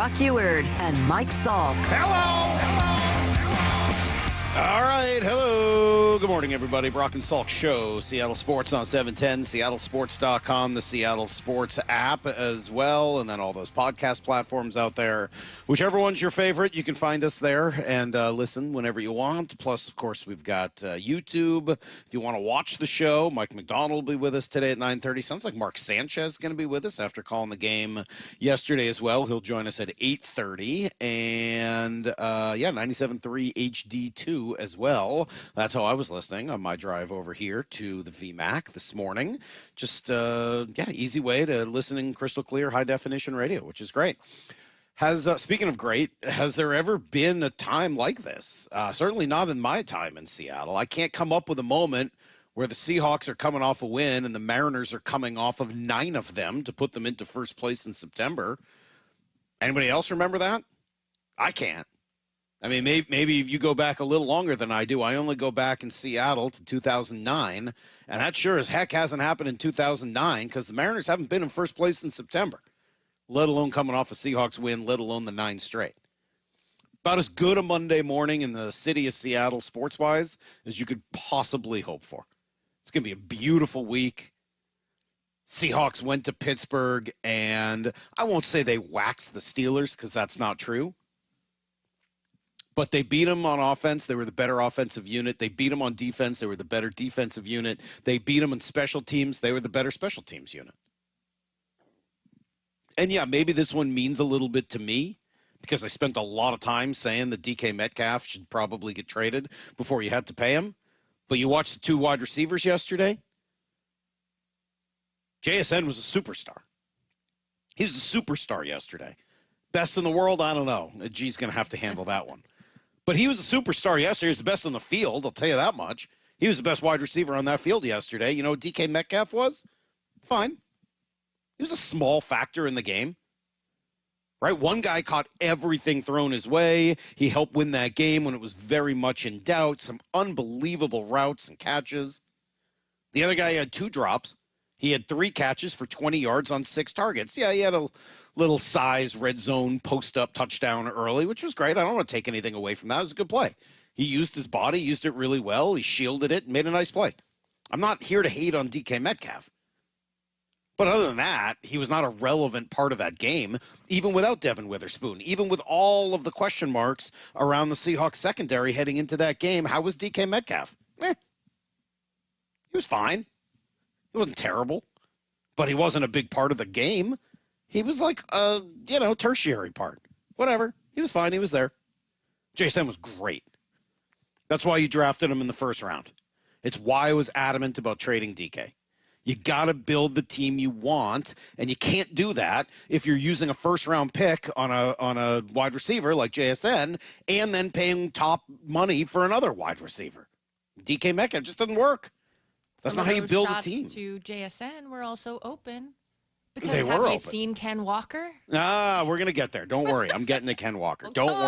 Brock Eward and Mike Salk. All right, hello. Good morning, everybody. Brock and Salk Show. Seattle Sports on 710, seattlesports.com, the Seattle Sports app as well, and then all those podcast platforms out there. Whichever one's your favorite, you can find us there and listen whenever you want. Plus, of course, we've got YouTube. If you want to watch the show, Mike Macdonald will be with us today at 9:30. Sounds like Mark Sanchez is going to be with us after calling the game yesterday as well. He'll join us at 8:30. And, 97.3 HD2 as well. That's how I was listening on my drive over here to the VMAC this morning. Just, easy way to listen in crystal clear, high definition radio, which is great. Speaking of great, has there ever been a time like this? Certainly not in my time in Seattle. I can't come up with a moment where the Seahawks are coming off a win and the Mariners are coming off of 9 of them to put them into first place in September. Anybody else remember that? I can't. I mean, maybe if you go back a little longer than I do. I only go back in Seattle to 2009, and that sure as heck hasn't happened in 2009 because the Mariners haven't been in first place in September, let alone coming off a Seahawks win, let alone the 9 straight. About as good a Monday morning in the city of Seattle sports-wise as you could possibly hope for. It's going to be a beautiful week. Seahawks went to Pittsburgh, and I won't say they waxed the Steelers because that's not true. But they beat them on offense. They were the better offensive unit. They beat them on defense. They were the better defensive unit. They beat them on special teams. They were the better special teams unit. And, yeah, maybe this one means a little bit to me because I spent a lot of time saying that DK Metcalf should probably get traded before you had to pay him. But you watched the 2 wide receivers yesterday. JSN was a superstar. He was a superstar yesterday. Best in the world? I don't know. G's going to have to handle that one. But he was a superstar yesterday. He was the best on the field, I'll tell you that much. He was the best wide receiver on that field yesterday. You know what DK Metcalf was? Fine. He was a small factor in the game. Right? One guy caught everything thrown his way. He helped win that game when it was very much in doubt. Some unbelievable routes and catches. The other guy had 2 drops. He had 3 catches for 20 yards on 6 targets. Yeah, he had a little size red zone post-up touchdown early, which was great. I don't want to take anything away from that. It was a good play. He used his body, used it really well. He shielded it and made a nice play. I'm not here to hate on DK Metcalf. But other than that, he was not a relevant part of that game, even without Devin Witherspoon. Even with all of the question marks around the Seahawks secondary heading into that game, how was DK Metcalf? He was fine. He wasn't terrible, but he wasn't a big part of the game. He was like a, tertiary part. Whatever. He was fine. He was there. JSN was great. That's why you drafted him in the first round. It's why I was adamant about trading DK. You got to build the team you want, and you can't do that if you're using a first-round pick on a wide receiver like JSN and then paying top money for another wide receiver. DK Metcalf just doesn't work. That's not how you build a team. To JSN were also open. Because they were have open. we seen Ken Walker? We're going to get there. Don't worry. I'm getting to Ken Walker. Don't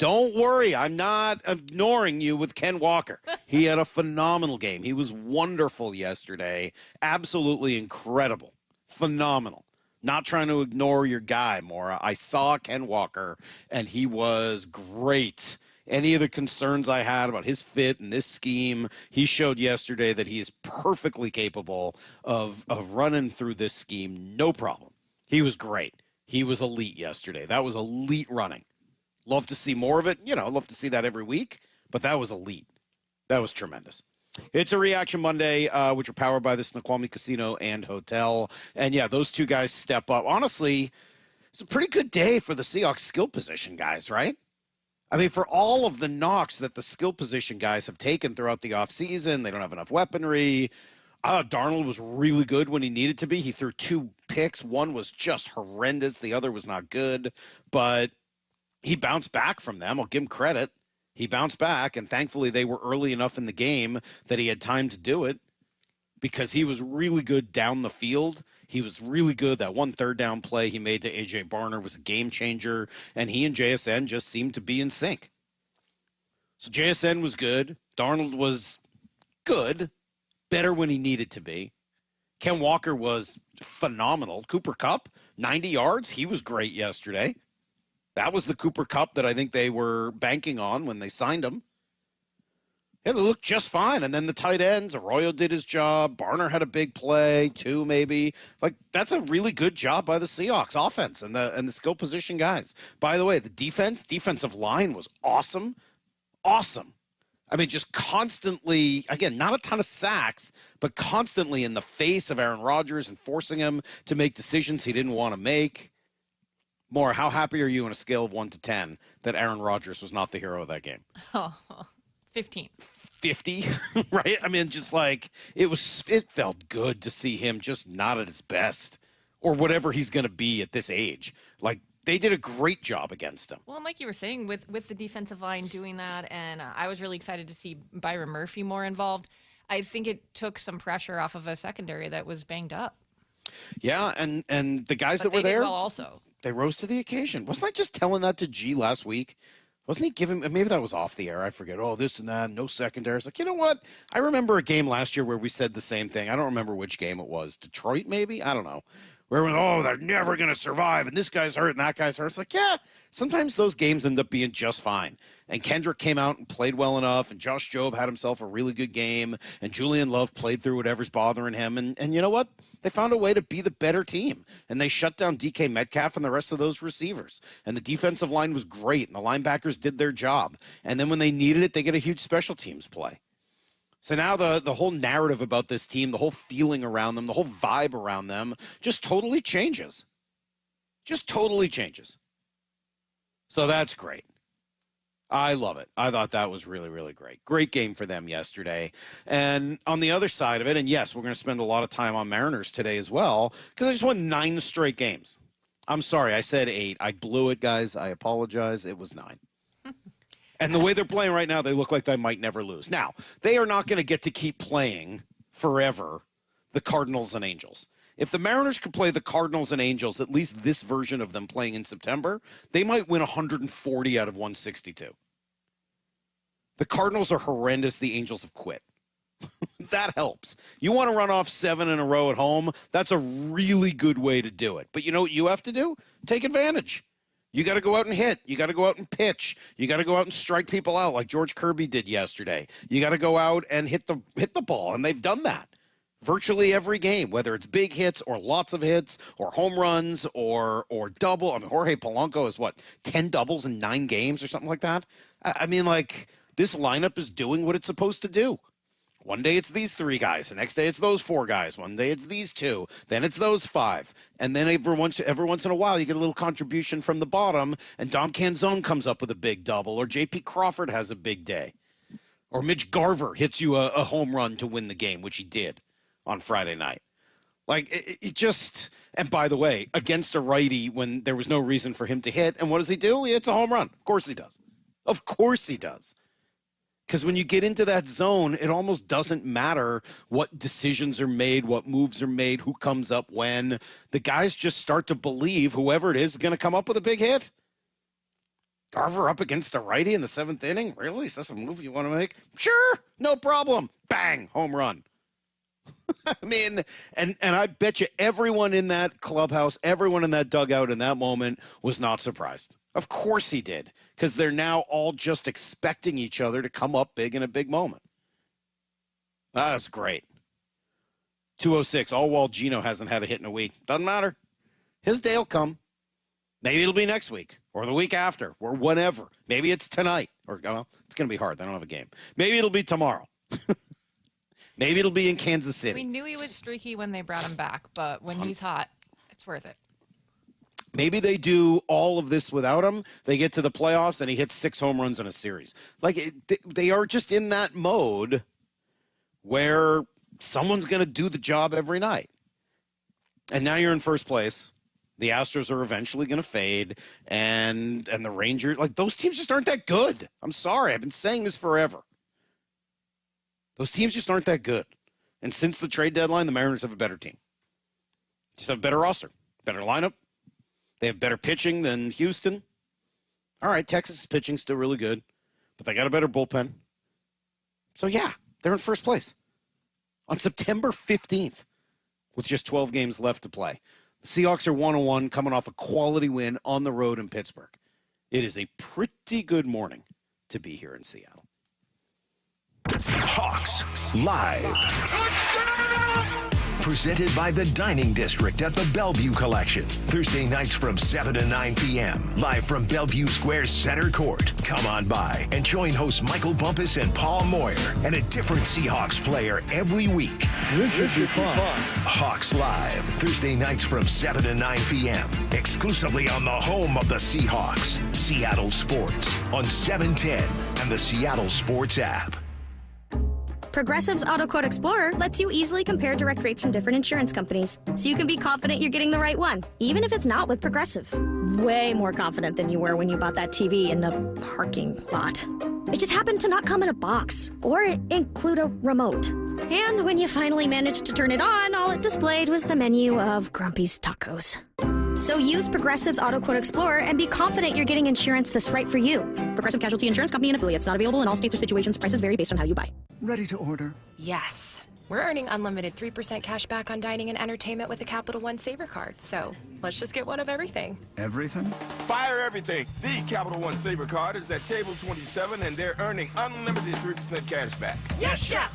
worry. I'm not ignoring you with Ken Walker. He had a phenomenal game. He was wonderful yesterday. Absolutely incredible. Phenomenal. Not trying to ignore your guy, Maura. I saw Ken Walker, and he was great. Any of the concerns I had about his fit and this scheme, he showed yesterday that he is perfectly capable of running through this scheme, no problem. He was great. He was elite yesterday. That was elite running. Love to see more of it. Love to see that every week, but that was elite. That was tremendous. It's a Reaction Monday, which are powered by the Snoqualmie Casino and Hotel. And, yeah, those 2 guys step up. Honestly, it's a pretty good day for the Seahawks skill position guys, right? I mean, for all of the knocks that the skill position guys have taken throughout the offseason, they don't have enough weaponry. Darnold was really good when he needed to be. He threw 2 picks. One was just horrendous. The other was not good. But he bounced back from them. I'll give him credit. He bounced back, and thankfully they were early enough in the game that he had time to do it because he was really good down the field. He was really good. That 1 third-down play he made to A.J. Barner was a game changer, and he and JSN just seemed to be in sync. So JSN was good. Darnold was good, better when he needed to be. Ken Walker was phenomenal. Cooper Kupp, 90 yards. He was great yesterday. That was the Cooper Cup that I think they were banking on when they signed him. Yeah, they looked just fine. And then the tight ends, Arroyo did his job. Barner had a big play, two maybe. Like, that's a really good job by the Seahawks offense and the skill position guys. By the way, the defensive line was awesome. Awesome. I mean, just constantly, again, not a ton of sacks, but constantly in the face of Aaron Rodgers and forcing him to make decisions he didn't want to make. Maura, how happy are you on a scale of 1 to 10 that Aaron Rodgers was not the hero of that game? Oh, 15. 50, right? I mean, just like it felt good to see him just not at his best or whatever he's going to be at this age. Like, they did a great job against him. Well, and like you were saying, with the defensive line doing that, and I was really excited to see Byron Murphy more involved. I think it took some pressure off of a secondary that was banged up. Yeah, and the guys But that were they did there, well also. they rose to the occasion. Wasn't I just telling that to G last week? Wasn't he giving, maybe that was off the air, I forget, oh, this and that, no secondary. It's like, you know what? I remember a game last year where we said the same thing. I don't remember which game it was. Detroit, maybe? I don't know. Where we're, oh, they're never going to survive, and this guy's hurt, and that guy's hurt. It's like, yeah, sometimes those games end up being just fine. And Kendrick came out and played well enough, and Josh Jobe had himself a really good game, and Julian Love played through whatever's bothering him. And you know what? They found a way to be the better team, and they shut down DK Metcalf and the rest of those receivers. And the defensive line was great, and the linebackers did their job. And then when they needed it, they get a huge special teams play. So now the whole narrative about this team, the whole feeling around them, the whole vibe around them just totally changes. Just totally changes. So that's great. I love it. I thought that was really, really great. Great game for them yesterday. And on the other side of it, and yes, we're going to spend a lot of time on Mariners today as well, because I just won 9 straight games. I'm sorry, I said 8. I blew it, guys. I apologize. It was 9. And the way they're playing right now, they look like they might never lose. Now, they are not going to get to keep playing forever the Cardinals and Angels. If the Mariners could play the Cardinals and Angels, at least this version of them playing in September, they might win 140 out of 162. The Cardinals are horrendous. The Angels have quit. That helps. You want to run off 7 in a row at home? That's a really good way to do it. But you know what you have to do? Take advantage. You got to go out and hit. You got to go out and pitch. You got to go out and strike people out like George Kirby did yesterday. You got to go out and hit the ball, and they've done that virtually every game, whether it's big hits or lots of hits or home runs or double. I mean, Jorge Polanco is 10 doubles in 9 games or something like that. I mean, like, this lineup is doing what it's supposed to do. One day it's these 3 guys. The next day it's those 4 guys. One day it's these 2. Then it's those 5. And then every once in a while you get a little contribution from the bottom, and Dom Canzone comes up with a big double, or J.P. Crawford has a big day. Or Mitch Garver hits you a home run to win the game, which he did on Friday night. Like, it just... And by the way, against a righty when there was no reason for him to hit, and what does he do? He hits a home run. Of course he does. Of course he does. Because when you get into that zone, it almost doesn't matter what decisions are made, what moves are made, who comes up when. The guys just start to believe whoever it is going to come up with a big hit. Garver up against a righty in the 7th inning? Really? Is that a move you want to make? Sure, no problem. Bang, home run. I mean, and I bet you everyone in that clubhouse, everyone in that dugout in that moment was not surprised. Of course he did, because they're now all just expecting each other to come up big in a big moment. That's great. 206, all while Gino hasn't had a hit in a week. Doesn't matter. His day will come. Maybe it'll be next week or the week after or whenever. Maybe it's tonight. Or, well, it's going to be hard. They don't have a game. Maybe it'll be tomorrow. Maybe it'll be in Kansas City. We knew he was streaky when they brought him back, but when he's hot, it's worth it. Maybe they do all of this without him. They get to the playoffs, and he hits 6 home runs in a series. Like, they are just in that mode where someone's going to do the job every night. And now you're in first place. The Astros are eventually going to fade, and the Rangers, like, those teams just aren't that good. I'm sorry. I've been saying this forever. Those teams just aren't that good. And since the trade deadline, the Mariners have a better team. Just have a better roster, better lineup. They have better pitching than Houston. All right, Texas' pitching's still really good, but they got a better bullpen. So, yeah, they're in first place on September 15th with just 12 games left to play. The Seahawks are 1-1 coming off a quality win on the road in Pittsburgh. It is a pretty good morning to be here in Seattle. Hawks Live. Touchdown! Presented by the Dining District at the Bellevue Collection. Thursday nights from 7 to 9 p.m. Live from Bellevue Square's center court. Come on by and join hosts Michael Bumpus and Paul Moyer and a different Seahawks player every week. This should be fun. Hawks Live. Thursday nights from 7 to 9 p.m. Exclusively on the home of the Seahawks. Seattle Sports on 710 and the Seattle Sports app. Progressive's Auto Quote Explorer lets you easily compare direct rates from different insurance companies, so you can be confident you're getting the right one, even if it's not with Progressive. Way more confident than you were when you bought that TV in a parking lot. It just happened to not come in a box or include a remote. And when you finally managed to turn it on, all it displayed was the menu of Grumpy's Tacos. So use Progressive's Auto Quote Explorer and be confident you're getting insurance that's right for you. Progressive Casualty Insurance Company and affiliates. Not available in all states or situations. Prices vary based on how you buy. Ready to order? Yes. We're earning unlimited 3% cash back on dining and entertainment with a Capital One Saver card. So let's just get one of everything. Everything? Fire everything. The Capital One Saver card is at table 27 and they're earning unlimited 3% cash back. Yes, Chef!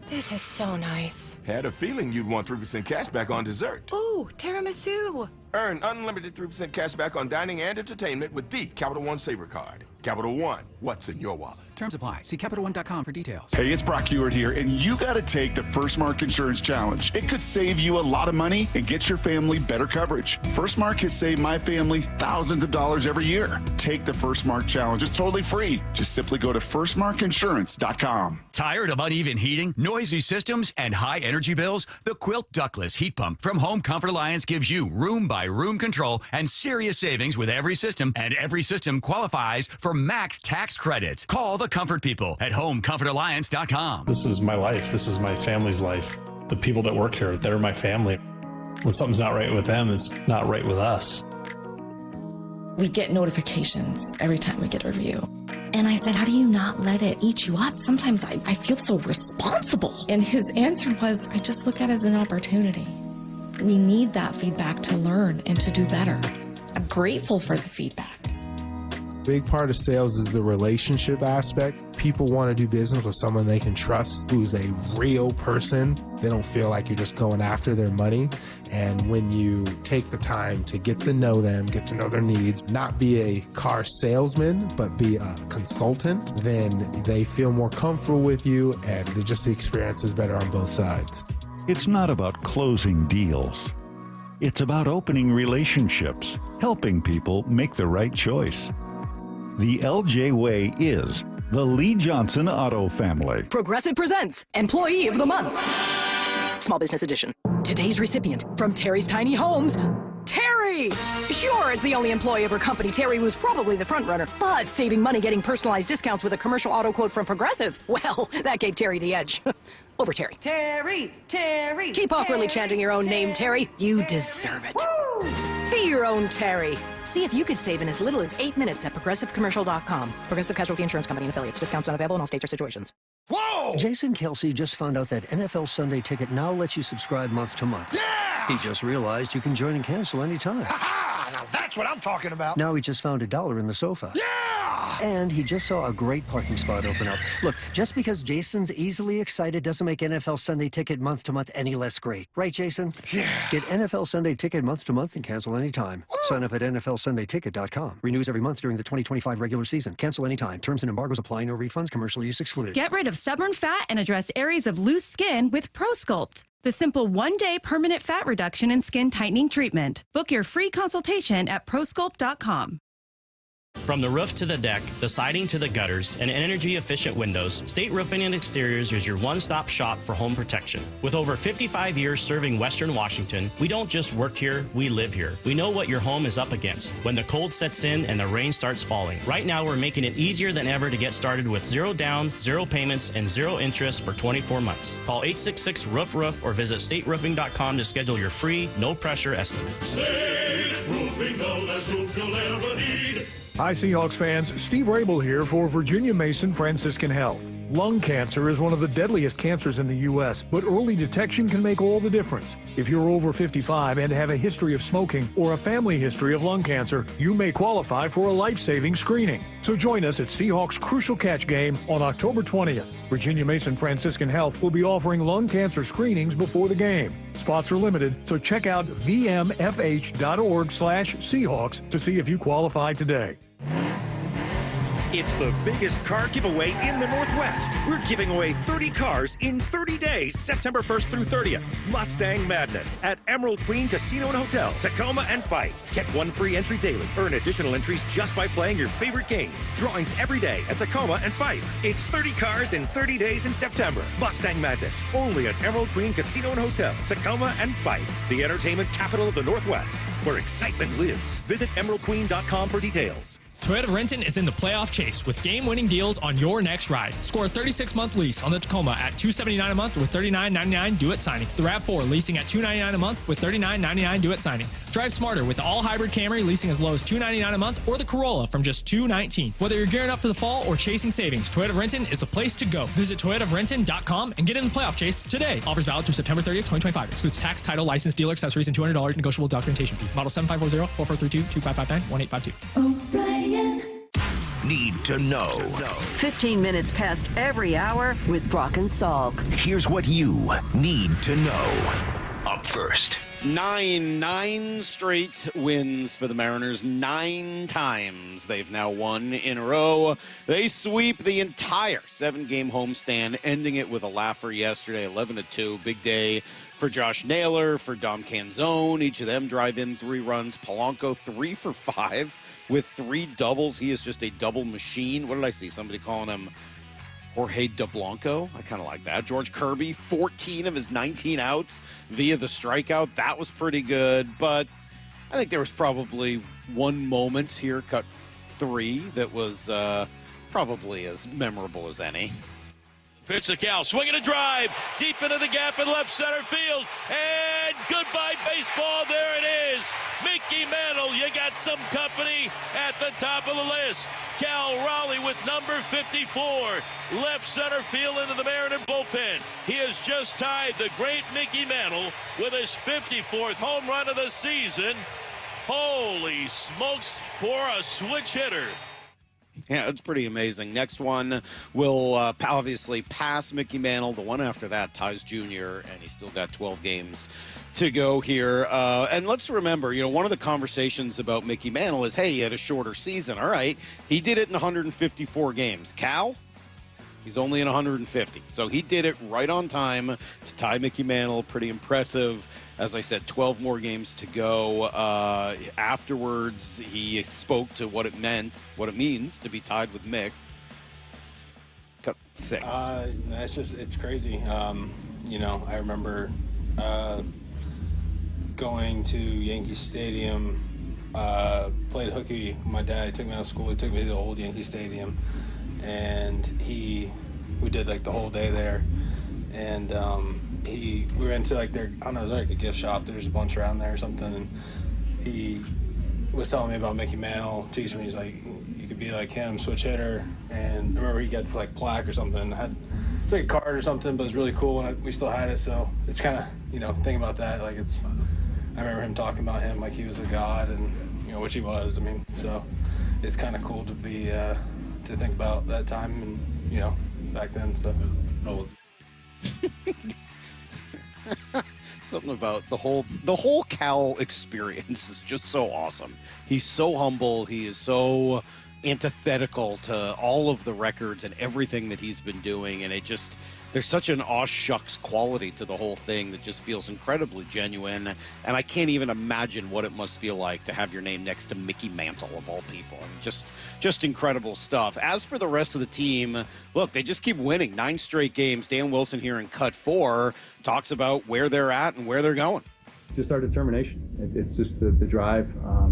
This is so nice. Had a feeling you'd want 3% cash back on dessert. Ooh, tiramisu. Earn unlimited 3% cash back on dining and entertainment with the Capital One Saver card. Capital One, what's in your wallet? Terms apply. See CapitalOne.com for details. Hey, it's Brock Hewitt here, and you got to take the First Mark Insurance Challenge. It could save you a lot of money and get your family better coverage. First Mark has saved my family thousands of dollars every year. Take the First Mark Challenge. It's totally free. Just simply go to firstmarkinsurance.com. Tired of uneven heating, noisy systems, and high energy bills? The Quilt Ductless Heat Pump from Home Comfort Alliance gives you room-by-room control and serious savings with every system, and every system qualifies for max tax credits. Call the Comfort People at HomeComfortAlliance.com. This is my life. This is my family's life. The people that work here, they're my family. When something's not right with them, it's not right with us. We get notifications every time we get a review. And I said, how do you not let it eat you up? Sometimes I feel so responsible. And his answer was, I just look at it as an opportunity. We need that feedback to learn and to do better. I'm grateful for the feedback. Big part of sales is the relationship aspect. People want to do business with someone they can trust, who's a real person. They don't feel like you're just going after their money. And when you take the time to get to know them, get to know their needs, not be a car salesman, but be a consultant, then they feel more comfortable with you, and just the experience is better on both sides. It's not about closing deals. It's about opening relationships, helping people make the right choice. The LJ Way is the Lee Johnson Auto family. Progressive presents Employee of the Month. Small Business Edition. Today's recipient from Terry's Tiny Homes, Terry! Sure, as the only employee of her company, Terry was probably the front runner, but saving money getting personalized discounts with a commercial auto quote from Progressive, well, that gave Terry the edge. Over Terry. Terry, Terry. Keep awkwardly chanting your own name, Terry. You deserve it. Woo! Be your own Terry. See if you could save in as little as 8 minutes at ProgressiveCommercial.com. Progressive Casualty Insurance Company and affiliates. Discounts not available in all states or situations. Whoa! Jason Kelsey just found out that NFL Sunday Ticket now lets you subscribe month to month. Yeah! He just realized you can join and cancel anytime. Ha-ha! Now that's what I'm talking about. Now he just found $1 in the sofa. Yeah! And he just saw a great parking spot open up. Look, just because Jason's easily excited doesn't make NFL Sunday Ticket month to month any less great. Right, Jason? Yeah. Get NFL Sunday Ticket month to month and cancel anytime. Woo! Sign up at NFLSundayTicket.com. Renews every month during the 2025 regular season. Cancel anytime. Terms and embargoes apply. No refunds. Commercial use excluded. Get rid of stubborn fat and address areas of loose skin with ProSculpt, the simple one-day permanent fat reduction and skin tightening treatment. Book your free consultation at ProSculpt.com. From the roof to the deck, the siding to the gutters, and energy-efficient windows, State Roofing and Exteriors is your one-stop shop for home protection. With over 55 years serving Western Washington, we don't just work here, we live here. We know what your home is up against when the cold sets in and the rain starts falling. Right now, we're making it easier than ever to get started with 0 down, 0 payments, and 0 interest for 24 months. Call 866-ROOF-ROOF or visit stateroofing.com to schedule your free, no-pressure estimate. State Roofing, the best roof you'll ever need. Hi, Seahawks fans. Steve Rabel here for Virginia Mason Franciscan Health. Lung cancer is one of the deadliest cancers in the U.S., but early detection can make all the difference. If you're over 55 and have a history of smoking or a family history of lung cancer, you may qualify for a life-saving screening. So join us at Seahawks Crucial Catch Game on October 20th. Virginia Mason Franciscan Health will be offering lung cancer screenings before the game. Spots are limited, so check out vmfh.org/Seahawks to see if you qualify today. It's the biggest car giveaway in the Northwest. We're giving away 30 cars in 30 days, September 1st through 30th. Mustang Madness at Emerald Queen Casino and Hotel, Tacoma and Fife. Get one free entry daily. Earn additional entries just by playing your favorite games. Drawings every day at Tacoma and Fife. It's 30 cars in 30 days in September. Mustang Madness, only at Emerald Queen Casino and Hotel, Tacoma and Fife. The entertainment capital of the Northwest, where excitement lives. Visit emeraldqueen.com for details. Toyota of Renton is in the playoff chase with game-winning deals on your next ride. Score a 36-month lease on the Tacoma at $279 a month with $39.99 due at signing. The RAV4 leasing at $299 a month with $39.99 due at signing. Drive smarter with the all-hybrid Camry leasing as low as $299 a month, or the Corolla from just $219. Whether you're gearing up for the fall or chasing savings, Toyota of Renton is the place to go. Visit toyotaofrenton.com and get in the playoff chase today. Offers valid through September 30th, 2025. Excludes tax, title, license, dealer accessories, and $200 negotiable documentation fee. Model 7540-4432-2559-1852. Need to know. 15 minutes past every hour with Brock and Salk. Here's what you need to know. Up first. Nine straight wins for the Mariners. 9 times they've now won in a row. They sweep the entire 7-game homestand, ending it with a laugher yesterday, 11-2. Big day for Josh Naylor, for Dom Canzone. Each of them drive in 3 runs. Polanco 3 for 5 with 3 doubles. He is just a double machine. What did I see? Somebody calling him Jorge De Blanco. I kind of like that. George Kirby, 14 of his 19 outs via the strikeout. That was pretty good, but I think there was probably one moment here, cut 3, that was probably as memorable as any. Pitch to Cal, swinging a drive deep into the gap in left center field, and goodbye baseball. There it is. Mickey Mantle, you got some company at the top of the list. Cal Raleigh with number 54, left center field into the Mariner bullpen. He has just tied the great Mickey Mantle with his 54th home run of the season. Holy smokes for a switch hitter. Yeah, it's pretty amazing. Next one will obviously pass Mickey Mantle. The one after that ties Junior, and he's still got 12 games to go here. And let's remember, one of the conversations about Mickey Mantle is, hey, he had a shorter season. All right, he did it in 154 games. Cal, he's only in 150. So he did it right on time to tie Mickey Mantle. Pretty impressive. As I said, 12 more games to go. Afterwards, he spoke to what it means to be tied with Mick. Cut 6. It's crazy. I remember going to Yankee Stadium, played hooky. My dad took me out of school. He took me to the old Yankee Stadium, and we did like the whole day there. And we went to like their, I don't know, like a gift shop. There's a bunch around there or something. And he was telling me about Mickey Mantle, teaching me, he's like, you could be like him, switch hitter. And I remember he got this like plaque or something. It's like a card or something, but it's really cool, and we still had it. So it's kind of, thinking about that, like I remember him talking about him like he was a god, and which he was. I mean, so it's kind of cool to be to think about that time and back then. So. Something about the whole Cal experience is just so awesome. He's so humble. He is so antithetical to all of the records and everything that he's been doing, and there's such an aw shucks quality to the whole thing that just feels incredibly genuine. And I can't even imagine what it must feel like to have your name next to Mickey Mantle, of all people. I mean, just incredible stuff. As for the rest of the team, look, they just keep winning. 9 straight games. Dan Wilson here in cut 4 talks about where they're at and where they're going. Just our determination. It's just the drive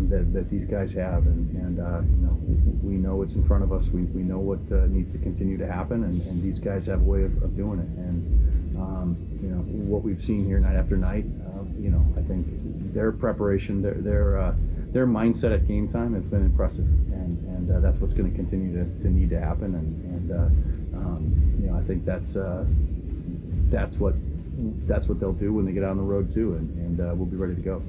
that these guys have, and we know what's in front of us. We know what needs to continue to happen, and these guys have a way of doing it. And what we've seen here night after night, I think their preparation, their mindset at game time has been impressive. and that's what's going to continue to need to happen. I think that's what they'll do when they get on the road too, and we'll be ready to go.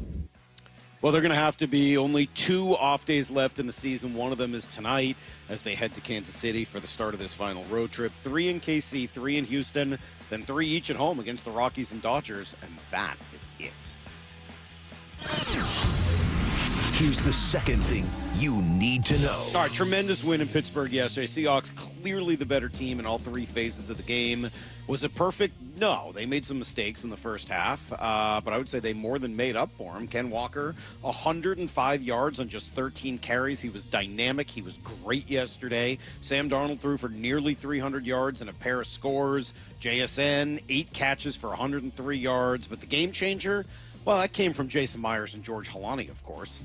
Well, they're going to have to be only 2 off days left in the season. One of them is tonight as they head to Kansas City for the start of this final road trip. 3 in KC, 3 in Houston, then 3 each at home against the Rockies and Dodgers, and that is it. Here's the second thing you need to know. All right, tremendous win in Pittsburgh yesterday. Seahawks clearly the better team in all 3 phases of the game. Was it perfect? No. They made some mistakes in the first half, but I would say they more than made up for them. Ken Walker, 105 yards on just 13 carries. He was dynamic. He was great yesterday. Sam Darnold threw for nearly 300 yards and a pair of scores. JSN, 8 catches for 103 yards. But the game changer, well, that came from Jason Myers and George Holani, of course.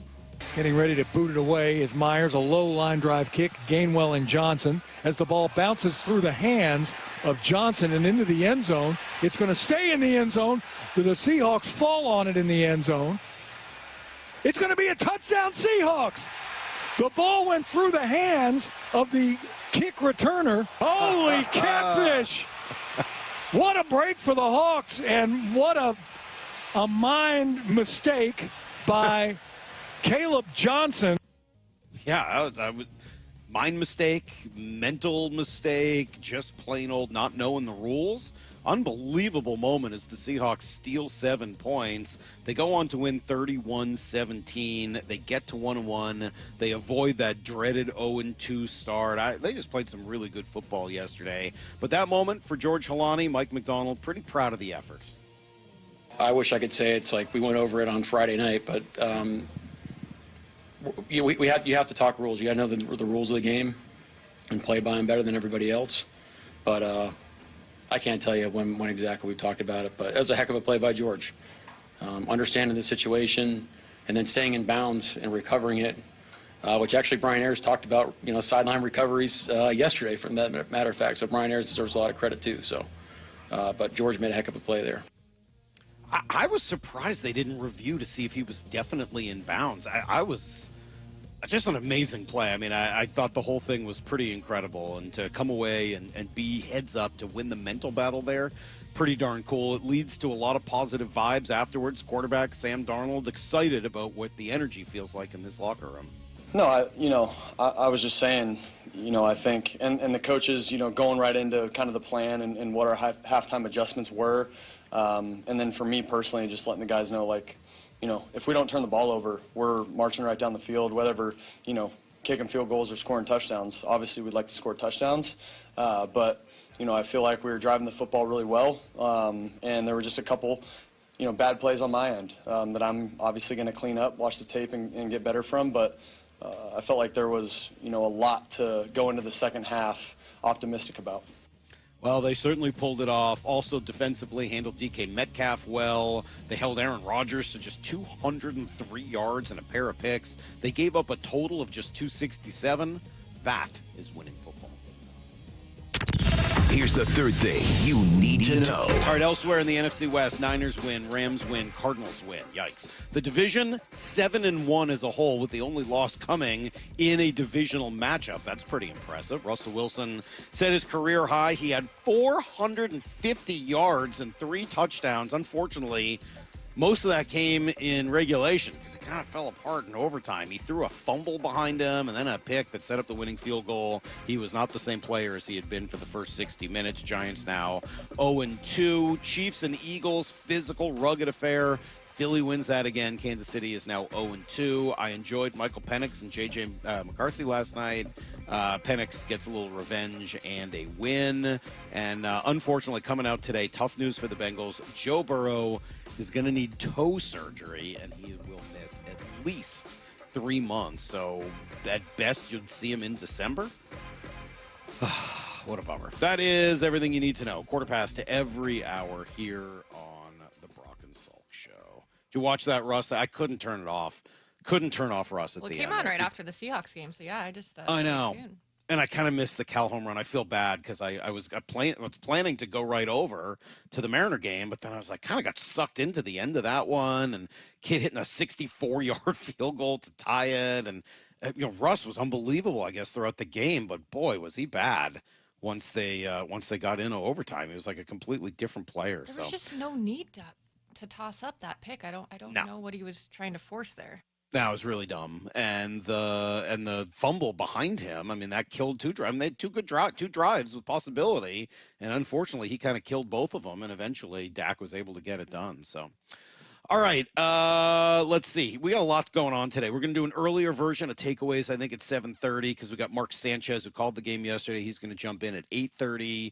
Getting ready to boot it away is Myers, a low line drive kick, Gainwell and Johnson. As the ball bounces through the hands of Johnson and into the end zone, it's going to stay in the end zone. Do the Seahawks fall on it in the end zone? It's going to be a touchdown, Seahawks. The ball went through the hands of the kick returner. Holy catfish! What a break for the Hawks, and what a mind mistake by Caleb Johnson. Yeah, I would mind mistake, mental mistake, just plain old not knowing the rules. Unbelievable moment as the Seahawks steal 7 points. They go on to win 31-17. They get to 1-1. They avoid that dreaded 0-2 start. They just played some really good football yesterday. But that moment for George Holani, Mike Macdonald, pretty proud of the effort. I wish I could say it's like we went over it on Friday night, but you have to talk rules. You got to know the rules of the game and play by them better than everybody else. But I can't tell you when exactly we've talked about it. But it was a heck of a play by George, understanding the situation and then staying in bounds and recovering it, which actually Brian Ayers talked about. Sideline recoveries yesterday, from that matter of fact. So Brian Ayers deserves a lot of credit too. So, but George made a heck of a play there. I was surprised they didn't review to see if he was definitely in bounds. I was just an amazing play. I mean, I thought the whole thing was pretty incredible, and to come away and be heads up to win the mental battle there, pretty darn cool. It leads to a lot of positive vibes afterwards. Quarterback Sam Darnold excited about what the energy feels like in this locker room. No, I was just saying, I think, and the coaches, going right into kind of the plan and what our halftime adjustments were. And then for me personally, just letting the guys know, if we don't turn the ball over, we're marching right down the field, whether, kicking field goals or scoring touchdowns. Obviously, we'd like to score touchdowns. But, I feel like we were driving the football really well. And there were just a couple, bad plays on my end that I'm obviously going to clean up, watch the tape, and get better from. But I felt like there was, a lot to go into the second half optimistic about. Well, they certainly pulled it off. Also defensively handled DK Metcalf well. They held Aaron Rodgers to just 203 yards and a pair of picks. They gave up a total of just 267. That is winning football. Here's the third thing you need to know. All right, elsewhere in the NFC West, Niners win, Rams win, Cardinals win. Yikes. The division, 7-1 as a whole, with the only loss coming in a divisional matchup. That's pretty impressive. Russell Wilson set his career high. He had 450 yards and 3 touchdowns. Unfortunately, most of that came in regulation because it kind of fell apart in overtime. He threw a fumble behind him and then a pick that set up the winning field goal. He was not the same player as he had been for the first 60 minutes. Giants now 0-2. Chiefs and Eagles, physical, rugged affair. Philly wins that again. Kansas City is now 0-2. I enjoyed Michael Penix and J.J. McCarthy last night. Penix gets a little revenge and a win. And unfortunately, coming out today, tough news for the Bengals. Joe Burrow is going to need toe surgery, and he will miss at least 3 months. So at best, you'd see him in December. What a bummer. That is everything you need to know. 1/4 to every hour here on the Brock and Salk Show. Did you watch that, Russ? I couldn't turn it off. Couldn't turn off Russ at the end. Well, it came on right after the Seahawks game, so yeah, I just I know. And I kind of missed the Cal home run. I feel bad because I was planning to go right over to the Mariner game, but then I was like, kind of got sucked into the end of that one, and kid hitting a 64-yard field goal to tie it, and Russ was unbelievable, I guess, throughout the game, but boy, was he bad once they got into overtime. He was like a completely different player. There was just no need to toss up that pick. I don't know what he was trying to force there. That was really dumb, and the fumble behind him. I mean, that killed two drives. I mean, they had two drives with possibility, and unfortunately, he kind of killed both of them. And eventually, Dak was able to get it done. So, all right, let's see. We got a lot going on today. We're going to do an earlier version of Takeaways. I think it's 7:30 because we got Mark Sanchez who called the game yesterday. He's going to jump in at 8:30.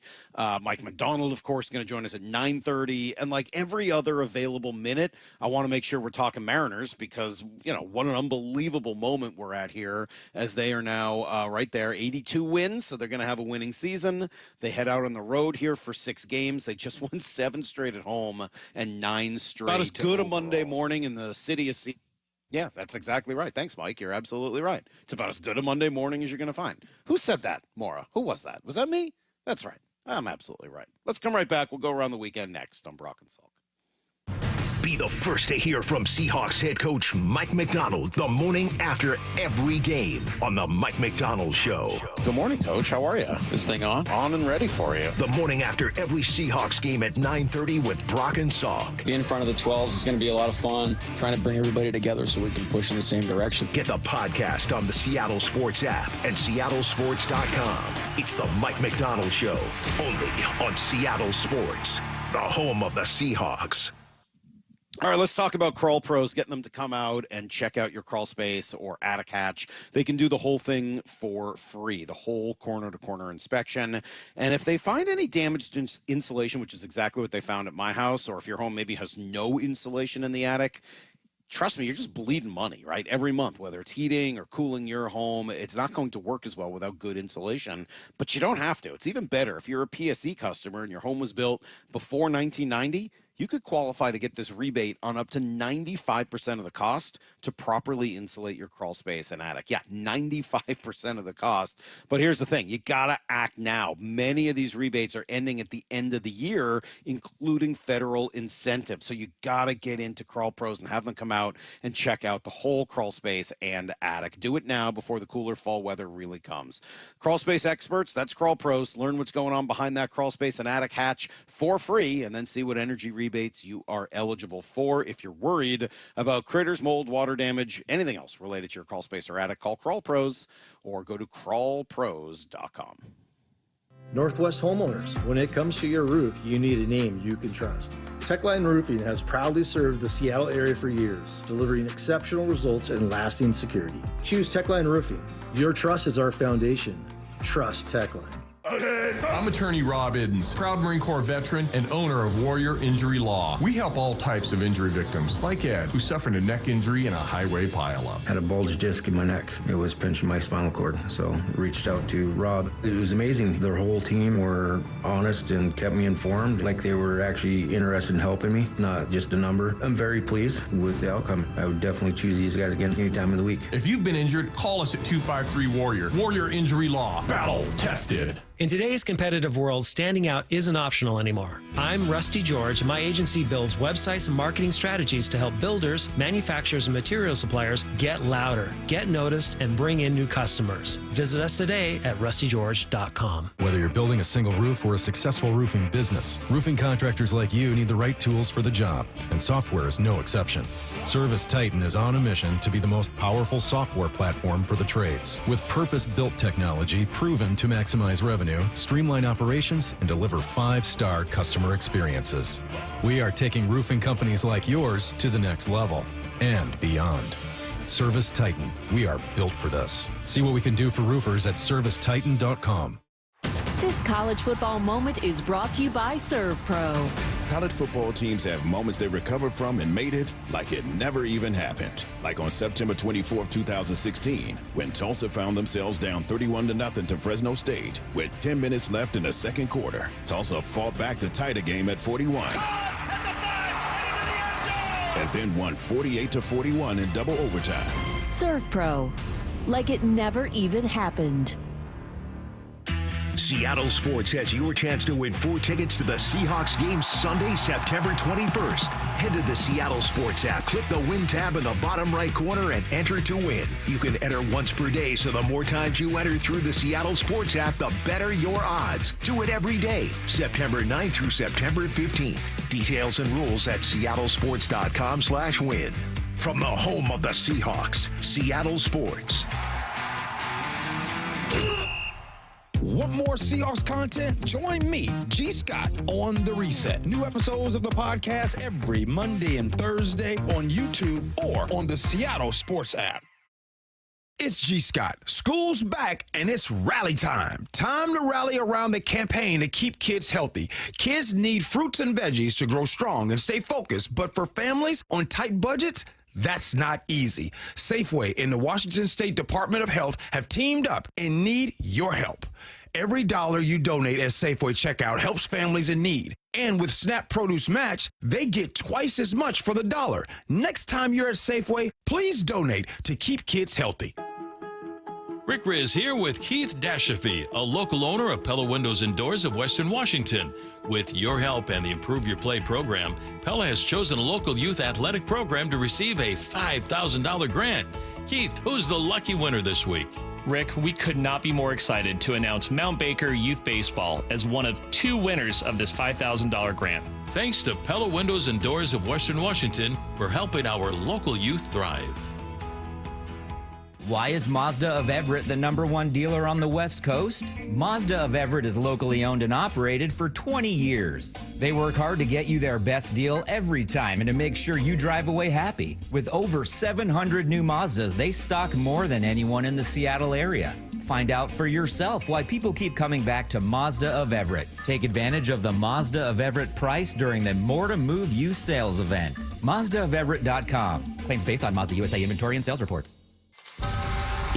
Mike Macdonald, of course, is going to join us at 9:30. And like every other available minute, I want to make sure we're talking Mariners because, what an unbelievable moment we're at here as they are now right there, 82 wins. So they're going to have a winning season. They head out on the road here for 6 games. They just won 7 straight at home and 9 straight. About as good a Monday morning in the city of Seattle. Yeah, that's exactly right. Thanks, Mike. You're absolutely right. It's about as good a Monday morning as you're going to find. Who said that, Maura? Who was that? Was that me? That's right. I'm absolutely right. Let's come right back. We'll go around the weekend next on Brock and Salk. Be the first to hear from Seahawks head coach Mike Macdonald the morning after every game on the Mike Macdonald Show. Good morning, Coach. How are you? This thing on? On and ready for you. The morning after every Seahawks game at 9:30 with Brock and Salk. Being in front of the 12s is going to be a lot of fun. Trying to bring everybody together so we can push in the same direction. Get the podcast on the Seattle Sports app and seattlesports.com. It's the Mike Macdonald Show, only on Seattle Sports, the home of the Seahawks. All right, let's talk about Crawl Pros, getting them to come out and check out your crawl space or attic hatch. They can do the whole thing for free, the whole corner-to-corner inspection. And if they find any damaged insulation, which is exactly what they found at my house, or if your home maybe has no insulation in the attic, trust me, you're just bleeding money, right? Every month, whether it's heating or cooling your home, it's not going to work as well without good insulation, but you don't have to. It's even better if you're a PSE customer and your home was built before 1990, you could qualify to get this rebate on up to 95% of the cost to properly insulate your crawl space and attic. Yeah, 95% of the cost. But here's the thing. You got to act now. Many of these rebates are ending at the end of the year, including federal incentives. So you got to get into Crawl Pros and have them come out and check out the whole crawl space and attic. Do it now before the cooler fall weather really comes. Crawl space experts, that's Crawl Pros. Learn what's going on behind that crawl space and attic hatch for free, and then see what energy rebates you are eligible for. If you're worried about critters, mold, water damage, anything else related to your crawl space or attic, call Crawl Pros or go to crawlpros.com. Northwest homeowners, when it comes to your roof, you need a name you can trust. Techline Roofing has proudly served the Seattle area for years, delivering exceptional results and lasting security. Choose Techline Roofing. Your trust is our foundation. Trust Techline. I'm attorney Rob Iddens, proud Marine Corps veteran and owner of Warrior Injury Law. We help all types of injury victims, like Ed, who suffered a neck injury in a highway pileup. Had a bulged disc in my neck. It was pinching my spinal cord, so reached out to Rob. It was amazing. Their whole team were honest and kept me informed, like they were actually interested in helping me, not just a number. I'm very pleased with the outcome. I would definitely choose these guys again any time of the week. If you've been injured, call us at 253-WARRIOR. Warrior Injury Law. Battle tested. In today's competitive world, standing out isn't optional anymore. I'm Rusty George, and my agency builds websites and marketing strategies to help builders, manufacturers, and material suppliers get louder, get noticed, and bring in new customers. Visit us today at rustygeorge.com. Whether you're building a single roof or a successful roofing business, roofing contractors like you need the right tools for the job, and software is no exception. Service Titan is on a mission to be the most powerful software platform for the trades, with purpose-built technology proven to maximize revenue, streamline operations, and deliver 5-star customer experiences. We are taking roofing companies like yours to the next level and beyond. Service Titan. We are built for this. See what we can do for roofers at servicetitan.com. This college football moment is brought to you by ServPro. College football teams have moments they recovered from and made it like it never even happened. Like on September 24th, 2016, when Tulsa found themselves down 31-0 to Fresno State. With 10 minutes left in the second quarter, Tulsa fought back to tie the game at 41. And then won 48-41 in double overtime. ServPro, like it never even happened. Seattle Sports has your chance to win 4 tickets to the Seahawks game Sunday, September 21st. Head to the Seattle Sports app, click the Win tab in the bottom right corner, and enter to win. You can enter once per day, so the more times you enter through the Seattle Sports app, the better your odds. Do it every day, September 9th through September 15th. Details and rules at seattlesports.com/win. From the home of the Seahawks, Seattle Sports. Want more Seahawks content? Join me, G. Scott, on The Reset. New episodes of the podcast every Monday and Thursday on YouTube or on the Seattle Sports app. It's G. Scott. School's back and it's rally time. Time to rally around the campaign to keep kids healthy. Kids need fruits and veggies to grow strong and stay focused, but for families on tight budgets, that's not easy. Safeway and the Washington State Department of Health have teamed up and need your help. Every dollar you donate at Safeway checkout helps families in need. And with SNAP Produce Match, they get twice as much for the dollar. Next time you're at Safeway, please donate to keep kids healthy. Rick Riz here with Keith Dashafee, a local owner of Pella Windows and Doors of Western Washington. With your help and the Improve Your Play program, Pella has chosen a local youth athletic program to receive a $5,000 grant. Keith, who's the lucky winner this week? Rick, we could not be more excited to announce Mount Baker Youth Baseball as one of 2 winners of this $5,000 grant. Thanks to Pella Windows and Doors of Western Washington for helping our local youth thrive. Why is Mazda of Everett the #1 dealer on the West Coast? Mazda of Everett is locally owned and operated for 20 years. They work hard to get you their best deal every time and to make sure you drive away happy. With over 700 new Mazdas, they stock more than anyone in the Seattle area. Find out for yourself why people keep coming back to Mazda of Everett. Take advantage of the Mazda of Everett price during the More to Move You sales event. MazdaofEverett.com. Claims based on Mazda USA inventory and sales reports.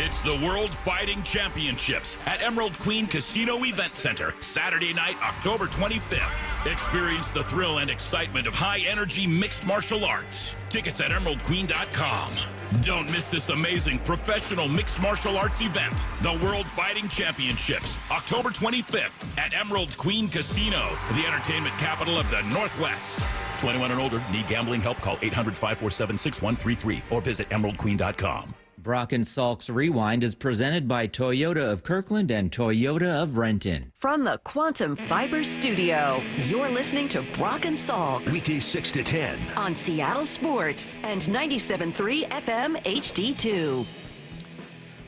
It's the World Fighting Championships at Emerald Queen Casino Event Center, Saturday night, October 25th. Experience the thrill and excitement of high-energy mixed martial arts. Tickets at emeraldqueen.com. Don't miss this amazing professional mixed martial arts event, the World Fighting Championships, October 25th at Emerald Queen Casino, the entertainment capital of the Northwest. 21 and older, need gambling help? Call 800-547-6133 or visit emeraldqueen.com. Brock and Salk's Rewind is presented by Toyota of Kirkland and Toyota of Renton. From the Quantum Fiber Studio, you're listening to Brock and Salk. Weekdays 6 to 10. On Seattle Sports and 97.3 FM HD2.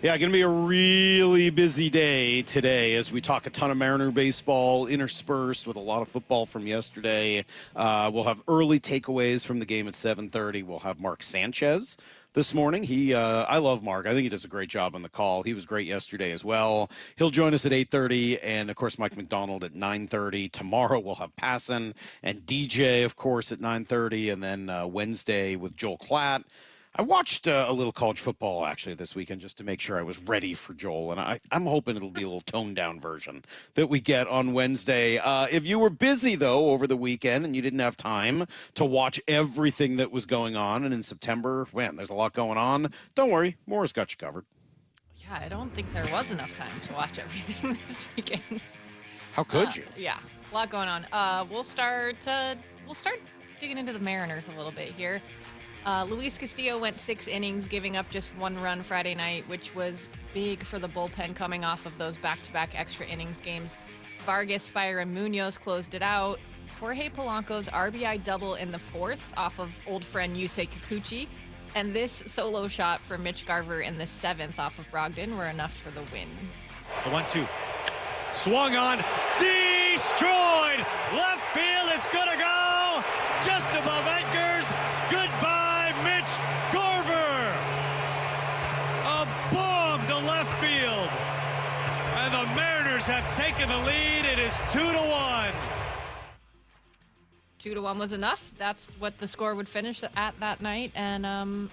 Yeah, going to be a really busy day today as we talk a ton of Mariner baseball interspersed with a lot of football from yesterday. We'll have early takeaways from the game at 7:30. We'll have Mark Sanchez this morning. I love Mark. I think he does a great job on the call. He was great yesterday as well. He'll join us at 8:30, and of course Mike Macdonald at 9:30. Tomorrow we'll have Passon and DJ, of course, at 9:30, and then Wednesday with Joel Klatt. I watched a little college football actually this weekend just to make sure I was ready for Joel, and I'm hoping it'll be a little toned down version that we get on Wednesday. If you were busy though over the weekend and you didn't have time to watch everything that was going on, and in September, man, there's a lot going on. Don't worry, Maura's got you covered. Yeah, I don't think there was enough time to watch everything this weekend. How could you? Yeah, a lot going on. We'll start digging into the Mariners a little bit here. Luis Castillo went 6 innings, giving up just 1 run Friday night, which was big for the bullpen coming off of those back-to-back extra innings games. Vargas, Spire, and Munoz closed it out. Jorge Polanco's RBI double in the 4th off of old friend Yusei Kikuchi, and this solo shot for Mitch Garver in the 7th off of Brogdon were enough for the win. The 1-2. Swung on. Destroyed. Left field. It's going to go just above Edgar's. Goodbye, Mitch Garver. A bomb to left field. And the Mariners have taken the lead. It is 2-1. 2-1 was enough. That's what the score would finish at that night. And,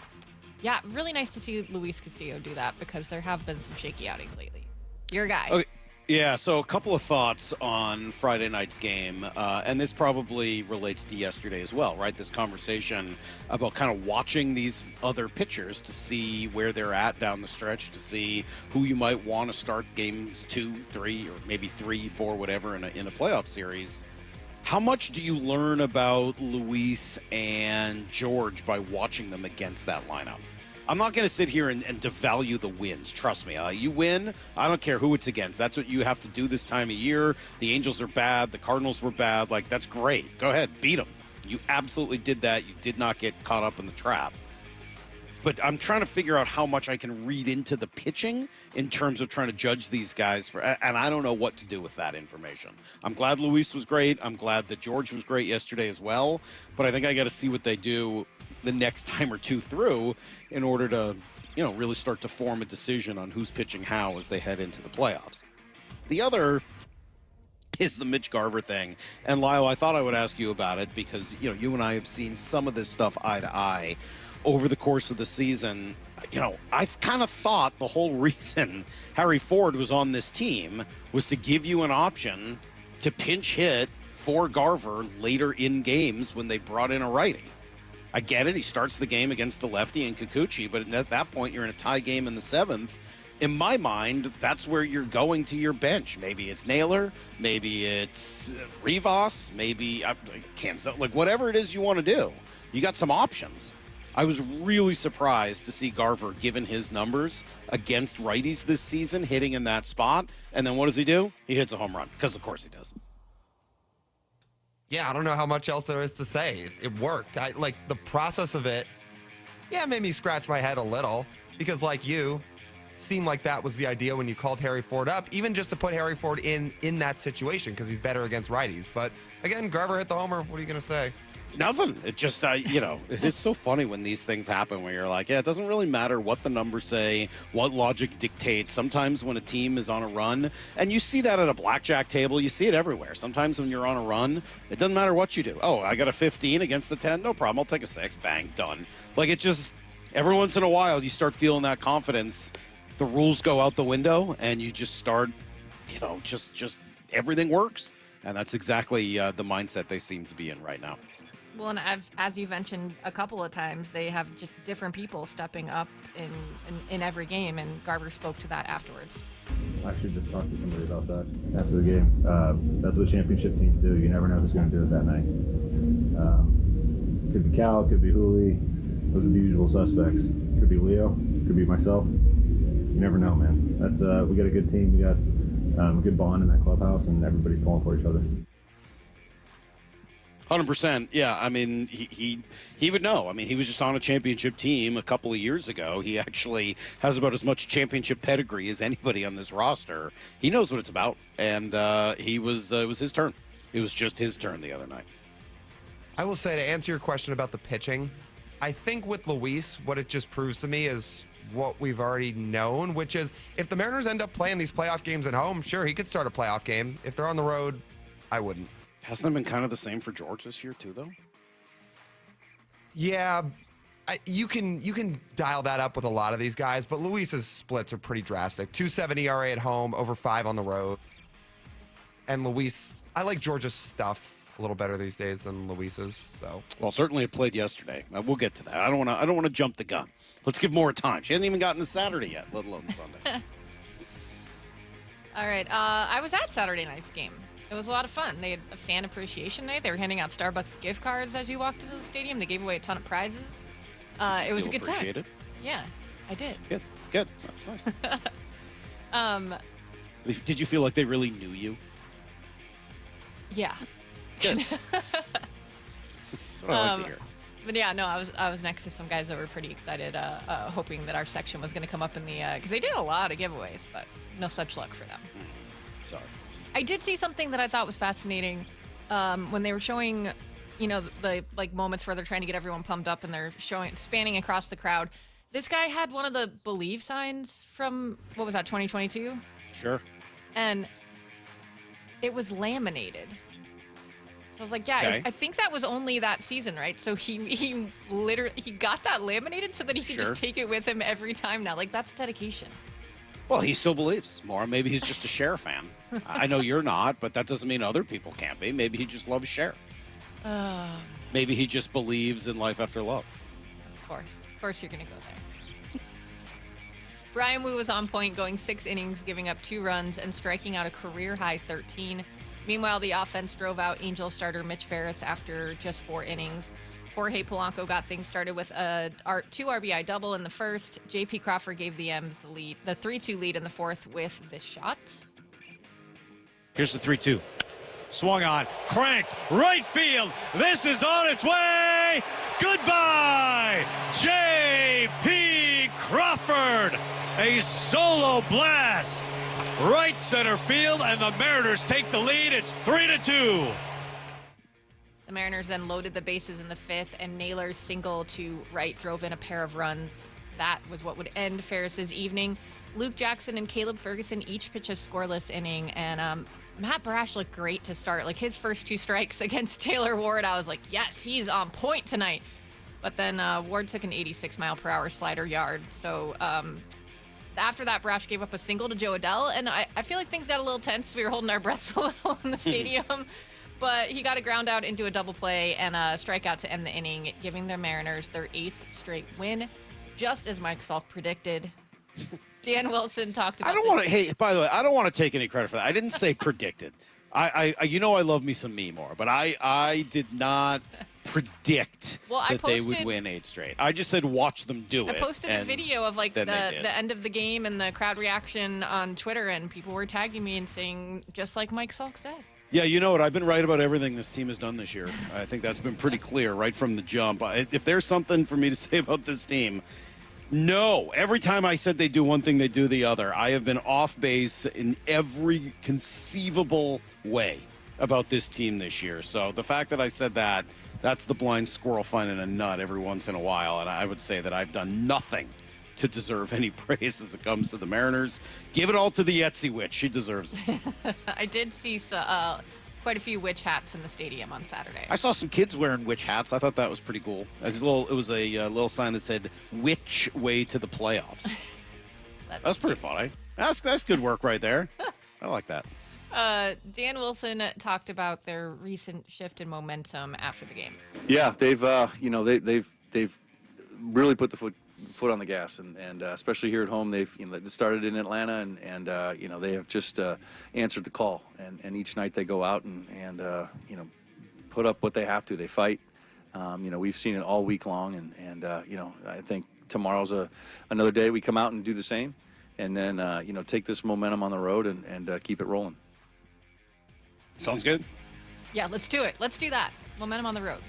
yeah, really nice to see Luis Castillo do that because there have been some shaky outings lately. Your guy. Okay. Yeah, so a couple of thoughts on Friday night's game, and this probably relates to yesterday as well, right? This conversation about kind of watching these other pitchers to see where they're at down the stretch, to see who you might want to start games 2, 3, or maybe 3, 4, whatever in a playoff series. How much do you learn about Luis and George by watching them against that lineup? I'm not going to sit here and devalue the wins. Trust me. You win, I don't care who it's against. That's what you have to do this time of year. The Angels are bad. The Cardinals were bad. Like, that's great. Go ahead. Beat them. You absolutely did that. You did not get caught up in the trap. But I'm trying to figure out how much I can read into the pitching in terms of trying to judge these guys. And I don't know what to do with that information. I'm glad Luis was great. I'm glad that George was great yesterday as well. But I think I got to see what they do the next time or two through in order to, really start to form a decision on who's pitching how as they head into the playoffs. The other is the Mitch Garver thing. And Lyle, I thought I would ask you about it because, you and I have seen some of this stuff eye to eye over the course of the season. I kind of thought the whole reason Harry Ford was on this team was to give you an option to pinch hit for Garver later in games when they brought in a righty. I get it. He starts the game against the lefty and Kikuchi, but at that point, you're in a tie game in the 7th. In my mind, that's where you're going to your bench. Maybe it's Naylor, maybe it's Rivas, maybe Kansas, like whatever it is you want to do. You got some options. I was really surprised to see Garver, given his numbers against righties this season, hitting in that spot. And then what does he do? He hits a home run, because of course he does. Yeah, I don't know how much else there is to say. It worked. Like the process of it, made me scratch my head a little because like you, seemed like that was the idea when you called Harry Ford up, even just to put Harry Ford in that situation because he's better against righties. But again, Garver hit the homer. What are you going to say? Nothing. It just, it is so funny when these things happen where you're like, it doesn't really matter what the numbers say, what logic dictates. Sometimes when a team is on a run, and you see that at a blackjack table, you see it everywhere. Sometimes when you're on a run, it doesn't matter what you do. Oh, I got a 15 against the 10. No problem. I'll take a 6. Bang, done. Like it just, every once in a while, you start feeling that confidence. The rules go out the window, and you just start, just everything works. And that's exactly the mindset they seem to be in right now. Well, and as you've mentioned a couple of times, they have just different people stepping up in every game, and Garver spoke to that afterwards. I should just talk to somebody about that after the game. That's what championship teams do. You never know who's going to do it that night. Could be Cal, could be Hooley. Those are the usual suspects. Could be Leo, could be myself. You never know, man. That's we got a good team. We got a good bond in that clubhouse, and everybody's pulling for each other. 100%. Yeah, I mean, he would know. I mean, he was just on a championship team a couple of years ago. He actually has about as much championship pedigree as anybody on this roster. He knows what it's about, and it was his turn. It was just his turn the other night. I will say, to answer your question about the pitching, I think with Luis, what it just proves to me is what we've already known, which is if the Mariners end up playing these playoff games at home, sure, he could start a playoff game. If they're on the road, I wouldn't. Hasn't it been kind of the same for George this year too, though? Yeah, you can dial that up with a lot of these guys, but Luis's splits are pretty drastic. 2.7 ERA at home, over 5 on the road. And Luis, I like George's stuff a little better these days than Luis's. So, well, certainly it played yesterday. We'll get to that. I don't want to jump the gun. Let's give more time. She hasn't even gotten to Saturday yet, let alone Sunday. All right, I was at Saturday night's game. It was a lot of fun. They had a fan appreciation night. They were handing out Starbucks gift cards as you walked into the stadium. They gave away a ton of prizes. It was a good time. Appreciate it? Yeah, I did. Good. That's nice. Did you feel like they really knew you? Yeah. Good. That's what I like to hear. But yeah, no, I was next to some guys that were pretty excited, hoping that our section was going to come up in the because they did a lot of giveaways, but no such luck for them. Sorry. I did see something that I thought was fascinating when they were showing, the like moments where they're trying to get everyone pumped up and they're spanning across the crowd. This guy had one of the Believe signs from, what was that, 2022? Sure. And it was laminated. So I was like, yeah, Okay. I think that was only that season, right? So he literally got that laminated so that he could Sure. just take it with him every time now. Like, that's dedication. Well, he still believes more. Maybe he's just a Cher fan. I know you're not, but that doesn't mean other people can't be. Maybe he just loves Cher. Maybe he just believes in life after love. Of course you're going to go there. Brian Wu was on point, going 6 innings, giving up 2 runs and striking out a career-high 13. Meanwhile, the offense drove out Angel starter Mitch Ferris after just 4 innings. Jorge Polanco got things started with a 2 RBI double in the first. J.P. Crawford gave the M's the 3-2 lead in the fourth with this shot. Here's the 3-2. Swung on, cranked, right field. This is on its way. Goodbye, J.P. Crawford. A solo blast. Right center field, and the Mariners take the lead. It's 3-2. The Mariners then loaded the bases in the 5th, and Naylor's single to right drove in a pair of runs. That was what would end Ferris's evening. Luke Jackson and Caleb Ferguson each pitched a scoreless inning, and Matt Brash looked great to start. Like, his first 2 strikes against Taylor Ward, I was like, yes, he's on point tonight. But then Ward took an 86-mile-per-hour slider yard. So after that, Brash gave up a single to Joe Adell, and I feel like things got a little tense. We were holding our breaths a little in the stadium. But he got a ground out into a double play and a strikeout to end the inning, giving the Mariners their 8th straight win, just as Mike Salk predicted. Dan Wilson talked about Hey, by the way, I don't want to take any credit for that. I didn't say predicted. I I love me some me more, but I did not predict that they would win 8 straight. I just said watch them do it. I posted a video of like the end of the game and the crowd reaction on Twitter, and people were tagging me and saying, just like Mike Salk said. Yeah, you know what? I've been right about everything this team has done this year. I think that's been pretty clear right from the jump. If there's something for me to say about this team, no. Every time I said they do one thing, they do the other. I have been off base in every conceivable way about this team this year. So the fact that I said that, that's the blind squirrel finding a nut every once in a while. And I would say that I've done nothing to deserve any praise as it comes to the Mariners. Give it all to the Etsy witch. She deserves it. I did see quite a few witch hats in the stadium on Saturday. I saw some kids wearing witch hats. I thought that was pretty cool. It was a little sign that said "Which way to the playoffs." That's pretty funny. That's good work right there. I like that. Dan Wilson talked about their recent shift in momentum after the game. Yeah, they've they've really put the foot on the gas, and especially here at home, they've started in Atlanta, and they have just answered the call, and each night they go out and put up what they have to. They fight. We've seen it all week long, and I think tomorrow's another day we come out and do the same, and then take this momentum on the road and keep it rolling. Sounds good. Yeah, let's do it. Let's do that. Momentum on the road.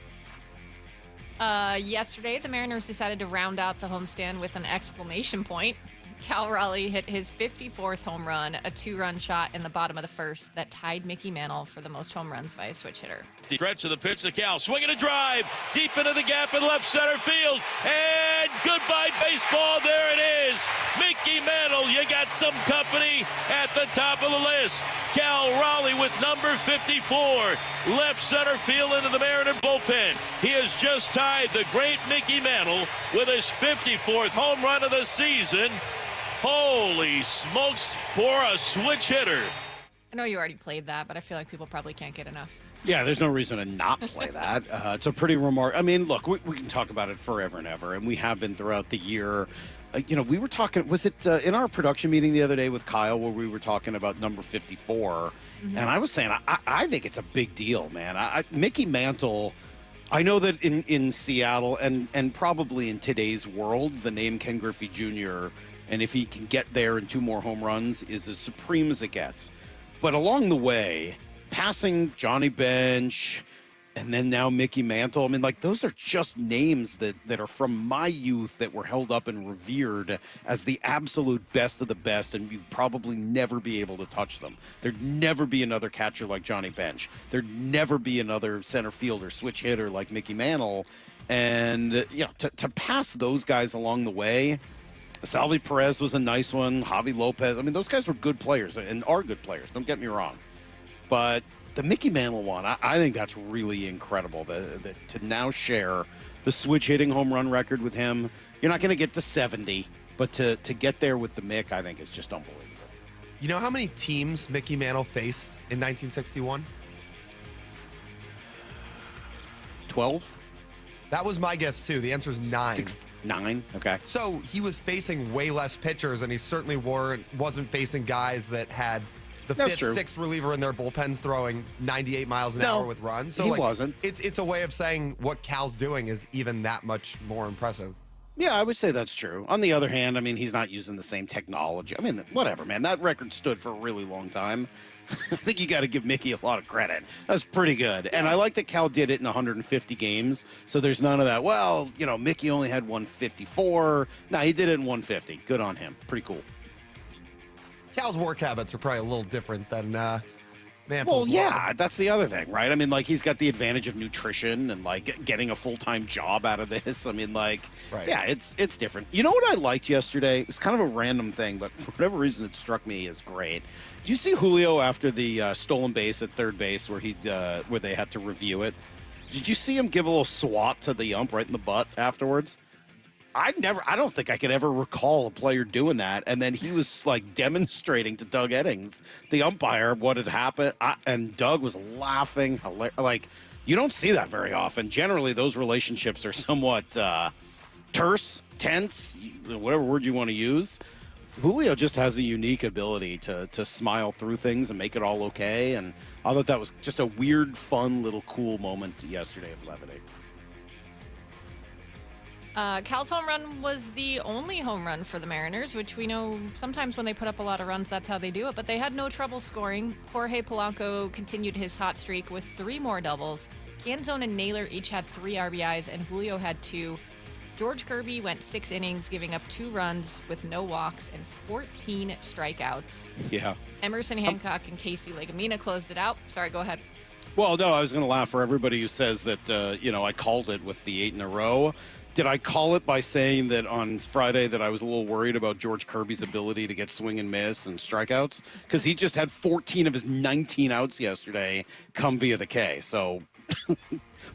Yesterday, the Mariners decided to round out the homestand with an exclamation point. Cal Raleigh hit his 54th home run, a 2-run shot in the bottom of the first that tied Mickey Mantle for the most home runs by a switch hitter. The stretch of the pitch to Cal, swinging a drive deep into the gap in left center field, and goodbye baseball. There it is, Mickey Mantle. You got some company at the top of the list. Cal Raleigh with number 54, left center field into the Mariner bullpen. He has just tied the great Mickey Mantle with his 54th home run of the season. Holy smokes for a switch hitter. I know you already played that, but I feel like people probably can't get enough. Yeah, there's no reason to not play that. It's a pretty remarkable. I mean, look, we can talk about it forever and ever, and we have been throughout the year. We were talking, was it in our production meeting the other day with Kyle where we were talking about number 54, and I was saying, I think it's a big deal, man. Mickey Mantle, I know that in Seattle and probably in today's world, the name Ken Griffey Jr., and if he can get there in 2 more home runs, is as supreme as it gets. But along the way, passing Johnny Bench and then now Mickey Mantle, I mean, like, those are just names that are from my youth that were held up and revered as the absolute best of the best, and you'd probably never be able to touch them. There'd never be another catcher like Johnny Bench. There'd never be another center fielder, switch hitter like Mickey Mantle. And, to pass those guys along the way, Salvi Perez was a nice one. Javi Lopez. I mean, those guys were good players and are good players. Don't get me wrong. But the Mickey Mantle one, I think that's really incredible to now share the switch hitting home run record with him. You're not going to get to 70, But to get there with the Mick, I think is just unbelievable. You know how many teams Mickey Mantle faced in 1961? 12? That was my guess, too. The answer is 9. 9? Okay. So he was facing way less pitchers, and he certainly wasn't facing guys that had the That's fifth, true. sixth reliever in their bullpens throwing 98 miles an hour with runs. So he wasn't. It's a way of saying what Cal's doing is even that much more impressive. Yeah, I would say that's true. On the other hand, I mean, he's not using the same technology. I mean, whatever, man. That record stood for a really long time. I think you got to give Mickey a lot of credit. That's pretty good. And I like that Cal did it in 150 games. So there's none of that, well, you know, Mickey only had 154. No, he did it in 150. Good on him. Pretty cool. Cal's work habits are probably a little different than Mantle's. Well, yeah, that's the other thing, right? I mean, like, he's got the advantage of nutrition and, like, getting a full-time job out of this. I mean, like, yeah, it's different. You know what I liked yesterday? It was kind of a random thing, but for whatever reason, it struck me as great. Did you see Julio after the stolen base at third base where where they had to review it? Did you see him give a little swat to the ump right in the butt afterwards? I don't think I could ever recall a player doing that. And then he was like demonstrating to Doug Eddings, the umpire, what had happened. And Doug was laughing. Like, you don't see that very often. Generally, those relationships are somewhat terse, tense, whatever word you want to use. Julio just has a unique ability to smile through things and make it all okay. And I thought that was just a weird, fun, little cool moment yesterday of levity. Cal's home run was the only home run for the Mariners, which we know sometimes when they put up a lot of runs, that's how they do it. But they had no trouble scoring. Jorge Polanco continued his hot streak with 3 more doubles. Canzone and Naylor each had 3 RBIs, and Julio had 2. George Kirby went 6 innings, giving up 2 runs with no walks and 14 strikeouts. Yeah. Emerson Hancock and Casey Legamina closed it out. Sorry, go ahead. Well, no, I was going to laugh for everybody who says that, I called it with the 8 in a row. Did I call it by saying that on Friday that I was a little worried about George Kirby's ability to get swing and miss and strikeouts? Because he just had 14 of his 19 outs yesterday come via the K. So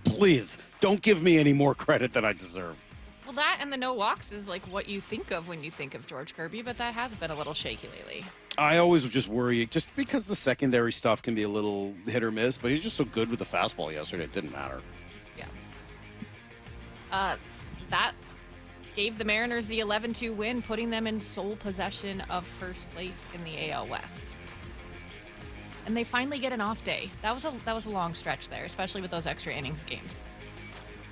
please don't give me any more credit than I deserve. Well, that and the no walks is like what you think of when you think of George Kirby, but that has been a little shaky lately. I always just worry, just because the secondary stuff can be a little hit or miss, but he's just so good with the fastball yesterday, it didn't matter. Yeah. That gave the Mariners the 11-2 win, putting them in sole possession of first place in the AL West. And they finally get an off day. That was a long stretch there, especially with those extra innings games.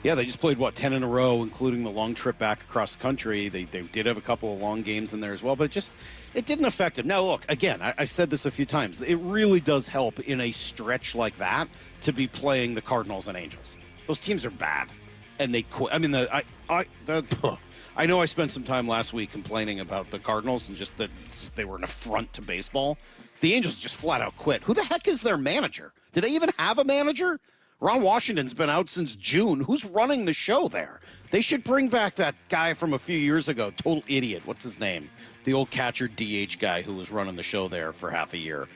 Yeah, they just played, 10 in a row, including the long trip back across the country. They did have a couple of long games in there as well, but it didn't affect them. Now, look, again, I said this a few times. It really does help in a stretch like that to be playing the Cardinals and Angels. Those teams are bad, and they quit. I mean, I know I spent some time last week complaining about the Cardinals and just that they were an affront to baseball. The Angels just flat out quit. Who the heck is their manager? Do they even have a manager? Ron Washington's been out since June. Who's running the show there? They should bring back that guy from a few years ago, total idiot. What's his name? The old catcher DH guy who was running the show there for half a year.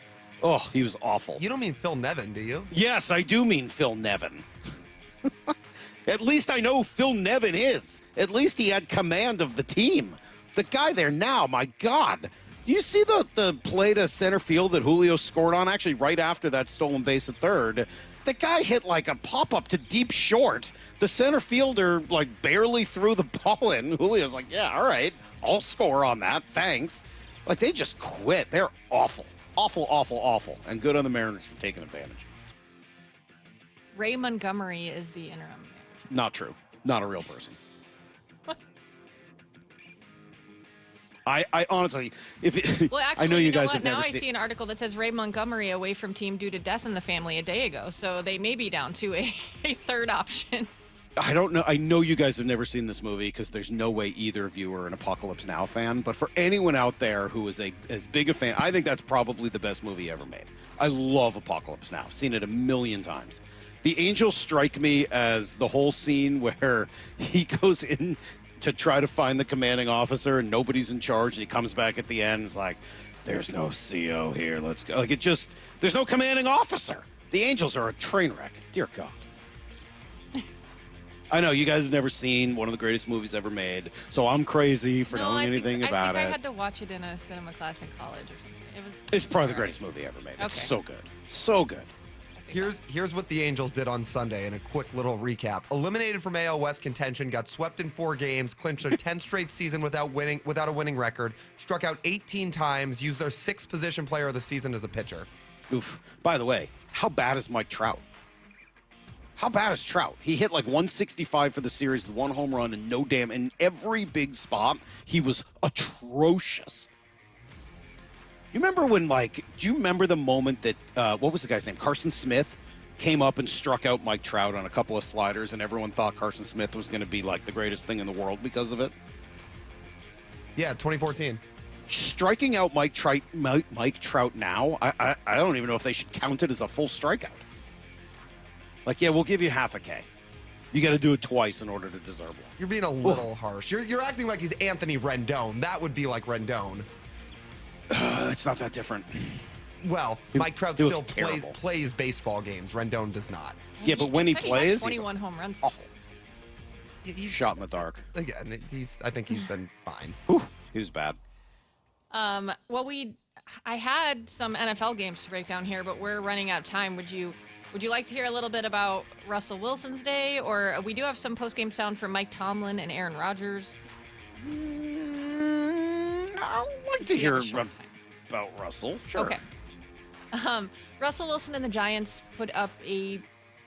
Oh, he was awful. You don't mean Phil Nevin, do you? Yes, I do mean Phil Nevin. At least I know who Phil Nevin is. At least he had command of the team. The guy there now, my God. Do you see the play to center field that Julio scored on? Actually, right after that stolen base at third. The guy hit like a pop-up to deep short. The center fielder like barely threw the ball in. Julio's like, yeah, all right, I'll score on that. Thanks. Like, they just quit. They're awful. Awful, awful, awful. And good on the Mariners for taking advantage. Ray Montgomery is the interim manager. Not true. Not a real person. I honestly, well, actually, I know you guys have now never I see an article that says Ray Montgomery away from team due to death in the family a day ago. So they may be down to a third option. I don't know. I know you guys have never seen this movie because there's no way either of you are an Apocalypse Now fan. But for anyone out there who is as big a fan, I think that's probably the best movie ever made. I love Apocalypse Now. I've seen it a million times. The Angels strike me as the whole scene where he goes in to try to find the commanding officer and nobody's in charge, and he comes back at the end. It's like, there's no CO here. Let's go. Like, there's no commanding officer. The Angels are a train wreck. Dear God. I know you guys have never seen one of the greatest movies ever made, so I'm crazy for knowing anything about it. I had to watch it in a cinema class in college or something. It's probably the greatest movie ever made. It's so good. So good. Here's what the Angels did on Sunday in a quick little recap. Eliminated from AL West contention, got swept in 4 games, clinched a 10th straight season without a winning record, struck out 18 times, used their 6th position player of the season as a pitcher. Oof. By the way, how bad is Mike Trout? How bad is Trout? He hit like 165 for the series with 1 home run and no damn. In every big spot, he was atrocious. You remember when, do you remember the moment that, what was the guy's name? Carson Smith came up and struck out Mike Trout on a couple of sliders, and everyone thought Carson Smith was going to be like the greatest thing in the world because of it? Yeah, 2014. Striking out Mike Trout now, I don't even know if they should count it as a full strikeout. Like, yeah, we'll give you half a K. You got to do it twice in order to deserve one. You're being a little harsh. You're acting like he's Anthony Rendon. That would be like Rendon. It's not that different. Well, Mike Trout still plays baseball games. Rendon does not. Yeah, but when he plays, he 21 home runs. He's shot in the dark. Again, I think he's been fine. He was bad. Well, I had some NFL games to break down here, but we're running out of time. Would you like to hear a little bit about Russell Wilson's day, or we do have some post-game sound from Mike Tomlin and Aaron Rodgers? I'd like to hear about Russell. Sure. Okay. Russell Wilson and the Giants put up a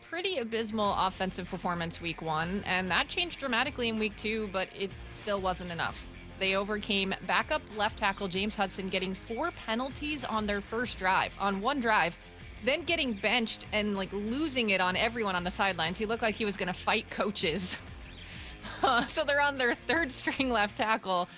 pretty abysmal offensive performance week 1, and that changed dramatically in week 2, but it still wasn't enough. They overcame backup left tackle James Hudson getting 4 penalties on their first drive, on one drive, then getting benched and losing it on everyone on the sidelines. He looked like he was going to fight coaches. So they're on their 3rd string left tackle,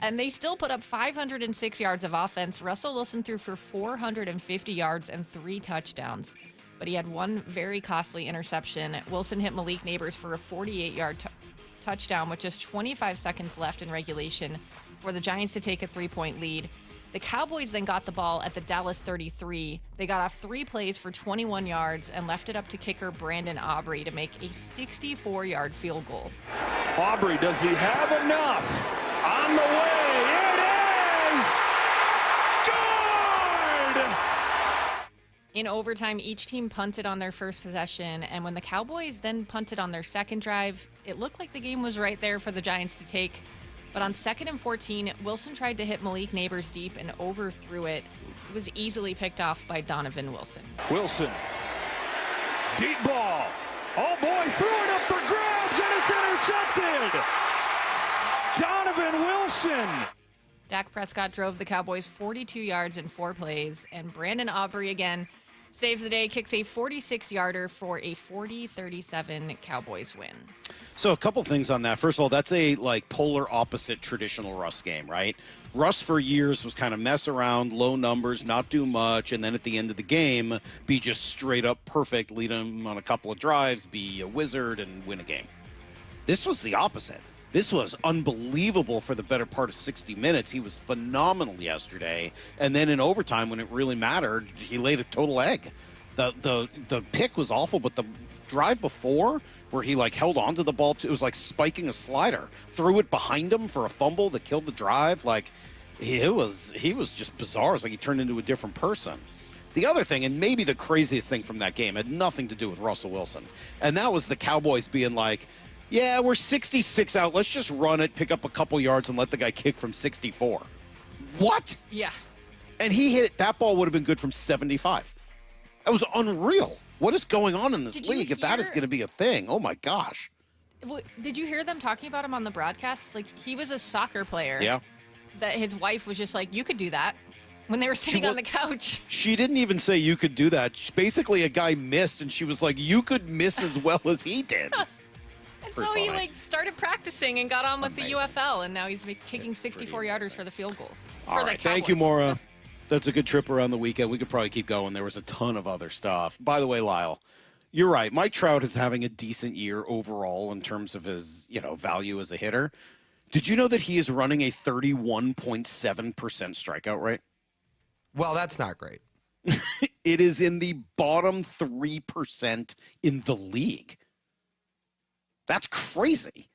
and they still put up 506 yards of offense. Russell Wilson threw for 450 yards and 3 touchdowns, but he had 1 very costly interception. Wilson hit Malik Neighbors for a 48-yard touchdown with just 25 seconds left in regulation for the Giants to take a 3-point lead. The Cowboys then got the ball at the Dallas 33. They got off 3 plays for 21 yards and left it up to kicker Brandon Aubrey to make a 64-yard field goal. Aubrey, does he have enough? On the way, it is good! In overtime, each team punted on their first possession, and when the Cowboys then punted on their second drive, it looked like the game was right there for the Giants to take. But on 2nd and 14, Wilson tried to hit Malik Neighbors deep and overthrew it. It was easily picked off by Donovan Wilson. Wilson, deep ball. Oh boy, threw it up for grabs, and it's intercepted! Donovan Wilson! Dak Prescott drove the Cowboys 42 yards in 4 plays, and Brandon Aubrey again saves the day, kicks a 46-yarder for a 40-37 Cowboys win. So a couple things on that. First of all, that's a polar opposite traditional Russ game, right? Russ for years was kind of mess around, low numbers, not do much, and then at the end of the game, be just straight up perfect, lead him on a couple of drives, be a wizard, and win a game. This was the opposite. This was unbelievable for the better part of 60 minutes. He was phenomenal yesterday. And then in overtime, when it really mattered, he laid a total egg. The pick was awful, but the drive before, where he held onto the ball, it was like spiking a slider. Threw it behind him for a fumble that killed the drive. He was just bizarre. It was like he turned into a different person. The other thing, and maybe the craziest thing from that game, had nothing to do with Russell Wilson. And that was the Cowboys being like, yeah, we're 66 out. Let's just run it, pick up a couple yards, and let the guy kick from 64. What? Yeah. And he hit it. That ball would have been good from 75. That was unreal. What is going on in this league if that is going to be a thing? Oh, my gosh. Did you hear them talking about him on the broadcast? He was a soccer player. Yeah. That his wife was just like, you could do that, when they were sitting on the couch. She didn't even say you could do that. Basically, a guy missed, and she was like, you could miss as well as he did. And so he started practicing and got on with the UFL, and now he's kicking 64-yarders for the field goals. All right, thank you, Maura. That's a good trip around the weekend. We could probably keep going. There was a ton of other stuff. By the way, Lyle, you're right. Mike Trout is having a decent year overall in terms of his, value as a hitter. Did you know that he is running a 31.7% strikeout rate? Well, that's not great. It is in the bottom 3% in the league. That's crazy.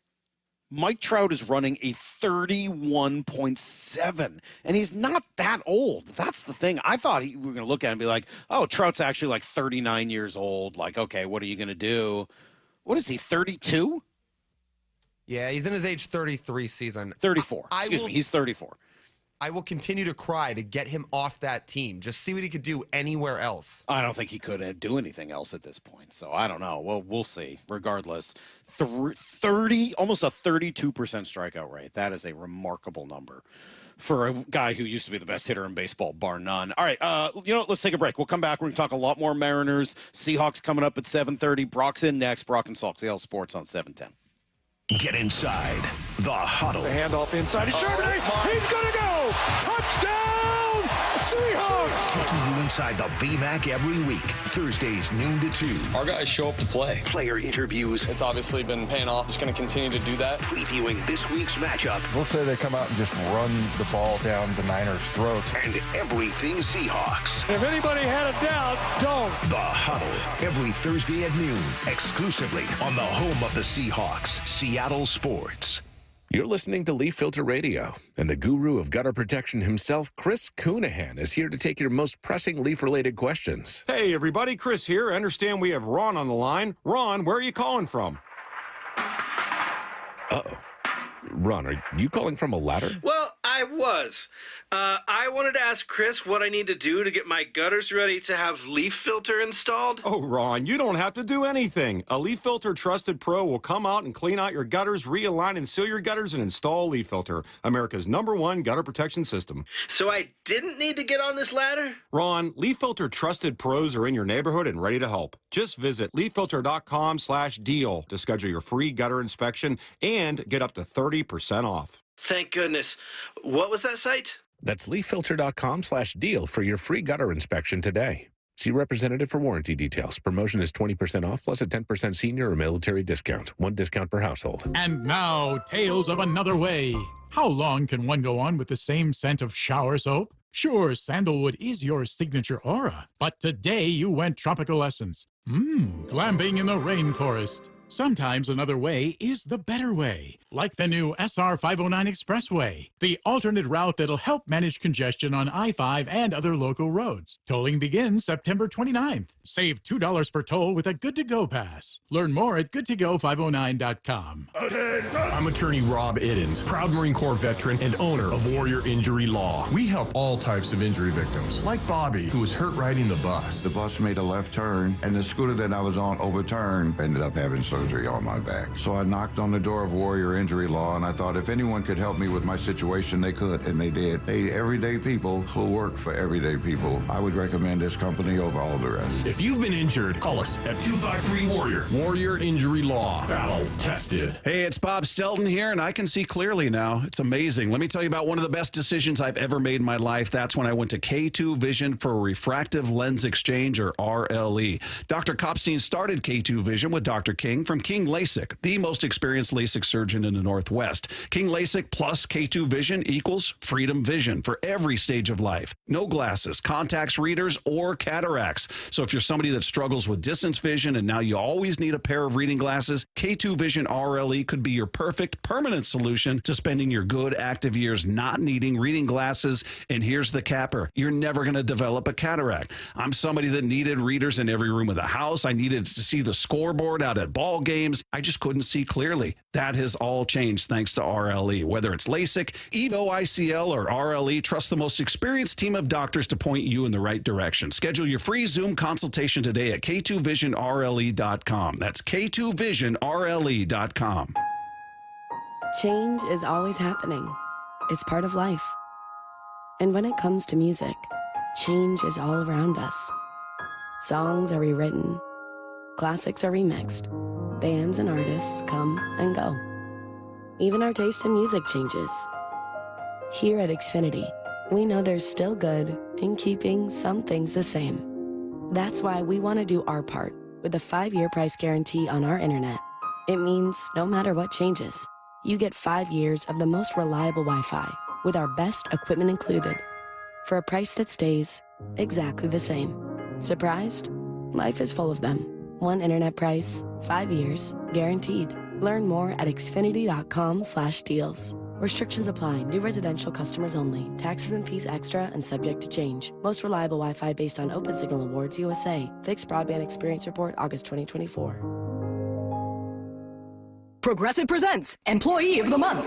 Mike Trout is running a 31.7, and he's not that old. That's the thing. I thought we were going to look at him and be like, oh, Trout's actually like 39 years old. Like, okay, what are you going to do? What is he, 32? Yeah, he's in his age 33 season. 34. Excuse me, he's 34. I will continue to cry to get him off that team. Just see what he could do anywhere else. I don't think he could do anything else at this point. So I don't know. Well, we'll see. Regardless, 30, almost a 32% strikeout rate. That is a remarkable number for a guy who used to be the best hitter in baseball, bar none. All right, let's take a break. We'll come back. We're going to talk a lot more Mariners. Seahawks coming up at 7:30. Brock's in next. Brock and Salk, Seattle Sports on 710. Get inside the huddle. The handoff inside. It's Charbonnet. He's going to go. Touchdown, Seahawks. Taking you inside the VMAC every week. Thursdays, noon to 2. Our guys show up to play. Player interviews. It's obviously been paying off. Just going to continue to do that. Previewing this week's matchup. We'll say they come out and just run the ball down the Niners' throats. And everything Seahawks. If anybody had a doubt, don't. The Huddle. Every Thursday at noon. Exclusively on the home of the Seahawks. Seattle Sports. You're listening to Leaf Filter Radio, and the guru of gutter protection himself, Chris Coonahan, is here to take your most pressing leaf-related questions. Hey, everybody, Chris here. I understand we have Ron on the line. Ron, where are you calling from? Uh-oh. Ron, are you calling from a ladder? Well, I was. I wanted to ask Chris what I need to do to get my gutters ready to have leaf filter installed. Oh, Ron, you don't have to do anything. A Leaf Filter Trusted Pro will come out and clean out your gutters, realign and seal your gutters, and install Leaf Filter, America's #1 gutter protection system. So I didn't need to get on this ladder? Ron, Leaf Filter Trusted Pros are in your neighborhood and ready to help. Just visit leaffilter.com/deal to schedule your free gutter inspection and get up to 30% off. Thank goodness. What was that site? That's leaffilter.com/deal for your free gutter inspection today. See representative for warranty details. Promotion is 20% off plus a 10% senior or military discount. One discount per household. And now, tales of another way. How long can one go on with the same scent of shower soap? Sure, sandalwood is your signature aura, but today you went tropical essence. Glamping in the rainforest. Sometimes another way is the better way, like the new SR 509 Expressway, the alternate route that'll help manage congestion on I-5 and other local roads. Tolling begins September 29th. Save $2 per toll with a Good-to-Go pass. Learn more at goodtogo509.com. I'm attorney Rob Iddens, proud Marine Corps veteran and owner of Warrior Injury Law. We help all types of injury victims, like Bobby, who was hurt riding the bus. The bus made a left turn, and the scooter that I was on overturned. Ended up having surgery on my back. So I knocked on the door of Warrior Injury Law, and I thought if anyone could help me with my situation, they could, and they did. They everyday people who work for everyday people. I would recommend this company over all the rest. If you've been injured, call us at 253-WARRIOR. Warrior Injury Law. Battle tested. Hey, it's Bob Stelton here, and I can see clearly now. It's amazing. Let me tell you about one of the best decisions I've ever made in my life. That's when I went to K2 Vision for Refractive Lens Exchange, or RLE. Dr. Kopstein started K2 Vision with Dr. King from King LASIK, the most experienced LASIK surgeon in the Northwest. King LASIK plus K2 Vision equals freedom vision for every stage of life. No glasses, contacts, readers, or cataracts. So if you're somebody that struggles with distance vision and now you always need a pair of reading glasses, K2 Vision RLE could be your perfect permanent solution to spending your good active years not needing reading glasses. And here's the capper. You're never going to develop a cataract. I'm somebody that needed readers in every room of the house. I needed to see the scoreboard out at ball games. I just couldn't see clearly. That has all changed thanks to RLE. Whether it's LASIK, EVO ICL, or RLE, trust the most experienced team of doctors to point you in the right direction. Schedule your free Zoom consultation today at K2VisionRLE.com. That's K2VisionRLE.com. Change is always happening. It's part of life. And when it comes to music, change is all around us. Songs are rewritten. Classics are remixed. Bands and artists come and go. Even our taste in music changes. Here at Xfinity, we know there's still good in keeping some things the same. That's why we want to do our part with a 5-year price guarantee on our internet. It means no matter what changes, you get 5 years of the most reliable Wi-Fi with our best equipment included for a price that stays exactly the same. Surprised? Life is full of them. One internet price, 5 years, guaranteed. Learn more at Xfinity.com/deals. Restrictions apply. New residential customers only. Taxes and fees extra and subject to change. Most reliable Wi-Fi based on Open Signal Awards USA. Fixed Broadband Experience Report, August 2024. Progressive presents Employee of the Month.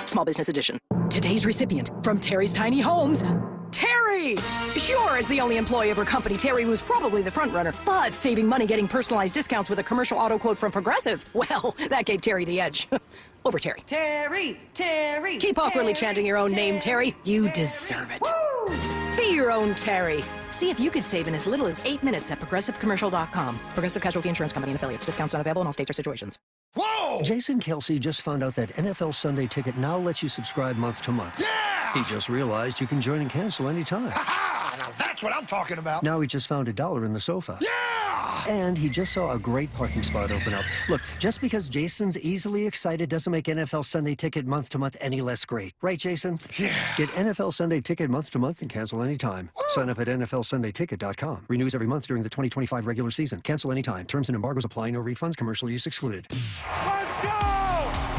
Small Business Edition. Today's recipient from Terry's Tiny Homes, Terry! Sure, as the only employee of her company, Terry was probably the front runner, but saving money getting personalized discounts with a commercial auto quote from Progressive, well, that gave Terry the edge. Over Terry. Terry! Keep awkwardly chanting your own name, Terry. You deserve it. Woo! Be your own Terry. See if you could save in as little as 8 minutes at ProgressiveCommercial.com. Progressive Casualty Insurance Company and Affiliates. Discounts not available in all states or situations. Whoa! Jason Kelsey just found out that NFL Sunday Ticket now lets you subscribe month to month. Yeah! He just realized you can join and cancel anytime. Ha-ha! Now that's what I'm talking about. Now he just found $1 in the sofa. Yeah! And he just saw a great parking spot open up. Look, just because Jason's easily excited doesn't make NFL Sunday Ticket month to month any less great. Right, Jason? Yeah. Get NFL Sunday Ticket month to month and cancel anytime. Woo! Sign up at NFLSundayTicket.com. Renews every month during the 2025 regular season. Cancel anytime. Terms and embargoes apply. No refunds. Commercial use excluded. Let's go!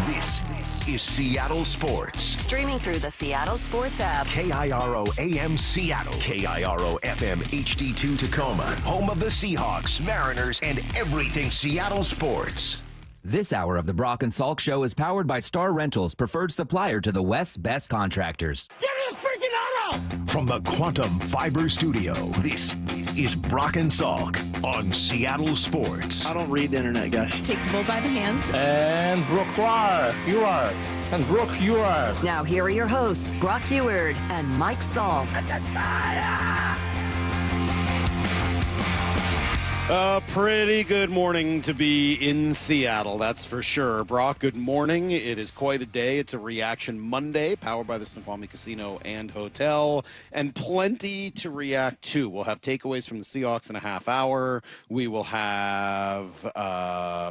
This is Seattle Sports. Streaming through the Seattle Sports app. KIRO AM Seattle. KIRO FM HD2 Tacoma. Home of the Seahawks, Mariners, and everything Seattle sports. This hour of the Brock and Salk Show is powered by Star Rentals, preferred supplier to the West's best contractors. Get me a freaking auto! From the Quantum Fiber Studio, this is Brock and Salk on Seattle Sports. I don't read the internet, guys. Take the bull by the hands. And Brooke, you are. And Brooke, you are. Now here are your hosts, Brock Heward and Mike Salk. A pretty good morning to be in Seattle, that's for sure. Brock, good morning. It is quite a day. It's a Reaction Monday, powered by the Snoqualmie Casino and Hotel, and plenty to react to. We'll have takeaways from the Seahawks in a half hour. We will have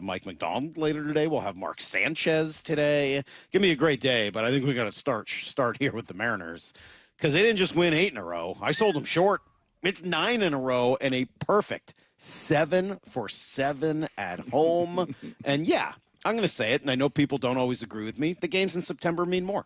Mike Macdonald later today. We'll have Mark Sanchez today. Give me a great day, but I think we got to start here with the Mariners, because they didn't just win 8 in a row. I sold them short. It's 9 in a row and a perfect 7 for 7 at home. And yeah, I'm going to say it, and I know people don't always agree with me. The games in September mean more.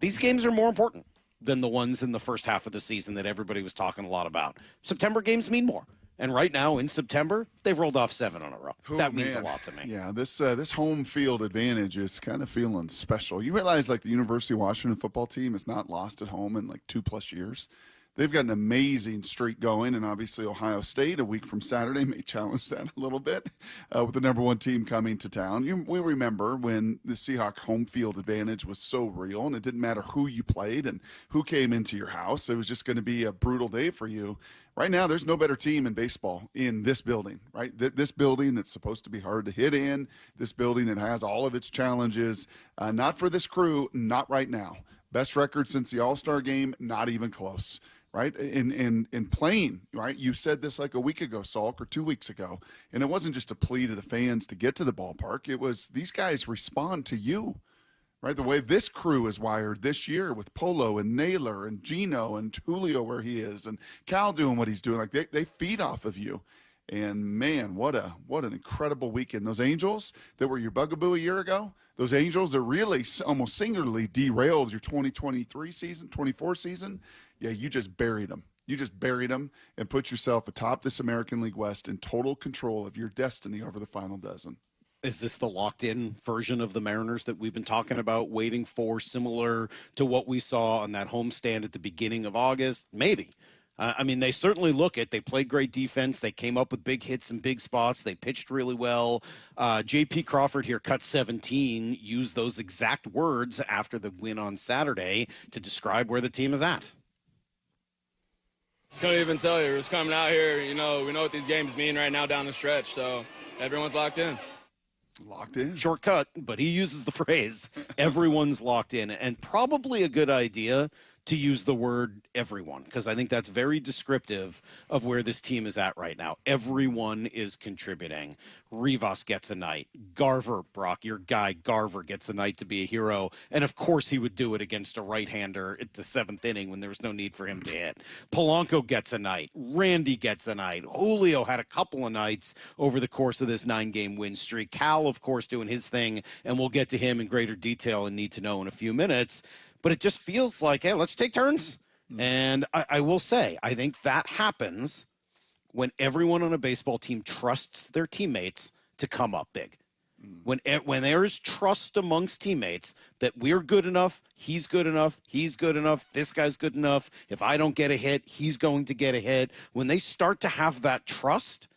These games are more important than the ones in the first half of the season that everybody was talking a lot about. September games mean more. And right now in September, they've rolled off 7 in a row. That means a lot to me. Yeah, this home field advantage is kind of feeling special. You realize, like, the University of Washington football team has not lost at home in like 2+ years. They've got an amazing streak going, and obviously Ohio State, a week from Saturday, may challenge that a little bit with the number 1 team coming to town. We remember when the Seahawks home field advantage was so real, and it didn't matter who you played and who came into your house. It was just going to be a brutal day for you. Right now, there's no better team in baseball in this building, right? This building that's supposed to be hard to hit in, this building that has all of its challenges. Not for this crew, not right now. Best record since the All-Star game, not even close. Right? In playing, right? You said this like a week ago, Salk, or 2 weeks ago. And it wasn't just a plea to the fans to get to the ballpark. It was these guys respond to you, right? The way this crew is wired this year with Polo and Naylor and Gino and Julio where he is and Cal doing what he's doing. Like they feed off of you. And man, what an incredible weekend. Those Angels that were your bugaboo a year ago, those Angels that really almost singularly derailed your 2023 season, 24 season. Yeah, you just buried them. You just buried them and put yourself atop this American League West in total control of your destiny over the final dozen. Is this the locked-in version of the Mariners that we've been talking about, waiting for, similar to what we saw on that homestand at the beginning of August? Maybe. I mean, they certainly look it. They played great defense. They came up with big hits in big spots. They pitched really well. J.P. Crawford here, cut 17, used those exact words after the win on Saturday to describe where the team is at. Couldn't even tell you. We're just coming out here. You know, we know what these games mean right now down the stretch, so everyone's locked in. Locked in. Shortcut, but he uses the phrase, everyone's locked in. And probably a good idea to use the word everyone, because I think that's very descriptive of where this team is at right now. Everyone is contributing. Rivas gets a night. Garver, Brock, your guy Garver, gets a night to be a hero. And of course he would do it against a right-hander at the 7th inning when there was no need for him to hit. Polanco gets a night. Randy gets a night. Julio had a couple of nights over the course of this 9-game win streak. Cal, of course, doing his thing, and we'll get to him in greater detail and Need to Know in a few minutes. But it just feels like, hey, let's take turns. And I will say, I think that happens when everyone on a baseball team trusts their teammates to come up big. When there is trust amongst teammates that we're good enough, he's good enough, this guy's good enough. If I don't get a hit, he's going to get a hit. When they start to have that trust,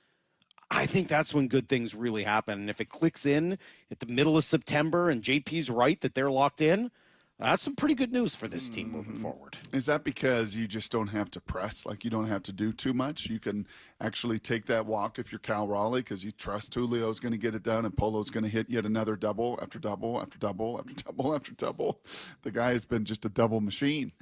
I think that's when good things really happen. And if it clicks in at the middle of September and JP's right that they're locked in, that's some pretty good news for this team moving forward. Is that because you just don't have to press? Like, you don't have to do too much? You can actually take that walk if you're Cal Raleigh because you trust Julio's going to get it done and Polo's going to hit yet another double after double after double after double after double. The guy has been just a double machine.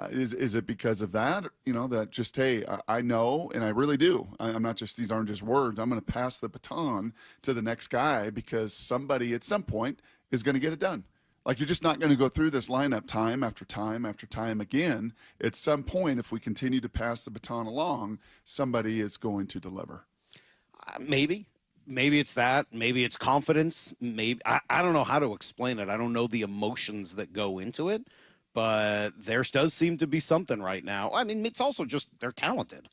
Is it because of that? You know, that just, hey, I know, and I really do. I'm not just, these aren't just words. I'm going to pass the baton to the next guy because somebody at some point is going to get it done. Like, you're just not going to go through this lineup time after time after time again. At some point, if we continue to pass the baton along, somebody is going to deliver. Maybe it's that. Maybe it's confidence. Maybe I don't know how to explain it. I don't know the emotions that go into it, but there does seem to be something right now. I mean, it's also just they're talented.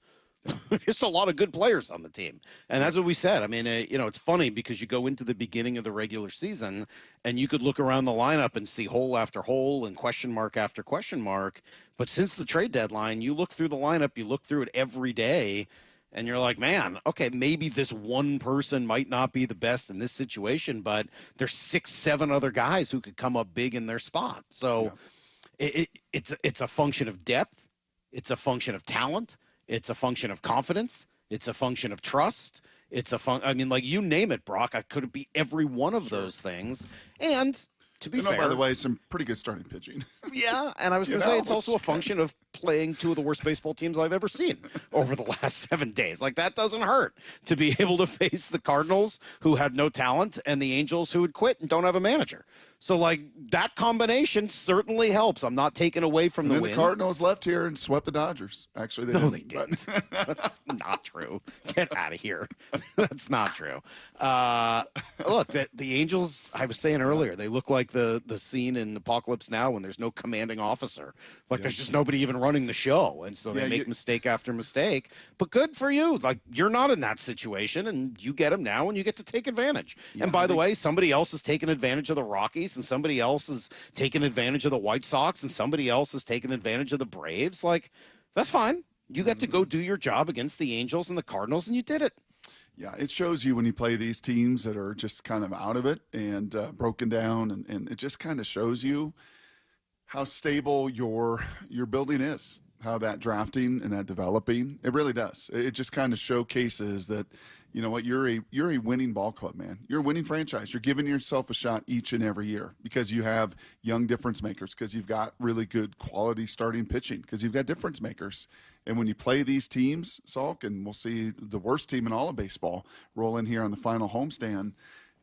Just a lot of good players on the team. And that's what we said. I mean, it's funny because you go into the beginning of the regular season and you could look around the lineup and see hole after hole and question mark after question mark. But since the trade deadline, you look through the lineup, you look through it every day, and you're like, man, okay, maybe this one person might not be the best in this situation, but there's 6-7 other guys who could come up big in their spot. So it's a function of depth. It's a function of talent. It's a function of confidence. It's a function of trust. I mean, like, you name it, Brock. I could be every one of those things. And to be fair, by the way, some pretty good starting pitching. Yeah, and I was going to say it's also a function of playing two of the worst baseball teams I've ever seen over the last 7 days. Like, that doesn't hurt to be able to face the Cardinals, who had no talent, and the Angels, who had quit and don't have a manager. So, like, that combination certainly helps. I'm not taking away from the wins. The Cardinals left here and swept the Dodgers. Actually, they didn't. That's not true. Get out of here. That's not true. Look, the Angels, I was saying earlier, they look like the scene in Apocalypse Now when there's no commanding officer. Like, there's just nobody even running the show. And so they make mistake after mistake. But good for you. Like, you're not in that situation, and you get them now, and you get to take advantage. And by the way, somebody else is taking advantage of the Rockies, and somebody else is taking advantage of the White Sox, and somebody else is taking advantage of the Braves. Like, that's fine. You got to go do your job against the Angels and the Cardinals, and you did it. Yeah, it shows you when you play these teams that are just kind of out of it and broken down, and it just kind of shows you how stable your building is, how that drafting and that developing, it really does. It just kind of showcases that, you know what, you're a winning ball club, man. You're a winning franchise. You're giving yourself a shot each and every year because you have young difference makers, because you've got really good quality starting pitching, because you've got difference makers. And when you play these teams, Salk, and we'll see the worst team in all of baseball roll in here on the final homestand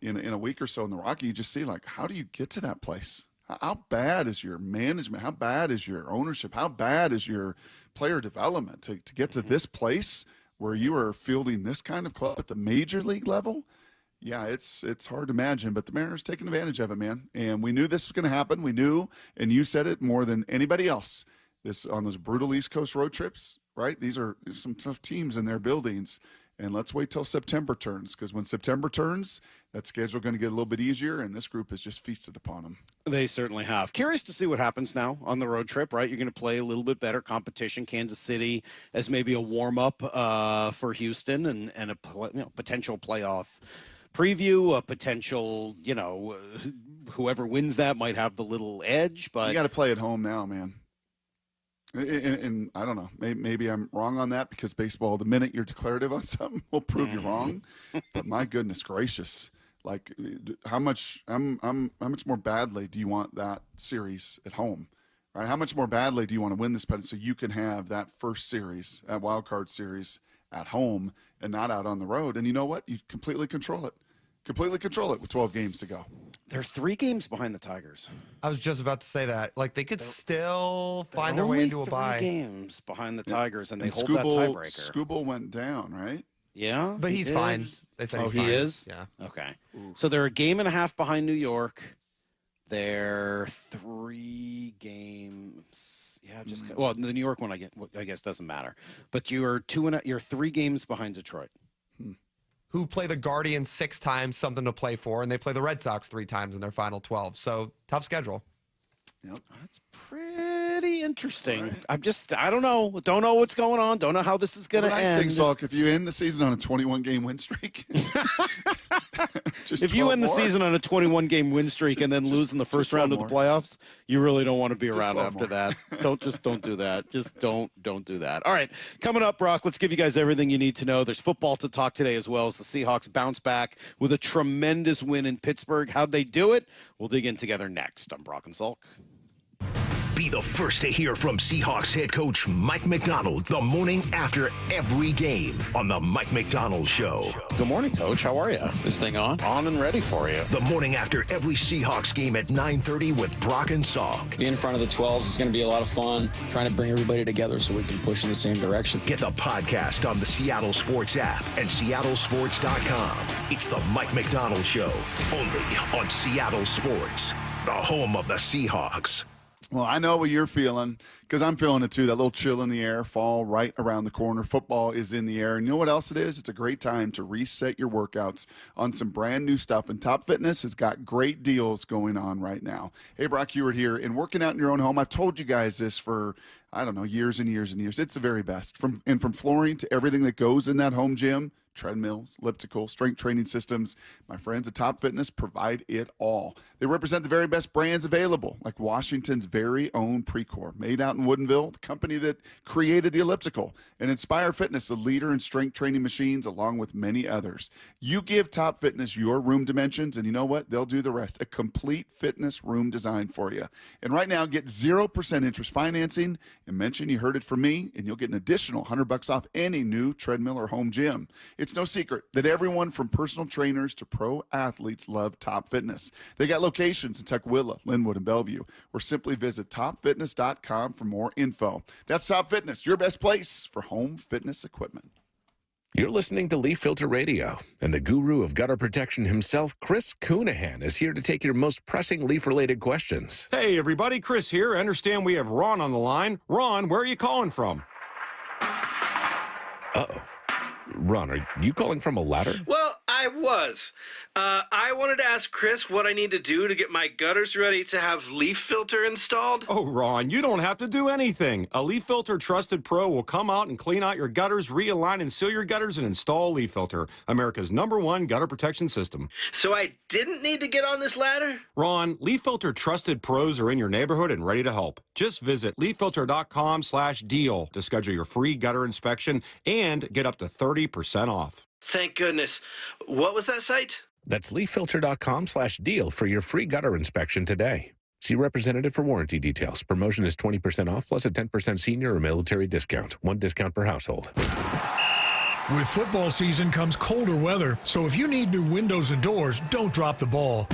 in a week or so in the Rocky, you just see, like, how do you get to that place? How bad is your management? How bad is your ownership? How bad is your player development to get to this place where you are fielding this kind of club at the major league level? Yeah, it's hard to imagine, but the Mariners taking advantage of it, man. And we knew this was going to happen. We knew, and you said it more than anybody else, this on those brutal East Coast road trips, right? These are some tough teams in their buildings. And let's wait till September turns, because when September turns, that schedule going to get a little bit easier, and this group has just feasted upon them. They certainly have. Curious to see what happens now on the road trip, right? You're going to play a little bit better competition, Kansas City, as maybe a warm-up for Houston and a potential playoff preview, a potential, whoever wins that might have the little edge. But you got to play at home now, man. And I don't know, maybe I'm wrong on that, because baseball, the minute you're declarative on something, will prove you wrong. But my goodness gracious, like, how much more badly do you want that series at home, Right? How much more badly do you want to win this pennant so you can have that first series, that wild card series at home and not out on the road? And you know what? You completely control it. Completely control it with 12 games to go. They're 3 games behind the Tigers. I was just about to say that. Like, they could still find their way into a bye. 3 games behind the Tigers, and they hold that tiebreaker. Skubal went down, right? Yeah. But he's fine. They said he's fine. He is? Yeah. Okay. So they're a game and a half behind New York. They're 3 games. Yeah, well, the New York one I guess doesn't matter. But you're 3 games behind Detroit. Who play the Guardians 6 times, something to play for, and they play the Red Sox 3 times in their final 12. So tough schedule. Yep. That's pretty interesting. Right. I don't know. Don't know what's going on. Don't know how this is going to end. Nice thing, Salk, if you end the season on a 21-game win streak. If you end the season on a 21-game win streak and then lose in the first round of the playoffs, you really don't want to be around after that. Don't do that. Just don't do that. All right, coming up, Brock, let's give you guys everything you need to know. There's football to talk today as well as the Seahawks bounce back with a tremendous win in Pittsburgh. How'd they do it? We'll dig in together next. I'm Brock and Salk. Be the first to hear from Seahawks head coach Mike Macdonald the morning after every game on the Mike Macdonald Show. Good morning, Coach. How are you? This thing on? On and ready for you. The morning after every Seahawks game at 9:30 with Brock and Salk. Being in front of the 12s is going to be a lot of fun. Trying to bring everybody together so we can push in the same direction. Get the podcast on the Seattle Sports app and seattlesports.com. It's the Mike Macdonald Show, only on Seattle Sports, the home of the Seahawks. Well, I know what you're feeling because I'm feeling it too. That little chill in the air, fall right around the corner. Football is in the air. And you know what else it is? It's a great time to reset your workouts on some brand new stuff. And Top Fitness has got great deals going on right now. Hey, Brock Hewart here. And working out in your own home, I've told you guys this for, I don't know, years and years and years. It's the very best. From flooring to everything that goes in that home gym, treadmills, elliptical, strength training systems. My friends at Top Fitness provide it all. They represent the very best brands available, like Washington's very own Precor, made out in Woodinville, the company that created the elliptical, and Inspire Fitness, the leader in strength training machines, along with many others. You give Top Fitness your room dimensions, and you know what? They'll do the rest. A complete fitness room design for you. And right now, get 0% interest financing, and mention you heard it from me, and you'll get an additional $100 off any new treadmill or home gym. It's no secret that everyone from personal trainers to pro athletes love Top Fitness. They got locations in Tukwila, Linwood, and Bellevue, or simply visit topfitness.com for more info. That's Top Fitness, your best place for home fitness equipment. You're listening to Leaf Filter Radio, and the guru of gutter protection himself, Chris Coonahan, is here to take your most pressing leaf-related questions. Hey, everybody, Chris here. I understand we have Ron on the line. Ron, where are you calling from? Uh-oh. Ron, are you calling from a ladder? Well, I was. I wanted to ask Chris what I need to do to get my gutters ready to have leaf filter installed. Oh, Ron, you don't have to do anything. A Leaf Filter Trusted Pro will come out and clean out your gutters, realign and seal your gutters, and install Leaf Filter, America's #1 gutter protection system. So I didn't need to get on this ladder? Ron, Leaf Filter Trusted Pros are in your neighborhood and ready to help. Just visit leaffilter.com/deal to schedule your free gutter inspection and get up to 30% off. Thank goodness. What was that site? That's leaffilter.com/deal for your free gutter inspection today. See representative for warranty details. Promotion is 20% off plus a 10% senior or military discount. One discount per household. With football season comes colder weather, so if you need new windows and doors, don't drop the ball.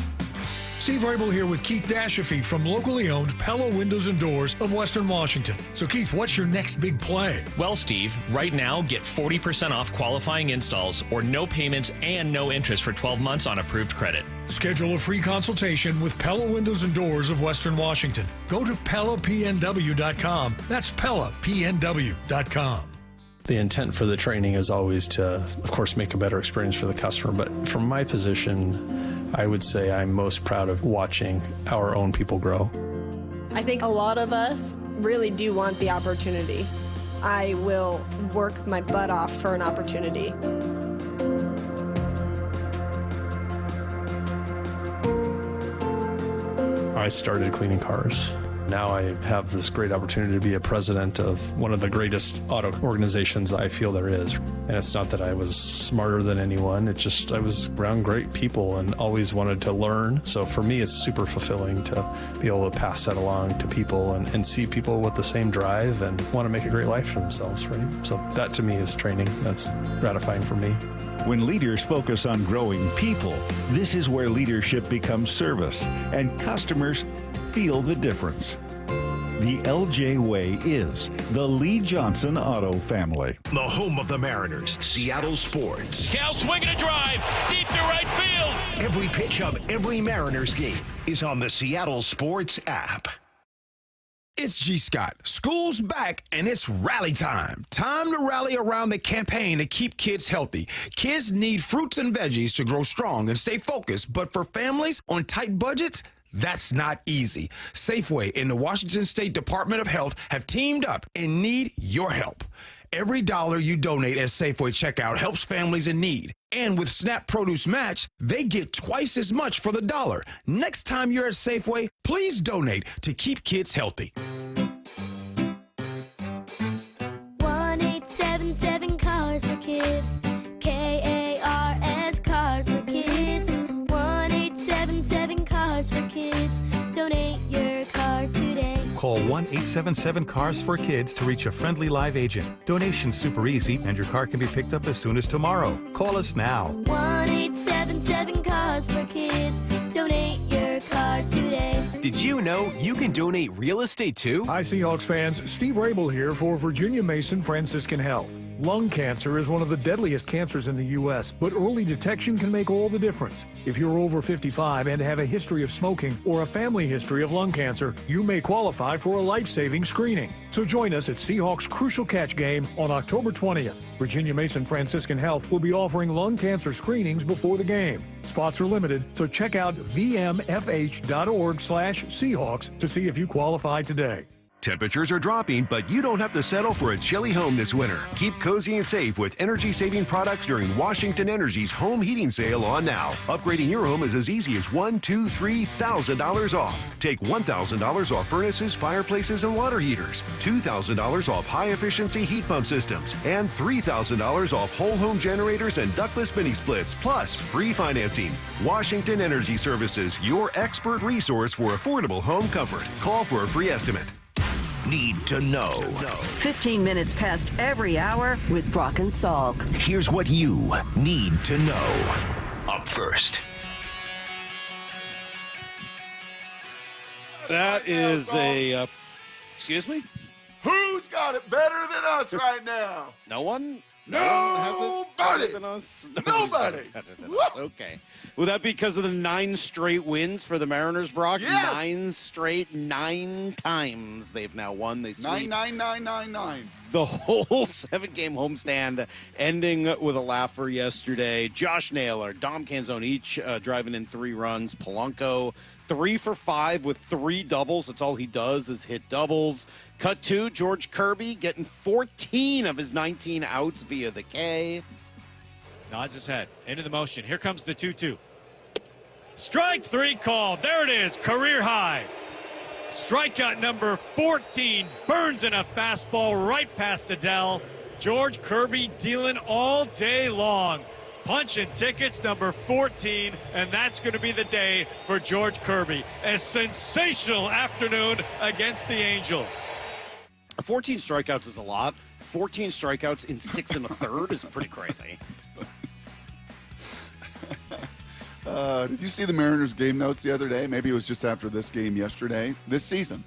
Steve Rabel here with Keith Dashafee from locally owned Pella Windows and Doors of Western Washington. So Keith, what's your next big play? Well, Steve, right now get 40% off qualifying installs or no payments and no interest for 12 months on approved credit. Schedule a free consultation with Pella Windows and Doors of Western Washington. Go to PellaPNW.com. That's PellaPNW.com. The intent for the training is always to, of course, make a better experience for the customer. But from my position, I would say I'm most proud of watching our own people grow. I think a lot of us really do want the opportunity. I will work my butt off for an opportunity. I started cleaning cars. Now I have this great opportunity to be a president of one of the greatest auto organizations I feel there is. And it's not that I was smarter than anyone. It's just I was around great people and always wanted to learn. So for me, it's super fulfilling to be able to pass that along to people and see people with the same drive and want to make a great life for themselves, right? So that to me is training. That's gratifying for me. When leaders focus on growing people, this is where leadership becomes service, and customers feel the difference. The LJ Way is the Lee Johnson Auto family. The home of the Mariners, Seattle Sports. Cal swinging a drive, deep to right field. Every pitch of every Mariners game is on the Seattle Sports app. It's G. Scott. School's back, and it's rally time. Time to rally around the campaign to keep kids healthy. Kids need fruits and veggies to grow strong and stay focused, but for families on tight budgets, that's not easy. Safeway and the Washington State Department of Health have teamed up and need your help. Every dollar you donate at Safeway checkout helps families in need. And with SNAP Produce Match, they get twice as much for the dollar. Next time you're at Safeway, please donate to keep kids healthy. 1-877 Cars for Kids. KARS Cars for Kids. 1-877 Cars for Kids. Donate your car today. Call 1-877-CARS-FOR-KIDS to reach a friendly live agent. Donation's super easy, and your car can be picked up as soon as tomorrow. Call us now. 1-877-CARS-FOR-KIDS. Donate your car today. Did you know you can donate real estate too? Hi, Seahawks fans. Steve Rabel here for Virginia Mason Franciscan Health. Lung cancer is one of the deadliest cancers in the U.S., but early detection can make all the difference. If you're over 55 and have a history of smoking or a family history of lung cancer, you may qualify for a life-saving screening. So join us at Seahawks Crucial Catch Game on October 20th. Virginia Mason Franciscan Health will be offering lung cancer screenings before the game. Spots are limited, so check out vmfh.org/Seahawks to see if you qualify today. Temperatures are dropping, but you don't have to settle for a chilly home this winter. Keep cozy and safe with energy-saving products during Washington Energy's home heating sale on now. Upgrading your home is as easy as $1,000, $2,000, $3,000 off. Take $1,000 off furnaces, fireplaces, and water heaters, $2,000 off high-efficiency heat pump systems, and $3,000 off whole home generators and ductless mini splits, plus free financing. Washington Energy Services, your expert resource for affordable home comfort. Call for a free estimate. Need to know. 15 minutes past every hour with Brock and Salk. Here's what you need to know. Up first. That is a, excuse me? Who's got it better than us right now? No one? Nobody. Than us? Nobody. Better than us. Okay. Would that be because of the 9 straight wins for the Mariners, Brock? Yes. 9 straight, 9 times they've now won. They sweep 9. the whole 7-game homestand, ending with a laugher yesterday. Josh Naylor, Dom Canzone, each driving in 3 runs. Polanco 3 for 5 with 3 doubles. That's all he does is hit doubles. Cut 2, George Kirby getting 14 of his 19 outs via the K. Nods his head into the motion. Here comes the 2-2. Strike 3 called. There it is, career high. Strikeout number 14. Burns in a fastball right past Adele. George Kirby dealing all day long. Punching tickets number 14, and that's going to be the day for George Kirby. A sensational afternoon against the Angels. 14 strikeouts is a lot. 14 strikeouts in 6 1/3 is pretty crazy. Did you see the Mariners game notes the other day? Maybe it was just after this game yesterday. This season,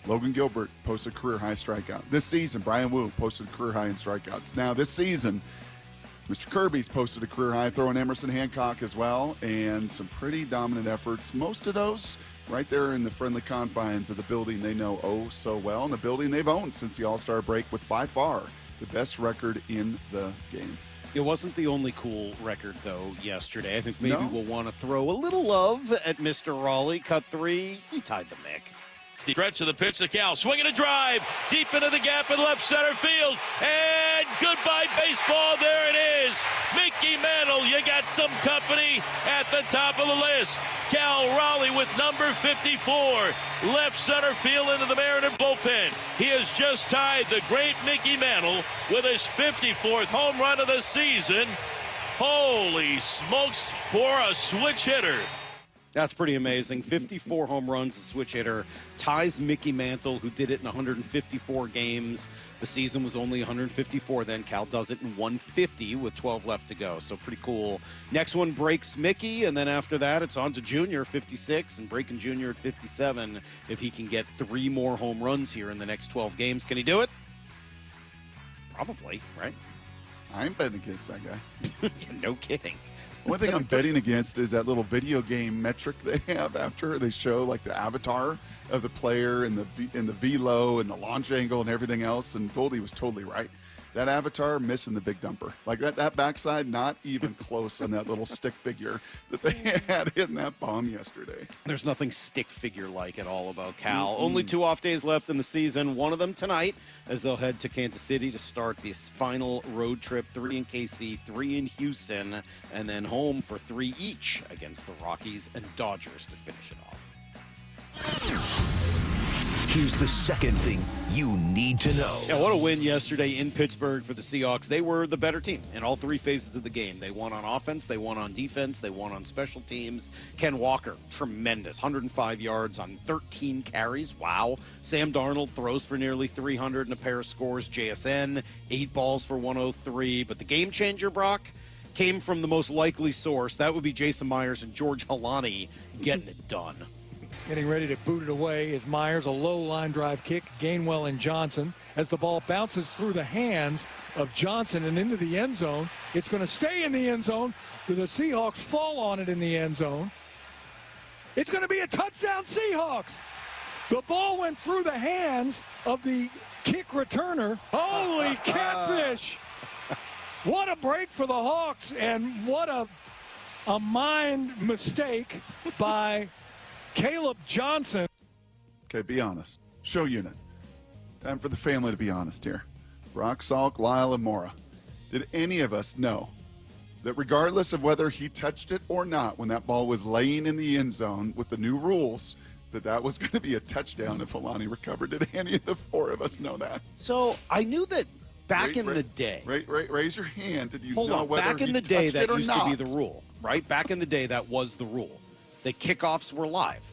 Logan Gilbert posted career-high strikeout. This season, Brian Wu posted career-high in strikeouts. Now, this season, Mr. Kirby's posted a career-high, throwing Emerson Hancock as well, and some pretty dominant efforts. Most of those right there in the friendly confines of the building they know oh so well, and the building they've owned since the All-Star break with, by far, the best record in the game. It wasn't the only cool record, though, yesterday. I think maybe we'll want to throw a little love at Mr. Raleigh. Cut 3, he tied the Mick. 50. Stretch of the pitch to Cal. Swinging a drive deep into the gap in left center field. And goodbye baseball. There it is. Mickey Mantle, you got some company at the top of the list. Cal Raleigh with number 54. Left center field into the Mariner bullpen. He has just tied the great Mickey Mantle with his 54th home run of the season. Holy smokes for a switch hitter. That's pretty amazing. 54 home runs, a switch hitter. Ties Mickey Mantle, who did it in 154 games. The season was only 154 then. Cal does it in 150 with 12 left to go. So pretty cool. Next one breaks Mickey, and then after that, it's on to Junior, 56, and breaking Junior at 57 if he can get 3 more home runs here in the next 12 games. Can he do it? Probably, right? I ain't betting against that guy. No kidding. One thing I'm betting against is that little video game metric they have after they show like the avatar of the player and the velo and the launch angle and everything else. And Goldie was totally right. That avatar missing the big dumper. Like that backside, not even close on that little stick figure that they had hitting that bomb yesterday. There's nothing stick figure-like at all about Cal. Only 2 off days left in the season. One of them tonight as they'll head to Kansas City to start this final road trip. 3 in KC, 3 in Houston, and then home for 3 each against the Rockies and Dodgers to finish it off. Here's the second thing you need to know. Yeah, what a win yesterday in Pittsburgh for the Seahawks. They were the better team in all 3 phases of the game. They won on offense, they won on defense, they won on special teams. Ken Walker, tremendous, 105 yards on 13 carries. Wow. Sam Darnold throws for nearly 300 and a pair of scores. JSN, 8 balls for 103. But the game changer, Brock, came from the most likely source. That would be Jason Myers and George Halani getting it done. Getting ready to boot it away is Myers, a low line drive kick. Gainwell and Johnson. As the ball bounces through the hands of Johnson and into the end zone, it's going to stay in the end zone. The Seahawks fall on it in the end zone. It's going to be a touchdown, Seahawks. The ball went through the hands of the kick returner. Holy catfish! What a break for the Hawks, and what a mind mistake by Caleb Johnson. Okay, be honest. Show unit. Time for the family to be honest here. Brock, Salk, Lyle, and Mora. Did any of us know that regardless of whether he touched it or not, when that ball was laying in the end zone with the new rules, that was going to be a touchdown if Alani recovered? Did any of the 4 of us know that? So I knew that back in the day. Raise your hand. Did you Hold know on. whether Back in he the day, touched that it or used not? to be the rule, right? Back in the day, that was the rule. The kickoffs were live.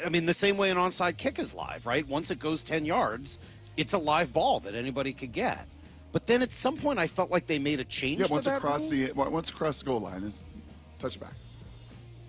I mean, the same way an onside kick is live, right? Once it goes 10 yards, it's a live ball that anybody could get. But then at some point, I felt like they made a change. Yeah, to once that across rule. once across the goal line is touchback.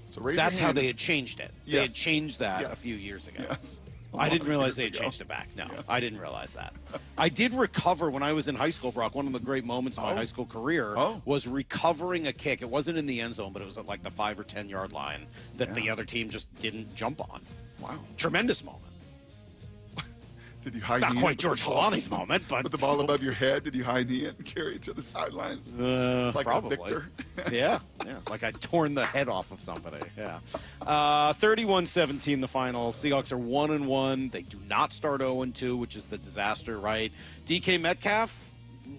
So raise That's your how hand. they had changed it. They had changed that a few years ago. Yes. I didn't realize they had changed it back. No, I didn't realize that. I did recover when I was in high school, Brock. One of the great moments of my high school career was recovering a kick. It wasn't in the end zone, but it was at like the 5 or 10 yard line that the other team just didn't jump on. Wow. Tremendous moment. Did you high Not knee quite it George with the ball- Halani's moment, but with the ball above your head? Did you high knee it and carry it to the sidelines? Like probably. a victor? yeah, like I'd torn the head off of somebody. Yeah. 31-17 the final. Seahawks are 1-1. They do not start 0-2, which is the disaster, right? DK Metcalf,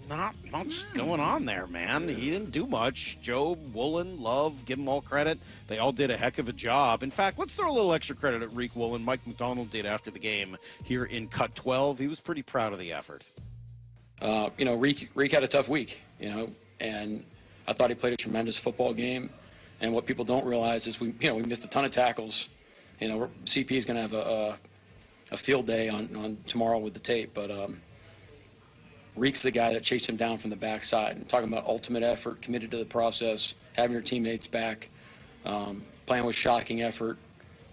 not much going on there, man. He didn't do much. Joe, Woolen, Love, give them all credit. They all did a heck of a job. In fact, let's throw a little extra credit at Reek Woolen. Mike Macdonald did after the game here in Cut 12. He was pretty proud of the effort. Reek had a tough week, and I thought he played a tremendous football game. And what people don't realize is we missed a ton of tackles. CP is going to have a field day on tomorrow with the tape, but Reek's the guy that chased him down from the backside. And talking about ultimate effort, committed to the process, having your teammates back, playing with shocking effort.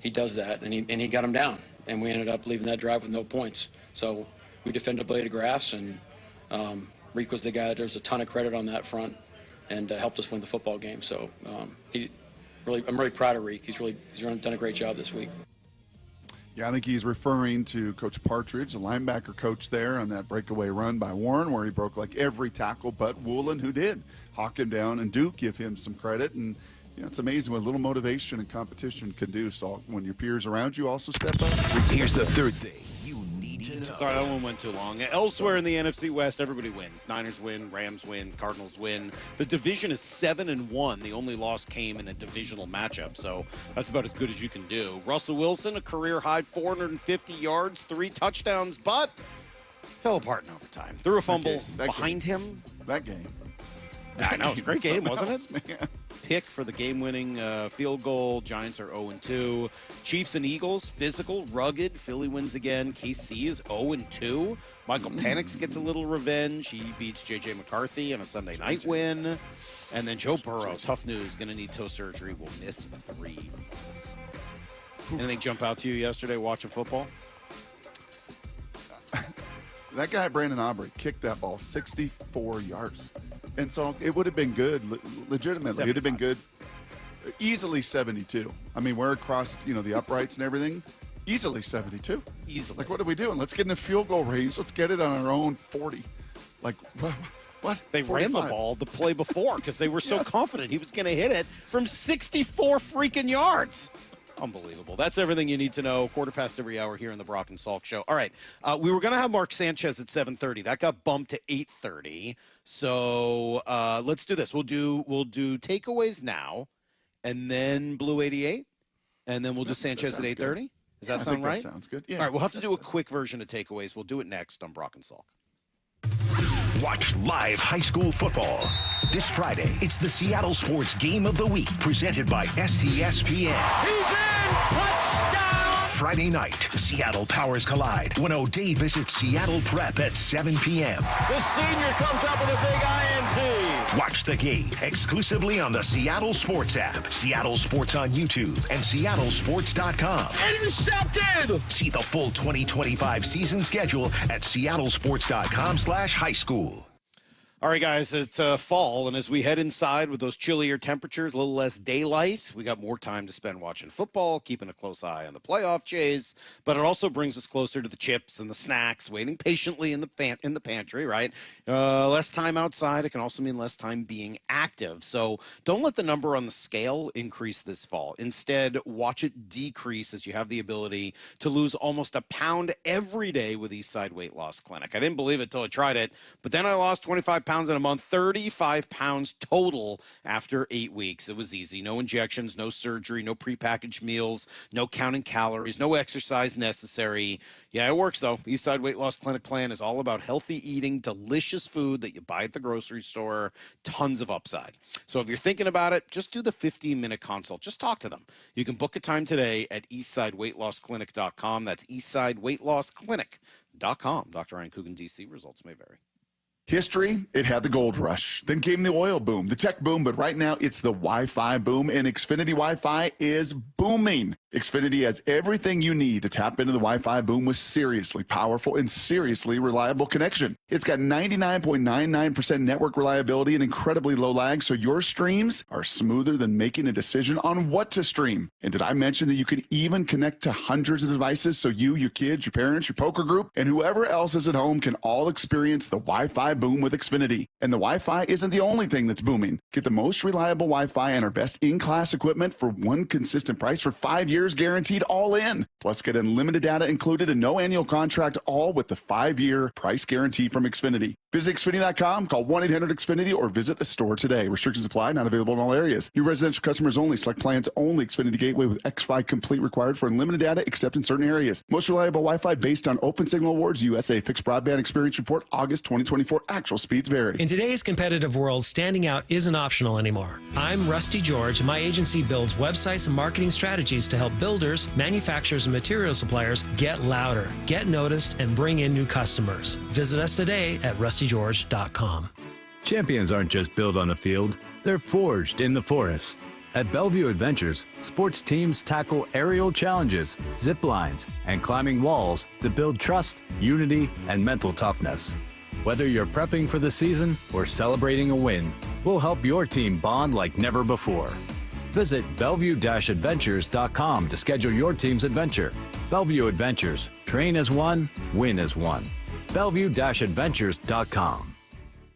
He does that, and he got him down. And we ended up leaving that drive with no points. So we defended a blade of grass, and Reek was the guy that there's a ton of credit on that front and helped us win the football game. So I'm really proud of Reek. He's done a great job this week. Yeah, I think he's referring to Coach Partridge, the linebacker coach there, on that breakaway run by Warren, where he broke like every tackle but Woolen, who did hawk him down, and Duke give him some credit. And it's amazing what a little motivation and competition can do. So when your peers around you also step up. Here's the third thing you need to know. Sorry, that one went too long. Elsewhere in the NFC West, everybody wins. Niners win, Rams win, Cardinals win. The division is 7-1. The only loss came in a divisional matchup, so that's about as good as you can do. Russell Wilson, a career-high 450 yards, 3 touchdowns, but fell apart in overtime. Threw a fumble behind him. That game. Yeah, I know. It was a great game, wasn't it? Man. Pick for the game-winning field goal. Giants are 0-2. Chiefs and Eagles, physical, rugged. Philly wins again. KC is 0-2. Michael Penix gets a little revenge. He beats J.J. McCarthy on a Sunday night win. And then Joe Burrow, tough news, going to need toe surgery, will miss 3 months. Anything jump out to you yesterday watching football? That guy, Brandon Aubrey, kicked that ball 64 yards. And so it would have been good, legitimately. It would have been good, easily 72. I mean, we're across, the uprights and everything. Easily 72. Easily. Like, what are we doing? Let's get in the field goal range. Let's get it on our own 40. Like, what? They 45. ran the ball the play before because they were so confident he was going to hit it from 64 freaking yards. Unbelievable. That's everything you need to know. 4:15 every hour here in the Brock and Salk Show. All right. We were going to have Mark Sanchez at 7:30. That got bumped to 8:30. So let's do this. We'll do takeaways now, and then Blue 88, and then we'll do Sanchez at 8:30. Does that sound right? That sounds good. Yeah. All right. We'll have to do a quick version of takeaways. We'll do it next on Brock and Salk. Watch live high school football. This Friday, it's the Seattle Sports Game of the Week, presented by STSPN. He's in! Touchdown! Friday night, Seattle powers collide when O'Day visits Seattle Prep at 7 p.m. The senior comes up with a big INT. Watch the game exclusively on the Seattle Sports app, Seattle Sports on YouTube, and SeattleSports.com. Intercepted! See the full 2025 season schedule at SeattleSports.com/high school. All right, guys, it's fall, and as we head inside with those chillier temperatures, a little less daylight, we got more time to spend watching football, keeping a close eye on the playoff chase, but it also brings us closer to the chips and the snacks, waiting patiently in the pantry, right? Less time outside. It can also mean less time being active. So don't let the number on the scale increase this fall. Instead, watch it decrease as you have the ability to lose almost a pound every day with Eastside Weight Loss Clinic. I didn't believe it till I tried it, but then I lost 25 pounds in a month, 35 pounds total after 8 weeks. It was easy. No injections, no surgery, no prepackaged meals, no counting calories, no exercise necessary. Yeah, it works though. Eastside Weight Loss Clinic plan is all about healthy eating, delicious food that you buy at the grocery store, tons of upside. So if you're thinking about it, just do the 15-minute consult. Just talk to them. You can book a time today at eastsideweightlossklinik.com. That's eastsideweightlossklinik.com. Dr. Ryan Coogan, DC. Results may vary. History, it had the gold rush. Then came the oil boom, the tech boom, but right now it's the Wi-Fi boom, and Xfinity Wi-Fi is booming. Xfinity has everything you need to tap into the Wi-Fi boom with seriously powerful and seriously reliable connection. It's got 99.99% network reliability and incredibly low lag, so your streams are smoother than making a decision on what to stream. And did I mention that you can even connect to hundreds of devices so you, your kids, your parents, your poker group, and whoever else is at home can all experience the Wi-Fi boom with Xfinity. And the Wi-Fi isn't the only thing that's booming. Get the most reliable Wi-Fi and our best in-class equipment for one consistent price for 5 years guaranteed, all in. Plus, get unlimited data included and no annual contract, all with the 5-year price guarantee from Xfinity. Visit Xfinity.com, call 1-800-XFINITY, or visit a store today. Restrictions apply, not available in all areas. New residential customers only. Select plans only. Xfinity Gateway with XFi Complete required for unlimited data, except in certain areas. Most reliable Wi-Fi based on Open Signal Awards USA. Fixed Broadband Experience Report, August 2024. Actual speeds vary. In today's competitive world, standing out isn't optional anymore. I'm Rusty George, and my agency builds websites and marketing strategies to help builders, manufacturers, and material suppliers get louder, get noticed, and bring in new customers. Visit us today at rustygeorge.com. Champions aren't just built on the field, they're forged in the forest. At Bellevue Adventures, sports teams tackle aerial challenges, zip lines, and climbing walls that build trust, unity, and mental toughness. Whether you're prepping for the season or celebrating a win, we'll help your team bond like never before. Visit Bellevue-Adventures.com to schedule your team's adventure. Bellevue Adventures. Train as one, win as one. Bellevue-Adventures.com.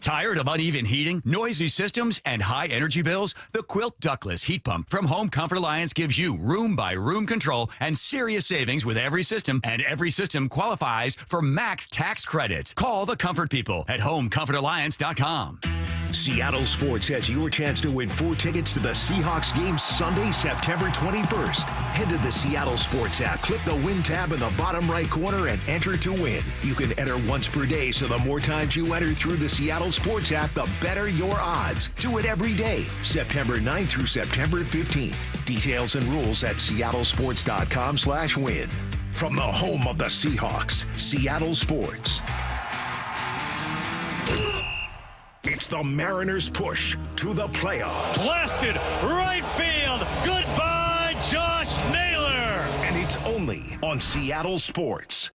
Tired of uneven heating, noisy systems, and high energy bills? The Quilt Ductless Heat Pump from Home Comfort Alliance gives you room-by-room control and serious savings with every system, and every system qualifies for max tax credits. Call the Comfort People at HomeComfortAlliance.com. Seattle Sports has your chance to win 4 tickets to the Seahawks game Sunday, September 21st. Head to the Seattle Sports app, click the Win tab in the bottom right corner, and enter to win. You can enter once per day, so the more times you enter through the Seattle Sports app, the better your odds. Do it every day, September 9th through September 15th. Details and rules at seattlesports.com/win. From the home of the Seahawks, Seattle Sports. It's the Mariners' push to the playoffs. Blasted right field. Goodbye, Josh Naylor. And it's only on Seattle Sports.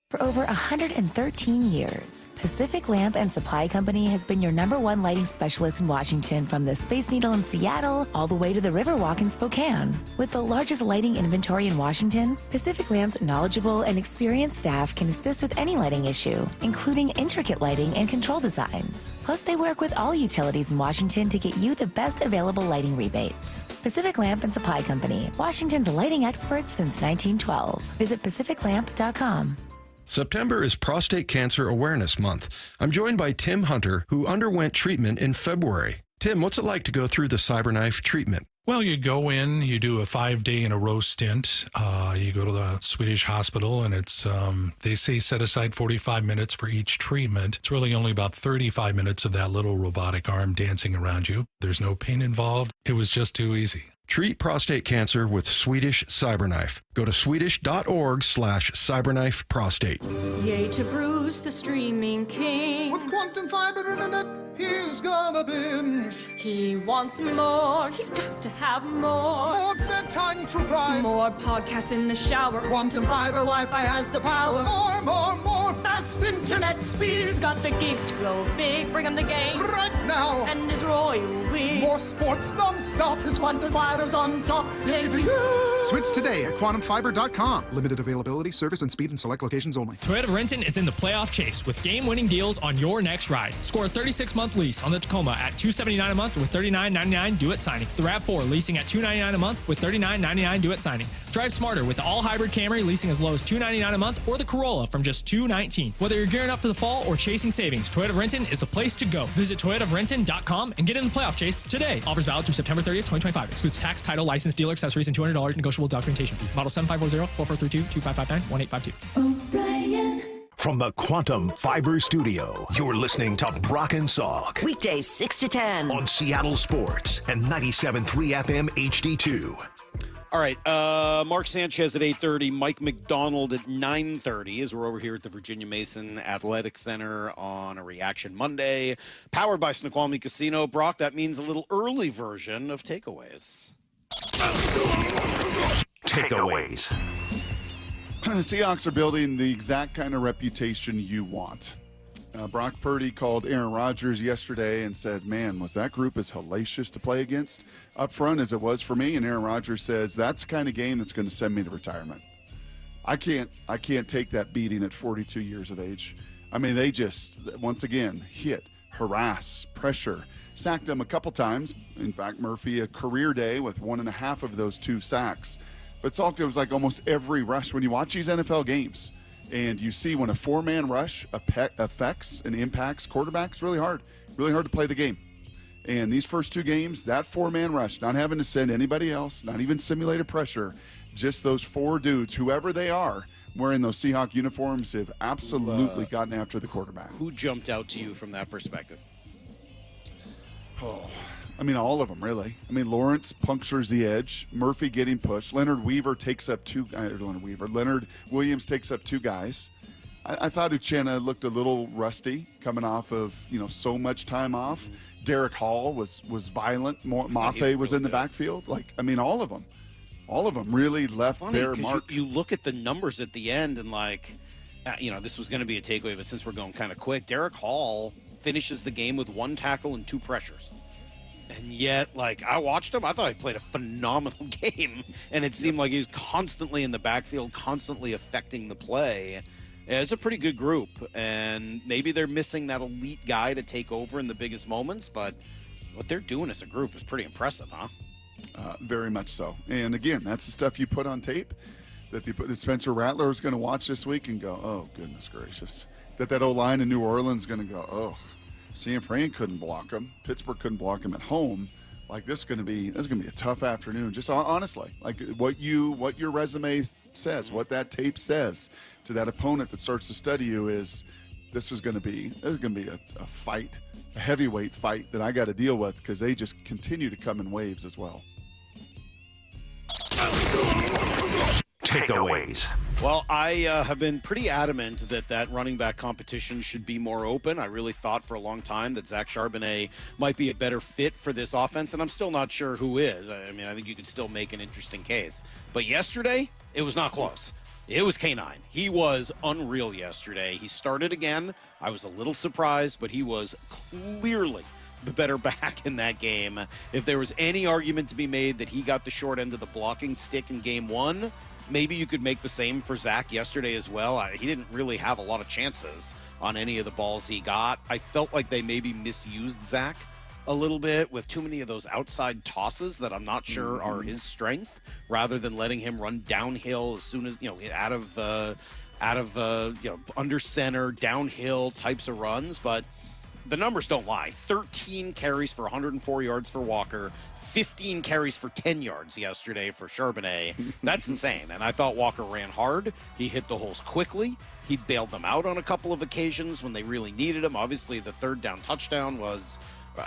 For over 113 years, Pacific Lamp and Supply Company has been your #1 lighting specialist in Washington, from the Space Needle in Seattle all the way to the Riverwalk in Spokane. With the largest lighting inventory in Washington, Pacific Lamp's knowledgeable and experienced staff can assist with any lighting issue, including intricate lighting and control designs. Plus, they work with all utilities in Washington to get you the best available lighting rebates. Pacific Lamp and Supply Company, Washington's lighting experts since 1912. Visit pacificlamp.com. September is Prostate Cancer Awareness Month. I'm joined by Tim Hunter, who underwent treatment in February. Tim, what's it like to go through the CyberKnife treatment? Well, you go in, you do a 5-day-in-a-row stint. You go to the Swedish hospital, and it's they say set aside 45 minutes for each treatment. It's really only about 35 minutes of that little robotic arm dancing around you. There's no pain involved. It was just too easy. Treat prostate cancer with Swedish CyberKnife. Go to swedish.org/CyberKnifeProstate. Yay to Bruce, the streaming king. With quantum fiber internet, he's gonna binge. He wants more, he's got to have more. More bedtime true crime. More podcasts in the shower. Quantum fiber Wi-Fi has the power. More fast internet speed. He's got the gigs to go big, bring him the game. Right now. And his royal we. More sports non-stop, his quantum fiber's on top. Yay to you. Switch today at quantumfiber.com. Limited availability, service, and speed in select locations only. Toyota of Renton is in the playoff chase with game-winning deals on your next ride. Score a 36-month lease on the Tacoma at $279 a month with $39.99 due at signing. The RAV4 leasing at $299 a month with $39.99 due at signing. Drive smarter with the all-hybrid Camry leasing as low as $299 a month, or the Corolla from just $219. Whether you're gearing up for the fall or chasing savings, Toyota of Renton is the place to go. Visit toyotaofrenton.com and get in the playoff chase today. Offers valid through September 30th, 2025. Excludes tax, title, license, dealer, accessories, and $200 negotiable documentation fee. Model 7540-4432-2559-1852. O'Brien. From the Quantum Fiber Studio, you're listening to Brock and Salk. Weekdays 6 to 10. On Seattle Sports and 97.3 FM HD2. All right, Mark Sanchez at 8:30, Mike Macdonald at 9:30, as we're over here at the Virginia Mason Athletic Center on a Reaction Monday, powered by Snoqualmie Casino. Brock, that means a little early version of Takeaways. Takeaways. Seahawks are building the exact kind of reputation you want. Brock Purdy called Aaron Rodgers yesterday and said, man, was that group as hellacious to play against up front as it was for me? And Aaron Rodgers says, that's the kind of game that's going to send me to retirement. I can't take that beating at 42 years of age. I mean, they just, once again, hit, harass, pressure, sacked him a couple times. In fact, Murphy, a career day with 1.5 of those 2 sacks. But Salk, it was like almost every rush. When you watch these NFL games, and you see when a 4-man rush affects and impacts quarterbacks, really hard to play the game. And these first 2 games, that 4-man rush, not having to send anybody else, not even simulated pressure, just those 4 dudes, whoever they are, wearing those Seahawk uniforms, have absolutely gotten after the quarterback. Who jumped out to you from that perspective? Oh, I mean, all of them, really. I mean, Lawrence punctures the edge. Murphy getting pushed. Leonard Williams takes up 2 guys. I thought Uchenna looked a little rusty coming off of, so much time off. Derek Hall was violent. Mafe was in the backfield. All of them really left their mark. You look at the numbers at the end and this was going to be a takeaway, but since we're going kind of quick, Derek Hall finishes the game with 1 tackle and 2 pressures. And yet, I watched him. I thought he played a phenomenal game. And it seemed like he was constantly in the backfield, constantly affecting the play. Yeah, it's a pretty good group, and maybe they're missing that elite guy to take over in the biggest moments, but what they're doing as a group is pretty impressive, huh? Very much so. And again, that's the stuff you put on tape that Spencer Rattler is going to watch this week and go, oh, goodness gracious. That O-line in New Orleans is going to go, oh, San Fran couldn't block him. Pittsburgh couldn't block him at home. Like, this is going to be a tough afternoon. Just honestly, like what your resume says, what that tape says to that opponent that starts to study you is this is going to be a fight, a heavyweight fight that I got to deal with because they just continue to come in waves as well. Takeaways. Well, I have been pretty adamant that running back competition should be more open. I really thought for a long time that Zach Charbonnet might be a better fit for this offense, and I'm still not sure who is. I mean, I think you could still make an interesting case. But yesterday, it was not close. It was K9. He was unreal yesterday. He started again. I was a little surprised, but he was clearly the better back in that game. If there was any argument to be made that he got the short end of the blocking stick in game one, maybe you could make the same for Zach yesterday as well. He didn't really have a lot of chances on any of the balls he got. I felt like they maybe misused Zach a little bit with too many of those outside tosses that I'm not sure are his strength, rather than letting him run downhill as soon as, out of under center, downhill types of runs. But the numbers don't lie. 13 carries for 104 yards for Walker, 15 carries for 10 yards yesterday for Charbonnet. That's insane. And I thought Walker ran hard. He hit the holes quickly. He bailed them out on a couple of occasions when they really needed him. Obviously, the third down touchdown was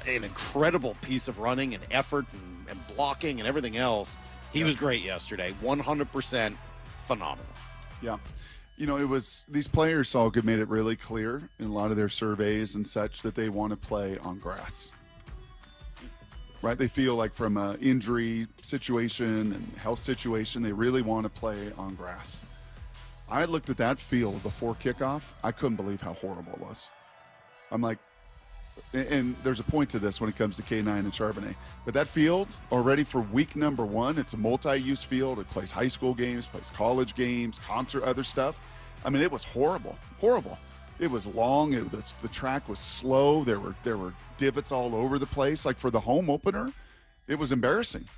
an incredible piece of running and effort and blocking and everything else. He was great yesterday. 100% phenomenal. Yeah. It was these players, Salk, have made it really clear in a lot of their surveys and such that they want to play on grass. Right? They feel like from an injury situation and health situation, they really want to play on grass. I looked at that field before kickoff. I couldn't believe how horrible it was. I'm like, and there's a point to this when it comes to K9 and Charbonnet, but that field already for week number one, it's a multi-use field. It plays high school games, plays college games, concert, other stuff. I mean, it was horrible. It was long. The track was slow. There were divots all over the place. Like for the home opener, it was embarrassing.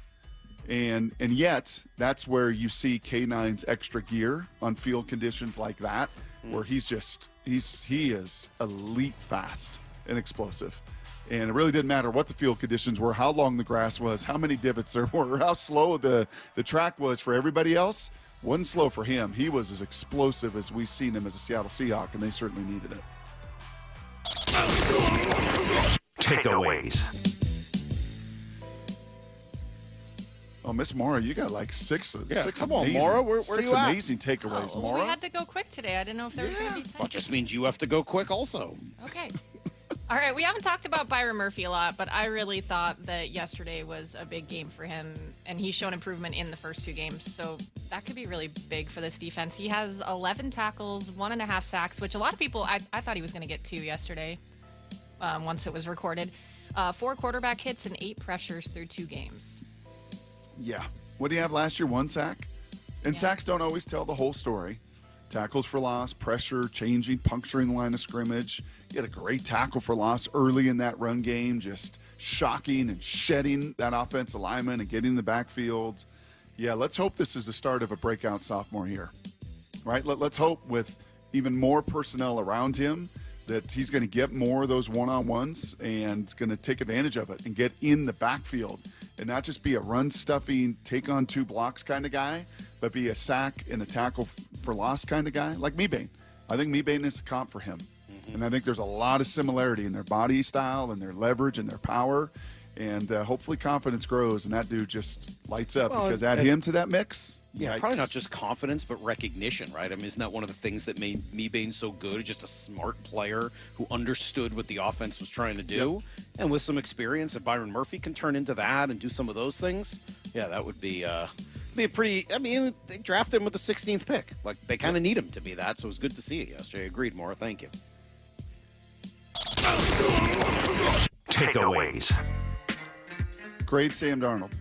And yet that's where you see K9's extra gear on field conditions like that, where he is elite fast and explosive. And it really didn't matter what the field conditions were, how long the grass was, how many divots there were, how slow the track was for everybody else. Wasn't slow for him. He was as explosive as we've seen him as a Seattle Seahawk, and they certainly needed it. Takeaways. Oh, Miss Mara, you got like six. Come on, Mara. Where are you at? Amazing takeaways, Mara. We had to go quick today. I didn't know if there was going to be time. Well, it just means you have to go quick also. Okay. All right, we haven't talked about Byron Murphy a lot, but I really thought that yesterday was a big game for him, and he's shown improvement in the first two games, so that could be really big for this defense. He has 11 tackles, 1.5 sacks, which a lot of people, I thought he was going to get 2 yesterday once it was recorded. 4 quarterback hits and 8 pressures through 2 games. Yeah. What did he have last year? 1 sack? And sacks don't always tell the whole story. Tackles for loss, pressure, changing, puncturing the line of scrimmage. He had a great tackle for loss early in that run game, just shocking and shedding that offensive lineman and getting in the backfield. Yeah, let's hope this is the start of a breakout sophomore year, right? Let's hope with even more personnel around him that he's going to get more of those one-on-ones and going to take advantage of it and get in the backfield and not just be a run-stuffing, take-on 2 blocks kind of guy, but be a sack and a tackle for loss kind of guy, like Mebane. I think Mebane is the comp for him. And I think there's a lot of similarity in their body style and their leverage and their power. And hopefully confidence grows, and that dude just lights up because add him to that mix. Yeah, probably not just confidence, but recognition, right? I mean, isn't that one of the things that made Mebane so good? Just a smart player who understood what the offense was trying to do. Yep. And with some experience, if Byron Murphy can turn into that and do some of those things, yeah, that would be a pretty, I mean, they drafted him with the 16th pick. Like, they kind of need him to be that, so it was good to see it yesterday. Agreed, Maura. Thank you. Takeaways. Grade Sam Darnold.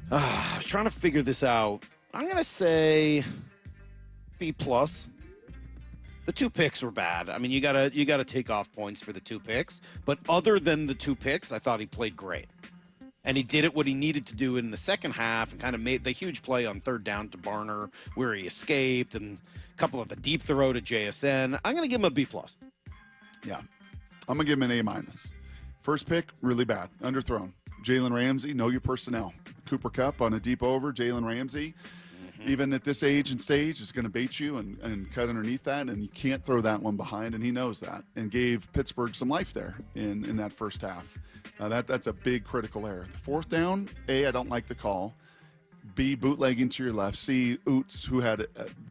I was trying to figure this out. I'm going to say B+. The 2 picks were bad. I mean, you gotta take off points for the 2 picks. But other than the 2 picks, I thought he played great. And he did what he needed to do in the second half and kind of made the huge play on 3rd down to Barner where he escaped and a couple of the deep throw to JSN. I'm going to give him a B+. Yeah. I'm going to give him an A-. First pick, really bad. Underthrown. Jalen Ramsey, know your personnel. Cooper Kupp on a deep over. Jalen Ramsey, even at this age and stage, is going to bait you and cut underneath that, and you can't throw that one behind, and he knows that, and gave Pittsburgh some life there in that first half. That's a big critical error. The 4th down, A, I don't like the call. B, bootlegging to your left. C, Oots, who had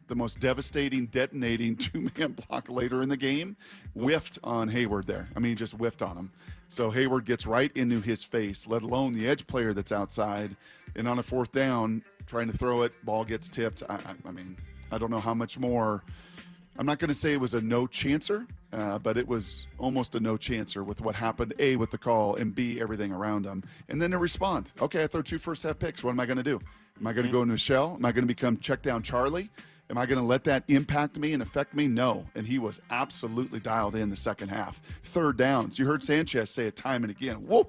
the most devastating, detonating 2-man block later in the game, whiffed on Hayward there. I mean, he just whiffed on him. So Hayward gets right into his face, let alone the edge player that's outside. And on a 4th down, trying to throw it, ball gets tipped. I mean, I don't know how much more. I'm not going to say it was a no-chancer, but it was almost a no-chancer with what happened, A, with the call, and B, everything around him. And then to respond. Okay, I throw 2 first-half picks. What am I going to do? Am I going to go into a shell? Am I going to become check-down Charlie? Am I going to let that impact me and affect me? No. And he was absolutely dialed in the second half. 3rd downs. You heard Sanchez say it time and again. Whoa!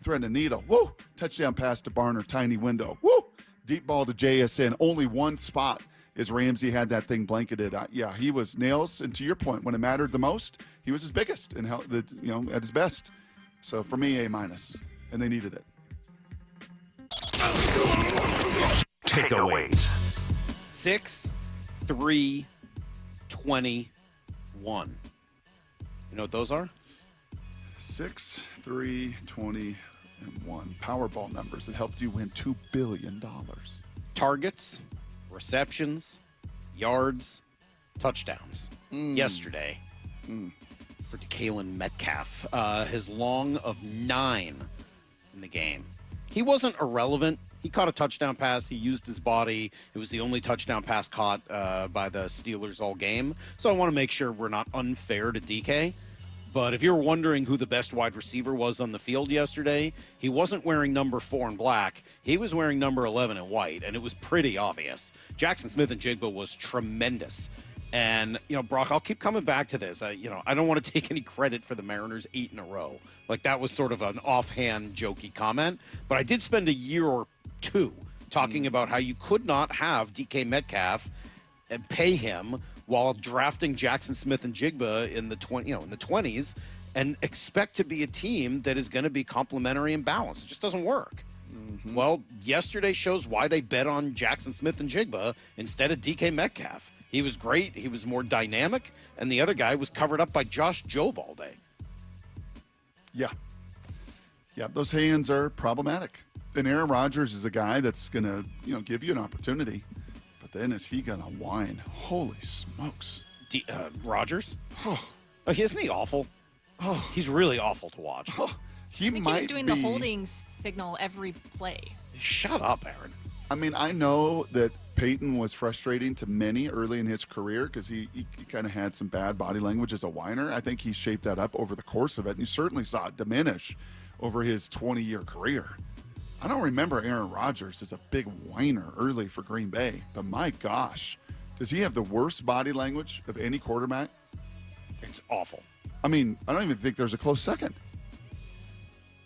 Threading a needle. Whoa! Touchdown pass to Barner, tiny window. Whoa! Deep ball to JSN. Only one spot as Ramsey had that thing blanketed. Yeah, he was nails. And to your point, when it mattered the most, he was his biggest and at his best. So for me, A-. And they needed it. Takeaways. 6-3-21. You know what those are? 6, 3, 20, and 1. Powerball numbers that helped you win $2 billion. Targets, receptions, yards, touchdowns. Yesterday for Kalen Metcalf. His long of 9 in the game. He wasn't irrelevant. He caught a touchdown pass. He used his body. It was the only touchdown pass caught by the Steelers all game. So I want to make sure we're not unfair to DK. But if you're wondering who the best wide receiver was on the field yesterday, he wasn't wearing number 4 in black. He was wearing number 11 in white, and it was pretty obvious. Jackson Smith-Njigba was tremendous. And, Brock, I'll keep coming back to this. I don't want to take any credit for the Mariners 8 in a row. Like, that was sort of an offhand, jokey comment. But I did spend a year or 2 talking about how you could not have DK Metcalf and pay him while drafting Jackson Smith-Njigba in the 20s and expect to be a team that is going to be complementary and balanced. It just doesn't work. Well, yesterday shows why they bet on Jackson Smith-Njigba instead of DK Metcalf. He was great. He was more dynamic, and the other guy was covered up by Josh Jobe all day. Yeah. Yeah, those hands are problematic. And Aaron Rodgers is a guy that's going to, give you an opportunity. But then is he going to whine? Holy smokes. Rodgers? Isn't he awful? He's really awful to watch. I think he was doing the holding signal every play. Shut up, Aaron. I mean, I know that Peyton was frustrating to many early in his career because he kind of had some bad body language as a whiner. I think he shaped that up over the course of it, and you certainly saw it diminish over his 20-year career. I don't remember Aaron Rodgers as a big whiner early for Green Bay, but my gosh, does he have the worst body language of any quarterback? It's awful. I mean, I don't even think there's a close second.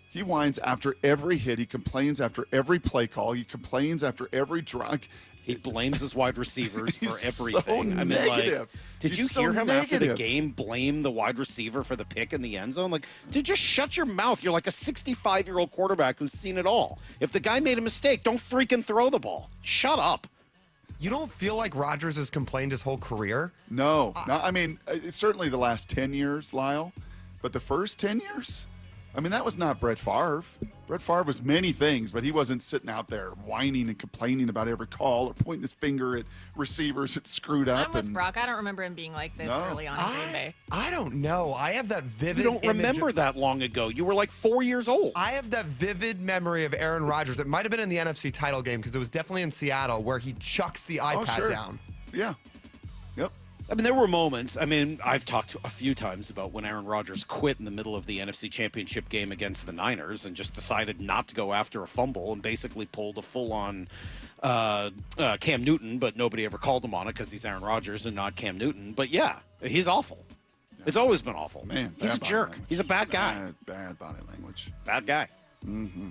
He whines after every hit. He complains after every play call. He complains after every drag. He blames his wide receivers for everything. So I mean, negative. Did you hear him after the game blame the wide receiver for the pick in the end zone? Like, dude, just shut your mouth. You're like a 65-year-old quarterback who's seen it all. If the guy made a mistake, don't freaking throw the ball. Shut up. You don't feel like Rodgers has complained his whole career? No. I mean, it's certainly the last 10 years, Lyle. But the first 10 years? I mean, that was not Brett Favre. Brett Favre was many things, but he wasn't sitting out there whining and complaining about every call or pointing his finger at receivers that screwed up. I'm with Brock. I don't remember him being like this early on in Green Bay. I don't know. I have that vivid You don't remember that long ago. You were like 4 years old. I have that vivid memory of Aaron Rodgers. It might have been in the NFC title game because it was definitely in Seattle where he chucks the iPad down. Yeah. Yep. I mean, there were moments. I mean, I've talked a few times about when Aaron Rodgers quit in the middle of the NFC Championship game against the Niners and just decided not to go after a fumble and basically pulled a full-on Cam Newton, but nobody ever called him on it because he's Aaron Rodgers and not Cam Newton. But yeah, he's awful. It's always been awful. Man, he's a jerk. Language. He's a bad guy. Bad body language. Bad guy. Mm-hmm.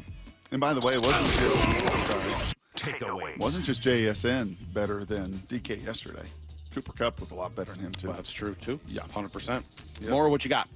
And by the way, it wasn't just Takeaways. Wasn't just JSN better than DK yesterday. Cooper Kupp was a lot better than him too. Well, that's true too. Yeah, 100%. Yep. More, what you got?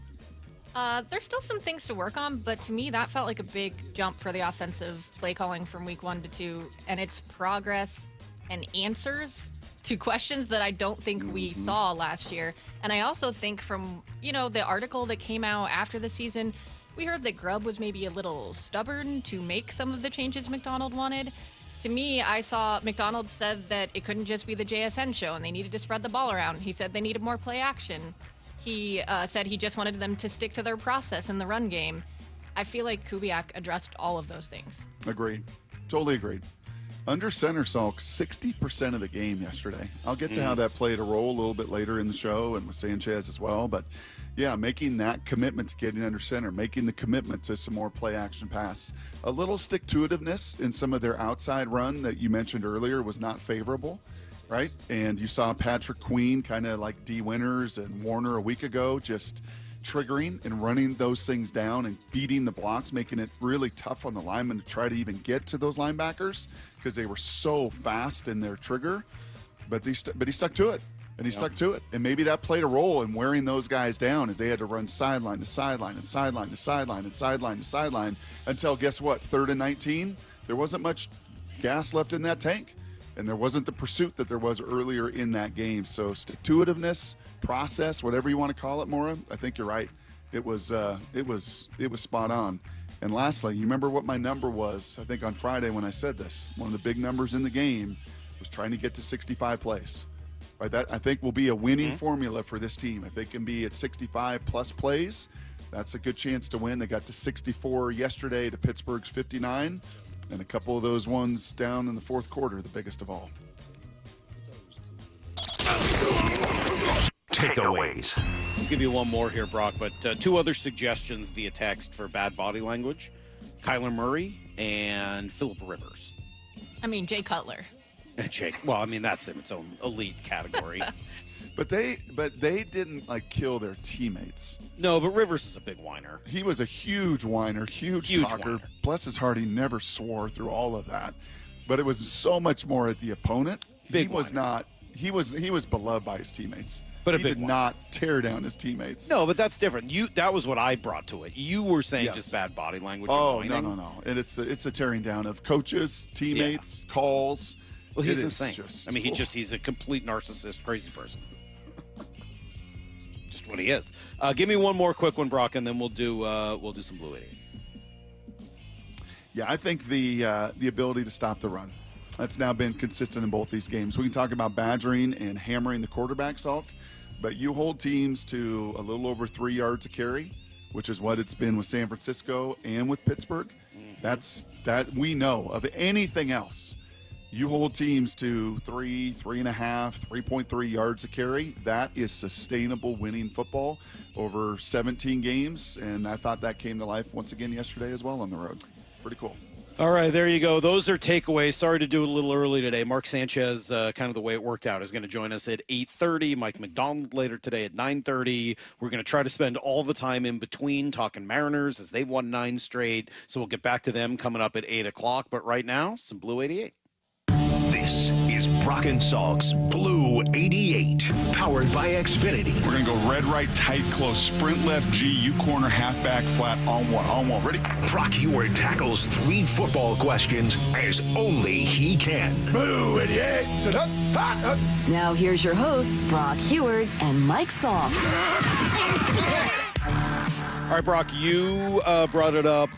There's still some things to work on, but to me, that felt like a big jump for the offensive play calling from week 1 to 2, and it's progress and answers to questions that I don't think we saw last year. And I also think from, the article that came out after the season, we heard that Grubb was maybe a little stubborn to make some of the changes Macdonald wanted. To me, I saw Macdonald said that it couldn't just be the JSN show and they needed to spread the ball around. He said they needed more play action. He said he just wanted them to stick to their process in the run game. I feel like Kubiak addressed all of those things. Agreed. Totally agreed. Under center, Salk, 60% of the game yesterday. I'll get to how that played a role a little bit later in the show and with Sanchez as well. But, yeah, making that commitment to getting under center, making the commitment to some more play-action pass. A little stick-to-itiveness in some of their outside run that you mentioned earlier was not favorable, right? And you saw Patrick Queen, kind of like D. Winters and Warner a week ago, just triggering and running those things down and beating the blocks, making it really tough on the linemen to try to even get to those linebackers because they were so fast in their trigger. But he stuck to it, and he stuck to it. And maybe that played a role in wearing those guys down as they had to run sideline to sideline and sideline to sideline and sideline to sideline until, guess what, 3rd and 19, there wasn't much gas left in that tank. And there wasn't the pursuit that there was earlier in that game. So stick-to-itiveness, process, whatever you want to call it, Maura, I think you're right. It was spot on. And lastly, you remember what my number was, I think on Friday when I said this. One of the big numbers in the game was trying to get to 65 plays. Right, that I think will be a winning formula for this team. If they can be at 65-plus plays, that's a good chance to win. They got to 64 yesterday to Pittsburgh's 59. And a couple of those ones down in the fourth quarter, the biggest of all. Takeaways. I'll give you one more here, Brock, but 2 other suggestions via text for bad body language. Kyler Murray and Phillip Rivers. I mean, Jay Cutler. Jake. Well, I mean, that's in its own elite category. But they didn't kill their teammates. No, but Rivers is a big whiner. He was a huge whiner, huge talker. Whiner. Bless his heart, he never swore through all of that. But it was so much more at the opponent. Big he was whiner. not. He was beloved by his teammates. But he a big did whiner. not tear down his teammates. No, but that's different. That was what I brought to it. You were saying just bad body language. Oh, and no. And it's a tearing down of coaches, teammates, calls. Well, he's It is insane. just- I mean, he's a complete narcissist, crazy person. Just what he is. Give me one more quick one, Brock, and then we'll do some Blue 88. Yeah, I think the ability to stop the run. That's now been consistent in both these games. We can talk about badgering and hammering the quarterback, Salk, but you hold teams to a little over 3 yards a carry, which is what it's been with San Francisco and with Pittsburgh. That we know of anything else. You hold teams to 3.5, 3.3 yards a carry. That is sustainable winning football over 17 games, and I thought that came to life once again yesterday as well on the road. Pretty cool. All right, there you go. Those are takeaways. Sorry to do it a little early today. Mark Sanchez, kind of the way it worked out, is going to join us at 8:30. Mike Macdonald later today at 9:30. We're going to try to spend all the time in between talking Mariners as they've won 9 straight. So we'll get back to them coming up at 8 o'clock. But right now, some Blue 88. This is Brock and Salk's Blue 88, powered by Xfinity. We're going to go red, right, tight, close, sprint left, G, U corner, halfback, flat, on one. Ready? Brock Heward tackles 3 football questions as only he can. Blue 88. Now here's your hosts, Brock Heward and Mike Salk. All right, Brock, you brought it up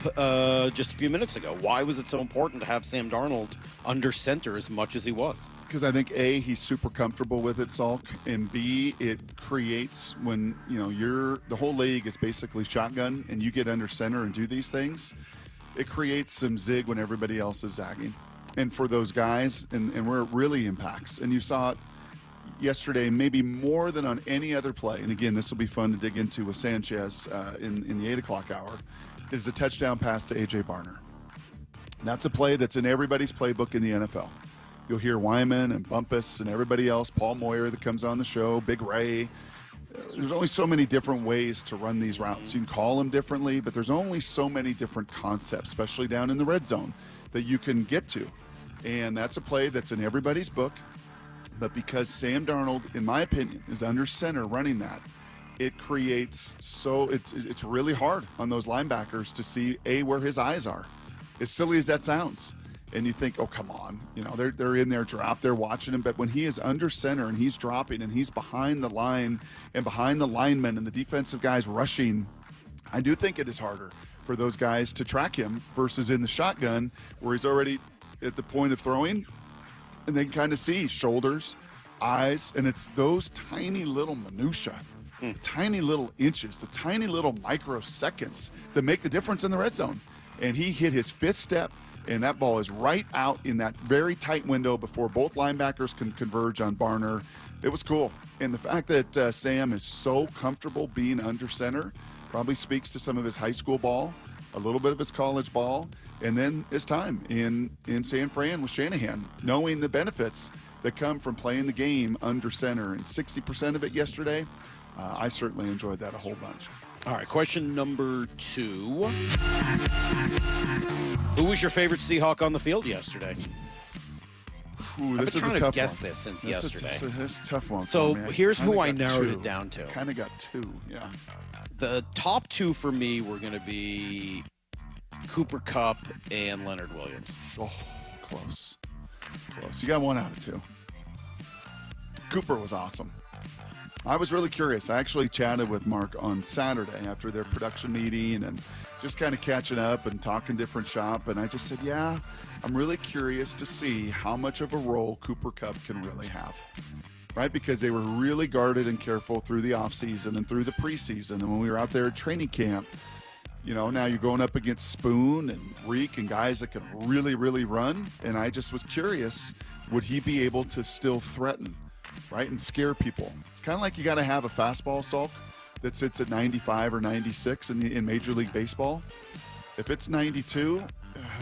just a few minutes ago. Why was it so important to have Sam Darnold under center as much as he was? Because I think A, he's super comfortable with it, Salk, and B, it creates when the whole league is basically shotgun and you get under center and do these things, it creates some zig when everybody else is zagging. And for those guys, and where it really impacts, and you saw it yesterday, maybe more than on any other play, and again, this will be fun to dig into with Sanchez in the 8 o'clock hour, is the touchdown pass to A.J. Barner. That's a play that's in everybody's playbook in the NFL. You'll hear Wyman and Bumpus and everybody else, Paul Moyer that comes on the show, Big Ray. There's only so many different ways to run these routes. You can call them differently, but there's only so many different concepts, especially down in the red zone, that you can get to. And that's a play that's in everybody's book. But because Sam Darnold, in my opinion, is under center running that, it creates it's really hard on those linebackers to see, where his eyes are. As silly as that sounds. And you think, oh, come on. They're in their drop. They're watching him. But when he is under center and he's dropping and he's behind the line and behind the linemen and the defensive guys rushing, I do think it is harder for those guys to track him versus in the shotgun where he's already at the point of throwing. And they can kind of see shoulders, eyes, and it's those tiny little minutia, the tiny little inches, the tiny little microseconds that make the difference in the red zone. And he hit his fifth step, and that ball is right out in that very tight window before both linebackers can converge on Barner. It was cool. And the fact that Sam is so comfortable being under center probably speaks to some of his high school ball, a little bit of his college ball, and then his time in San Fran with Shanahan, knowing the benefits that come from playing the game under center. And 60% of it yesterday, I certainly enjoyed that a whole bunch. All right, question number 2. Who was your favorite Seahawk on the field yesterday? This is a tough one. I've been trying to guess this since yesterday. This is a tough one. So here's who I narrowed it down to. Kind of got 2, yeah. The top 2 for me were going to be Cooper Kupp and Leonard Williams. Oh, close. You got 1 out of 2. Cooper was awesome. I was really curious. I actually chatted with Mark on Saturday after their production meeting and just kind of catching up and talking different shop. And I just said, yeah, I'm really curious to see how much of a role Cooper Kupp can really have. Right? Because they were really guarded and careful through the offseason and through the preseason. And when we were out there at training camp, now you're going up against Spoon and Reek and guys that can really, really run. And I just was curious, would he be able to still threaten? Right, and scare people. It's kind of like you got to have a fastball, Salk, that sits at 95 or 96 in Major League Baseball. If it's 92,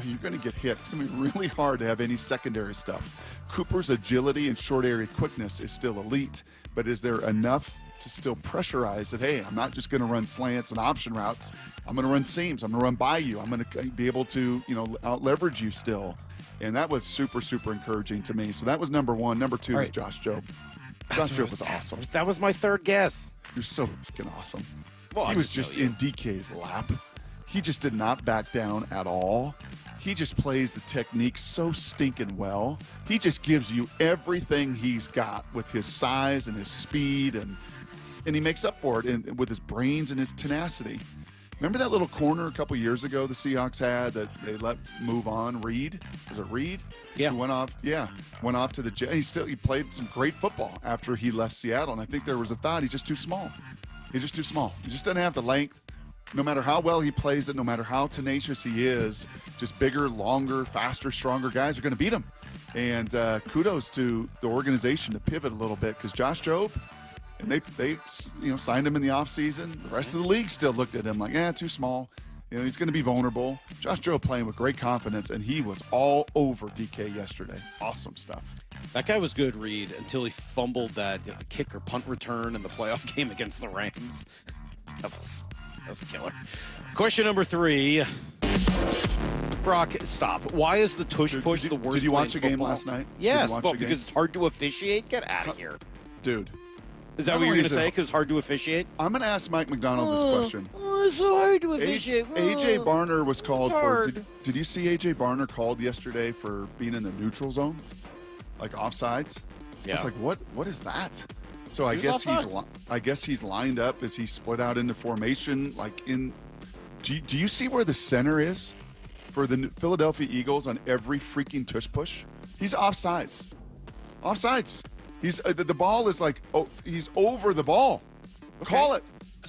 you're going to get hit. It's going to be really hard to have any secondary stuff. Cooper's agility and short area quickness is still elite, but is there enough to still pressurize that, hey, I'm not just going to run slants and option routes. I'm going to run seams. I'm going to run by you. I'm going to be able to, out leverage you still. And that was super, super encouraging to me. So that was number 1. Number 2 is Josh Jobe. Josh Jobe was awesome. That was my third guess. He was so freaking awesome. Well, he was just in DK's lap. He just did not back down at all. He just plays the technique so stinking well. He just gives you everything he's got with his size and his speed, and he makes up for it with his brains and his tenacity. Remember that little corner a couple years ago the Seahawks had that they let move on? Reed? Was it Reed? Yeah. Who went off to the Jets. He played some great football after he left Seattle, and I think there was a thought he's just too small. He just doesn't have the length. No matter how well he plays it, no matter how tenacious he is, just bigger, longer, faster, stronger guys are going to beat him. And kudos to the organization to pivot a little bit, because Josh Jobe, and they signed him in the offseason. The rest of the league still looked at him like, too small. He's going to be vulnerable. Josh Jobe playing with great confidence, and he was all over DK yesterday. Awesome stuff. That guy was good, Reed, until he fumbled that kick or punt return in the playoff game against the Rams. That was a killer. Question number 3. Brock, stop. Why is the tush push the worst? Did you watch a game football? last night? Yes, because it's hard to officiate. Get out of here. Dude. Is that what you're going to say? Because it's hard to officiate? I'm going to ask Mike Macdonald this question. It's so hard to officiate. A.J. Barner was called for. Did you see A.J. Barner called yesterday for being in the neutral zone? Like offsides? Yeah. It's like, what is that? So I guess he's lined up as he split out into formation. Do you see where the center is for the Philadelphia Eagles on every freaking tush push? He's offsides. He's the ball is like, he's over the ball. Okay. Call it.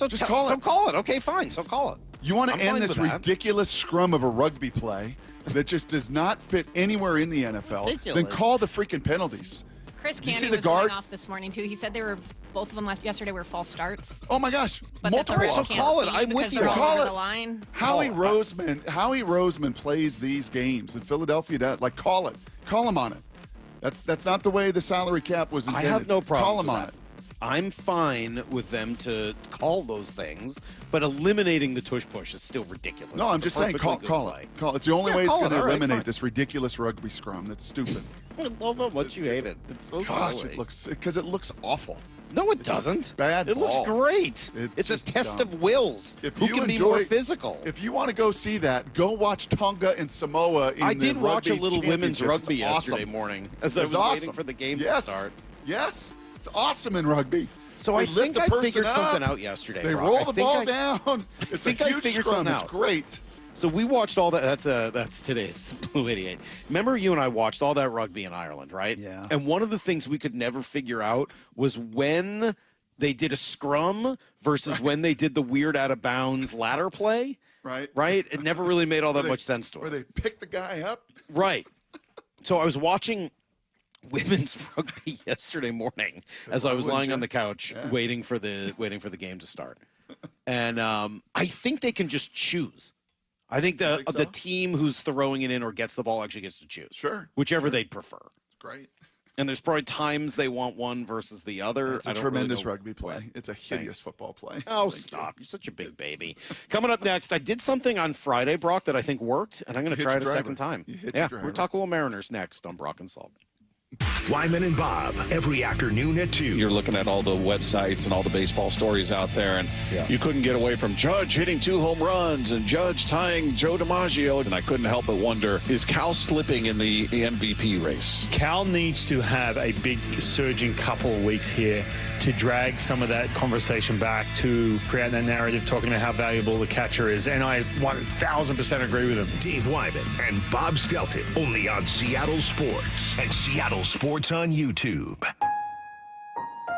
Just call it. So call it. Okay, fine. So call it. You want to end this ridiculous scrum of a rugby play that just does not fit anywhere in the NFL? Ridiculous. Then call the freaking penalties. Chris You see Candy the was guard? going off this morning, too. He said both of them yesterday were false starts. Oh, my gosh. But Multiple. that the refs So can't call it. see I'm because with you. they're all Call over it. the line. Howie Roseman plays these games in Philadelphia. Like, call it. Call him on it. That's not the way the salary cap was intended. I have no problem. Call him on it. I'm fine with them to call those things, but eliminating the tush push is still ridiculous. No, I'm It's a just saying, call perfectly it. good Call it. It's the only Yeah, way it's call it. going to All right, eliminate fine. this ridiculous rugby scrum. That's stupid. I love how much you hate it. It's so Gosh, silly. it looks awful. No, it It's just doesn't. Bad. It looks ball. great. It's a just test dumb. of wills. Who can be more physical? If you want to go see that, go watch Tonga and Samoa. I did watch a rugby little women's championships. rugby It's yesterday awesome. morning as I It's was waiting awesome. for the game Yes. to start. Yes, it's awesome in rugby. So They I lift think the I person figured up, something out yesterday. They Brock. roll I the think ball I- down. It's a think I huge figured scrum. something It's out. great. So we watched all that. That's today's Blue 88. Remember, you and I watched all that rugby in Ireland, right? Yeah. And one of the things we could never figure out was when they did a scrum versus when they did the weird out of bounds ladder play. Right. Right. It never really made all that much sense to us. Where they pick the guy up. Right. So I was watching women's rugby yesterday morning as I was wouldn't lying you? on the couch waiting for the game to start. And I think they can just choose. I think the think so? the team who's throwing it in or gets the ball actually gets to choose. Sure. Whichever they'd prefer. It's great. And there's probably times they want one versus the other. It's a I don't really tremendous know rugby play. It's a hideous football play. Oh, stop. You're such a big baby. Coming up next, I did something on Friday, Brock, that I think worked, and I'm going to Hit try your it a driver. second time. You hit your Yeah, driver. we're talking little Mariners next on Brock and Salk. Wyman and Bob, every afternoon at 2. You're looking at all the websites and all the baseball stories out there, and you couldn't get away from Judge hitting 2 home runs and Judge tying Joe DiMaggio. And I couldn't help but wonder, is Cal slipping in the MVP race? Cal needs to have a big surging couple of weeks here to drag some of that conversation back to create that narrative talking about how valuable the catcher is. And I 1,000% agree with him. Dave Wyman and Bob Stelton, only on Seattle Sports and Seattle Sports on YouTube.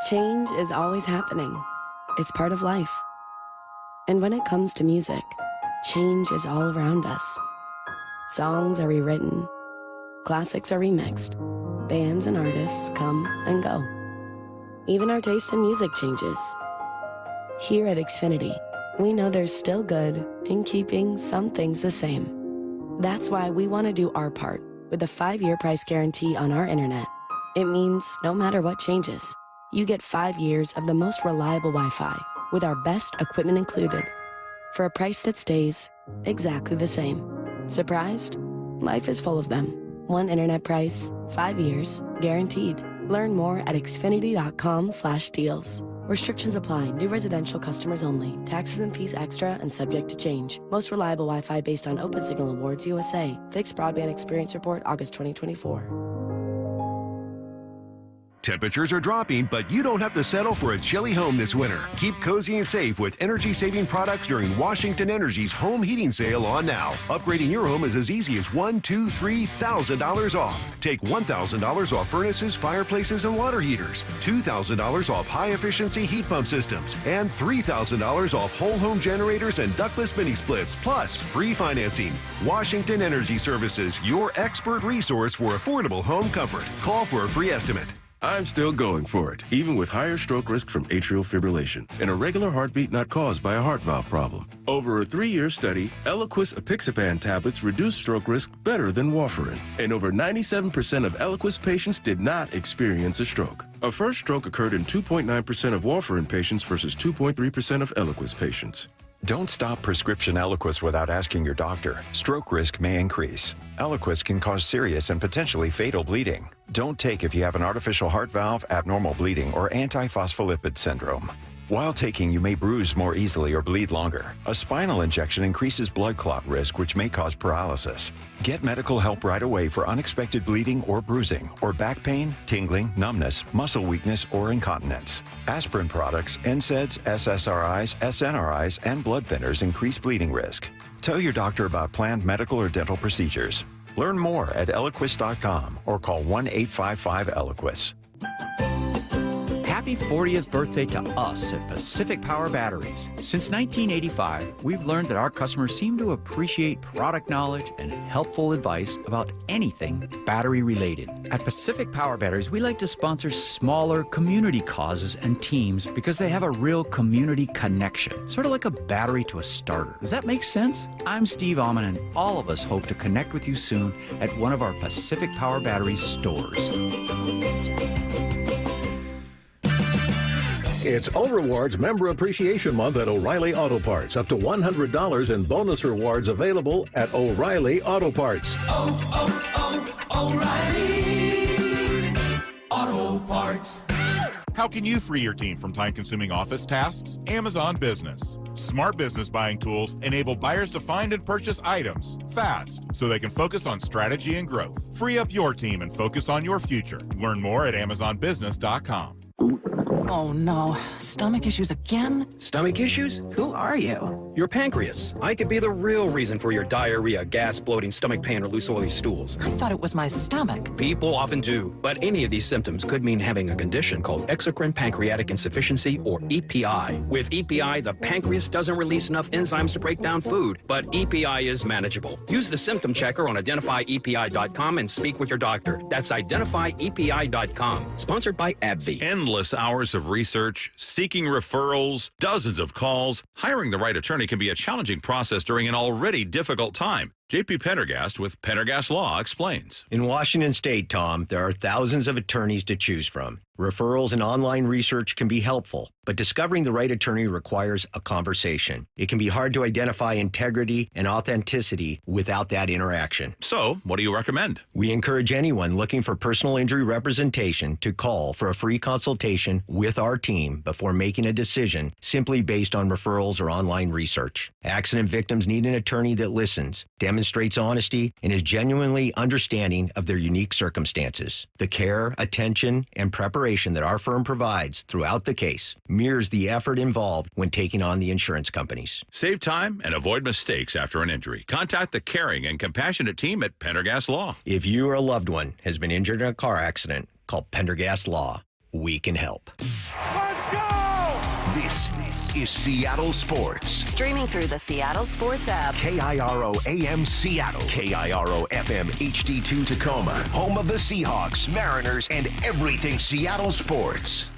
Change is always happening. It's part of life. And when it comes to music, change is all around us. Songs are rewritten. Classics are remixed. Bands and artists come and go. Even our taste in music changes. Here at Xfinity, we know there's still good in keeping some things the same. That's why we want to do our part with a 5-year price guarantee on our internet. It means no matter what changes, you get 5 years of the most reliable Wi-Fi with our best equipment included for a price that stays exactly the same. Surprised? Life is full of them. One internet price, 5 years, guaranteed. Learn more at xfinity.com/deals. Restrictions apply. New residential customers only. Taxes and fees extra and subject to change. Most reliable Wi-Fi based on Open Signal Awards USA. Fixed Broadband Experience Report, August 2024. Temperatures are dropping, but you don't have to settle for a chilly home this winter. Keep cozy and safe with energy-saving products during Washington Energy's home heating sale on now. Upgrading your home is as easy as $1,000, $2,000, $3,000 off. Take $1,000 off furnaces, fireplaces, and water heaters, $2,000 off high-efficiency heat pump systems, and $3,000 off whole home generators and ductless mini splits, plus free financing. Washington Energy Services, your expert resource for affordable home comfort. Call for a free estimate. I'm still going for it, even with higher stroke risk from atrial fibrillation, an irregular heartbeat not caused by a heart valve problem. Over a 3-year study, Eliquis apixaban tablets reduce stroke risk better than warfarin, and over 97% of Eliquis patients did not experience a stroke. A first stroke occurred in 2.9% of warfarin patients versus 2.3% of Eliquis patients. Don't stop prescription Eliquis without asking your doctor. Stroke risk may increase. Eliquis can cause serious and potentially fatal bleeding. Don't take if you have an artificial heart valve, abnormal bleeding, or antiphospholipid syndrome. While taking, you may bruise more easily or bleed longer. A spinal injection increases blood clot risk, which may cause paralysis. Get medical help right away for unexpected bleeding or bruising, or back pain, tingling, numbness, muscle weakness, or incontinence. Aspirin products, NSAIDs, SSRIs, SNRIs, and blood thinners increase bleeding risk. Tell your doctor about planned medical or dental procedures. Learn more at Eliquis.com or call 1-855-ELIQUIS. Happy 40th birthday to us at Pacific Power Batteries. Since 1985, we've learned that our customers seem to appreciate product knowledge and helpful advice about anything battery related. At Pacific Power Batteries, we like to sponsor smaller community causes and teams because they have a real community connection, sort of like a battery to a starter. Does that make sense? I'm Steve Alman, and all of us hope to connect with you soon at one of our Pacific Power Batteries stores. It's O-Rewards Member Appreciation Month at O'Reilly Auto Parts. Up to $100 in bonus rewards available at O'Reilly Auto Parts. O'Reilly Auto Parts. How can you free your team from time-consuming office tasks? Amazon Business. Smart business buying tools enable buyers to find and purchase items fast so they can focus on strategy and growth. Free up your team and focus on your future. Learn more at AmazonBusiness.com. Oh no, stomach issues again? Stomach issues? Who are you? Your pancreas. I could be the real reason for your diarrhea, gas, bloating, stomach pain, or loose oily stools. I thought it was my stomach. People often do, but any of these symptoms could mean having a condition called exocrine pancreatic insufficiency, or EPI. With EPI, the pancreas doesn't release enough enzymes to break down food, but EPI is manageable. Use the symptom checker on identifyepi.com and speak with your doctor. That's identifyepi.com. Sponsored by AbbVie. Endless hours of research, seeking referrals, dozens of calls. Hiring the right attorney can be a challenging process during an already difficult time. JP Pendergast with Pendergast Law explains. In Washington State, Tom, there are thousands of attorneys to choose from. Referrals and online research can be helpful, but discovering the right attorney requires a conversation. It can be hard to identify integrity and authenticity without that interaction. So, what do you recommend? We encourage anyone looking for personal injury representation to call for a free consultation with our team before making a decision simply based on referrals or online research. Accident victims need an attorney that listens, demonstrates honesty, and is genuinely understanding of their unique circumstances. The care, attention, and preparation that our firm provides throughout the case mirrors the effort involved when taking on the insurance companies. Save time and avoid mistakes after an injury. Contact the caring and compassionate team at Pendergast Law. If you or a loved one has been injured in a car accident, call Pendergast Law. We can help. This is Seattle Sports. Streaming through the Seattle Sports app. KIRO AM Seattle. KIRO FM HD2 Tacoma. Home of the Seahawks, Mariners, and everything Seattle sports.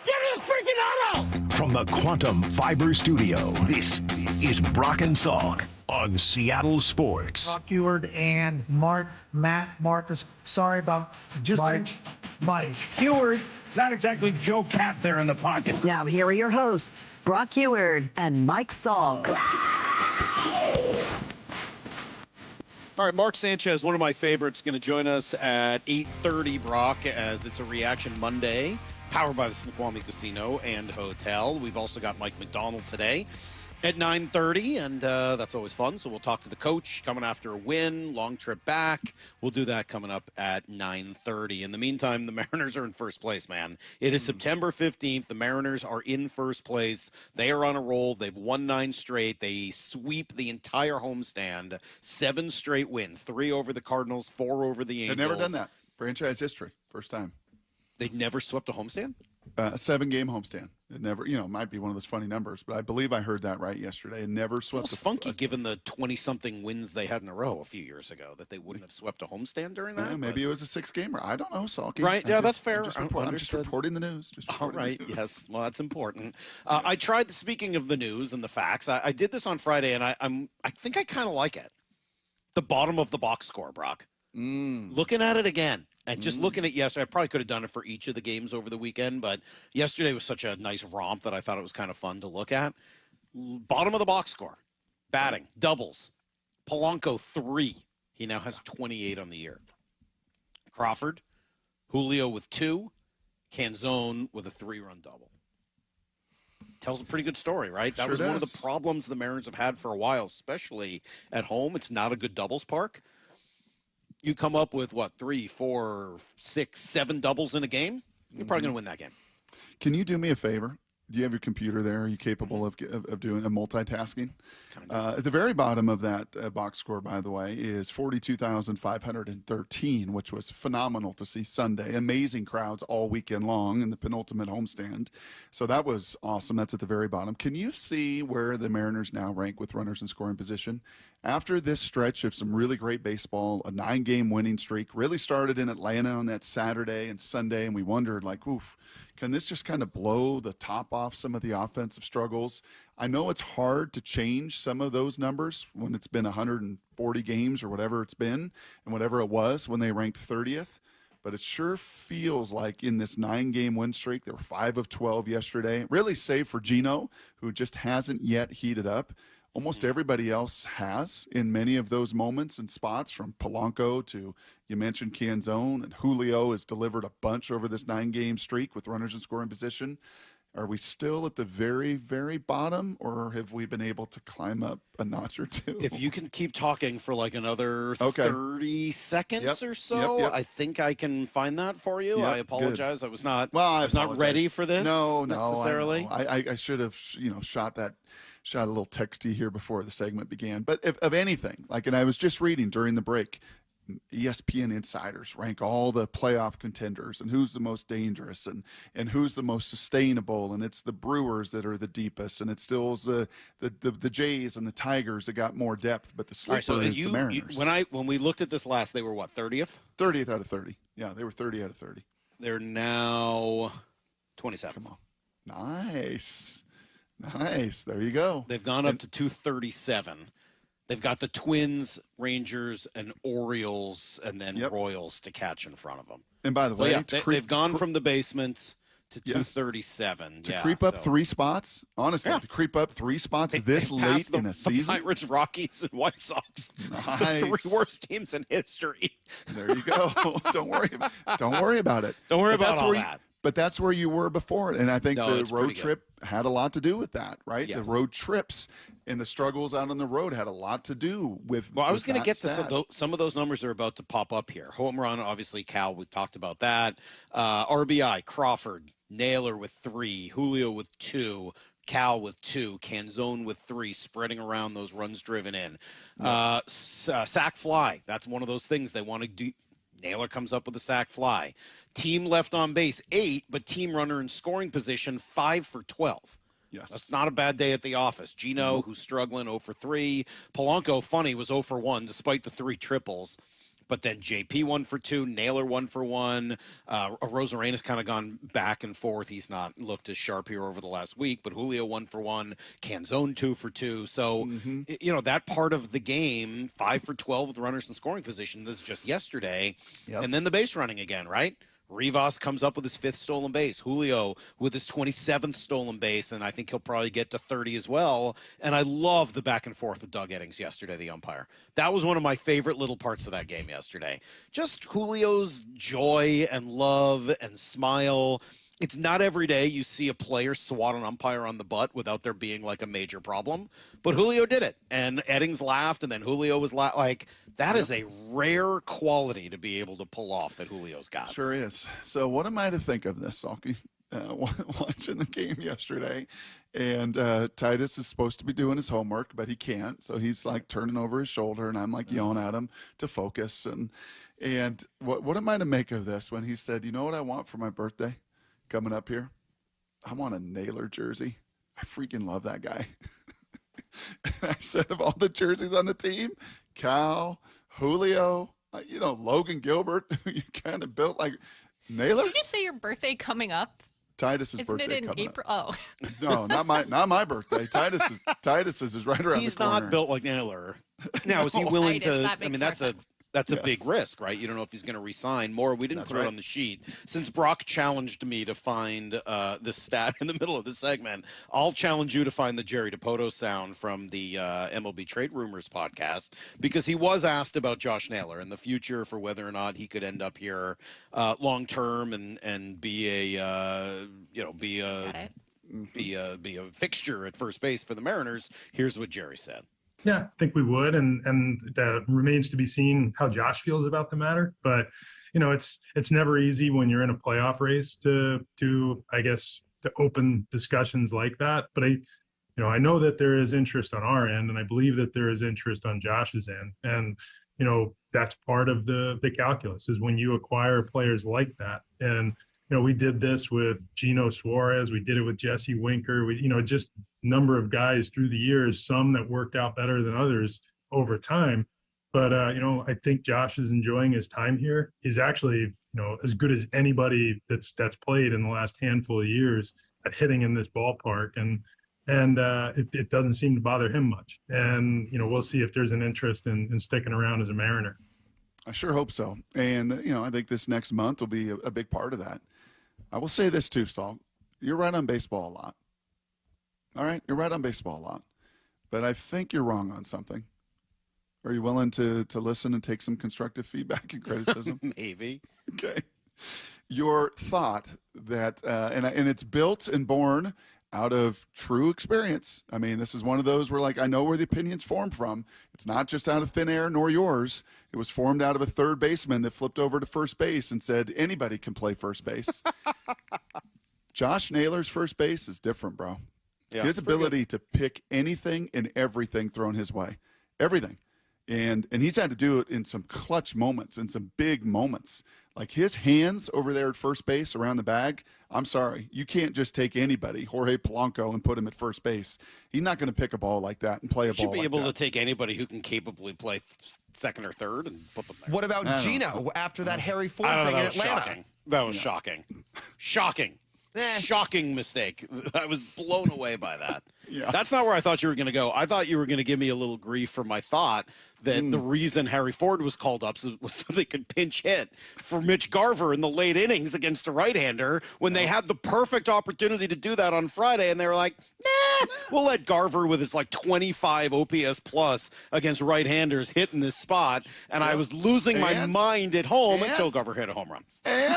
Give me a freaking auto! From the Quantum Fiber Studio, this is Brock and Salk on Seattle Sports. Brock Eward and Matt Marcus. Sorry about just Mike. Eward, not exactly Joe Cat there in the pocket. Now here are your hosts, Brock Eward and Mike Salk. All right, Mark Sanchez, one of my favorites, going to join us at 8:30, Brock, as it's a Reaction Monday, powered by the Snoqualmie Casino and Hotel. We've also got Mike Macdonald today at 9:30, and that's always fun. So we'll talk to the coach coming after a win, long trip back. We'll do that coming up at 9:30. In the meantime, the Mariners are in first place, man. It is September 15th. The Mariners are in first place. They are on a roll. They've won 9 straight. They sweep the entire homestand. 7 straight wins, 3 over the Cardinals, 4 over the Angels. They've never done that. Franchise history. First time. They've never swept a homestand? A 7-game homestand. It never, it might be one of those funny numbers, but I believe I heard that right yesterday. It never swept. It's funky given the 20-something wins they had in a row a few years ago that they wouldn't have swept a homestand during that. Yeah, maybe it was a 6-gamer. I don't know, Salky. Right? Yeah, that's fair. I'm just reporting the news. All right. Yes. Well, that's important. I tried. Speaking of the news and the facts, I did this on Friday, and I think I kind of like it. The bottom of the box score, Brock. Looking at it again. And just looking at yesterday, I probably could have done it for each of the games over the weekend, but yesterday was such a nice romp that I thought it was kind of fun to look at. Bottom of the box score. Batting. Doubles. Polanco, 3. He now has 28 on the year. Crawford. Julio with 2. Canzone with a 3-run double. Tells a pretty good story, right? That was one of the problems the Mariners have had for a while, especially at home. It's not a good doubles park. You come up with, 3, 4, 6, 7 doubles in a game, you're probably going to win that game. Can you do me a favor? Do you have your computer there? Are you capable of doing multitasking? At the very bottom of that box score, by the way, is 42,513, which was phenomenal to see Sunday. Amazing crowds all weekend long in the penultimate homestand. So that was awesome. That's at the very bottom. Can you see where the Mariners now rank with runners in scoring position? After this stretch of some really great baseball, a 9-game winning streak really started in Atlanta on that Saturday and Sunday, and we wondered, like, oof, can this just kind of blow the top off some of the offensive struggles? I know it's hard to change some of those numbers when it's been 140 games or whatever it's been and whatever it was when they ranked 30th, but it sure feels like in this 9-game win streak, they were 5 of 12 yesterday, really save for Gino, who just hasn't yet heated up. Almost everybody else has in many of those moments and spots, from Polanco to, you mentioned, Canzone, and Julio has delivered a bunch over this 9-game streak with runners in scoring position. Are we still at the very, very bottom, or have we been able to climb up a notch or two? If you can keep talking for like another 30 seconds or so, I think I can find that for you. I apologize. Good. I was not. I was not ready for this. No, necessarily. I should have, shot a little text to you here before the segment began. But if of anything, and I was just reading during the break, ESPN insiders rank all the playoff contenders and who's the most dangerous and who's the most sustainable, and it's the Brewers that are the deepest, and it still is the Jays and the Tigers that got more depth, but the sleeper is the Mariners. When we looked at this last, they were what, 30th? 30th out of 30. Yeah, they were 30 out of 30. They're now 27. Come on. Nice. There you go. They've gone up to 237. They've got the Twins, Rangers, and Orioles, and then Royals to catch in front of them. And by the way, they've gone from the basement to 237. To creep up 3 spots, honestly, to creep up 3 spots this late in a season. The Pirates, Rockies, and White Sox. Nice. The 3 worst teams in history. There you go. Don't worry about it. Don't worry about all that. But that's where you were before. And I think the road trip had a lot to do with that, right? Yes. The road trips and the struggles out on the road had a lot to do with. Well, I was going to get to some of those numbers are about to pop up here. Home run, obviously, Cal, we talked about that. RBI, Crawford, Naylor with 3, Julio with 2. Cal with 2, Canzone with 3, spreading around those runs driven in. Sack fly, that's one of those things they want to do. Naylor comes up with a sack fly. Team left on base 8, but team runner in scoring position 5 for 12. Yes. That's not a bad day at the office. Gino, who's struggling, 0 for 3. Polanco, funny, was 0 for 1 despite the 3 triples. But then JP 1 for 2, Naylor 1 for 1. Rosarena's kind of gone back and forth. He's not looked as sharp here over the last week, but Julio 1 for 1, Canzone 2 for 2. So, that part of the game, 5 for 12 with runners in scoring position, this is just yesterday. Yep. And then the base running again, right? Rivas comes up with his 5th stolen base. Julio with his 27th stolen base, and I think he'll probably get to 30 as well. And I love the back and forth with Doug Eddings yesterday, the umpire. That was one of my favorite little parts of that game yesterday. Just Julio's joy and love and smile. It's not every day you see a player swat an umpire on the butt without there being like a major problem. But Julio did it. And Eddings laughed, and then Julio was like, that is a rare quality to be able to pull off that Julio's got. Sure is. So what am I to think of this, Salky? Watching the game yesterday, and Titus is supposed to be doing his homework, but he can't. So he's like turning over his shoulder, and I'm like yelling at him to focus. And what am I to make of this when he said, you know what I want for my birthday coming up here? I want a Naylor jersey. I freaking love that guy. And I said, of all the jerseys on the team, Cal, Julio, Logan Gilbert, you kind of built like Naylor. Did you just say your birthday coming up? Titus's Isn't birthday it in coming April? up. Oh. No, not my birthday. Titus's is right around the corner. He's not built like Naylor. Now, is he willing to? That's a Yes. big risk, right? You don't know if he's going to resign more. We didn't put it on the sheet. Since Brock challenged me to find this stat in the middle of the segment, I'll challenge you to find the Jerry DiPoto sound from the MLB Trade Rumors podcast, because he was asked about Josh Naylor and the future for whether or not he could end up here long term and be a fixture at first base for the Mariners. Here's what Jerry said. Yeah, I think we would, and that remains to be seen how Josh feels about the matter. But it's never easy when you're in a playoff race to to open discussions like that. But I know that there is interest on our end, and I believe that there is interest on Josh's end. And, that's part of the calculus is when you acquire players like that. And, we did this with Gino Suarez. We did it with Jesse Winker. Just number of guys through the years, some that worked out better than others over time. But, I think Josh is enjoying his time here. He's actually, as good as anybody that's played in the last handful of years at hitting in this ballpark. And it doesn't seem to bother him much. And, we'll see if there's an interest in sticking around as a Mariner. I sure hope so. And, I think this next month will be a big part of that. I will say this too, Salk. You're right on baseball a lot. All right? You're right on baseball a lot. But I think you're wrong on something. Are you willing to listen and take some constructive feedback and criticism? Maybe. Okay. Your thought that, and it's built and born out of true experience. I mean, this is one of those where, I know where the opinion's formed from. It's not just out of thin air, nor yours. It was formed out of a third baseman that flipped over to first base and said, anybody can play first base. Josh Naylor's first base is different, bro. Yeah, his ability to pick anything and everything thrown his way. Everything. And he's had to do it in some clutch moments, in some big moments. Like his hands over there at first base around the bag, I'm sorry. You can't just take anybody, Jorge Polanco, and put him at first base. He's not going to pick a ball like that and play a ball like that. Should be able to take anybody who can capably play second or third and put them there. What about Gino after that Harry Ford thing in Atlanta? Shocking. That was shocking. Shocking. Shocking mistake. I was blown away by that. Yeah. That's not where I thought you were going to go. I thought you were going to give me a little grief for my thought that the reason Harry Ford was called up was so they could pinch hit for Mitch Garver in the late innings against a right-hander when they had the perfect opportunity to do that on Friday, and they were like, nah, we'll let Garver with his 25 OPS plus against right-handers hit in this spot, and I was losing my mind at home until Garver hit a home run. And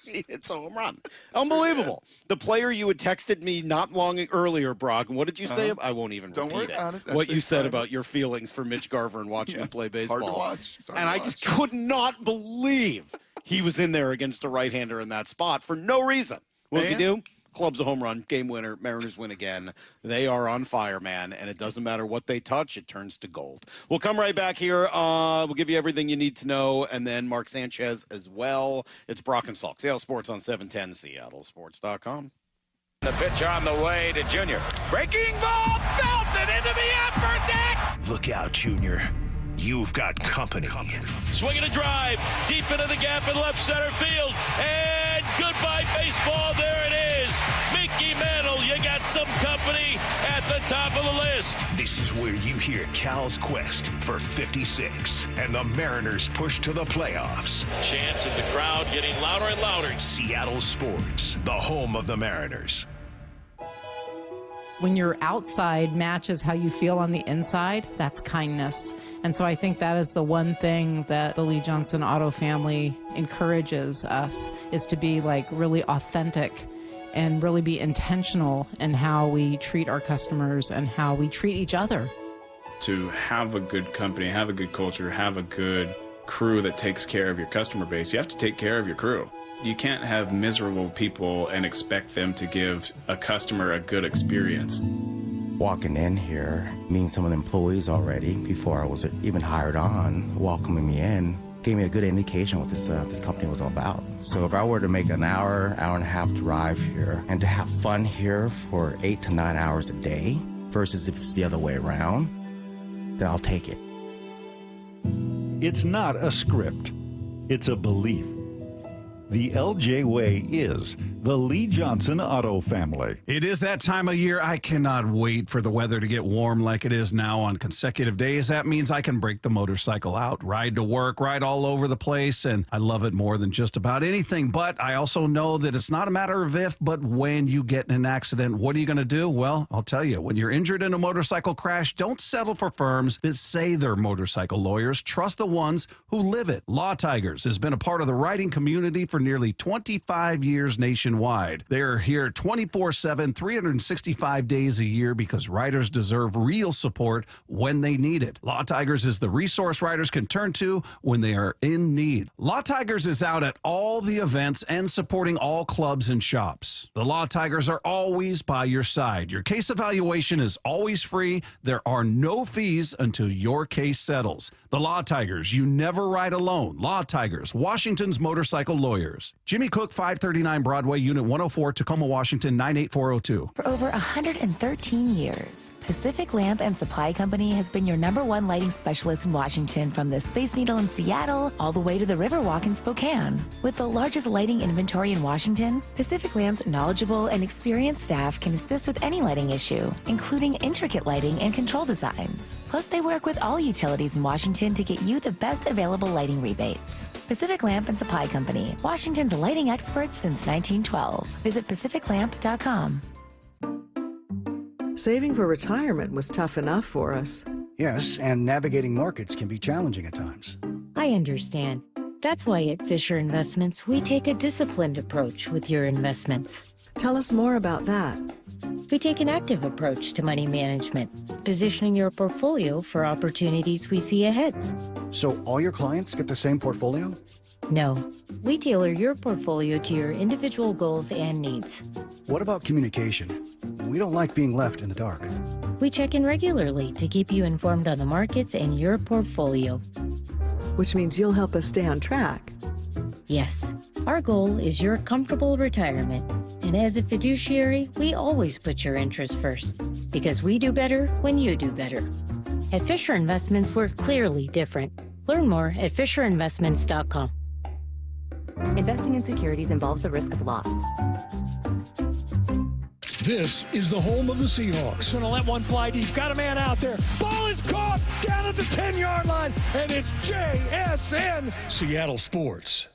it's a home run. Unbelievable. The player you had texted me not long earlier, Brock, and what did you say? I won't even Don't repeat worry about it. What you said about your feelings for Mitch Garver and watching him play baseball. Hard to watch. And I just could not believe he was in there against a right-hander in that spot for no reason. What does he do? Clubs a home run, game winner, Mariners win again. They are on fire, man, and it doesn't matter what they touch, it turns to gold. We'll come right back here. We'll give you everything you need to know, and then Mark Sanchez as well. It's Brock and Salk. Seattle Sports on 710, SeattleSports.com. The pitch on the way to Junior. Breaking ball, belted into the upper deck. Look out, Junior. You've got company. Swinging a drive deep into the gap in left center field. And goodbye, baseball. There it is. Mickey Mantle, you got some company at the top of the list. This is where you hear Cal's quest for 56 and the Mariners push to the playoffs. Chants of the crowd getting louder and louder. Seattle Sports, the home of the Mariners. When your outside matches how you feel on the inside, that's kindness. And so I think that is the one thing that the Lee Johnson Auto family encourages us, is to be really authentic and really be intentional in how we treat our customers and how we treat each other. To have a good company, have a good culture, have a good crew that takes care of your customer base, you have to take care of your crew. You can't have miserable people and expect them to give a customer a good experience. Walking in here, meeting some of the employees already before I was even hired on, welcoming me in, gave me a good indication what this company was all about. So if I were to make an hour and a half drive here and to have fun here for 8 to 9 hours a day versus if it's the other way around, then I'll take it. It's not a script. It's a belief. The LJ Way is the Lee Johnson Auto family. It is that time of year. I cannot wait for the weather to get warm like it is now on consecutive days. That means I can break the motorcycle out, ride to work, ride all over the place, and I love it more than just about anything. But I also know that it's not a matter of if, but when you get in an accident, what are you going to do? Well, I'll tell you, when you're injured in a motorcycle crash, don't settle for firms that say they're motorcycle lawyers. Trust the ones who live it. Law Tigers has been a part of the writing community for for nearly 25 years nationwide. They're here 24/7, 365 days a year because riders deserve real support when they need it. Law Tigers is the resource riders can turn to when they are in need. Law Tigers is out at all the events and supporting all clubs and shops. The Law Tigers are always by your side. Your case evaluation is always free. There are no fees until your case settles. The Law Tigers, you never ride alone. Law Tigers, Washington's motorcycle lawyers. Jimmy Cook, 539 Broadway, Unit 104, Tacoma, Washington, 98402. For over 113 years, Pacific Lamp and Supply Company has been your #1 lighting specialist in Washington, from the Space Needle in Seattle all the way to the Riverwalk in Spokane. With the largest lighting inventory in Washington, Pacific Lamp's knowledgeable and experienced staff can assist with any lighting issue, including intricate lighting and control designs. Plus, they work with all utilities in Washington to get you the best available lighting rebates. Pacific Lamp and Supply Company, Washington's lighting experts since 1912. Visit pacificlamp.com. Saving for retirement was tough enough for us. Yes, and navigating markets can be challenging at times. I understand. That's why at Fisher Investments, we take a disciplined approach with your investments. Tell us more about that. We take an active approach to money management, positioning your portfolio for opportunities we see ahead. So all your clients get the same portfolio? No, we tailor your portfolio to your individual goals and needs. What about communication? We don't like being left in the dark. We check in regularly to keep you informed on the markets and your portfolio. Which means you'll help us stay on track. Yes, our goal is your comfortable retirement. And as a fiduciary, we always put your interests first, because we do better when you do better. At Fisher Investments, we're clearly different. Learn more at FisherInvestments.com. Investing in securities involves the risk of loss. This is the home of the Seahawks. Going to let one fly deep. Got a man out there. Ball is caught down at the 10-yard line, and it's JSN. Seattle Sports.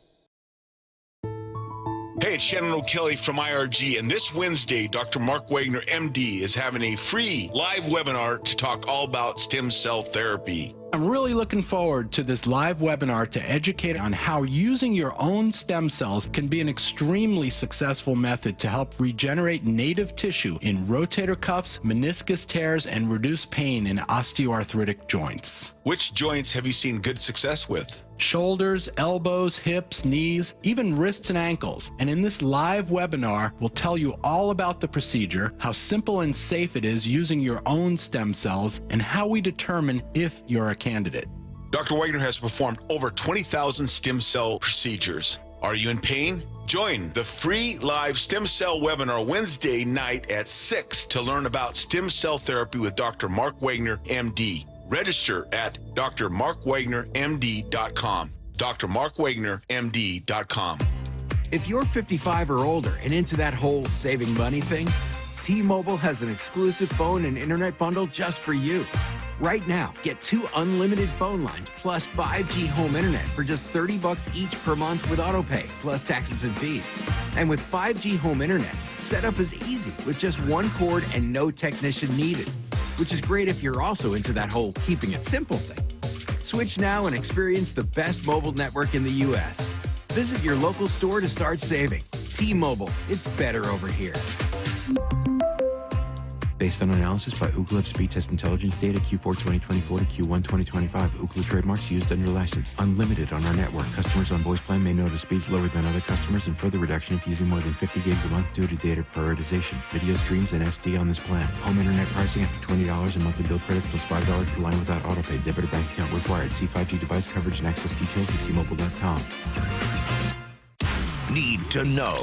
Hey, it's Shannon O'Kelly from IRG, and this Wednesday, Dr. Mark Wagner, MD, is having a free live webinar to talk all about stem cell therapy. I'm really looking forward to this live webinar to educate on how using your own stem cells can be an extremely successful method to help regenerate native tissue in rotator cuffs, meniscus tears, and reduce pain in osteoarthritic joints. Which joints have you seen good success with? Shoulders, elbows, hips, knees, even wrists and ankles. And in this live webinar, we'll tell you all about the procedure, how simple and safe it is using your own stem cells, and how we determine if you're a candidate. Dr. Wagner has performed over 20,000 stem cell procedures. Are you in pain? Join the free live stem cell webinar Wednesday night at 6 to learn about stem cell therapy with Dr. Mark Wagner, MD. Register at drmarkwagnermd.com. drmarkwagnermd.com. If you're 55 or older and into that whole saving money thing, T-Mobile has an exclusive phone and internet bundle just for you. Right now, get 2 unlimited phone lines plus 5G home internet for just $30 each per month with autopay, plus taxes and fees. And with 5G home internet, setup is easy with just 1 cord and no technician needed, which is great if you're also into that whole keeping it simple thing. Switch now and experience the best mobile network in the U.S. Visit your local store to start saving. T-Mobile, it's better over here. Based on analysis by Ookla Speed Test Intelligence data Q4 2024 to Q1 2025. Ookla trademarks used under license. Unlimited on our network. Customers on voice plan may notice speeds lower than other customers and further reduction if using more than 50 gigs a month due to data prioritization. Video streams and SD on this plan. Home internet pricing after $20 in monthly bill credit plus $5 per line without autopay. Debit or bank account required. See 5G device coverage and access details at T-Mobile.com. Need to know.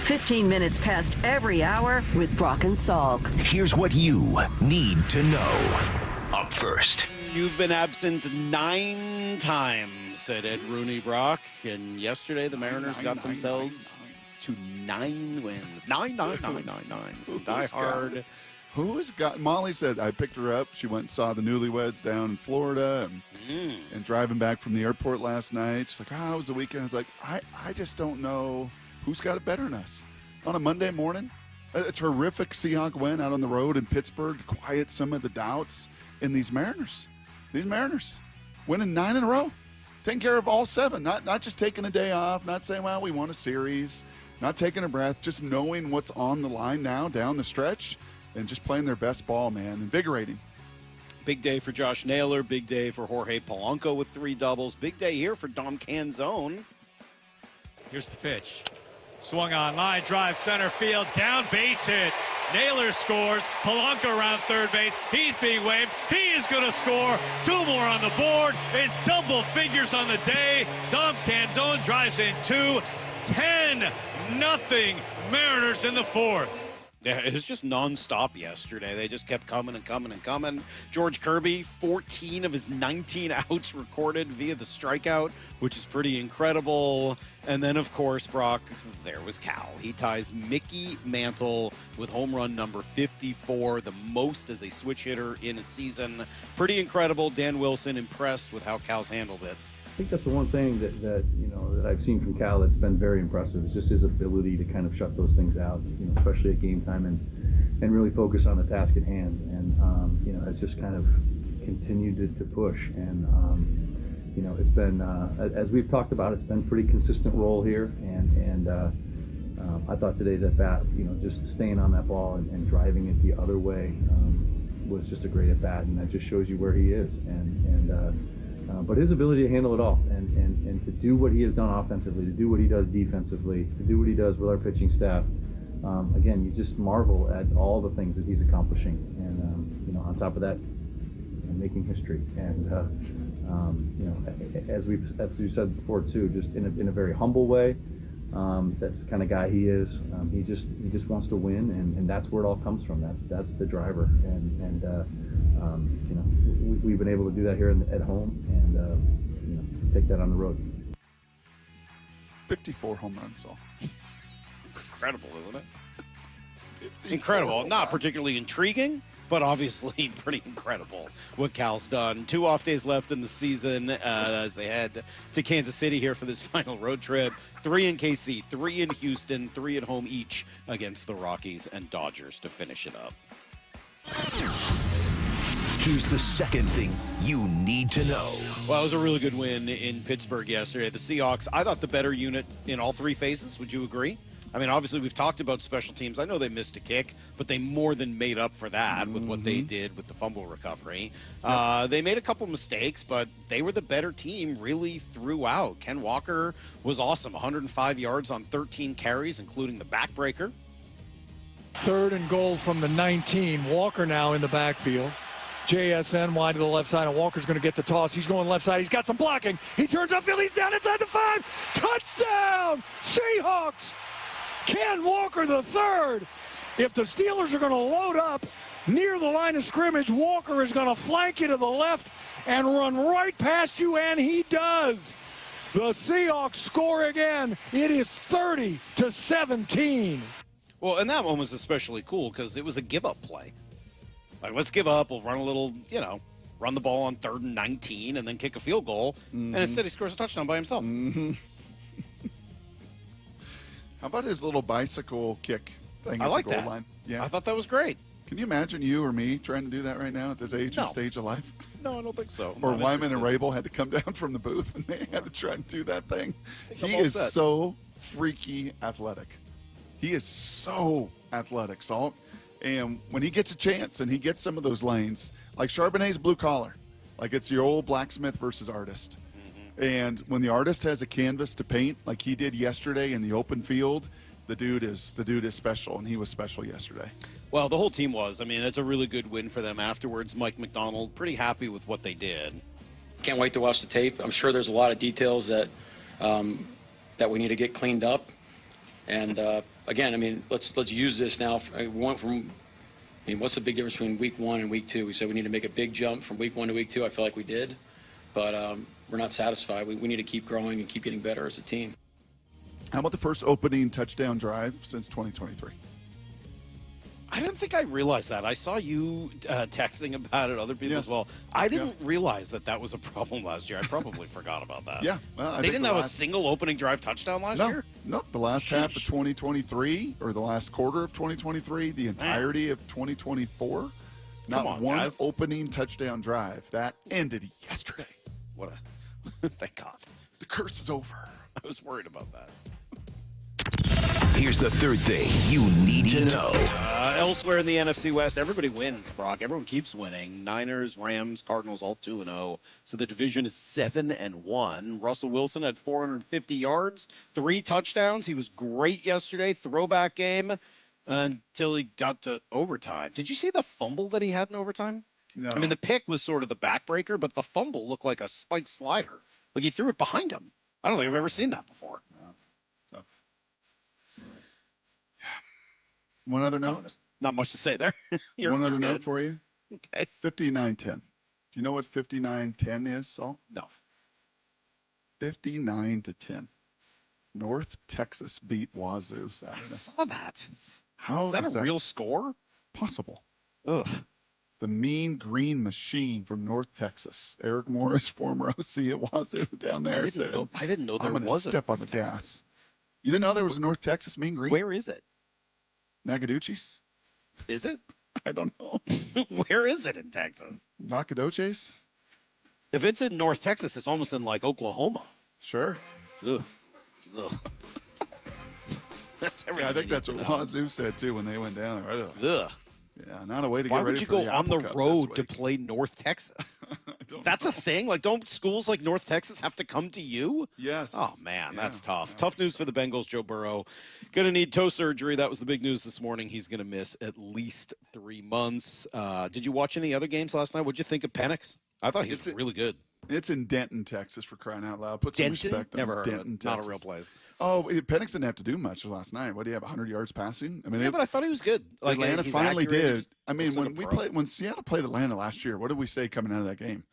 15 minutes past every hour with Brock and Salk. Here's what you need to know. Up first. You've been absent 9 times, said Ed Rooney, Brock. And yesterday the Mariners got themselves to 9 wins. 9. Die hard. Who has got? Molly said, I picked her up. She went and saw the newlyweds down in Florida and driving back from the airport last night. She's like, how was the weekend? I was like, I just don't know who's got it better than us. On a Monday morning, a terrific Seahawk win out on the road in Pittsburgh to quiet some of the doubts in these Mariners. These Mariners winning 9 in a row. taking care of all 7, not just taking a day off, not saying, well, we won a series, not taking a breath, just knowing what's on the line now down the stretch and just playing their best ball, man. Invigorating. Big day for Josh Naylor. Big day for Jorge Polanco with 3 doubles. Big day here for Dom Canzone. Here's the pitch. Swung on, line drive, center field, down, base hit. Naylor scores. Polanco around third base. He's being waved. He is going to score. 2 more on the board. It's double figures on the day. Dom Canzone drives in 2. 10-0 Mariners in the 4th. Yeah, it was just nonstop yesterday. They just kept coming and coming and coming. George Kirby, 14 of his 19 outs recorded via the strikeout, which is pretty incredible. And then, of course, Brock, there was Cal. He ties Mickey Mantle with home run number 54, the most as a switch hitter in a season. Pretty incredible. Dan Wilson impressed with how Cal's handled it. I think that's the one thing that I've seen from Cal that's been very impressive. Is just his ability to kind of shut those things out, especially at game time, and really focus on the task at hand. And has just kind of continued to push. And it's been as we've talked about, it's been a pretty consistent role here. And I thought today's at bat, just staying on that ball and driving it the other way was just a great at bat, and that just shows you where he is. But his ability to handle it all and to do what he has done offensively, to do what he does defensively, to do what he does with our pitching staff, again, you just marvel at all the things that he's accomplishing. And, on top of that, making history. And, as we've said before, too, just in a very humble way, that's the kind of guy he is. He just wants to win, and that's where it all comes from. That's the driver. We've been able to do that here at home, and take that on the road. 54 home runs, so incredible, isn't it? Incredible. Not particularly intriguing, but obviously pretty incredible what Cal's done. 2 off days left in the season as they head to Kansas City here for this final road trip. 3 in KC, 3 in Houston, 3 at home each against the Rockies and Dodgers to finish it up. Here's the second thing you need to know. Well, it was a really good win in Pittsburgh yesterday. The Seahawks, I thought the better unit in all 3 phases. Would you agree? I mean, obviously, we've talked about special teams. I know they missed a kick, but they more than made up for that with what they did with the fumble recovery. They made a couple mistakes, but they were the better team really throughout. Ken Walker was awesome. 105 yards on 13 carries, including the backbreaker. 3rd and goal from the 19. Walker now in the backfield. JSN wide to the left side, and Walker's going to get the toss. He's going left side. He's got some blocking. He turns upfield. He's down inside the 5. Touchdown! Seahawks! Ken Walker the 3rd. If the Steelers are going to load up near the line of scrimmage, Walker is going to flank you to the left and run right past you, and he does. The Seahawks score again. It is 30-17. Well, and that one was especially cool because it was a give-up play. Like, let's give up. We'll run a little, run the ball on 3rd and 19 and then kick a field goal. And instead he scores a touchdown by himself. How about his little bicycle kick thing I at like the goal that. line? Yeah. I thought that was great. Can you imagine you or me trying to do that right now at this age and stage of life? No, I don't think so. Or Wyman and Rabel had to come down from the booth and they had to try and do that thing. He is so freaky athletic. He is so athletic, Salk. And when he gets a chance and he gets some of those lanes, like Charbonnet's blue collar, like it's your old blacksmith versus artist. And when the artist has a canvas to paint, like he did yesterday in the open field, the dude is special, and he was special yesterday. Well, the whole team was. I mean, it's a really good win for them afterwards. Mike Macdonald, pretty happy with what they did. Can't wait to watch the tape. I'm sure there's a lot of details that we need to get cleaned up. And again, I mean, let's use this now. What's the big difference between week 1 and week 2? We said we need to make a big jump from week 1 to week 2. I feel like we did, but we're not satisfied. We need to keep growing and keep getting better as a team. How about the first opening touchdown drive since 2023? I didn't think I realized that. I saw you texting about it, other people as well. I didn't realize that was a problem last year. I probably forgot about that. Yeah. Well, they didn't have a single opening drive touchdown last year? No, the last half of 2023, or the last quarter of 2023, the entirety of 2024, not one opening touchdown drive. That ended yesterday. Thank God. curse is over. I was worried about that. Here's the third thing you need to know. Elsewhere in the NFC West, everybody wins, Brock. Everyone keeps winning. Niners, Rams, Cardinals, all 2-0. So the division is 7-1. Russell Wilson had 450 yards, 3 touchdowns. He was great yesterday. Throwback game until he got to overtime. Did you see the fumble that he had in overtime? No. I mean, the pick was sort of the backbreaker, but the fumble looked like a spiked slider. Like he threw it behind him. I don't think I've ever seen that before. Tough. One other note. Not much to say there. One other note for you. Okay. 59-10. Do you know what 59-10 is, Saul? No. 59-10. North Texas beat Wazoo Saturday. I saw that. How is that a real score? Possible. Ugh. The Mean Green Machine from North Texas. Eric Morris, former OC at Wazoo down there. I didn't know there I'm was a step on the gas. You didn't know there was a North Texas Mean Green? Where is it? Nacogdoches? Is it? I don't know. Where is it in Texas? Nacogdoches? If it's in North Texas, it's almost in like Oklahoma. Sure. Ugh. Ugh. That's everything. Yeah, I think that's what Wazoo said too when they went down there. Ugh. Yeah, not a way to Why get ready would you for go on the Apple Cup road this to week. play North Texas? That's a thing? Like, don't schools like North Texas have to come to you? Yes. Oh, man, that's tough. Tough news for the Bengals. Joe Burrow going to need toe surgery. That was the big news this morning. He's going to miss at least 3 months. Did you watch any other games last night? What'd you think of Penix? I thought he was really good. It's in Denton, Texas, for crying out loud. Put some Denton? respect on Never heard of Denton, it. Not a Texas. real place. Oh, Penix didn't have to do much last night. What do you have, 100 yards passing? I mean, Yeah, but I thought he was good. Like, Atlanta he's finally accurate. did. He's- I mean, looks like a pro. when Seattle played Atlanta last year, what did we say coming out of that game?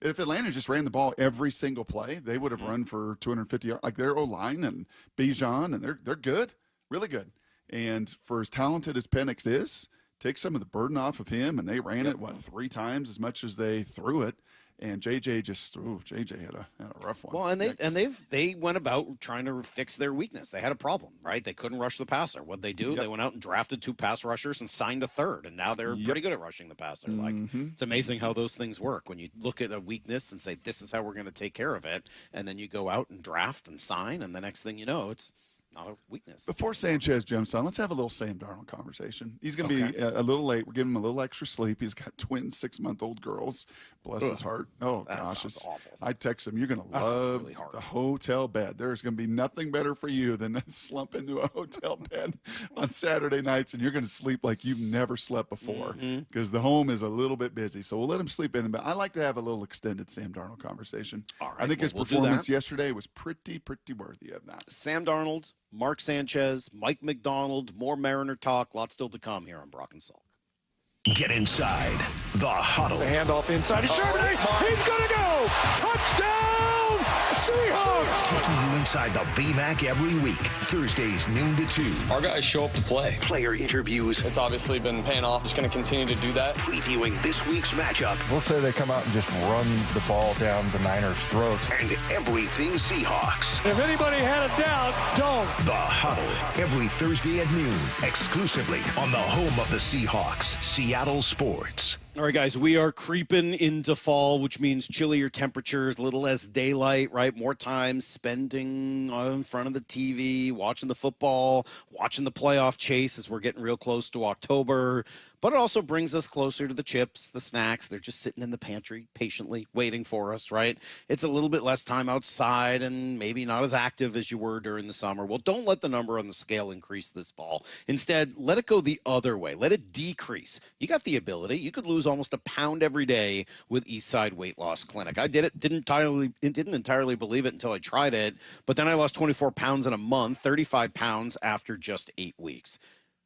If Atlanta just ran the ball every single play, they would have run for 250 yards. Like their O-line and Bijan, and they're good, really good. And for as talented as Penix is, take some of the burden off of him, and they ran it 3 times as much as they threw it. And JJ had a rough one. Well, and they went about trying to fix their weakness. They had a problem, right? They couldn't rush the passer. What'd they do? They went out and drafted 2 pass rushers and signed a third, and now they're pretty good at rushing the passer. Like, it's amazing how those things work. When you look at a weakness and say, this is how we're going to take care of it, and then you go out and draft and sign, and the next thing you know, it's not a weakness. Before Sanchez jumps on, let's have a little Sam Darnold conversation. He's going to be a little late. We're giving him a little extra sleep. He's got twin 6-month-old girls. Bless his heart. Oh, gosh. It's awful. I text him, you're going to love really hard. the hotel bed. There's going to be nothing better for you than to slump into a hotel bed on Saturday nights, and you're going to sleep like you've never slept before because the home is a little bit busy. So we'll let him sleep in. But I like to have a little extended Sam Darnold conversation. All right, I think his we'll do performance that. yesterday was pretty worthy of that. Sam Darnold, Mark Sanchez, Mike Macdonald, more Mariner talk. Lots still to come here on Brock and Salk. Get inside the huddle. The handoff inside to Charbonnet. He's going to go. Touchdown, Seahawks. Taking you inside the VMAC every week. Thursdays noon to 2. Our guys show up to play. Player interviews. It's obviously been paying off. Just going to continue to do that. Previewing this week's matchup. We'll say they come out and just run the ball down the Niners' throats. And everything Seahawks. If anybody had a doubt, don't. The Huddle. Every Thursday at noon. Exclusively on the home of the Seahawks. Seattle Sports. All right, guys, we are creeping into fall, which means chillier temperatures, a little less daylight, right? More time spending in front of the TV, watching the football, watching the playoff chase as we're getting real close to October. But it also brings us closer to the chips, the snacks. They're just sitting in the pantry patiently waiting for us, right? It's a little bit less time outside and maybe not as active as you were during the summer. Well, don't let the number on the scale increase this fall. Instead, let it go the other way. Let it decrease. You got the ability. You could lose almost a pound every day with Eastside Weight Loss Clinic. I did it. Didn't entirely believe it until I tried it. But then I lost 24 pounds in a month, 35 pounds after just 8 weeks.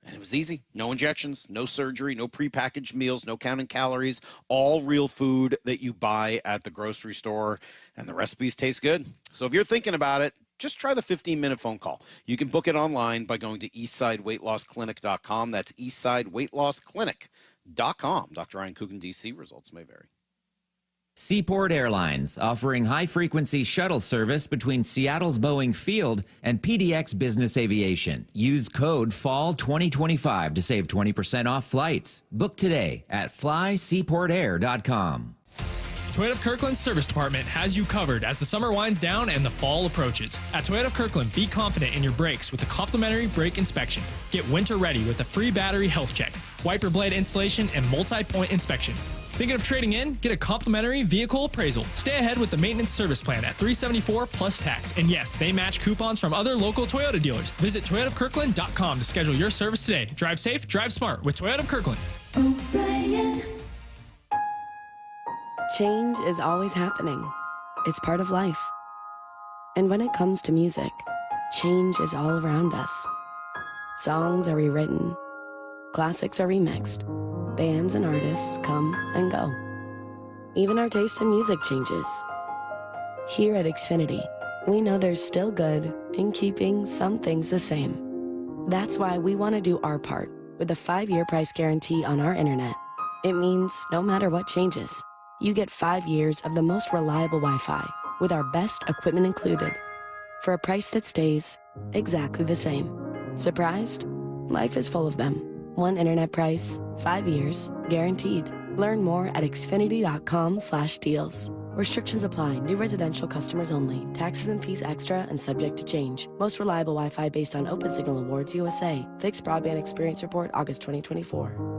And it was easy. No injections, no surgery, no prepackaged meals, no counting calories, all real food that you buy at the grocery store. And the recipes taste good. So if you're thinking about it, just try the 15-minute phone call. You can book it online by going to eastsideweightlossclinic.com. That's eastsideweightlossclinic.com. Dr. Ryan Coogan, D.C. Results may vary. Seaport Airlines, offering high-frequency shuttle service between Seattle's Boeing Field and PDX Business Aviation. Use code FALL2025 to save 20% off flights. Book today at flyseaportair.com. Toyota of Kirkland's service department has you covered as the summer winds down and the fall approaches. At Toyota of Kirkland, be confident in your brakes with the complimentary brake inspection. Get winter ready with a free battery health check, wiper blade installation, and multi-point inspection. Thinking of trading in? Get a complimentary vehicle appraisal. Stay ahead with the maintenance service plan at $374 plus tax. And yes, they match coupons from other local Toyota dealers. Visit toyotaofkirkland.com to schedule your service today. Drive safe, drive smart with Toyota of Kirkland. O'Brien. Change is always happening. It's part of life. And when it comes to music, change is all around us. Songs are rewritten. Classics are remixed. Bands and artists come and go. Even our taste in music changes. Here at Xfinity, we know there's still good in keeping some things the same. That's why we want to do our part with a 5-year price guarantee on our internet. It means no matter what changes, you get 5 years of the most reliable Wi-Fi with our best equipment included for a price that stays exactly the same. Surprised? Life is full of them. One internet price, 5 years, guaranteed. Learn more at xfinity.com/deals. Restrictions apply. New residential customers only. Taxes and fees extra and subject to change. Most reliable Wi-Fi based on Open Signal Awards USA. Fixed Broadband Experience Report, August 2024.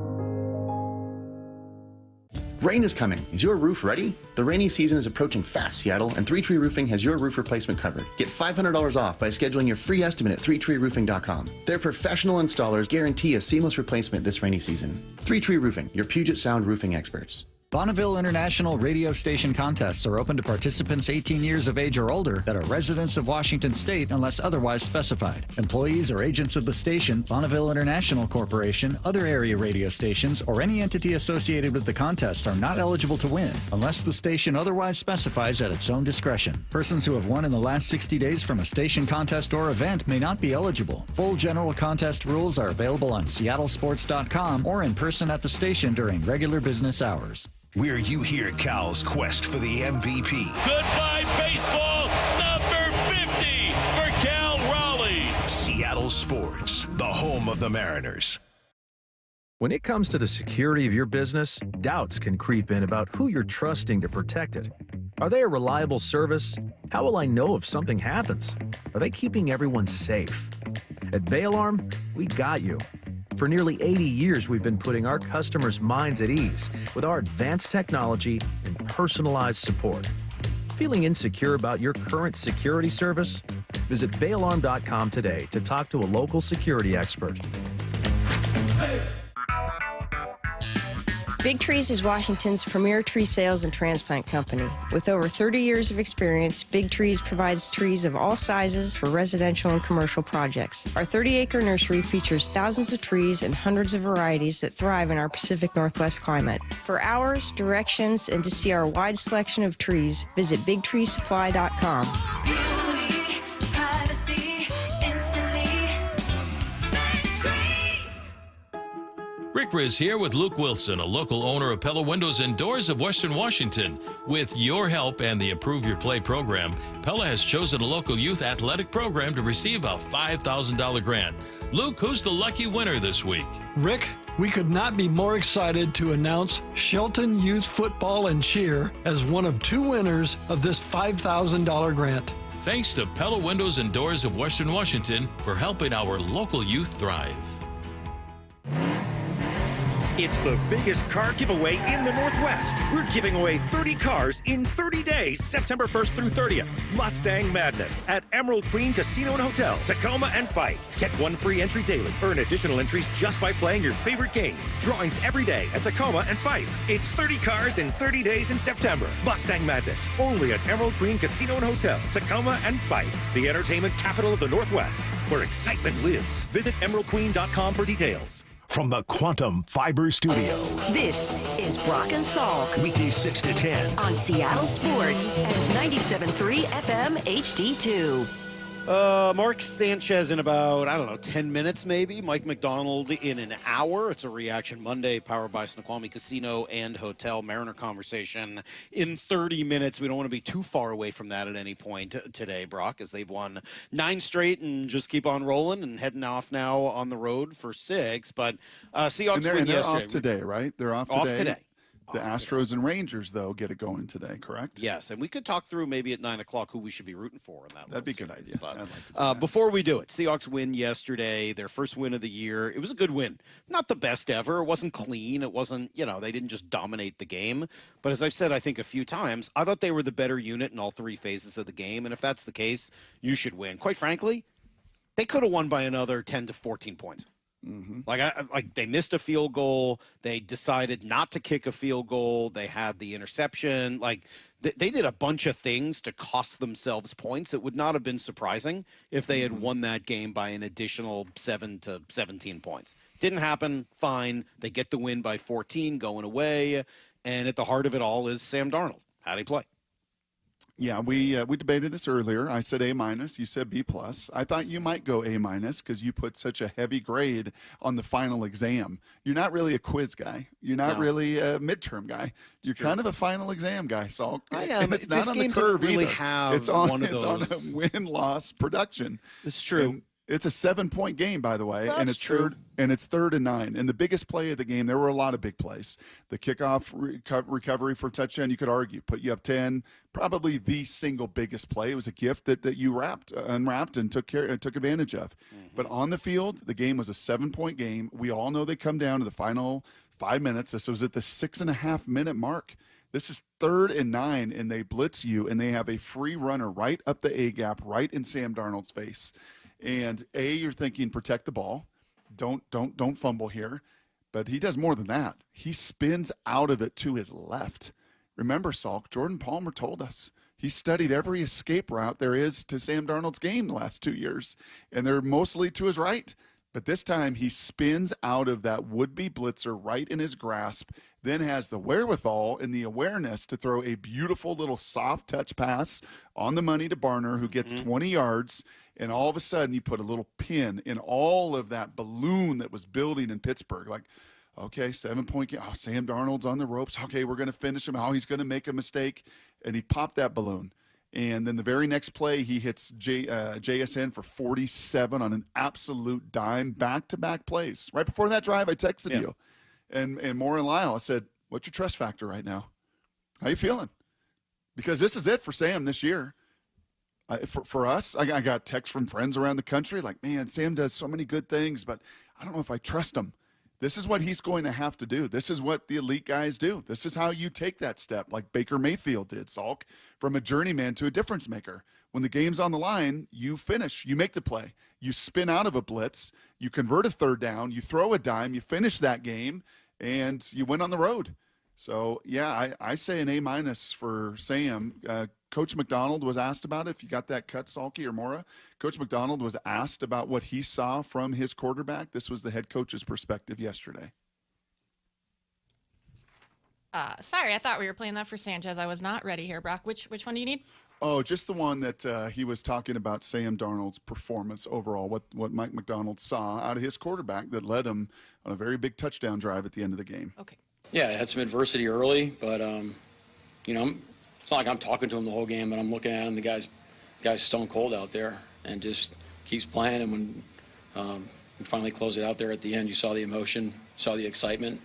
Rain is coming. Is your roof ready? The rainy season is approaching fast, Seattle, and 3 Tree Roofing has your roof replacement covered. Get $500 off by scheduling your free estimate at 3treeroofing.com. Their professional installers guarantee a seamless replacement this rainy season. 3 Tree Roofing, your Puget Sound roofing experts. Bonneville International radio station contests are open to participants 18 years of age or older that are residents of Washington State unless otherwise specified. Employees or agents of the station, Bonneville International Corporation, other area radio stations, or any entity associated with the contests are not eligible to win unless the station otherwise specifies at its own discretion. Persons who have won in the last 60 days from a station contest or event may not be eligible. Full general contest rules are available on seattlesports.com or in person at the station during regular business hours. Where you hear Cal's quest for the MVP. Goodbye, baseball, number 50 for Cal Raleigh. Seattle Sports, the home of the Mariners. When it comes to the security of your business, doubts can creep in about who you're trusting to protect it. Are they a reliable service? How will I know if something happens? Are they keeping everyone safe? At Bay Alarm, we got you. For nearly 80 years, we've been putting our customers' minds at ease with our advanced technology and personalized support. Feeling insecure about your current security service? Visit bayalarm.com today to talk to a local security expert. Big Trees is Washington's premier tree sales and transplant company. With over 30 years of experience, Big Trees provides trees of all sizes for residential and commercial projects. Our 30-acre nursery features thousands of trees and hundreds of varieties that thrive in our Pacific Northwest climate. For hours, directions, and to see our wide selection of trees, visit BigTreeSupply.com. Beauty, privacy, instantly. Big Trees. Rick Riz here with Luke Wilson, a local owner of Pella Windows and Doors of Western Washington. With your help and the Improve Your Play program, Pella has chosen a local youth athletic program to receive a $5,000 grant. Luke, who's the lucky winner this week? Rick, we could not be more excited to announce Shelton Youth Football and Cheer as one of 2 winners of this $5,000 grant. Thanks to Pella Windows and Doors of Western Washington for helping our local youth thrive. It's the biggest car giveaway in the Northwest. We're giving away 30 cars in 30 days, September 1st through 30th. Mustang Madness at Emerald Queen Casino and Hotel, Tacoma and Fife. Get 1 free entry daily. Earn additional entries just by playing your favorite games. Drawings every day at Tacoma and Fife. It's 30 cars in 30 days in September. Mustang Madness, only at Emerald Queen Casino and Hotel, Tacoma and Fife. The entertainment capital of the Northwest, where excitement lives. Visit emeraldqueen.com for details. From the Quantum Fiber Studio. This is Brock and Salk. Weekdays 6 to 10. On Seattle Sports and 97.3 FM HD2. Mark Sanchez in about, 10 minutes maybe. Mike Macdonald in an hour. It's a Reaction Monday powered by Snoqualmie Casino and Hotel. Mariner conversation in 30 minutes. We don't want to be too far away from that at any point today, Brock, as they've won 9 straight and just keep on rolling and heading off now on the road for 6. But Seahawks win yesterday. They're off today, right? They're off today. Off today. The Astros and Rangers, though, get it going today, correct? Yes, and we could talk through maybe at 9 o'clock who we should be rooting for in that. That'd be a good idea. But, I'd like to do that. before we do it, Seahawks win yesterday, their first win of the year. It was a good win. Not the best ever. It wasn't clean. It wasn't, they didn't just dominate the game. But as I've said, I think a few times, I thought they were the better unit in all three phases of the game. And if that's the case, you should win. Quite frankly, they could have won by another 10 to 14 points. Mm-hmm. Like they missed a field goal. They decided not to kick a field goal. They had the interception. Like they did a bunch of things to cost themselves points. It would not have been surprising if they had won that game by an additional 7 to 17 points. Didn't happen. Fine. They get the win by 14 going away. And at the heart of it all is Sam Darnold. How'd he play? Yeah, we debated this earlier. I said A-. You said B+. I thought you might go A- because you put such a heavy grade on the final exam. You're not really a quiz guy. You're not really a midterm guy. You're kind of a final exam guy, Salk. I am. And it's not on the curve really either. have it's on, one of it's those. on a win-loss production. It's true. And it's a 7-point game, by the way, That's and it's true. It's 3rd and 9. And the biggest play of the game, there were a lot of big plays. The kickoff recovery for touchdown, you could argue, put you up 10. Probably the single biggest play. It was a gift that you unwrapped, and took advantage of. But on the field, the game was a 7-point game. We all know they come down to the final 5 minutes. This was at the 6.5-minute mark. This is 3rd and 9, and they blitz you, and they have a free runner right up the A gap, right in Sam Darnold's face. And you're thinking, protect the ball. Don't fumble here. But he does more than that. He spins out of it to his left. Remember, Salk, Jordan Palmer told us he studied every escape route there is to Sam Darnold's game the last 2 years, and they're mostly to his right. But this time he spins out of that would-be blitzer right in his grasp, then has the wherewithal and the awareness to throw a beautiful little soft touch pass on the money to Barner, who gets 20 yards. And all of a sudden, you put a little pin in all of that balloon that was building in Pittsburgh. Like, okay, 7-point game. Oh, Sam Darnold's on the ropes. Okay, we're going to finish him. Oh, he's going to make a mistake. And he popped that balloon. And then the very next play, he hits JSN for 47 on an absolute dime, back-to-back plays. Right before that drive, I texted you. And Moore and Lyle, I said, what's your trust factor right now? How you feeling? Because this is it for Sam this year. For us, I got texts from friends around the country like, man, Sam does so many good things, but I don't know if I trust him. This is what he's going to have to do. This is what the elite guys do. This is how you take that step, like Baker Mayfield did, Salk, from a journeyman to a difference maker. When the game's on the line, you finish. You make the play. You spin out of a blitz. You convert a 3rd down. You throw a dime. You finish that game, and you win on the road. So, yeah, I say an A- for Sam. Coach Macdonald was asked about it. If you got that cut, Salky or Mora, Coach Macdonald was asked about what he saw from his quarterback. This was the head coach's perspective yesterday. Sorry, I thought we were playing that for Sanchez. I was not ready here, Brock. Which one do you need? Oh, just the one that he was talking about Sam Darnold's performance overall, what Mike Macdonald saw out of his quarterback that led him on a very big touchdown drive at the end of the game. Okay. Yeah, it had some adversity early, but, it's not like I'm talking to him the whole game, but I'm looking at him. The guy's stone cold out there and just keeps playing. And when we finally closed it out there at the end, you saw the emotion, saw the excitement,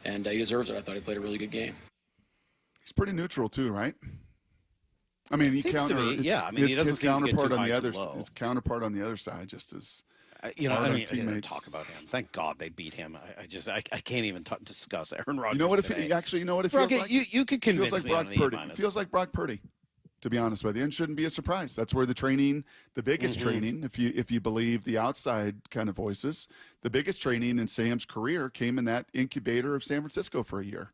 and he deserves it. I thought he played a really good game. He's pretty neutral too, right? I mean, he doesn't his counterpart on the other low. His counterpart on the other side just is. I mean, teammates talk about him. Thank God they beat him. I can't even discuss Aaron Rodgers. You know what? It feels like? You could convince me on Brock the Purdy. A-. It feels like Brock Purdy, to be honest with you, and shouldn't be a surprise. That's where the training, the biggest training, if you believe the outside kind of voices, the biggest training in Sam's career came in that incubator of San Francisco for a year.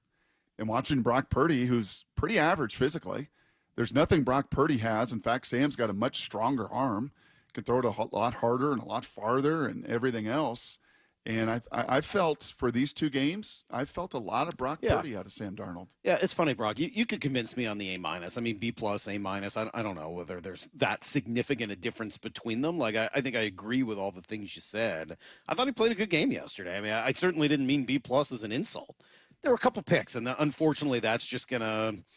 And watching Brock Purdy, who's pretty average physically, there's nothing Brock Purdy has. In fact, Sam's got a much stronger arm. Can throw it a lot harder and a lot farther and everything else. And I felt for these two games, I felt a lot of Brock Purdy out of Sam Darnold. Yeah, it's funny, Brock. You could convince me on the A-. I mean, B+, A-. I don't know whether there's that significant a difference between them. Like, I think I agree with all the things you said. I thought he played a good game yesterday. I mean, I certainly didn't mean B+ as an insult. There were a couple picks, and unfortunately that's just going to –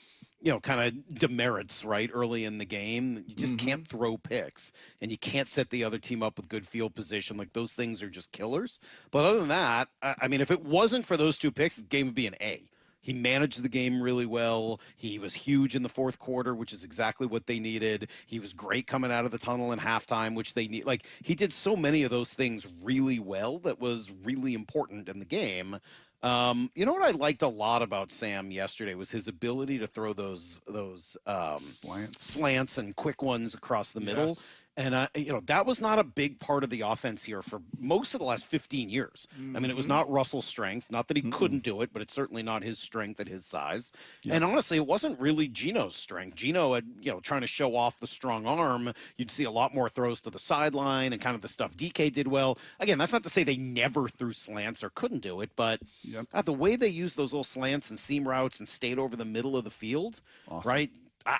kind of demerits right early in the game. You just can't throw picks, and you can't set the other team up with good field position. Like, those things are just killers. But other than that, I mean, if it wasn't for those two picks, the game would be an A. He managed the game really well. He was huge in the fourth quarter, which is exactly what they needed. He was great coming out of the tunnel in halftime, which they need. Like, he did so many of those things really well that was really important in the game. You know what I liked a lot about Sam yesterday was his ability to throw those slants and quick ones across the middle. Yes. And, that was not a big part of the offense here for most of the last 15 years. I mean, it was not Russell's strength. Not that he couldn't do it, but it's certainly not his strength at his size. Yeah. And honestly, it wasn't really Gino's strength. Gino had, trying to show off the strong arm. You'd see a lot more throws to the sideline and kind of the stuff DK did well. Again, that's not to say they never threw slants or couldn't do it, but the way they used those little slants and seam routes and stayed over the middle of the field, right?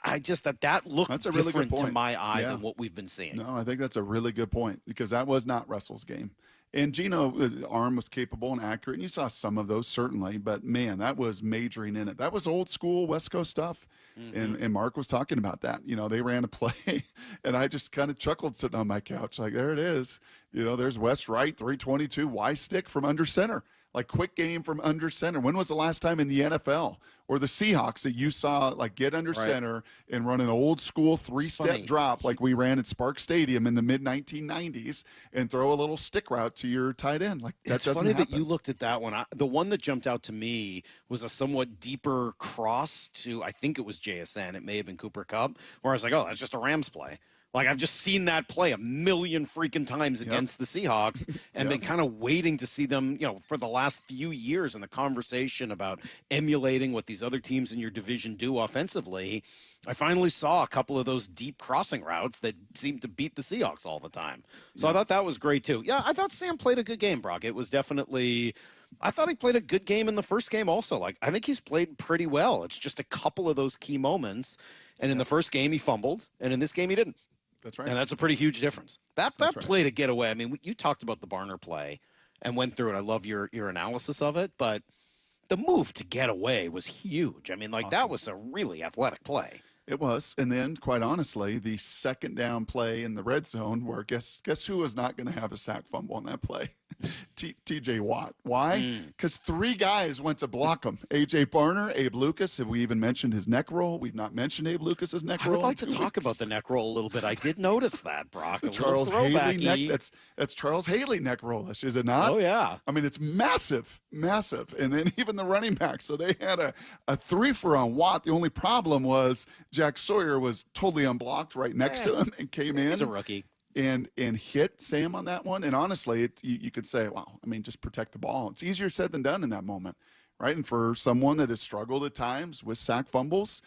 I just that looked that's a really different good point. to my eye than what we've been seeing. No, I think that's a really good point because that was not Russell's game. And Gino's arm was capable and accurate, and you saw some of those certainly, but man, that was majoring in it. That was old school West Coast stuff. And Mark was talking about that. They ran a play, and I just kind of chuckled sitting on my couch like, there it is. There's West right, 322, Y stick from under center. Like quick game from under center. When was the last time in the NFL or the Seahawks that you saw like get under center and run an old school 3-step drop like we ran at Spark Stadium in the mid 1990s and throw a little stick route to your tight end? Like that doesn't funny happen. that you looked at that one. The one that jumped out to me was a somewhat deeper cross to, I think it was JSN. It may have been Cooper Kupp, where I was like, oh, that's just a Rams play. Like, I've just seen that play a million freaking times against the Seahawks and been kind of waiting to see them, for the last few years in the conversation about emulating what these other teams in your division do offensively. I finally saw a couple of those deep crossing routes that seemed to beat the Seahawks all the time. So I thought that was great, too. Yeah, I thought Sam played a good game, Brock. It was definitely – I thought he played a good game in the first game also. Like, I think he's played pretty well. It's just a couple of those key moments. And in the first game, he fumbled. And in this game, he didn't. That's right. And that's a pretty huge difference. That play to get away. I mean, you talked about the Barner play and went through it. I love your analysis of it, but the move to get away was huge. I mean, like that was a really athletic play. It was. And then, quite honestly, the second down play in the red zone where guess who was not going to have a sack fumble on that play? TJ Watt. Why? Because 3 guys went to block him. AJ Barner, Abe Lucas. Have we even mentioned his neck roll? We've not mentioned Abe Lucas's neck roll. I would like to talk about the neck roll a little bit. I did notice that, Brock. Charles Haley neck. That's Charles Haley neck rollish, is it not? Oh, yeah. I mean, it's massive. And then even the running back. So they had a 3-for on Watt. The only problem was Jack Sawyer was totally unblocked right next to him and came in. He's a rookie. And hit Sam on that one. And honestly, you could say, wow, I mean, just protect the ball. It's easier said than done in that moment, right? And for someone that has struggled at times with sack fumbles,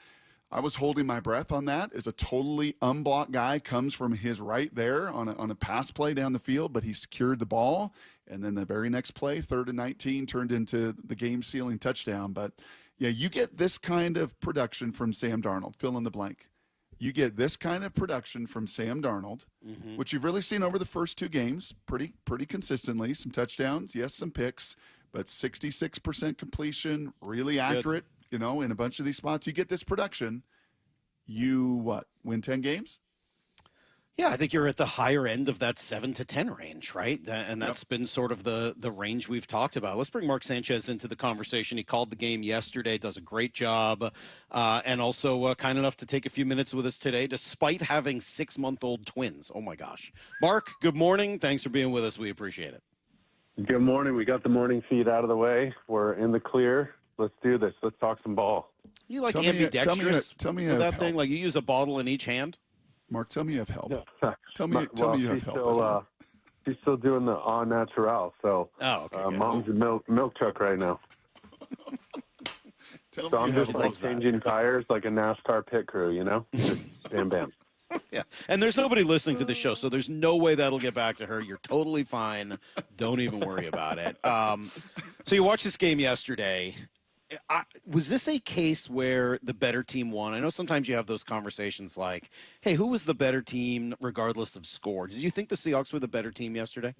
I was holding my breath on that as a totally unblocked guy comes from his right there on a pass play down the field, but he secured the ball. And then the very next play, 3rd and 19, turned into the game-sealing touchdown. But, yeah, you get this kind of production from Sam Darnold, fill in the blank. You get this kind of production from Sam Darnold, which you've really seen over the first 2 games pretty consistently. Some touchdowns, yes, some picks, but 66% completion, really accurate, in a bunch of these spots. You get this production, you win 10 games? Yeah, I think you're at the higher end of that 7 to 10 range, right? And that's been sort of the range we've talked about. Let's bring Mark Sanchez into the conversation. He called the game yesterday, does a great job, and also kind enough to take a few minutes with us today, despite having 6-month-old twins. Oh, my gosh. Mark, good morning. Thanks for being with us. We appreciate it. Good morning. We got the morning feed out of the way. We're in the clear. Let's do this. Let's talk some ball. You like ambidextrous tell me with that help. thing? Like you use a bottle in each hand? Mark, tell me you have help. Tell me you have help. She's still doing the au natural, so mom's a milk truck right now. So I'm just like changing tires like a NASCAR pit crew, Just bam, bam. Yeah, and there's nobody listening to the show, so there's no way that'll get back to her. You're totally fine. Don't even worry about it. So you watched this game yesterday. Was this a case where the better team won? I know sometimes you have those conversations like, hey, who was the better team regardless of score? Did you think the Seahawks were the better team yesterday?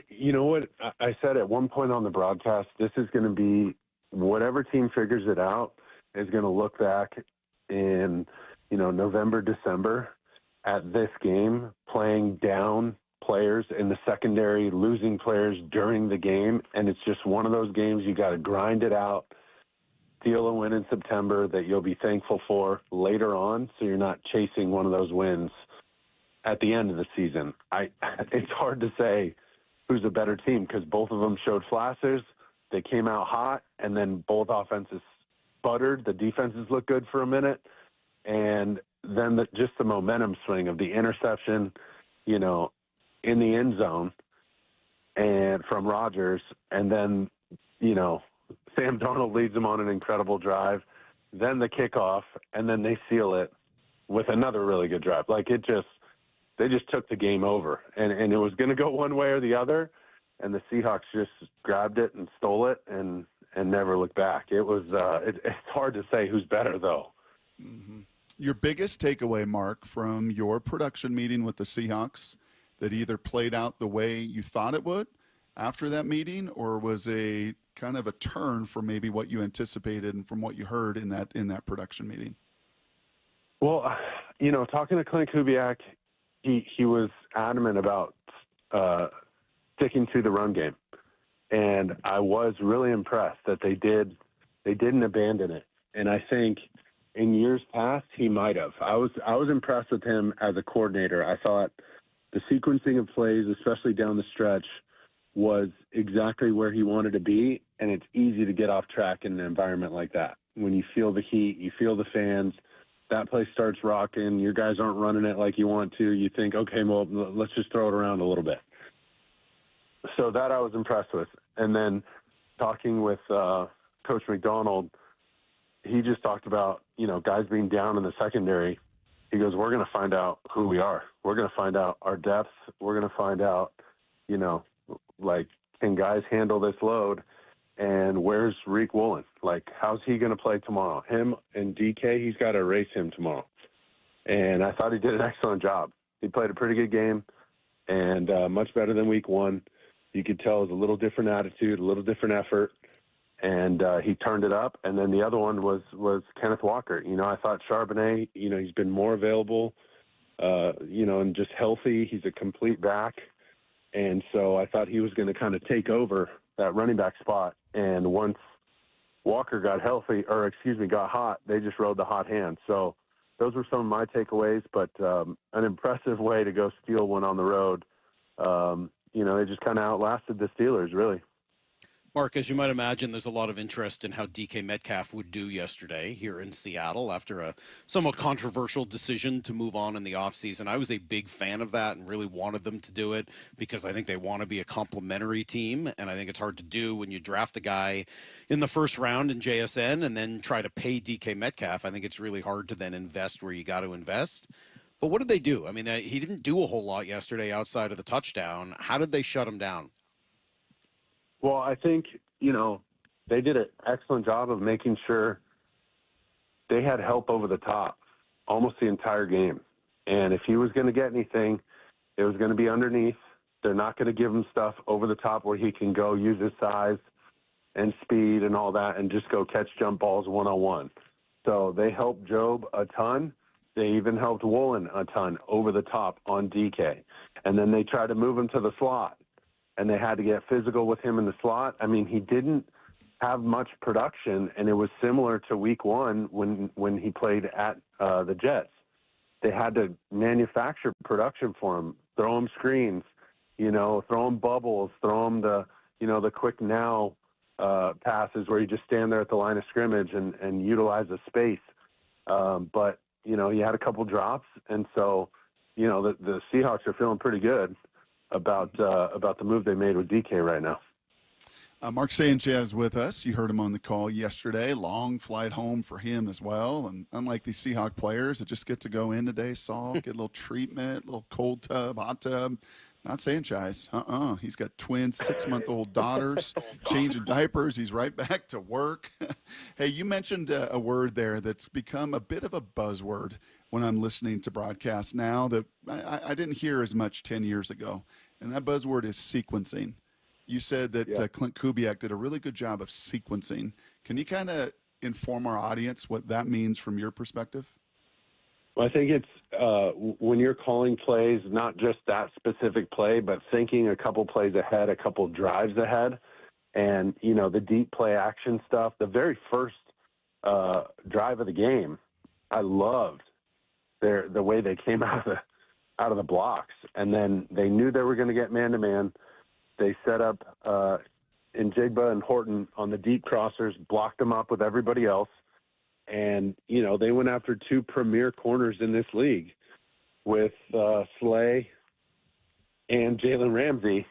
You know what? I said at one point on the broadcast, this is going to be whatever team figures it out is going to look back in, November, December at this game, playing down players in the secondary, losing players during the game. And it's just one of those games you got to grind it out steal a win in September that you'll be thankful for later on, so you're not chasing one of those wins at the end of the season. It's hard to say who's a better team because both of them showed flashes. They came out hot, and then both offenses sputtered. The defenses looked good for a minute, and then just the momentum swing of the interception, in the end zone and from Rodgers, and then, Sam Darnold leads them on an incredible drive, then the kickoff, and then they seal it with another really good drive. Like they just took the game over, and it was going to go one way or the other, and the Seahawks just grabbed it and stole it and never looked back. It was it's hard to say who's better though. Mm-hmm. Your biggest takeaway, Mark, from your production meeting with the Seahawks that either played out the way you thought it would after that meeting, or was a kind of a turn from maybe what you anticipated and from what you heard in that production meeting? Well, talking to Clint Kubiak, he was adamant about sticking to the run game, and I was really impressed that they didn't abandon it. And I think in years past he might have. I was impressed with him as a coordinator. I thought the sequencing of plays, especially down the stretch, was exactly where he wanted to be, and it's easy to get off track in an environment like that. When you feel the heat, you feel the fans, that place starts rocking, your guys aren't running it like you want to, you think, okay, well, let's just throw it around a little bit. So that I was impressed with. And then talking with Coach Macdonald, he just talked about, guys being down in the secondary. He goes, we're going to find out who we are. We're going to find out our depth. We're going to find out, can guys handle this load? And where's Reek Woolen? How's he going to play tomorrow? Him and DK, he's got to erase him tomorrow. And I thought he did an excellent job. He played a pretty good game and much better than week one. You could tell it was a little different attitude, a little different effort, and he turned it up. And then the other one was Kenneth Walker. I thought Charbonnet, he's been more available, and just healthy. He's a complete back. And so I thought he was going to kind of take over that running back spot. And once Walker got hot, they just rode the hot hand. So those were some of my takeaways, but an impressive way to go steal one on the road. They just kind of outlasted the Steelers, really. Mark, as you might imagine, there's a lot of interest in how DK Metcalf would do yesterday here in Seattle after a somewhat controversial decision to move on in the offseason. I was a big fan of that and really wanted them to do it because I think they want to be a complementary team, and I think it's hard to do when you draft a guy in the first round in JSN and then try to pay DK Metcalf. I think it's really hard to then invest where you got to invest. But what did they do? I mean, he didn't do a whole lot yesterday outside of the touchdown. How did they shut him down? Well, I think, they did an excellent job of making sure they had help over the top almost the entire game. And if he was going to get anything, it was going to be underneath. They're not going to give him stuff over the top where he can go use his size and speed and all that and just go catch jump balls one-on-one. So they helped Job a ton. They even helped Woolen a ton over the top on DK. And then they tried to move him to the slot, and they had to get physical with him in the slot. I mean, he didn't have much production, and it was similar to week one when he played at the Jets. They had to manufacture production for him, throw him screens, throw him bubbles, throw him the quick now passes where you just stand there at the line of scrimmage and utilize the space. But he had a couple drops, and so the Seahawks are feeling pretty good about the move they made with DK right now. Mark Sanchez with us. You heard him on the call yesterday. Long flight home for him as well. And unlike these Seahawk players that just get to go in today, Salk, get a little treatment, a little cold tub, hot tub. Not Sanchez. He's got twin 6-month-old daughters, changing diapers. He's right back to work. Hey, you mentioned a word there that's become a bit of a buzzword when I'm listening to broadcasts now that I didn't hear as much 10 years ago. And that buzzword is sequencing. You said that Clint Kubiak did a really good job of sequencing. Can you kind of inform our audience what that means from your perspective? Well, I think it's when you're calling plays, not just that specific play, but thinking a couple plays ahead, a couple drives ahead. And, the deep play action stuff, the very first drive of the game, I loved the way they came out of the blocks. And then they knew they were going to get man-to-man. They set up Njigba and Horton on the deep crossers, blocked them up with everybody else. And, they went after two premier corners in this league with Slay and Jalen Ramsey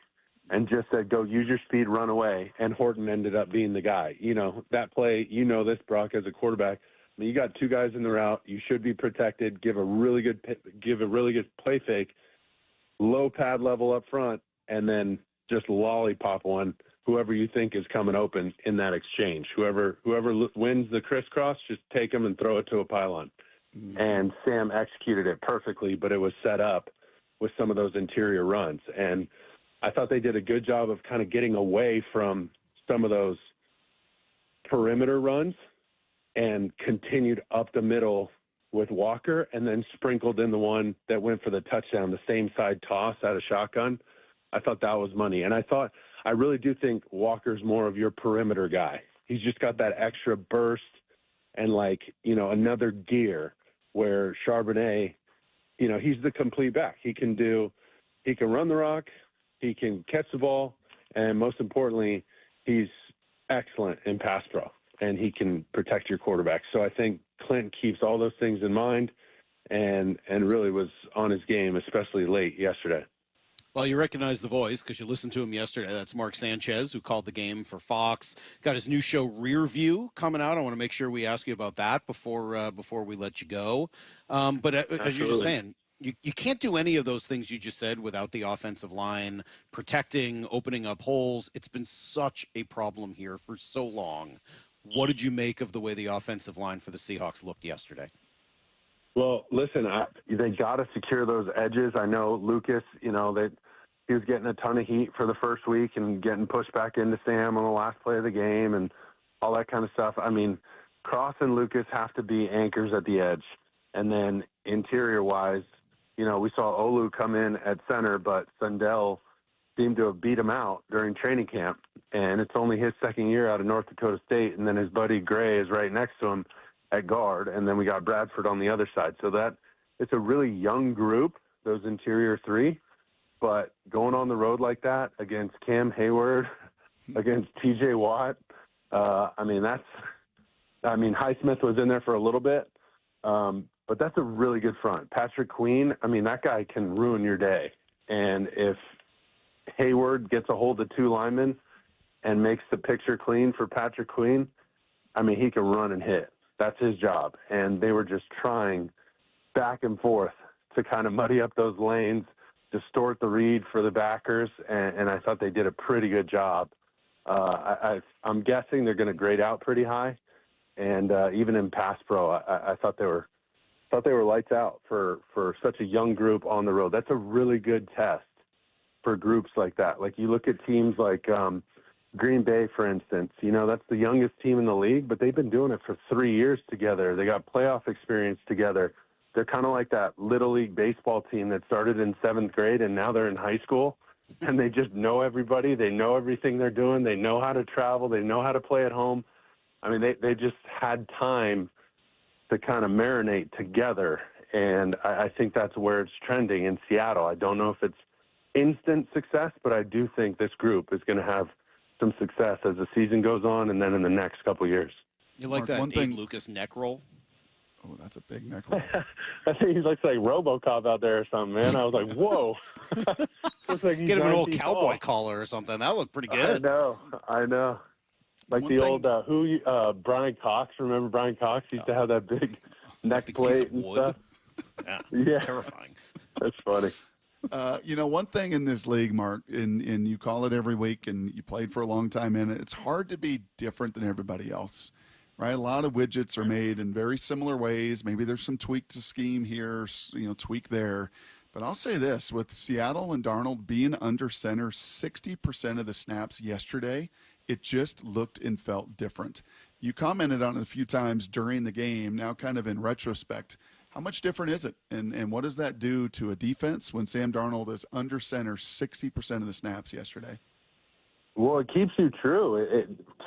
and just said, go use your speed, run away. And Horton ended up being the guy. That play, this, Brock, as a quarterback. I mean, you got two guys in the route. You should be protected. Give a really good play fake, low pad level up front, and then just lollipop one, whoever you think is coming open in that exchange. Whoever wins the crisscross, just take them and throw it to a pylon. And Sam executed it perfectly, but it was set up with some of those interior runs. And I thought they did a good job of kind of getting away from some of those perimeter runs and continued up the middle with Walker, and then sprinkled in the one that went for the touchdown, the same side toss out of shotgun. I thought that was money. And I really do think Walker's more of your perimeter guy. He's just got that extra burst and another gear where Charbonnet, he's the complete back. He can run the rock, he can catch the ball, and most importantly, he's excellent in pass pro, and he can protect your quarterback. So I think Clint keeps all those things in mind and really was on his game, especially late yesterday. Well, you recognize the voice because you listened to him yesterday. That's Mark Sanchez, who called the game for Fox. Got his new show, Rear View, coming out. I want to make sure we ask you about that before we let you go. But as you're just saying, you can't do any of those things you just said without the offensive line protecting, opening up holes. It's been such a problem here for so long. What did you make of the way the offensive line for the Seahawks looked yesterday? Well, listen, they got to secure those edges. I know Lucas, he was getting a ton of heat for the first week and getting pushed back into Sam on the last play of the game and all that kind of stuff. I mean, Cross and Lucas have to be anchors at the edge. And then interior-wise, we saw Olu come in at center, but Sundell seemed to have beat him out during training camp. And it's only his second year out of North Dakota State, and then his buddy Gray is right next to him at guard, and then we got Bradford on the other side. So it's a really young group, those interior three, but going on the road like that against Cam Hayward, against TJ Watt, Highsmith was in there for a little bit, but that's a really good front. Patrick Queen, that guy can ruin your day. And if Hayward gets a hold of two linemen and makes the picture clean for Patrick Queen, he can run and hit. That's his job. And they were just trying back and forth to kind of muddy up those lanes, distort the read for the backers, and I thought they did a pretty good job. I'm guessing they're going to grade out pretty high, and even in pass pro, I thought they were lights out for such a young group on the road. That's a really good test for groups like that. Like you look at teams like Green Bay, for instance, that's the youngest team in the league, but they've been doing it for 3 years together. They got playoff experience together. They're kind of like that Little League baseball team that started in 7th grade and now they're in high school, and they just know everybody. They know everything they're doing. They know how to travel. They know how to play at home. They just had time to kind of marinate together, and I think that's where it's trending in Seattle. I don't know if it's instant success, but I do think this group is going to have some success as the season goes on and then in the next couple of years. You like that Abe Lucas neck roll? Oh, that's a big neck roll. I think he looks like RoboCop out there or something, man. I was like, whoa. Looks like he's get him an old cowboy tall. collar or something. That looked pretty good. I know. Like the old Brian Cox. Remember Brian Cox? He used to have that big neck plate and stuff. Yeah. Terrifying. That's funny. One thing in this league, Mark, and you call it every week, and you played for a long time in it, it's hard to be different than everybody else, right? A lot of widgets are made in very similar ways. Maybe there's some tweak to scheme here, tweak there. But I'll say this, with Seattle and Darnold being under center 60% of the snaps yesterday, it just looked and felt different. You commented on it a few times during the game, now kind of in retrospect. How much different is it? And what does that do to a defense when Sam Darnold is under center 60% of the snaps yesterday? Well, it keeps you true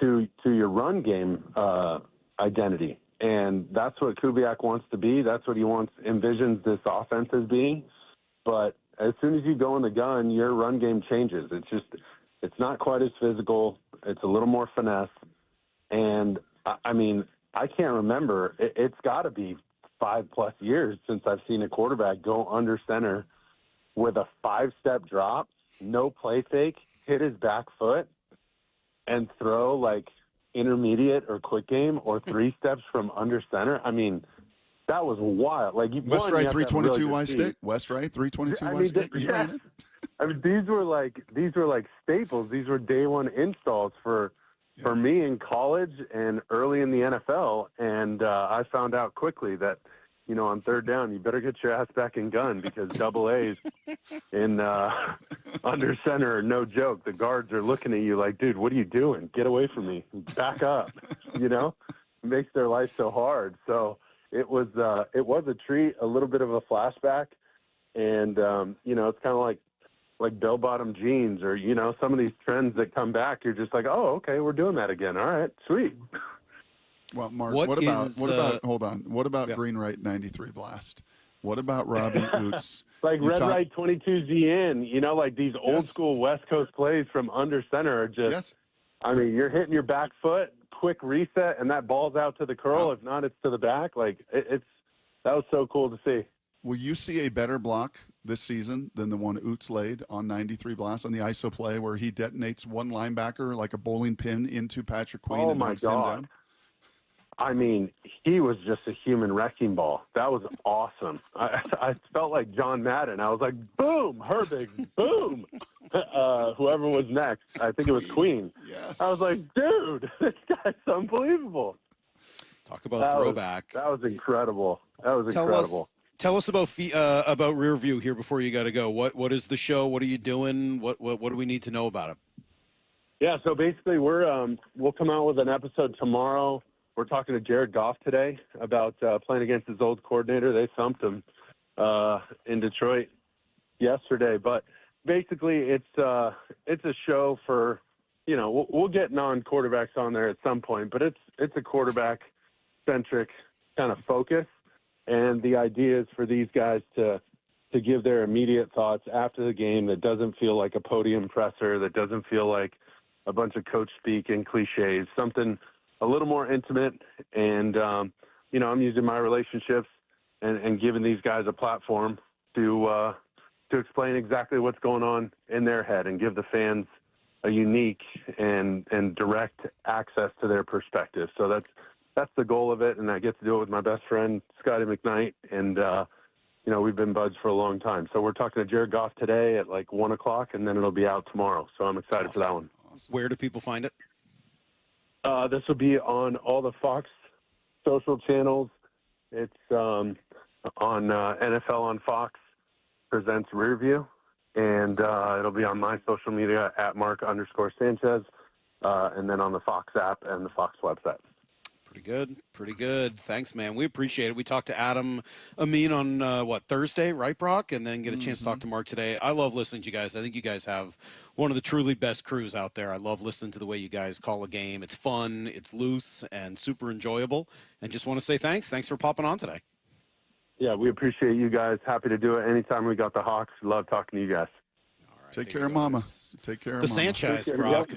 to your run game identity. And that's what Kubiak wants to be. That's what he envisions this offense as being. But as soon as you go in the gun, your run game changes. It's not quite as physical. It's a little more finesse. And, I mean, I can't remember. It's got to be 5+ years since I've seen a quarterback go under center with a 5-step drop, no play fake, hit his back foot, and throw like intermediate or quick game or 3 steps from under center. I mean, that was wild. Like West right 322 Y stick. West right 322 Y stick. Yeah. I mean, these were like staples. These were day one installs for me in college and early in the NFL. And I found out quickly that, you know, on third down, you better get your ass back in gun because double A's in under center are no joke. The guards are looking at you like, dude, what are you doing? Get away from me. Back up. You know, it makes their life so hard. So it was a treat, a little bit of a flashback. And, you know, it's kind of like bell-bottom jeans or, you know, some of these trends that come back, you're just like, oh, okay, we're doing that again. All right, sweet. Well, Mark, what about hold on. What about Green Right 93 Blast? What about Robbie Oots? Like Red Right 22ZN, you know, like these old school West Coast plays from under center are just, I mean, you're hitting your back foot, quick reset, and that ball's out to the curl. Wow. If not, it's to the back. Like, that was so cool to see. Will you see a better block this season than the one Oots laid on 93 Blast on the ISO play where he detonates one linebacker like a bowling pin into Patrick Queen and knocks him down? I mean, he was just a human wrecking ball. That was awesome. I felt like John Madden. I was like, boom, Herbig, boom. Whoever was next, I think it was Queen. Yes. I was like, dude, this guy's unbelievable. Talk about throwback. That was incredible. That was incredible. Tell us about Rear View here before you got to go. What is the show? What are you doing? What do we need to know about it? Yeah, so basically we'll come out with an episode tomorrow. We're talking to Jared Goff today about playing against his old coordinator. They thumped him in Detroit yesterday. But basically, it's a show for, you know, we'll get non-quarterbacks on there at some point, but it's a quarterback-centric kind of focus. And the idea is for these guys to give their immediate thoughts after the game that doesn't feel like a podium presser, that doesn't feel like a bunch of coach speak and cliches, something a little more intimate. And, you know, I'm using my relationships and giving these guys a platform to explain exactly what's going on in their head and give the fans a unique and direct access to their perspective. So that's the goal of it, and I get to do it with my best friend, Scotty McKnight, and, you know, we've been buds for a long time. So we're talking to Jared Goff today at like 1 o'clock, and then it'll be out tomorrow. So I'm excited for that one. Where do people find it? This will be on all the Fox social channels. It's on NFL on Fox presents Rear View, and it'll be on my social media at Mark_Sanchez, and then on the Fox app and the Fox website. Pretty good. Thanks, man. We appreciate it. We talked to Adam Amin on, Thursday, right, Brock? And then get a chance to talk to Mark today. I love listening to you guys. I think you guys have one of the truly best crews out there. I love listening to the way you guys call a game. It's fun, it's loose, and super enjoyable. And just want to say thanks. Thanks for popping on today. Yeah, we appreciate you guys. Happy to do it anytime we got the Hawks. Love talking to you guys. Take care of Mama. Take care of Mama. The Sanchez, Brock.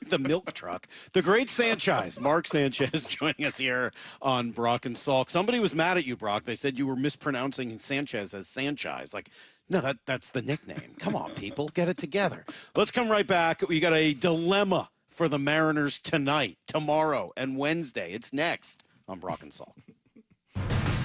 The milk truck. The great Sanchez. Mark Sanchez joining us here on Brock and Salk. Somebody was mad at you, Brock. They said you were mispronouncing Sanchez as Sanchez. Like, no, that's the nickname. Come on, people. Get it together. Let's come right back. We got a dilemma for the Mariners tonight, tomorrow, and Wednesday. It's next on Brock and Salk.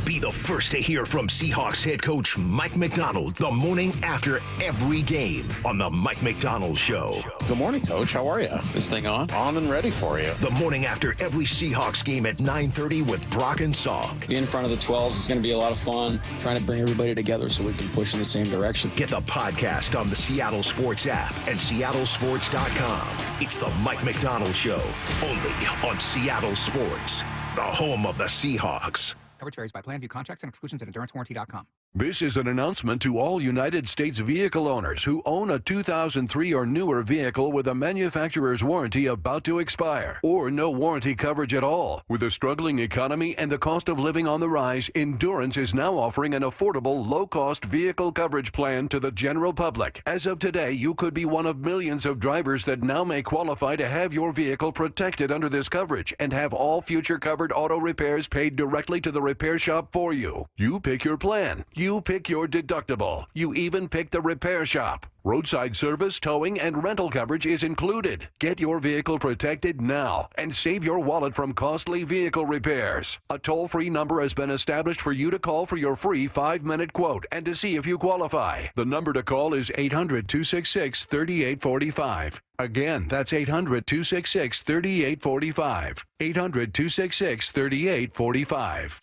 Be the first to hear from Seahawks head coach Mike Macdonald the morning after every game on the Mike Macdonald Show. Good morning, Coach. How are you? This thing on? On and ready for you. The morning after every Seahawks game at 9:30 with Brock and Salk. Being in front of the 12s is going to be a lot of fun. Trying to bring everybody together so we can push in the same direction. Get the podcast on the Seattle Sports app and seattlesports.com. It's the Mike Macdonald Show, only on Seattle Sports, the home of the Seahawks. Coverage varies by plan. View contracts and exclusions at endurancewarranty.com. This is an announcement to all United States vehicle owners who own a 2003 or newer vehicle with a manufacturer's warranty about to expire, or no warranty coverage at all. With a struggling economy and the cost of living on the rise, Endurance is now offering an affordable, low-cost vehicle coverage plan to the general public. As of today, you could be one of millions of drivers that now may qualify to have your vehicle protected under this coverage and have all future covered auto repairs paid directly to the repair shop for you. You pick your plan. You pick your deductible. You even pick the repair shop. Roadside service, towing, and rental coverage is included. Get your vehicle protected now and save your wallet from costly vehicle repairs. A toll-free number has been established for you to call for your free 5-minute quote and to see if you qualify. The number to call is 800-266-3845. Again, that's 800-266-3845. 800-266-3845.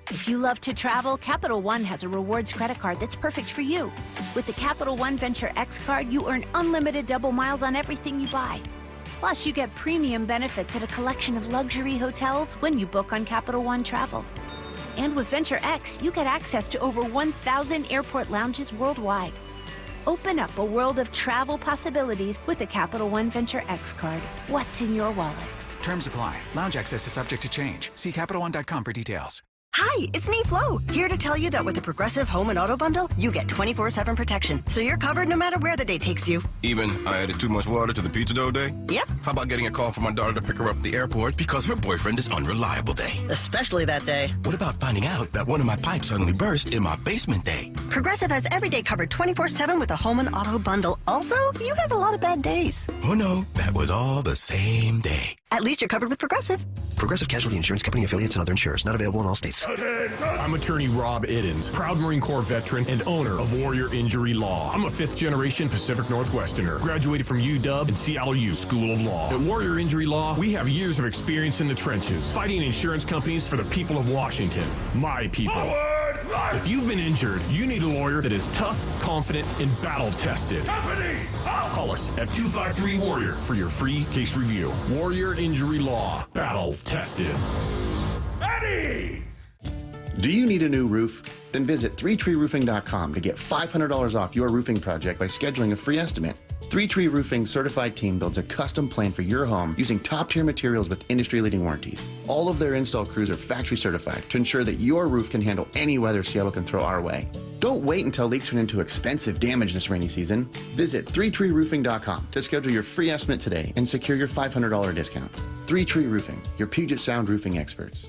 If you love to travel, Capital One has a rewards credit card that's perfect for you. With the Capital One Venture X card, you earn unlimited double miles on everything you buy. Plus, you get premium benefits at a collection of luxury hotels when you book on Capital One Travel. And with Venture X, you get access to over 1,000 airport lounges worldwide. Open up a world of travel possibilities with the Capital One Venture X card. What's in your wallet? Terms apply. Lounge access is subject to change. See CapitalOne.com for details. Hi, it's me, Flo, here to tell you that with the Progressive Home and Auto Bundle, you get 24/7 protection, so you're covered no matter where the day takes you. Even I added too much water to the pizza dough day? Yep. How about getting a call from my daughter to pick her up at the airport because her boyfriend is unreliable day? Especially that day. What about finding out that one of my pipes suddenly burst in my basement day? Progressive has every day covered 24/7 with the Home and Auto Bundle. Also, you have a lot of bad days. Oh no, that was all the same day. At least you're covered with Progressive. Progressive Casualty Insurance Company affiliates and other insurers. Not available in all states. I'm attorney Rob Iddens, proud Marine Corps veteran and owner of Warrior Injury Law. I'm a 5th-generation Pacific Northwesterner, graduated from UW and Seattle U School of Law. At Warrior Injury Law, we have years of experience in the trenches, fighting insurance companies for the people of Washington, my people. Forward, right. If you've been injured, you need a lawyer that is tough, confident, and battle-tested. Call us at 253-WARRIOR for your free case review. Warrior Injury Law, battle-tested. Eddie's! Do you need a new roof? Then visit 3treeroofing.com to get $500 off your roofing project by scheduling a free estimate. 3Tree Roofing's certified team builds a custom plan for your home using top-tier materials with industry-leading warranties. All of their install crews are factory certified to ensure that your roof can handle any weather Seattle can throw our way. Don't wait until leaks turn into expensive damage this rainy season. Visit 3treeroofing.com to schedule your free estimate today and secure your $500 discount. 3Tree Roofing, your Puget Sound roofing experts.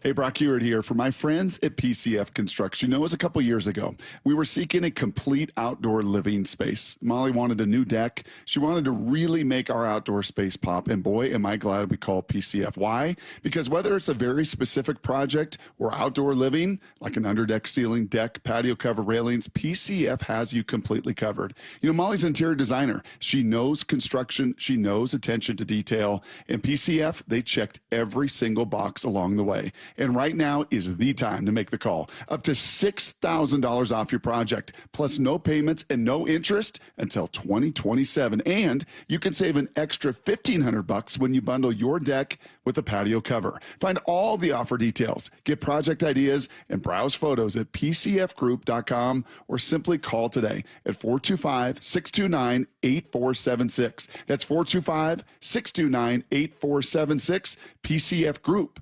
Hey, Brock Heward here for my friends at PCF Construction. You know, it was a couple years ago. We were seeking a complete outdoor living space. Molly wanted a new deck. She wanted to really make our outdoor space pop. And boy, am I glad we called PCF. Why? Because whether it's a very specific project or outdoor living, like an underdeck ceiling, deck, patio cover, railings, PCF has you completely covered. You know, Molly's an interior designer. She knows construction. She knows attention to detail. And PCF, they checked every single box along the way. And right now is the time to make the call. Up to $6,000 off your project, plus no payments and no interest until 2027. And you can save an extra $1,500 when you bundle your deck with a patio cover. Find all the offer details, get project ideas, and browse photos at pcfgroup.com or simply call today at 425-629-8476. That's 425-629-8476, PCFgroup.com.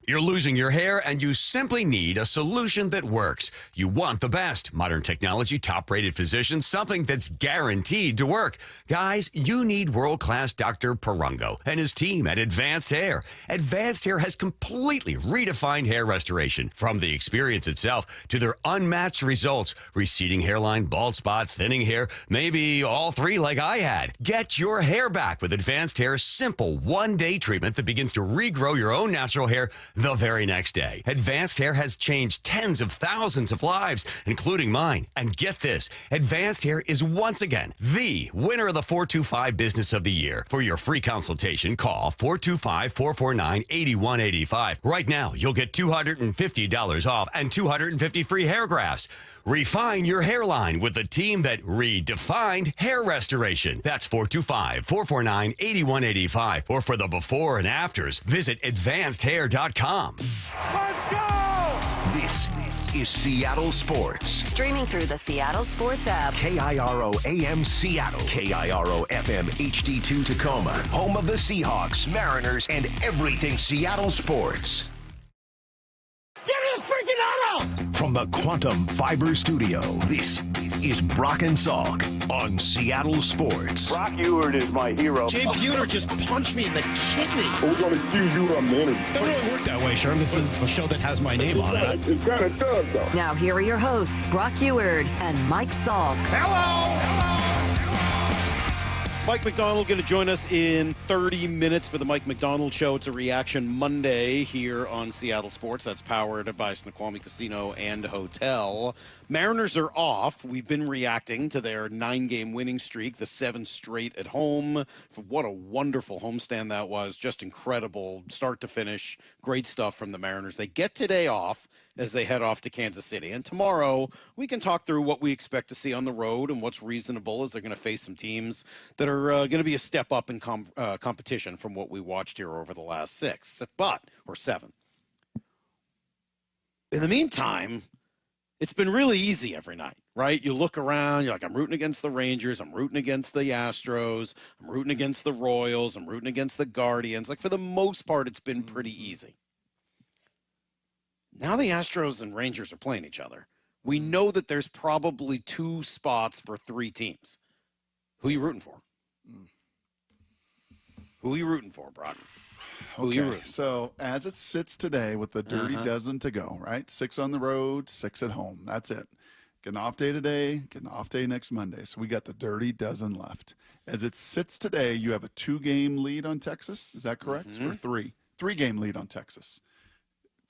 You're losing your hair and you simply need a solution that works. You want the best. Modern technology, top-rated physicians, something that's guaranteed to work. Guys, you need world-class Dr. Perungo and his team at Advanced Hair. Advanced Hair has completely redefined hair restoration. From the experience itself to their unmatched results. Receding hairline, bald spot, thinning hair, maybe all three like I had. Get your hair back with Advanced Hair's simple one-day treatment that begins to regrow your own natural hair the very next day. Advanced Hair has changed tens of thousands of lives, including mine. And get this, Advanced Hair is once again the winner of the 425 Business of the Year. For your free consultation, call 425-449-8185. Right now, you'll get $250 off and 250 free hair grafts. Refine your hairline with the team that redefined hair restoration. That's 425-449-8185. Or for the before and afters, visit advancedhair.com. Let's go! This is Seattle Sports. Streaming through the Seattle Sports app. KIRO AM Seattle. KIRO FM HD2 Tacoma. Home of the Seahawks, Mariners, and everything Seattle sports. Give me a freaking auto! From the Quantum Fiber Studio, this is Brock and Salk on Seattle Sports. Brock Ewert is my hero. Jay Buhner just punched me in the kidney. Who's going to accuse you of managing? Doesn't really work that way, Sherm. This is a show that has my name on it. It kind of does, though. Now here are your hosts, Brock Ewert and Mike Salk. Mike Macdonald going to join us in 30 minutes for the Mike Macdonald Show. It's a Reaction Monday here on Seattle Sports. That's powered by Snoqualmie Casino and Hotel. Mariners are off. We've been reacting to their 9-game winning streak, the 7 straight at home. What a wonderful homestand that was. Just incredible start to finish. Great stuff from the Mariners. They get today off as they head off to Kansas City. And tomorrow, we can talk through what we expect to see on the road and what's reasonable as they're going to face some teams that are going to be a step up in competition from what we watched here over the last 7. In the meantime, it's been really easy every night, right? You look around, you're like, I'm rooting against the Rangers, I'm rooting against the Astros, I'm rooting against the Royals, I'm rooting against the Guardians. Like, for the most part, it's been pretty easy. Now the Astros and Rangers are playing each other. We know that there's probably 2 spots for 3 teams. Who are you rooting for? Who are you rooting for, Brock? Who are you rooting for? So as it sits today with the dirty dozen to go, right? 6 on the road, 6 at home. That's it. Get an off day today, get an off day next Monday. So we got the dirty dozen left. As it sits today, you have a 2-game lead on Texas. Is that correct? Or 3? 3-game lead on Texas.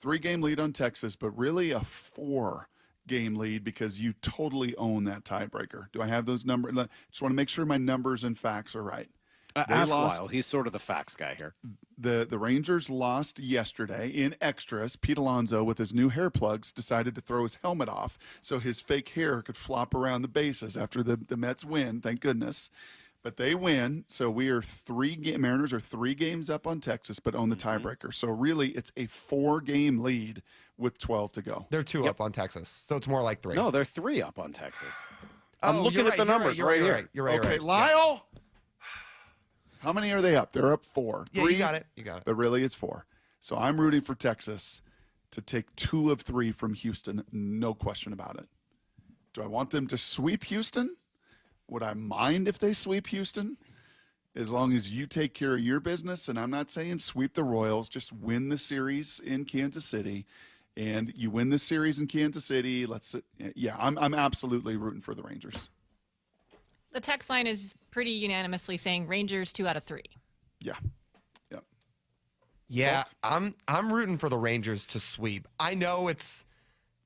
3-game lead on Texas, but really a 4-game lead because you totally own that tiebreaker. Do I have those numbers? Just want to make sure my numbers and facts are right. Ask Lyle. He's sort of the facts guy here. The Rangers lost yesterday in extras. Pete Alonso, with his new hair plugs, decided to throw his helmet off so his fake hair could flop around the bases after the Mets win. Thank goodness. But they win, so we are Mariners are 3 games up on Texas, but own the tiebreaker. So really, it's a 4-game lead with 12 to go. They're 2 up on Texas, so it's more like 3. No, they're 3 up on Texas. I'm looking at the numbers right here. You're right. Okay, Lyle. Yeah. How many are they up? They're up 4. Yeah, 3, you got it. But really, it's 4. So I'm rooting for Texas to take 2 of 3 from Houston. No question about it. Do I want them to sweep Houston? Would I mind if they sweep Houston? As long as you take care of your business, and I'm not saying sweep the Royals, just win the series in Kansas City. And you win the series in Kansas City, I'm absolutely rooting for the Rangers. The text line is pretty unanimously saying Rangers 2 out of 3. Yeah, I'm rooting for the Rangers to sweep. I know it's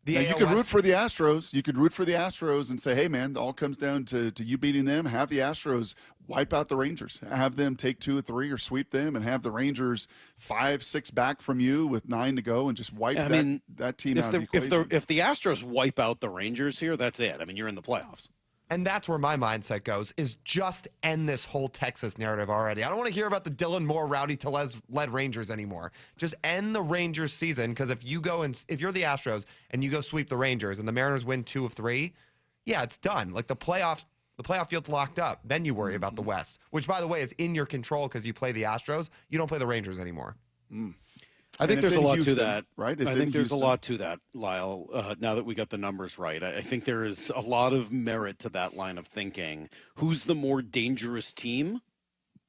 the now, AL you could West. root for the Astros. You could root for the Astros and say, hey, man, it all comes down to you beating them. Have the Astros wipe out the Rangers. Have them take 2 or 3 or sweep them and have the Rangers 5-6 back from you with 9 to go and just wipe that team out of the equation. If the Astros wipe out the Rangers here, that's it. I mean, you're in the playoffs. And that's where my mindset goes, is just end this whole Texas narrative already. I don't want to hear about the Dylan Moore, Rowdy Tellez-led Rangers anymore. Just end the Rangers season, because if you're the Astros and you go sweep the Rangers and the Mariners win 2 of 3, yeah, it's done. Like the playoff field's locked up. Then you worry about the West, which, by the way, is in your control because you play the Astros. You don't play the Rangers anymore. I think there's a lot to that, right? I think there's a lot to that, Lyle, now that we got the numbers right. I think there is a lot of merit to that line of thinking. Who's the more dangerous team?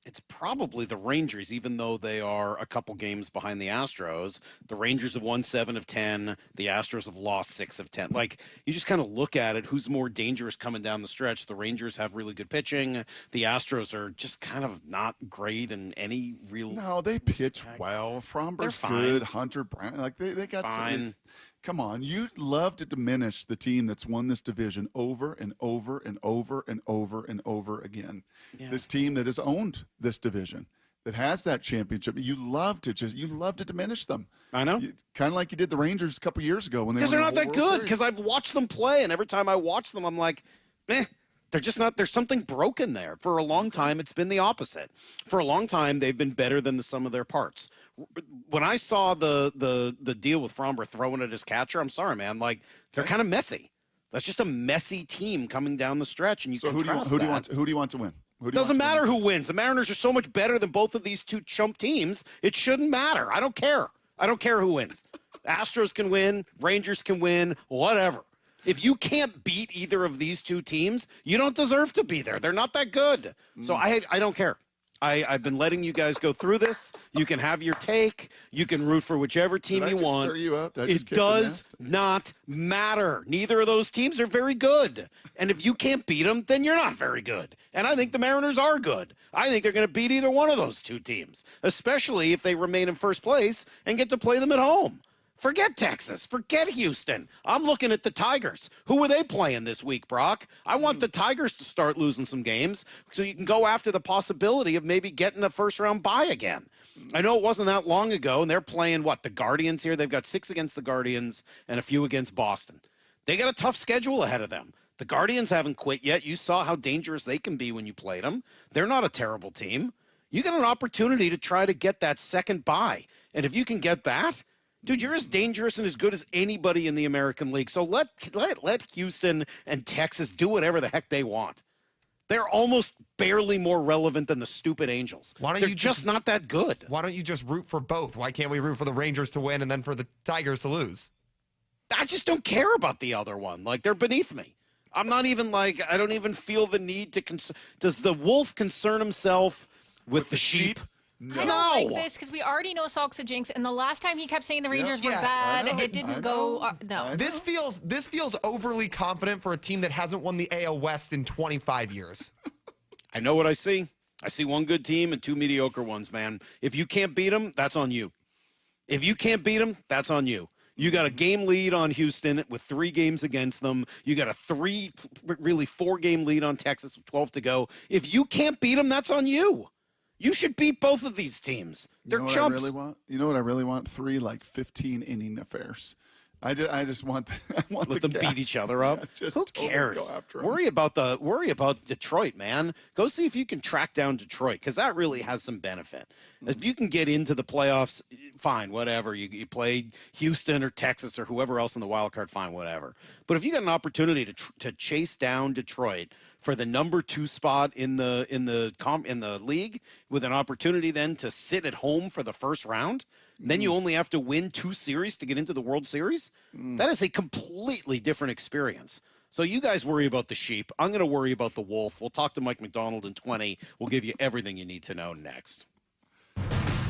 It's probably the Rangers, even though they are a couple games behind the Astros. The Rangers have won 7 of 10. The Astros have lost 6 of 10. Like, you just kind of look at it. Who's more dangerous coming down the stretch? The Rangers have really good pitching. The Astros are just kind of not great in any real. No, they pitch well. Fromber's good. Hunter Brown, like they got some. Come on, you love to diminish the team that's won this division over and over and over and over and over again. Yeah. This team that has owned this division, that has that championship, you love to diminish them. I know, kind of like you did the Rangers a couple years ago when they're not that good. Because I've watched them play, and every time I watch them, I'm like, they're just not. There's something broken there. For a long time, it's been the opposite. For a long time, they've been better than the sum of their parts. when I saw the deal with Fromber throwing at his catcher, I'm sorry, man. Like, they're kind of messy. That's just a messy team coming down the stretch, and who do you want to win? Doesn't matter who wins. The Mariners are so much better than both of these two chump teams. It shouldn't matter. I don't care. I don't care who wins. Astros can win. Rangers can win. Whatever. If you can't beat either of these two teams, you don't deserve to be there. They're not that good. So I don't care. I've been letting you guys go through this. You can have your take. You can root for whichever team you want. Stir you up? It does not matter. Neither of those teams are very good. And if you can't beat them, then you're not very good. And I think the Mariners are good. I think they're going to beat either one of those two teams, especially if they remain in first place and get to play them at home. Forget Texas. Forget Houston. I'm looking at the Tigers. Who are they playing this week, Brock? I want the Tigers to start losing some games so you can go after the possibility of maybe getting a first-round bye again. I know it wasn't that long ago, and they're playing, the Guardians here? They've got 6 against the Guardians and a few against Boston. They got a tough schedule ahead of them. The Guardians haven't quit yet. You saw how dangerous they can be when you played them. They're not a terrible team. You got an opportunity to try to get that second bye. And if you can get that, dude, you're as dangerous and as good as anybody in the American League. So let Houston and Texas do whatever the heck they want. They're almost barely more relevant than the stupid Angels. They're just not that good. Why don't you just root for both? Why can't we root for the Rangers to win and then for the Tigers to lose? I just don't care about the other one. Like, they're beneath me. I'm not even I don't even feel the need to does the wolf concern himself with the sheep? I don't like this because we already know Salk's a jinx, and the last time he kept saying the Rangers were bad, it didn't go. No, this feels overly confident for a team that hasn't won the AL West in 25 years. I know what I see. I see one good team and 2 mediocre ones, man. If you can't beat them, that's on you. If you can't beat them, that's on you. You got a game lead on Houston with 3 games against them. You got a 4-game lead on Texas with 12 to go. If you can't beat them, that's on you. You should beat both of these teams. They're chumps. You know what I really want? 3 15-inning affairs. I just want let them beat each other up. Who cares? Go after them. Worry about Detroit, man. Go see if you can track down Detroit because that really has some benefit. If you can get into the playoffs, fine, whatever. You play Houston or Texas or whoever else in the wild card, fine, whatever. But if you got an opportunity to chase down Detroit for the number 2 spot in the league, with an opportunity then to sit at home for the first round, then you only have to win 2 series to get into the World Series. That is a completely different experience. So you guys worry about the sheep. I'm going to worry about the wolf. We'll talk to Mike Macdonald in 20. We'll give you everything you need to know next.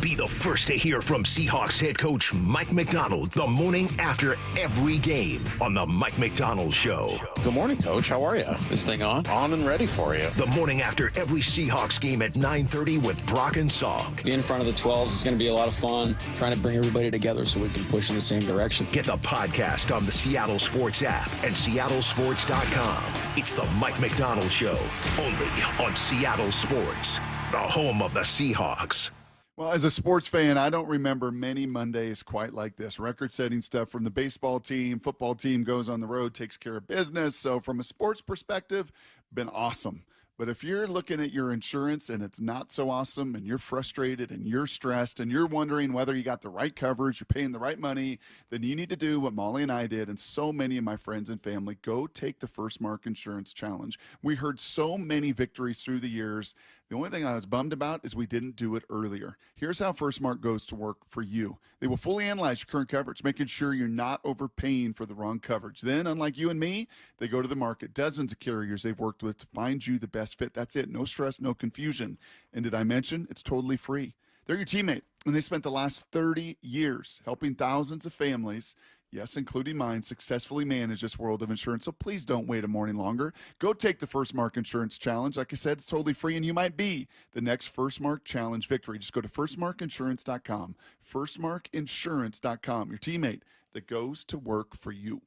Be the first to hear from Seahawks head coach Mike Macdonald the morning after every game on the Mike Macdonald Show. Good morning, Coach. How are you? This thing on? On and ready for you. The morning after every Seahawks game at 9:30 with Brock and Salk. Being in front of the 12s is going to be a lot of fun. Trying to bring everybody together so we can push in the same direction. Get the podcast on the Seattle Sports app and seattlesports.com. It's the Mike Macdonald Show, only on Seattle Sports, the home of the Seahawks. Well, as a sports fan, I don't remember many Mondays quite like this. Record-setting stuff from the baseball team. Football team goes on the road, takes care of business. So from a sports perspective, been awesome. But if you're looking at your insurance and it's not so awesome and you're frustrated and you're stressed and you're wondering whether you got the right coverage, you're paying the right money, then you need to do what Molly and I did and so many of my friends and family. Go take the First Mark Insurance Challenge. We heard so many victories through the years. The only thing I was bummed about is we didn't do it earlier. Here's how First Mark goes to work for you. They will fully analyze your current coverage, making sure you're not overpaying for the wrong coverage. Then, unlike you and me, they go to the market, dozens of carriers they've worked with to find you the best fit. That's it. No stress, no confusion. And did I mention it's totally free? They're your teammate, and they spent the last 30 years helping thousands of families, yes, including mine, successfully manage this world of insurance. So please don't wait a morning longer. Go take the First Mark Insurance Challenge. Like I said, it's totally free, and you might be the next First Mark Challenge victory. Just go to firstmarkinsurance.com. Firstmarkinsurance.com, your teammate that goes to work for you.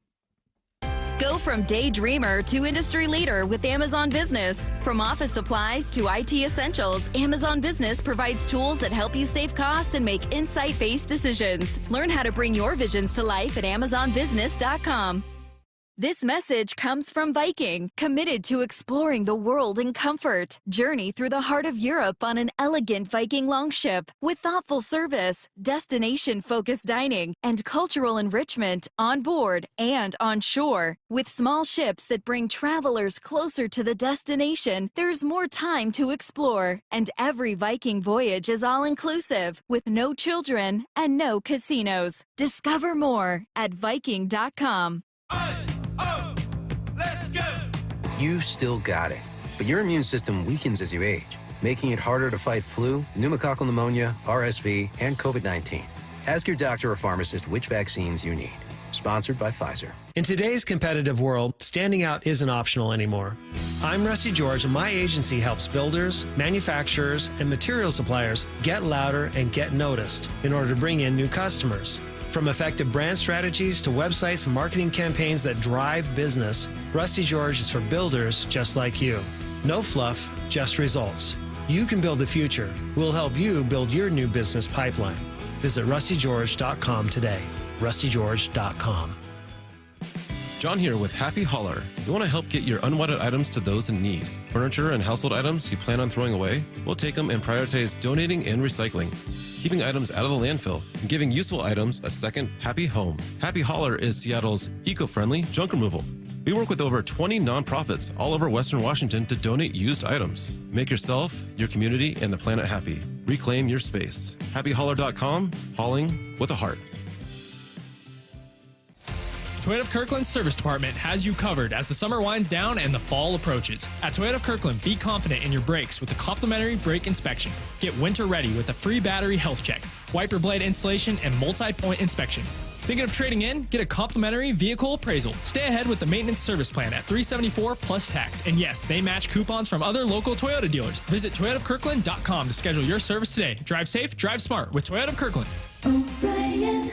Go from daydreamer to industry leader with Amazon Business. From office supplies to IT essentials, Amazon Business provides tools that help you save costs and make insight-based decisions. Learn how to bring your visions to life at amazonbusiness.com. This message comes from Viking, committed to exploring the world in comfort. Journey through the heart of Europe on an elegant Viking longship with thoughtful service, destination-focused dining, and cultural enrichment on board and on shore. With small ships that bring travelers closer to the destination, there's more time to explore. And every Viking voyage is all-inclusive, with no children and no casinos. Discover more at Viking.com. You still got it, but your immune system weakens as you age, making it harder to fight flu, pneumococcal pneumonia, RSV, and COVID-19. Ask your doctor or pharmacist which vaccines you need. Sponsored by Pfizer. In today's competitive world, standing out isn't optional anymore. I'm Rusty George, and my agency helps builders, manufacturers, and material suppliers get louder and get noticed in order to bring in new customers. From effective brand strategies to websites and marketing campaigns that drive business, Rusty George is for builders just like you. No fluff, just results. You can build the future. We'll help you build your new business pipeline. Visit rustygeorge.com today. rustygeorge.com. John here with Happy Hauler. We want to help get your unwanted items to those in need. Furniture and household items you plan on throwing away? We'll take them and prioritize donating and recycling, keeping items out of the landfill, and giving useful items a second happy home. Happy Hauler is Seattle's eco-friendly junk removal. We work with over 20 nonprofits all over Western Washington to donate used items. Make yourself, your community, and the planet happy. Reclaim your space. HappyHauler.com, hauling with a heart. Toyota of Kirkland's service department has you covered as the summer winds down and the fall approaches. At Toyota of Kirkland, be confident in your brakes with a complimentary brake inspection. Get winter ready with a free battery health check, wiper blade installation, and multi-point inspection. Thinking of trading in? Get a complimentary vehicle appraisal. Stay ahead with the maintenance service plan at $374 plus tax. And yes, they match coupons from other local Toyota dealers. Visit toyotaofkirkland.com to schedule your service today. Drive safe, drive smart with Toyota of Kirkland. O'Brien.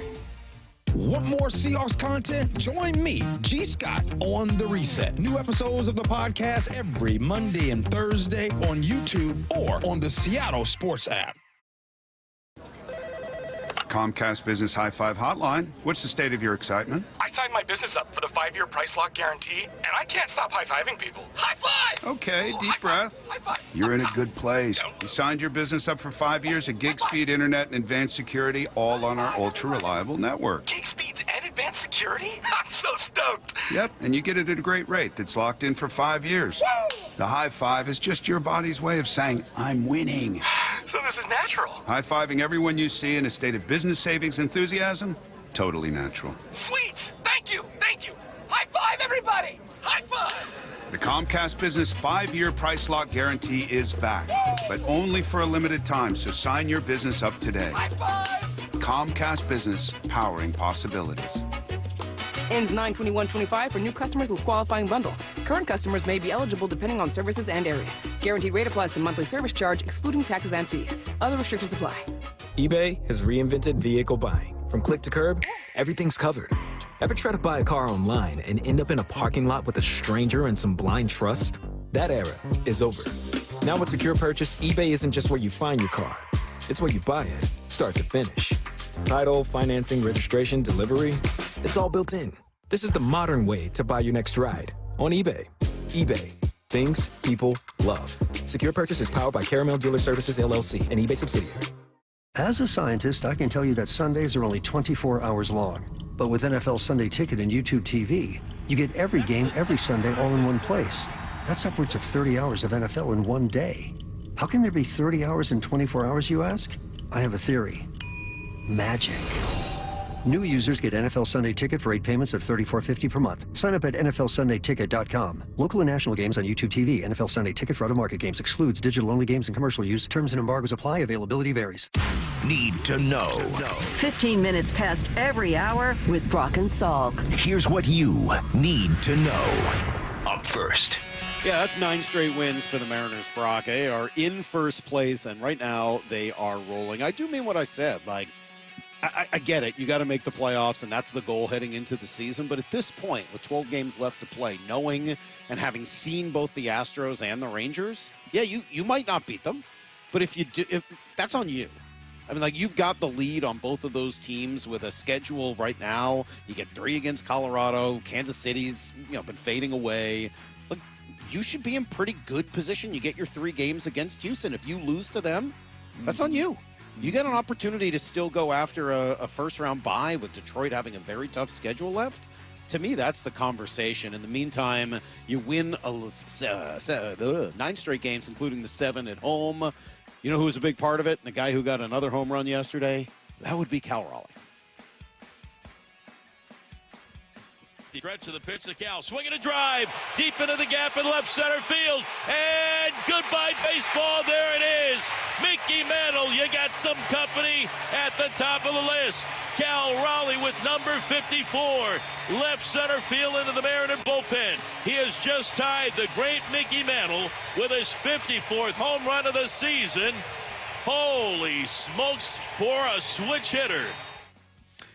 Want more Seahawks content? Join me, G. Scott, on The Reset. New episodes of the podcast every Monday and Thursday on YouTube or on the Seattle Sports app. Comcast Business High Five Hotline. What's the state of your excitement? I signed my business up for the 5-year price lock guarantee, and I can't stop high-fiving people. High five! Okay, deep breath. High five. You're in a good place. You signed your business up for 5 years of gig speed internet and advanced security, all on our ultra-reliable network. Gig speeds and advanced security? I'm so stoked. Yep, and you get it at a great rate that's locked in for 5 years. Woo! The high five is just your body's way of saying, I'm winning. So this is natural. High-fiving everyone you see in a state of business savings enthusiasm? Totally natural. Sweet! Thank you! Thank you! High five, everybody! High five! The Comcast Business 5-year price lock guarantee is back, but only for a limited time, so sign your business up today. High five! Comcast Business, powering possibilities. Ends 9/21/25 for new customers with qualifying bundle. Current customers may be eligible depending on services and area. Guaranteed rate applies to monthly service charge, excluding taxes and fees. Other restrictions apply. eBay has reinvented vehicle buying. From click to curb, everything's covered. Ever try to buy a car online and end up in a parking lot with a stranger and some blind trust? That era is over. Now with Secure Purchase, eBay isn't just where you find your car. It's where you buy it, start to finish. Title, financing, registration, delivery, it's all built in. This is the modern way to buy your next ride on eBay. eBay. Things people love. Secure Purchase is powered by Caramel Dealer Services, LLC, an eBay subsidiary. As a scientist, I can tell you that Sundays are only 24 hours long. But with NFL Sunday Ticket and YouTube TV, you get every game every Sunday all in one place. That's upwards of 30 hours of NFL in one day. How can there be 30 hours in 24 hours, you ask? I have a theory. Magic. New users get NFL Sunday Ticket for 8 payments of $34.50 per month. Sign up at NFLSundayTicket.com. Local and national games on YouTube TV. NFL Sunday Ticket for out-of-market games excludes digital-only games and commercial use. Terms and embargoes apply. Availability varies. Need to know. 15 minutes past every hour with Brock and Salk. Here's what you need to know. Up first. Yeah, that's 9 straight wins for the Mariners. Brock, they are in first place, and right now they are rolling. I do mean what I said. Like, I get it. You got to make the playoffs, and that's the goal heading into the season. But at this point, with 12 games left to play, knowing and having seen both the Astros and the Rangers, yeah, you might not beat them. But if you do, that's on you. I mean, like, you've got the lead on both of those teams with a schedule right now. You get 3 against Colorado. Kansas City's, been fading away. Like, you should be in pretty good position. You get your 3 games against Houston. If you lose to them, that's on you. You get an opportunity to still go after a first-round bye with Detroit having a very tough schedule left. To me, that's the conversation. In the meantime, you win 9 straight games, including the 7 at home. You know who was a big part of it? And the guy who got another home run yesterday? That would be Cal Raleigh. The stretch of the pitch to Cal, swinging a drive deep into the gap in left center field, and goodbye baseball. There it is, Mickey Mantle. You got some company at the top of the list. Cal Raleigh with number 54, left center field into the Mariner bullpen. He has just tied the great Mickey Mantle with his 54th home run of the season. Holy smokes for a switch hitter.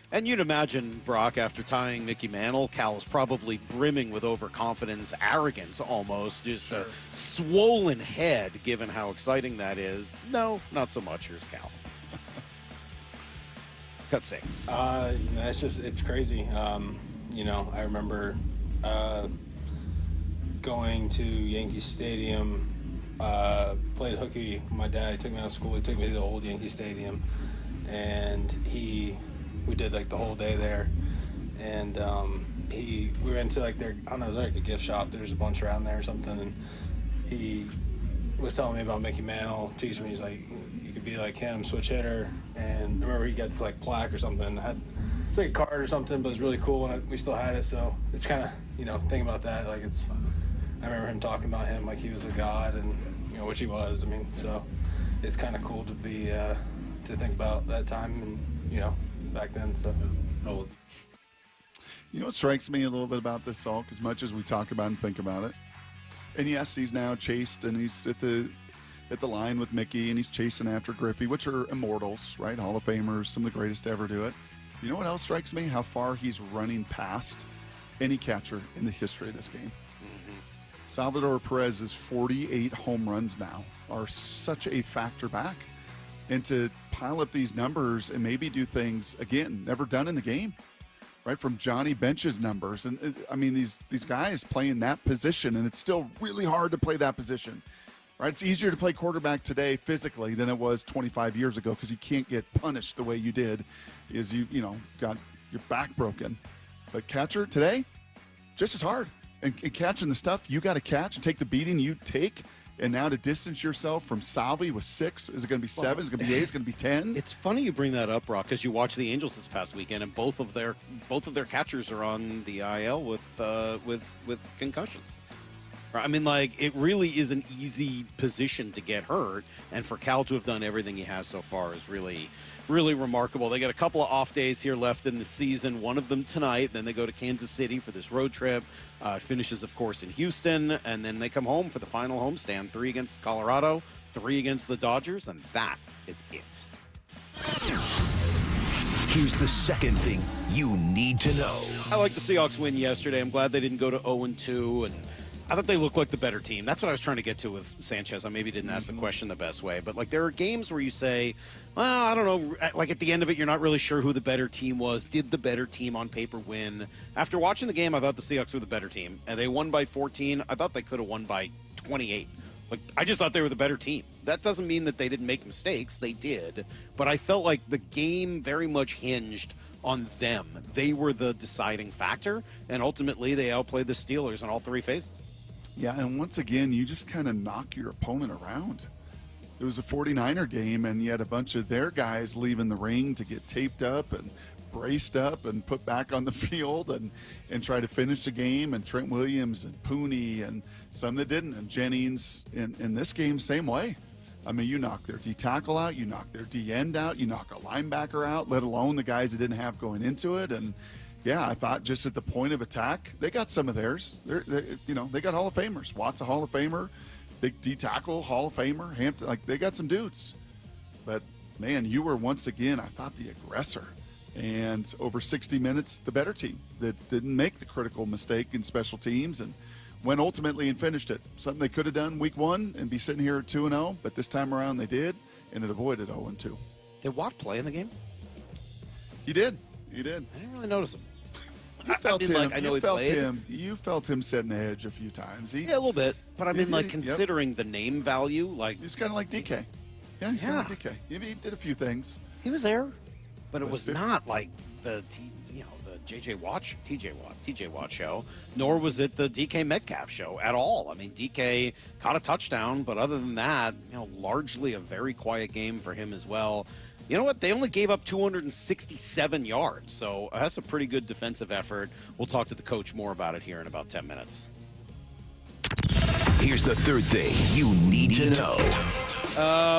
And you'd imagine, Brock, after tying Mickey Mantle, Cal is probably brimming with overconfidence, arrogance almost, just a swollen head, given how exciting that is. No, not so much. Here's Cal. Cut 6. It's crazy. I remember going to Yankee Stadium, played hooky. My dad took me out of school. He took me to the old Yankee Stadium, and we did like the whole day there, and we went to like their, I don't know, it was like a gift shop. There's a bunch around there or something, and he was telling me about Mickey Mantle, teaching me, he's like, you could be like him, switch hitter. And I remember he got this like plaque or something. It's like a card or something, but it's really cool, and we still had it. So it's kind of, thinking about that, like I remember him talking about him like he was a god, and which he was. I mean, so it's kind of cool to be to think about that time and back then. So what strikes me a little bit about this, Salk, as much as we talk about and think about it, and yes, he's now chased, and he's at the line with Mickey, and he's chasing after Griffey, which are immortals, right? Hall of Famers, some of the greatest to ever do it. You know what else strikes me? How far he's running past any catcher in the history of this game. Salvador Perez's 48 home runs now are such a factor back. And to pile up these numbers and maybe do things, again, never done in the game, right? From Johnny Bench's numbers. And I mean, these guys playing that position, and it's still really hard to play that position, right? It's easier to play quarterback today physically than it was 25 years ago because you can't get punished the way you did is you got your back broken. But catcher today, just as hard. And catching the stuff you got to catch and take the beating you take. And now to distance yourself from Salvi with 6, is it going to be 7? Is it going to be 8? Is it going to be 10? It's funny you bring that up, Brock, because you watched the Angels this past weekend, and both of their catchers are on the IL with concussions. I mean, like, it really is an easy position to get hurt, and for Cal to have done everything he has so far is really, really remarkable. They got a couple of off days here left in the season, one of them tonight, then they go to Kansas City for this road trip. It finishes, of course, in Houston, and then they come home for the final homestand, 3 against Colorado, 3 against the Dodgers, and that is it. Here's the second thing you need to know. I like the Seahawks win yesterday. I'm glad they didn't go to 0-2, and I thought they looked like the better team. That's what I was trying to get to with Sanchez. I maybe didn't ask the question the best way, but like there are games where you say, well, I don't know, like at the end of it, you're not really sure who the better team was. Did the better team on paper win? After watching the game, I thought the Seahawks were the better team, and they won by 14. I thought they could have won by 28. Like, I just thought they were the better team. That doesn't mean that they didn't make mistakes. They did, but I felt like the game very much hinged on them. They were the deciding factor, and ultimately they outplayed the Steelers in all 3 phases. Yeah, and once again, you just kind of knock your opponent around. It was a 49er game, and you had a bunch of their guys leaving the ring to get taped up and braced up and put back on the field and try to finish the game. And Trent Williams and Pooney and some that didn't. And Jennings in this game, same way. I mean, you knock their D tackle out, you knock their D end out, you knock a linebacker out, let alone the guys that didn't have going into it. And yeah, I thought just at the point of attack, they got some of theirs. They got Hall of Famers. Watts a Hall of Famer, big D tackle, Hall of Famer, Hampton. Like, they got some dudes. But man, you were once again, I thought, the aggressor. And over 60 minutes, the better team that didn't make the critical mistake in special teams and went ultimately and finished it. Something they could have done week 1 and be sitting here at 2-0, but this time around they did, and it avoided 0-2. Did Watt play in the game? He did. He did. I didn't really notice him. You felt him. Like, I know You felt him setting the edge a few times. Yeah, a little bit. But I mean, like, considering the name value, like... He's kind of like DK. Yeah, he's kind of like DK. He did a few things. He was there, but it was not like the TJ Watt show, nor was it the DK Metcalf show at all. I mean, DK caught a touchdown, but other than that, largely a very quiet game for him as well. You know what? They only gave up 267 yards, so that's a pretty good defensive effort. We'll talk to the coach more about it here in about 10 minutes. Here's the third thing you need to know.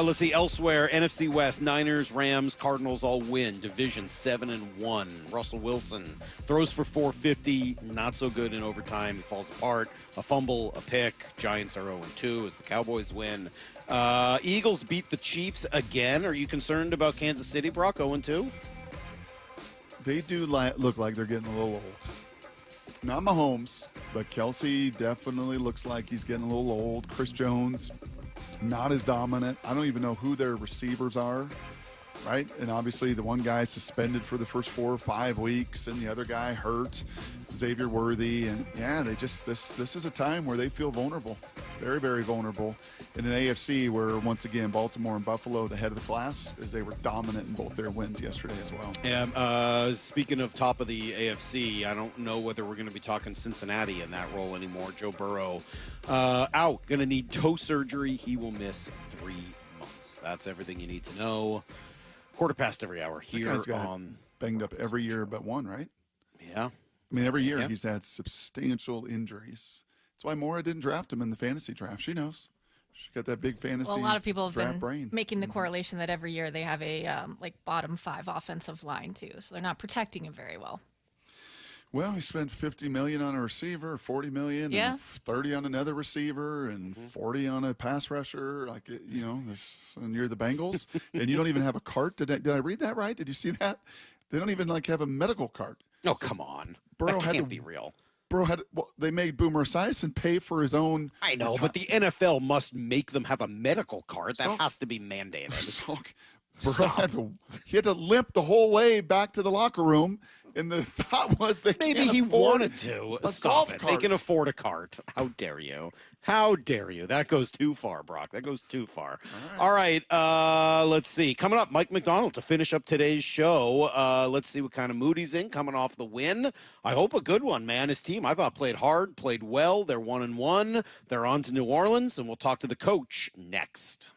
Let's see. Elsewhere, NFC West, Niners, Rams, Cardinals all win. Division 7-1. Russell Wilson throws for 450. Not so good in overtime. He falls apart. A fumble, a pick. Giants are 0-2 as the Cowboys win. Eagles beat the Chiefs again. Are you concerned about Kansas City, Brock, 0-2? They do look like they're getting a little old. Not Mahomes, but Kelsey definitely looks like he's getting a little old. Chris Jones, not as dominant. I don't even know who their receivers are, right? And obviously the one guy suspended for the first 4 or 5 weeks, and the other guy hurt, Xavier Worthy. And yeah, they just this is a time where they feel vulnerable, very, very vulnerable. In an AFC where, once again, Baltimore and Buffalo, the head of the class, as they were dominant in both their wins yesterday as well. Yeah, speaking of top of the AFC, I don't know whether we're going to be talking Cincinnati in that role anymore. Joe Burrow out, going to need toe surgery. He will miss 3 months. That's everything you need to know. 1:15 every hour here on banged up every year but one, right? Yeah. I mean, every year he's had substantial injuries. That's why Maura didn't draft him in the fantasy draft. She knows. She got that big fantasy. Well, a lot of people have been brain. making the correlation that every year they have a bottom 5 offensive line too, so they're not protecting him very well. Well, he spent $50 million on a receiver, $40 million, and $30 on another receiver, and $40 on a pass rusher. Like, and you're the Bengals, and you don't even have a cart. Did I read that right? Did you see that? They don't even have a medical cart. Oh, come on. Burrow that can't be real. Burrow they made Boomer Esiason pay for his own. I know, but the NFL must make them have a medical card. That has to be mandated. Burrow had to limp the whole way back to the locker room, and the thought was maybe he wanted to. Stop it. They can afford a cart. How dare you? How dare you? That goes too far, Brock. That goes too far. All right. Let's see. Coming up, Mike Macdonald to finish up today's show. Let's see what kind of mood he's in coming off the win. I hope a good one, man. His team, I thought, played hard, played well. They're 1-1. They're on to New Orleans, and we'll talk to the coach next.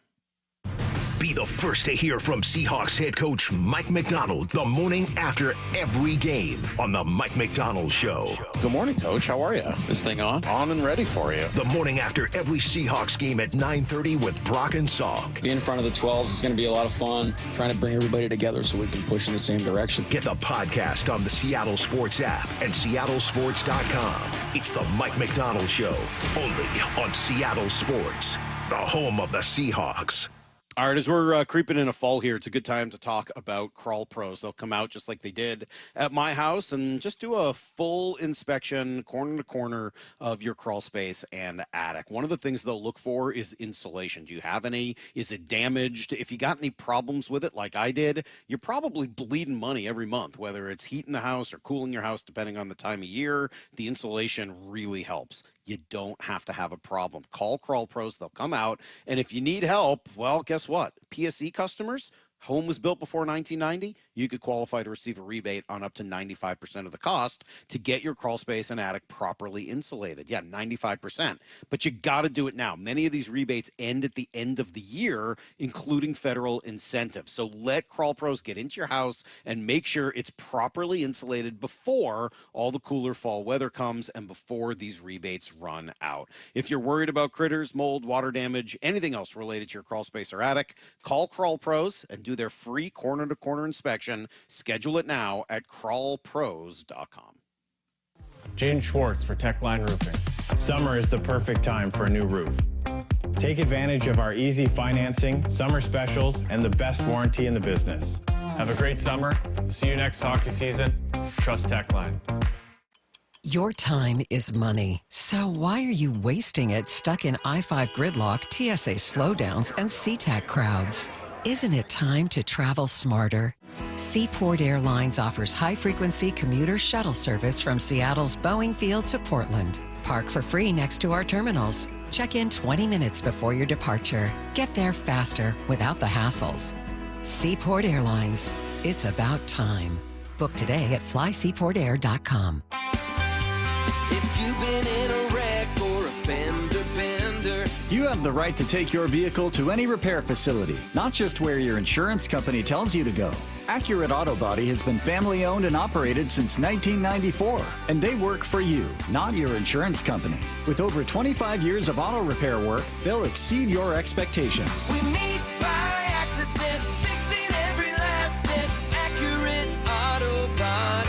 Be the first to hear from Seahawks head coach Mike Macdonald the morning after every game on the Mike Macdonald Show. Good morning, Coach. How are you? This thing on? On and ready for you. The morning after every Seahawks game at 9:30 with Brock and Salk. Being in front of the 12s is going to be a lot of fun. Trying to bring everybody together so we can push in the same direction. Get the podcast on the Seattle Sports app and seattlesports.com. It's the Mike Macdonald Show, only on Seattle Sports, the home of the Seahawks. All right, as we're creeping into fall here, it's a good time to talk about Crawl Pros. They'll come out just like they did at my house and just do a full inspection, corner to corner, of your crawl space and attic. One of the things they'll look for is insulation. Do you have any? Is it damaged? If you got any problems with it, like I did, you're probably bleeding money every month, whether it's heating the house or cooling your house, depending on the time of year. The insulation really helps. You don't have to have a problem. Call Crawl Pros. They'll come out. And if you need help, well, guess what? PSE customers, home was built before 1990, you could qualify to receive a rebate on up to 95% of the cost to get your crawl space and attic properly insulated. Yeah, 95%. But you got to do it now. Many of these rebates end at the end of the year, including federal incentives. So let Crawl Pros get into your house and make sure it's properly insulated before all the cooler fall weather comes and before these rebates run out. If you're worried about critters, mold, water damage, anything else related to your crawl space or attic, call Crawl Pros and do their free corner-to-corner inspection. Schedule it now at crawlpros.com. Jaden Schwartz for Techline Roofing. Summer is the perfect time for a new roof. Take advantage of our easy financing, summer specials, and the best warranty in the business. Have a great summer. See you next hockey season. Trust Techline. Your time is money. So why are you wasting it stuck in I-5 gridlock, TSA slowdowns, and SeaTac crowds? Isn't it time to travel smarter? Seaport Airlines offers high-frequency commuter shuttle service from Seattle's Boeing Field to Portland. Park for free next to our terminals. Check in 20 minutes before your departure. Get there faster without the hassles. Seaport Airlines. It's about time. Book today at flyseaportair.com. If you've been in a wreck or a fender bender, you have the right to take your vehicle to any repair facility, not just where your insurance company tells you to go. Accurate Auto Body has been family owned and operated since 1994, and they work for you, not your insurance company. With over 25 years of auto repair work, they'll exceed your expectations. we meet by accident, fixing every last dent. Accurate Auto Body.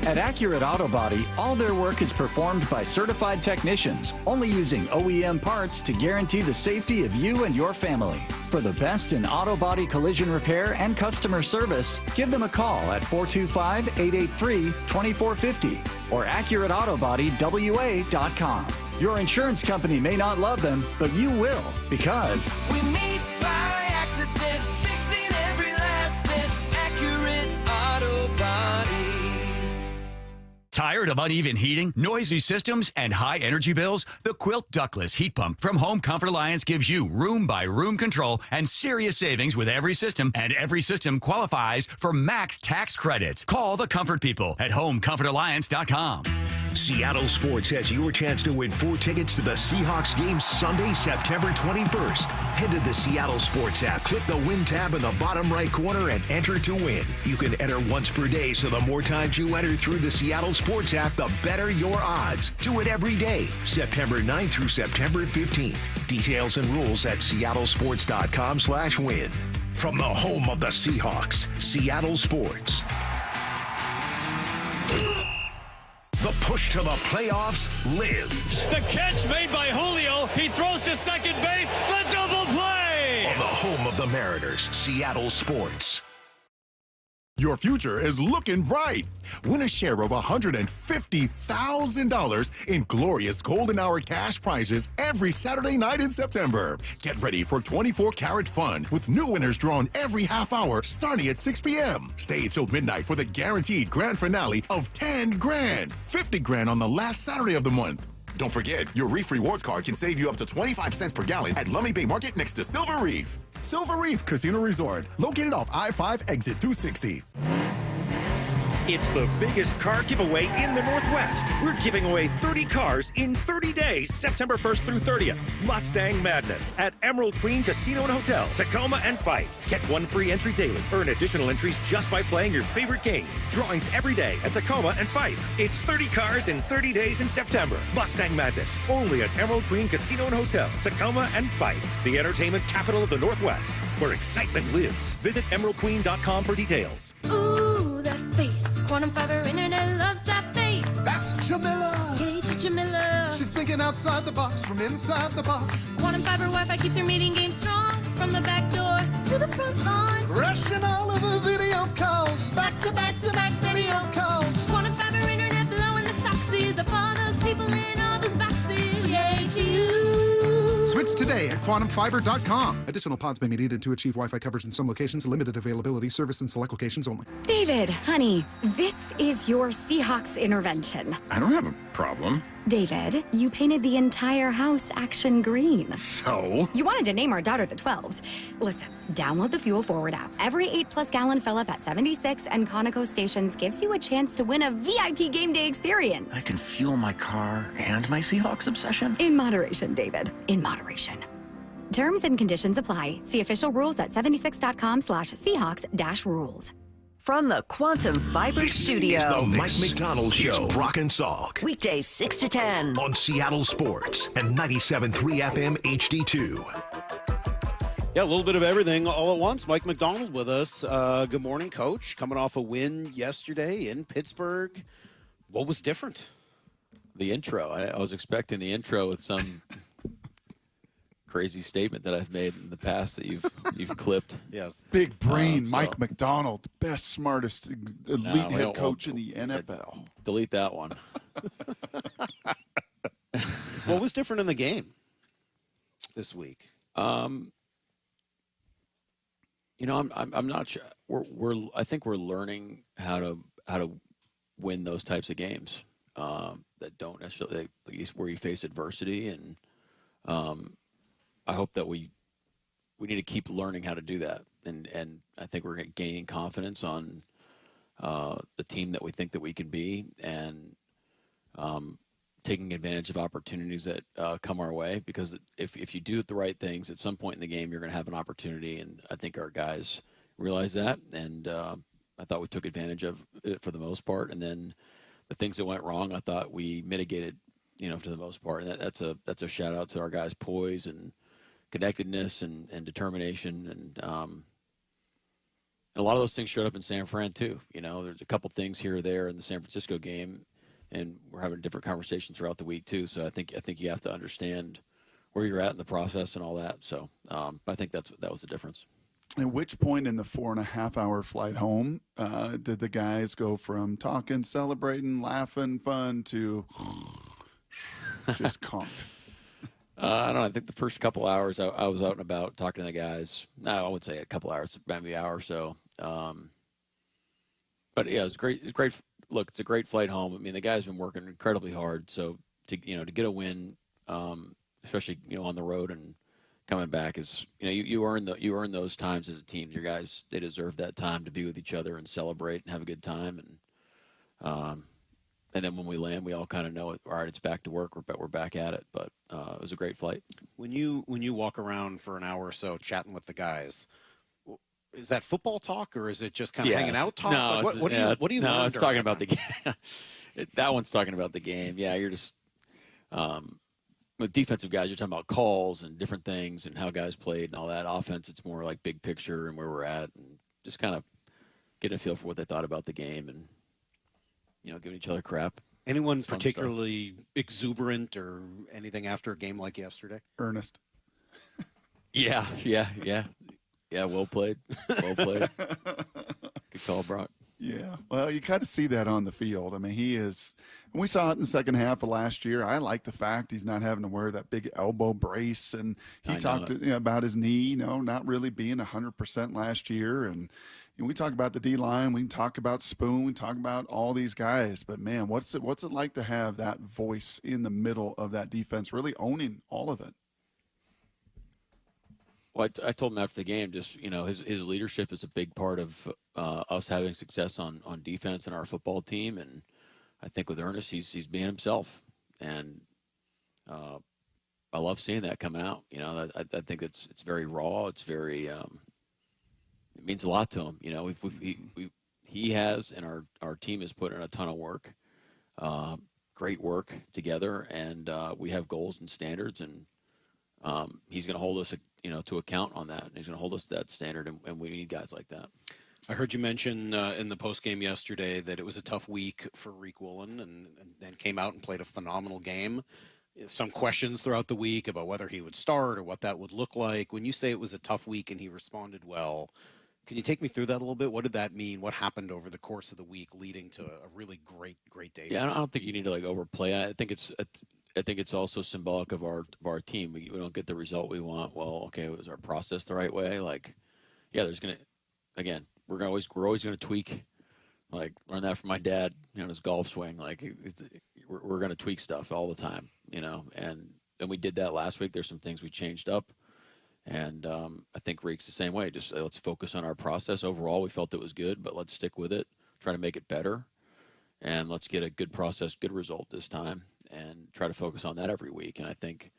At Accurate Auto Body, all their work is performed by certified technicians, only using OEM parts to guarantee the safety of you and your family. For the best in auto body collision repair and customer service, give them a call at 425-883-2450 or AccurateAutoBodyWA.com. Your insurance company may not love them, but you will, because we meet by accident, fixing every last dent. Accurate Auto Body. Tired of uneven heating, noisy systems, and high energy bills? The Quilt Ductless Heat Pump from Home Comfort Alliance gives you room-by-room control and serious savings with every system, and every system qualifies for max tax credits. Call the Comfort People at HomeComfortAlliance.com. Seattle Sports has your chance to win 4 tickets to the Seahawks game Sunday, September 21st. Head to the Seattle Sports app, click the Win tab in the bottom right corner, and enter to win. You can enter once per day, so the more times you enter through the Seattle Sports app, the better your odds. Do it every day, September 9th through September 15th. Details and rules at seattlesports.com/win. From the home of the Seahawks, Seattle Sports. The push to the playoffs lives. The catch made by Julio. He throws to second base. The double play. On the home of the Mariners, Seattle Sports. Your future is looking bright. Win a share of $150,000 in glorious golden hour cash prizes every Saturday night in September. Get ready for 24-karat fun with new winners drawn every half hour starting at 6 p.m. Stay till midnight for the guaranteed grand finale of 10 grand, 50 grand on the last Saturday of the month. Don't forget, your Reef Rewards card can save you up to 25 cents per gallon at Lummi Bay Market next to Silver Reef. Silver Reef Casino Resort, located off I-5 exit 260. It's the biggest car giveaway in the Northwest. We're giving away 30 cars in 30 days, September 1st through 30th. Mustang Madness at Emerald Queen Casino and Hotel, Tacoma and Fife. Get one free entry daily. Earn additional entries just by playing your favorite games. Drawings every day at Tacoma and Fife. It's 30 cars in 30 days in September. Mustang Madness, only at Emerald Queen Casino and Hotel, Tacoma and Fife. The entertainment capital of the Northwest, where excitement lives. Visit emeraldqueen.com for details. Ooh, that face. Quantum Fiber Internet loves that face. That's Jamila. Gauge Jamila. She's thinking outside the box from inside the box. Quantum Fiber Wi-Fi keeps her meeting game strong. From the back door to the front lawn. Rushing all of the video calls. Back to back to back video calls. Quantum Fiber Internet blowing the soxies up all those people in all those boxes. Yay to you. Switch today at quantumfiber.com. Additional pods may be needed to achieve Wi-Fi coverage in some locations. Limited availability. Service in select locations only. David, honey, this is your Seahawks intervention. I don't have a problem. David, you painted the entire house action green. So? You wanted to name our daughter the 12s. Listen, download the Fuel Forward app. Every 8+ gallon fill up at 76 and Conoco stations gives you a chance to win a VIP game day experience. I can fuel my car and my Seahawks obsession? In moderation, David. In moderation. Terms and conditions apply. See official rules at 76.com/Seahawks-rules. From the Quantum Fiber Studio. It's the Mike Macdonald Show. Brock and Salk. Weekdays 6 to 10. On Seattle Sports and 97.3 FM HD2. Yeah, a little bit of everything all at once. Mike Macdonald with us. Good morning, Coach. Coming off a win yesterday in Pittsburgh. What was different? The intro. I was expecting the intro with some crazy statement that I've made in the past that you've clipped. Yes. Big brain, Mike Macdonald, best, smartest, elite head coach in the NFL. Delete that one. What was different in the game this week? I'm not sure. I think we're learning how to win those types of games that don't necessarily where you face adversity, and I hope that we need to keep learning how to do that, and I think we're gaining confidence on the team that we think that we can be, and taking advantage of opportunities that come our way. Because if you do the right things, at some point in the game, you're going to have an opportunity, and I think our guys realize that, and I thought we took advantage of it for the most part. And then the things that went wrong, I thought we mitigated, to the most part. And that's a shout out to our guys' poise and connectedness and determination. And a lot of those things showed up in San Fran too. There's a couple things here or there in the San Francisco game, and we're having different conversations throughout the week too. So I think you have to understand where you're at in the process and all that. So I think that was the difference. At which point in the 4.5-hour flight home did the guys go from talking, celebrating, laughing, fun to just conked? I don't know. I think the first couple hours I was out and about talking to the guys. No, I would say a couple hours, maybe an hour or so. But yeah, it was great. It's great. Look, it's a great flight home. I mean, the guys have been working incredibly hard. So to get a win, especially on the road and coming back is you earn those times as a team. Your guys, they deserve that time to be with each other and celebrate and have a good time. And then when we land, we all kind of know it. All right, it's back to work. We're back at it. But it was a great flight. When you walk around for an hour or so chatting with the guys, is that football talk or is it just kind of hanging out talk? No, What do you learn? No, it's talking about the game. That one's talking about the game. Yeah, you're just with defensive guys, you're talking about calls and different things and how guys played and all that. Offense, it's more like big picture and where we're at, and just kind of getting a feel for what they thought about the game and giving each other crap. Anyone particularly exuberant or anything after a game like yesterday? Ernest. Yeah. Well played. Good call, Brock. Yeah, well, you kind of see that on the field. I mean, he is – we saw it in the second half of last year. I like the fact he's not having to wear that big elbow brace. And he talked about his knee, not really being 100% last year. And we talk about the D-line. We can talk about Spoon. We talk about all these guys. But, man, what's it like to have that voice in the middle of that defense, really owning all of it? Well, I told him after the game, just his leadership is a big part of us having success on defense and our football team. And I think with Ernest, he's being himself, and I love seeing that coming out. I think it's very raw. It's very it means a lot to him. He has, and our team has put in a ton of work, great work together, and we have goals and standards, and he's going to hold us to account on that. He's going to hold us to that standard, and we need guys like that. I heard you mention in the postgame yesterday that it was a tough week for Riq Woolen, and then came out and played a phenomenal game. Some questions throughout the week about whether he would start or what that would look like. When you say it was a tough week and he responded well, can you take me through that a little bit? What did that mean? What happened over the course of the week leading to a really great day? Yeah, I don't think you need to overplay it. I think it's also symbolic of our team. We don't get the result we want. Well, okay, was our process the right way? We're always going to tweak. Learn that from my dad, his golf swing. We're going to tweak stuff all the time, and we did that last week. There's some things we changed up, and I think Riq's the same way. Just let's focus on our process. Overall, we felt it was good, but let's stick with it, try to make it better, and let's get a good process, good result this time, and try to focus on that every week. And I think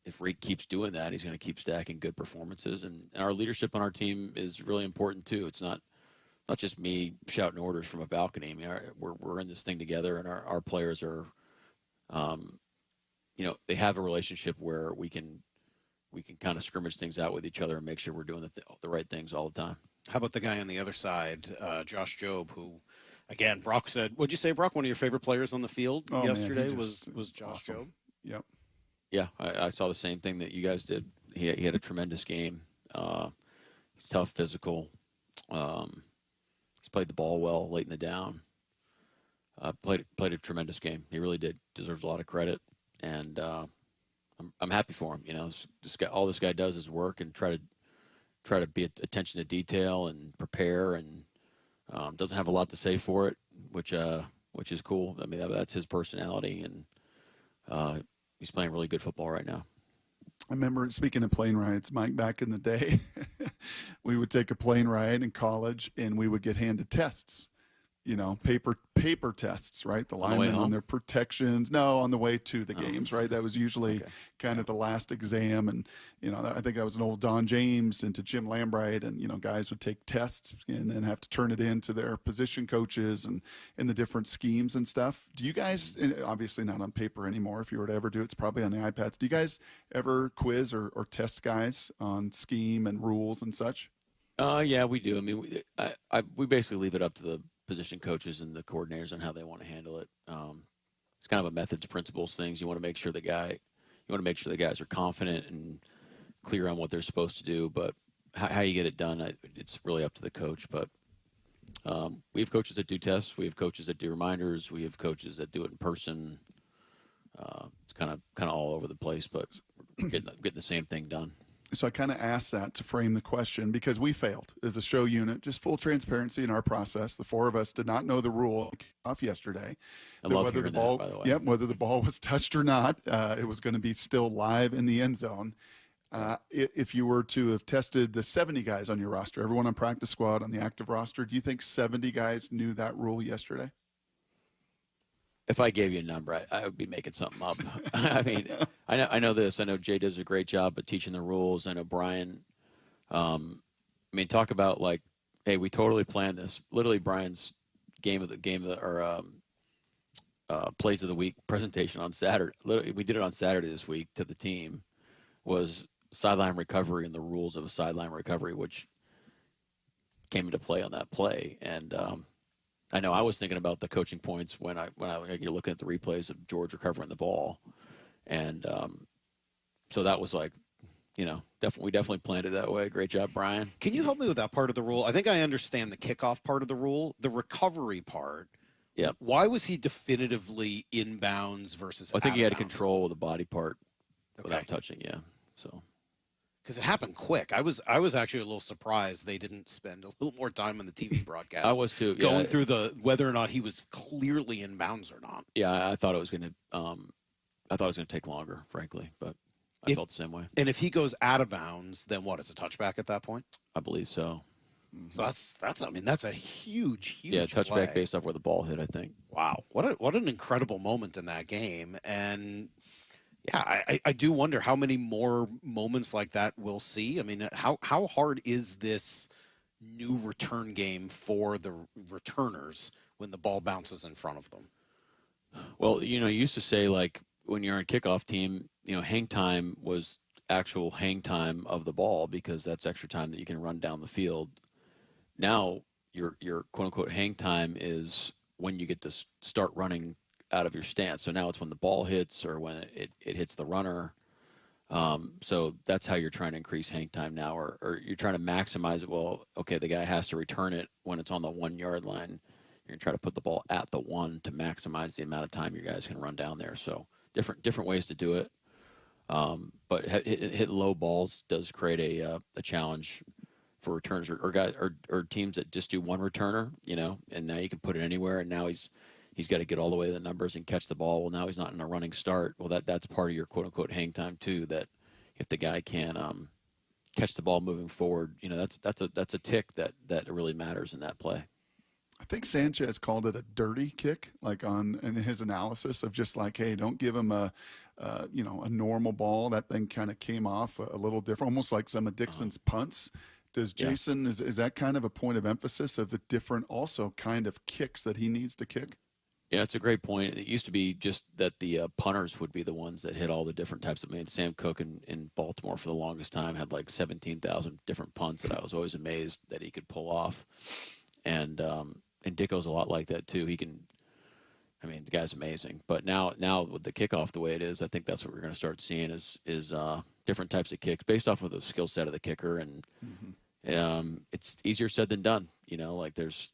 if Riq keeps doing that, he's going to keep stacking good performances. And our leadership on our team is really important too. It's not just me shouting orders from a balcony. I mean, we're in this thing together, and our players are, they have a relationship where we can kind of scrimmage things out with each other and make sure we're doing the right things all the time. How about the guy on the other side, Josh Jobe, who, again, Brock said, what'd you say, Brock? One of your favorite players on the field yesterday was Josh Jobe? Yep. Yeah, I saw the same thing that you guys did. He had a tremendous game. He's tough, physical. He's played the ball well late in the down. Played a tremendous game. He really did. Deserves a lot of credit, and I'm happy for him. This guy, all this guy does is work and try try to be attention to detail and prepare, and doesn't have a lot to say for it, which is cool. I mean, that's his personality, and he's playing really good football right now. I remember, speaking of plane rides, Mike, back in the day, we would take a plane ride in college, and we would get handed tests, paper tests, right? The linemen on their protections. No, on the way to the games, right? That was usually kind of the last exam. And, I think that was an old Don James into Jim Lambright. And, guys would take tests and then have to turn it in to their position coaches and in the different schemes and stuff. Do you guys, obviously not on paper anymore, if you were to ever do it, it's probably on the iPads. Do you guys ever quiz or test guys on scheme and rules and such? Yeah, we do. I mean, we basically leave it up to the position coaches and the coordinators on how they want to handle it. It's kind of a methods, principles things. You want to make sure the guys are confident and clear on what they're supposed to do. But how you get it done, it's really up to the coach. But we have coaches that do tests. We have coaches that do reminders. We have coaches that do it in person. It's kind of all over the place, but we're getting the same thing done. So I kind of asked that to frame the question because we failed as a show unit. Just full transparency in our process. The four of us did not know the rule off yesterday. I love hearing that, by the way. Yep, whether the ball was touched or not, it was going to be still live in the end zone. If you were to have tested the 70 guys on your roster, everyone on practice squad, on the active roster, do you think 70 guys knew that rule yesterday? If I gave you a number, I would be making something up. I mean, I know this. I know Jay does a great job at teaching the rules. I know Brian. I mean, talk about like, hey, we totally planned this. Literally, Brian's plays of the week presentation on Saturday. Literally, we did it on Saturday this week to the team. Was sideline recovery and the rules of a sideline recovery, which came into play on that play. And I know I was thinking about the coaching points when you're looking at the replays of George recovering the ball, and so that was like, we definitely planned it that way. Great job, Brian. Can you help me with that part of the rule? I think I understand the kickoff part of the rule, the recovery part. Yeah. Why was he definitively inbounds versus? I think he had control of the body part without touching. Yeah. So. Because it happened quick. I was actually a little surprised they didn't spend a little more time on the TV broadcast. I was too. Going through whether or not he was clearly in bounds or not. Yeah, I thought it was going to take longer, frankly, but I felt the same way. And if he goes out of bounds, then what? It's a touchback at that point. I believe so. So that's a huge touchback play. based off where the ball hit, I think. Wow, what an incredible moment in that game. And yeah, I do wonder how many more moments like that we'll see. I mean, how hard is this new return game for the returners when the ball bounces in front of them? Well, you used to say, like, when you're on a kickoff team, hang time was actual hang time of the ball because that's extra time that you can run down the field. Now, your quote-unquote hang time is when you get to start running out of your stance. So now it's when the ball hits or when it hits the runner. So that's how you're trying to increase hang time now, or you're trying to maximize it. Well, okay, the guy has to return it when it's on the 1 yard line. You're going to try to put the ball at the 1 to maximize the amount of time your guys can run down there. So different ways to do it. But hit low balls does create a challenge for returners or guys or teams that just do one returner, and now you can put it anywhere. And now he's got to get all the way to the numbers and catch the ball. Well, now he's not in a running start. Well, that's part of your quote unquote hang time too. That if the guy can catch the ball moving forward, that's a tick that really matters in that play. I think Sanchez called it a dirty kick, like in his analysis of just like, hey, don't give him a normal ball. That thing kind of came off a little different, almost like some of Dixon's punts. Does Jason, is that kind of a point of emphasis of the different also kind of kicks that he needs to kick? Yeah, it's a great point. It used to be just that the punters would be the ones that hit all the different types of. Sam Cook in Baltimore for the longest time had like 17,000 different punts that I was always amazed that he could pull off. And Dicko's a lot like that too. He can. I mean, the guy's amazing. But now with the kickoff the way it is, I think that's what we're going to start seeing is different types of kicks based off of the skill set of the kicker, and it's easier said than done. Like there's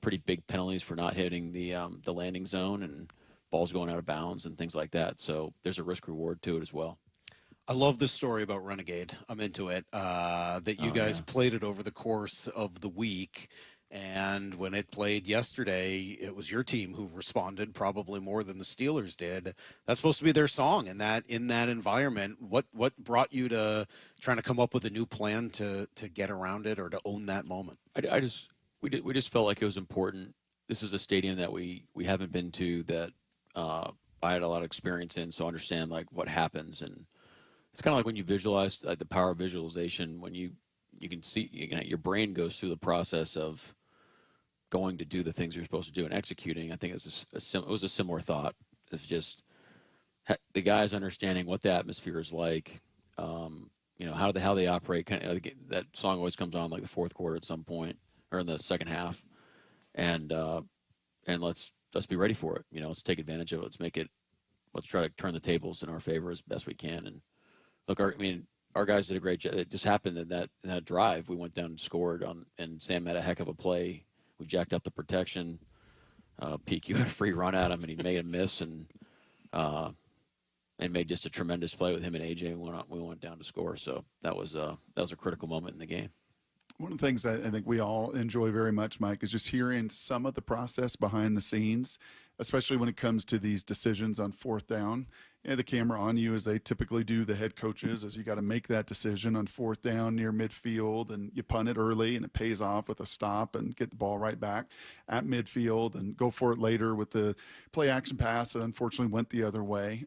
pretty big penalties for not hitting the landing zone and balls going out of bounds and things like that. So there's a risk reward to it as well. I love this story about Renegade. I'm into it. That you guys played it over the course of the week. And when it played yesterday, it was your team who responded probably more than the Steelers did. That's supposed to be their song in that environment. What brought you to trying to come up with a new plan to get around it or to own that moment? We just felt like it was important. This is a stadium that we haven't been to, that I had a lot of experience in, so I understand like what happens. And it's kind of like when you visualize, like the power of visualization, when you can see, your brain goes through the process of going to do the things you're supposed to do and executing. I think it was a similar thought. It's just the guys understanding what the atmosphere is like, how they operate. Kind of that song always comes on like the fourth quarter at some point, or in the second half, and let's be ready for it. Let's take advantage of it. Let's try to turn the tables in our favor as best we can. And look, our guys did a great job. It just happened in that drive. We went down and scored and Sam had a heck of a play. We jacked up the protection. PQ had a free run at him, and he made a miss, and made just a tremendous play with him and AJ. We went down to score. So that was a critical moment in the game. One of the things I think we all enjoy very much, Mike, is just hearing some of the process behind the scenes, especially when it comes to these decisions on fourth down. The camera on you, as they typically do, the head coaches, as you got to make that decision on fourth down near midfield, and you punt it early, and it pays off with a stop and get the ball right back at midfield and go for it later with the play action pass that unfortunately went the other way.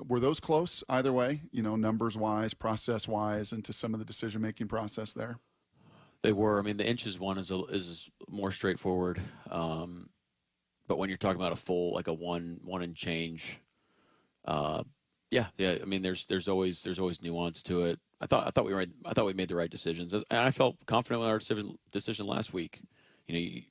Were those close either way, numbers-wise, process-wise, into some of the decision-making process there? They were. The inches one is more straightforward. But when you're talking about a full, like a one and change, there's always nuance to it. I thought we made the right decisions, and I felt confident with our decision last week. You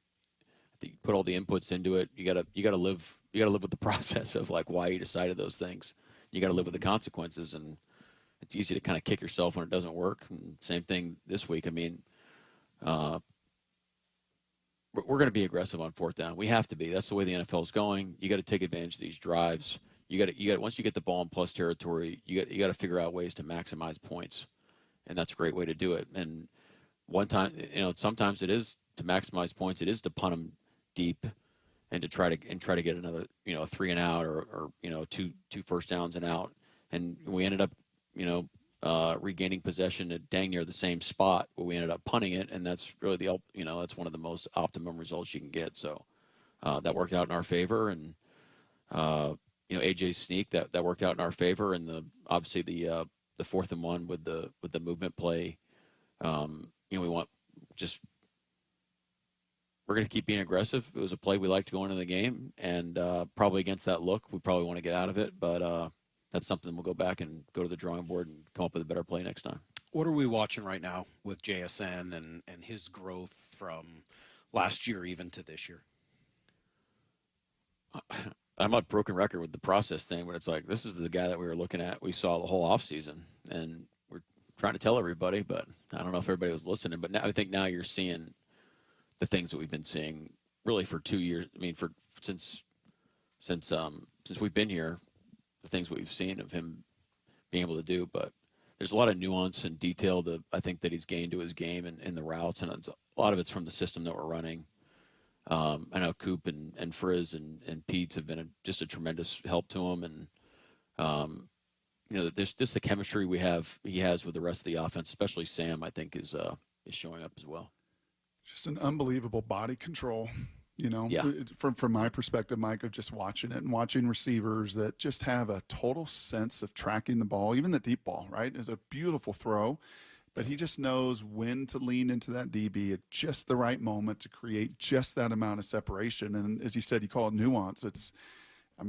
put all the inputs into it. You gotta live with the process of like why you decided those things. You gotta live with the consequences, and it's easy to kind of kick yourself when it doesn't work. And same thing this week. We're going to be aggressive on fourth down. We have to be. That's the way the NFL is going. You got to take advantage of these drives. You got once you get the ball in plus territory, you got to figure out ways to maximize points, and that's a great way to do it. And one time, sometimes it is to maximize points. It is to punt them deep, and to try to get another, a 3 and out or two first downs and out. And we ended up, regaining possession at dang near the same spot where we ended up punting it, and that's really that's one of the most optimum results you can get. So that worked out in our favor, and AJ's sneak that worked out in our favor, and obviously the 4th and 1 with the movement play. We're going to keep being aggressive. It was a play we liked going into the game, and probably against that look, we probably want to get out of it, but. That's something we'll go back and go to the drawing board and come up with a better play next time. What are we watching right now with JSN and his growth from last year even to this year? I'm a broken record with the process thing, but it's like this is the guy that we were looking at. We saw the whole offseason, and we're trying to tell everybody, but I don't know if everybody was listening. But I think now you're seeing the things that we've been seeing really for 2 years. Since we've been here. The things we've seen of him being able to do, but there's a lot of nuance and detail that I think that he's gained to his game and in the routes, and a lot of it's from the system that we're running. I know Coop and Frizz and Pete's have been just a tremendous help to him, and there's just the chemistry he has with the rest of the offense, especially Sam. I think is showing up as well. Just an unbelievable body control. From my perspective, Mike, of just watching it and watching receivers that just have a total sense of tracking the ball, even the deep ball, right? It's a beautiful throw, but he just knows when to lean into that DB at just the right moment to create just that amount of separation. And as you said, you call it nuance.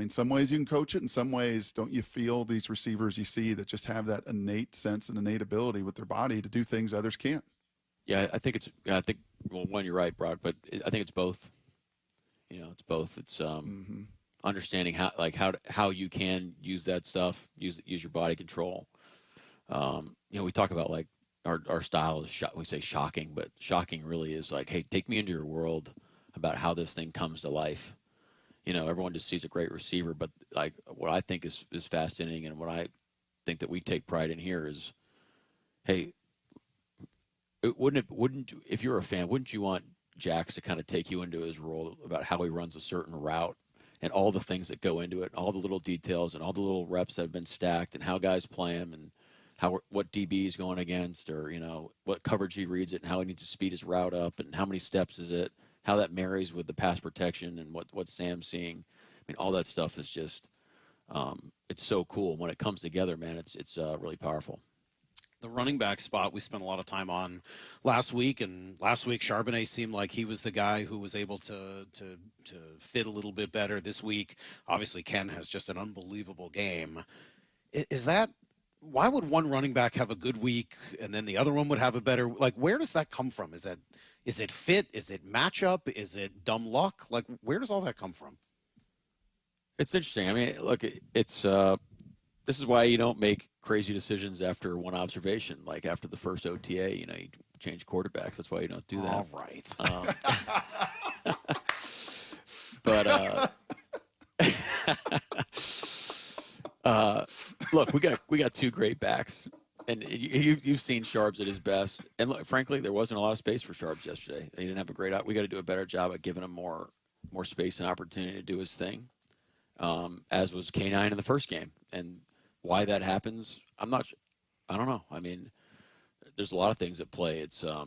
Some ways you can coach it, in some ways, don't you feel these receivers you see that just have that innate sense and innate ability with their body to do things others can't? Yeah, well, you're right, Brock, but I think it's both. It's both. It's understanding how you can use that stuff, use your body control. We talk about like our style is we say shocking, but shocking really is like, hey, take me into your world about how this thing comes to life. Everyone just sees a great receiver, but like what I think is fascinating and what I think that we take pride in here is, hey, if you're a fan, wouldn't you want Jax to kind of take you into his role about how he runs a certain route and all the things that go into it, all the little details and all the little reps that have been stacked and how guys play him and what DB he's going against, or what coverage he reads it and how he needs to speed his route up and how many steps is it, how that marries with the pass protection and what Sam's seeing. I mean, all that stuff is just it's so cool when it comes together, man. It's really powerful. The running back spot we spent a lot of time on last week, and last week Charbonnet seemed like he was the guy who was able to fit a little bit better. This week, obviously Ken has just an unbelievable game. Is that why would one running back have a good week and then the other one would have a better? Like, where does that come from? Is it fit? Is it matchup? Is it dumb luck? Like, where does all that come from? It's interesting. I mean, look, it's this is why you don't make crazy decisions after one observation. Like after the first OTA, you change quarterbacks. That's why you don't do that. All right. But look, we got two great backs, and you've seen Sharps at his best. And look, frankly, there wasn't a lot of space for Sharps yesterday. He didn't have a great out. We got to do a better job at giving him more space and opportunity to do his thing. As was K9 in the first game, and why that happens, I don't know. I mean, there's a lot of things at play. It's how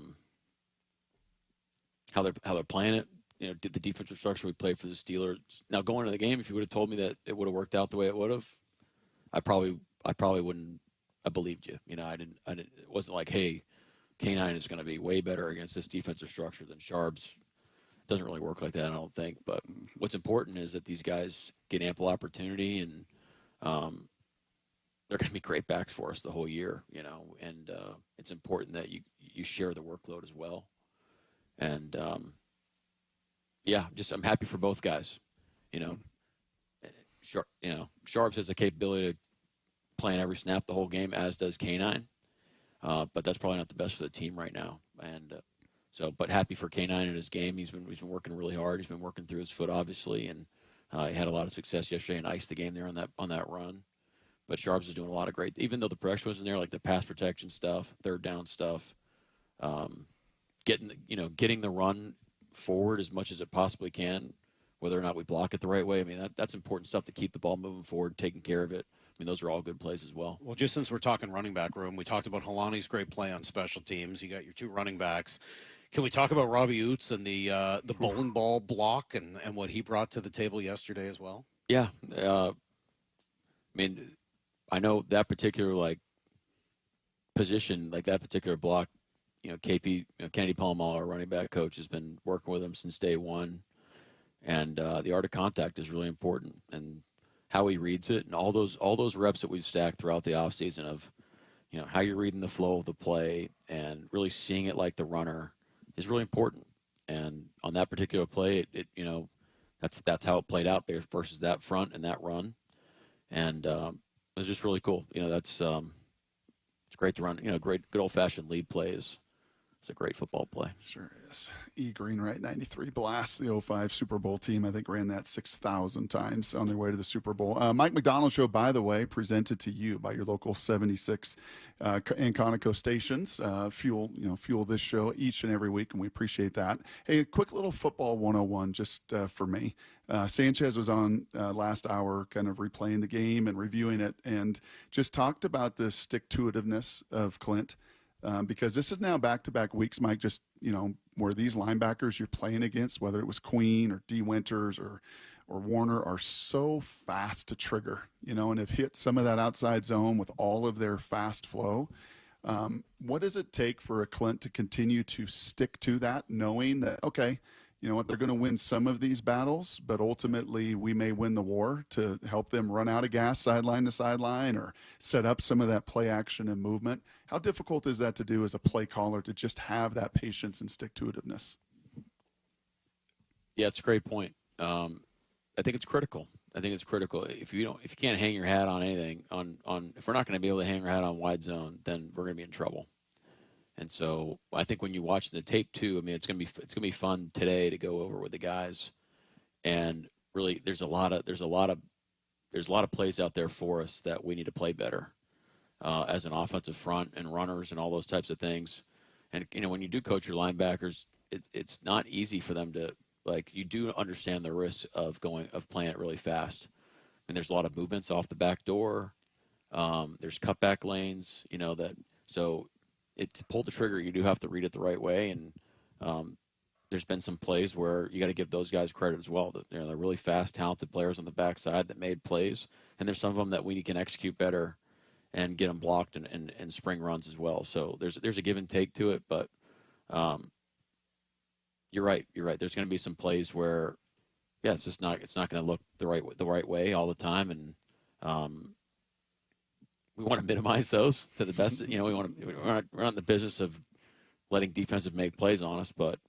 they're playing it. Did the defensive structure we played for the Steelers. Now going into the game, if you would have told me that it would have worked out the way it would have, I probably wouldn't have believed you. I didn't. It wasn't like, hey, K9 is going to be way better against this defensive structure than Sharps. It doesn't really work like that, I don't think. But what's important is that these guys get ample opportunity, and they're going to be great backs for us the whole year. And it's important that you share the workload as well. And I'm happy for both guys. Sharps has the capability of playing every snap the whole game, as does K9. But that's probably not the best for the team right now. And but happy for K9 in his game. He's been working really hard. He's been working through his foot, obviously, and he had a lot of success yesterday and iced the game there on that run. But Sharps is doing a lot of great, even though the pressure wasn't there, like the pass protection stuff, third down stuff, getting the run forward as much as it possibly can, whether or not we block it the right way. I mean, that's important stuff to keep the ball moving forward, taking care of it. I mean, those are all good plays as well. Well, just since we're talking running back room, we talked about Helani's great play on special teams. You got your two running backs. Can we talk about Robbie Oots and the bowling ball block and what he brought to the table yesterday as well? Yeah. I mean, I know that particular position, like that particular block, KP, Kennedy Palomalo, our running back coach, has been working with him since day one. And the art of contact is really important, and how he reads it, and all those reps that we've stacked throughout the offseason of, how you're reading the flow of the play and really seeing it like the runner is really important. And on that particular play, it that's how it played out versus that front and that run. And it was just really cool. It's great to run. Great good old fashioned lead plays. It's a great football play. Sure is. E. Greenwright, 93 Blast, the 05 Super Bowl team, I think ran that 6,000 times on their way to the Super Bowl. Mike Macdonald Show, by the way, presented to you by your local 76 and Conoco stations. Fuel this show each and every week, and we appreciate that. Hey, a quick little football 101 just for me. Sanchez was on last hour kind of replaying the game and reviewing it, and just talked about the stick-to-itiveness of Clint. Because this is now back-to-back weeks, Mike, just, where these linebackers you're playing against, whether it was Queen or D. Winters or Warner, are so fast to trigger, and have hit some of that outside zone with all of their fast flow. What does it take for a Clint to continue to stick to that, knowing that, okay, you know what, they're going to win some of these battles, but ultimately we may win the war, to help them run out of gas sideline to sideline or set up some of that play action and movement? How difficult is that to do as a play caller, to just have that patience and stick-to-itiveness? Yeah, it's a great point. I think it's critical. If you can't hang your hat on anything, if we're not going to be able to hang our hat on wide zone, then we're going to be in trouble. And so I think when you watch the tape too, I mean, it's gonna be fun today to go over with the guys. And really, there's a lot of plays out there for us that we need to play better. as an offensive front and runners and all those types of things. And, when you do coach your linebackers, it's not easy for them to, you do understand the risk of playing it really fast. And there's a lot of movements off the back door. There's cutback lanes, so to pull the trigger, you do have to read it the right way. And there's been some plays where you got to give those guys credit as well. That they're really fast, talented players on the backside that made plays. And there's some of them that we can execute better and get them blocked and spring runs as well. So there's a give and take to it, but you're right. There's going to be some plays where, it's not going to look the right way all the time, and we want to minimize those to the best. We're not in the business of letting defensive make plays on us, but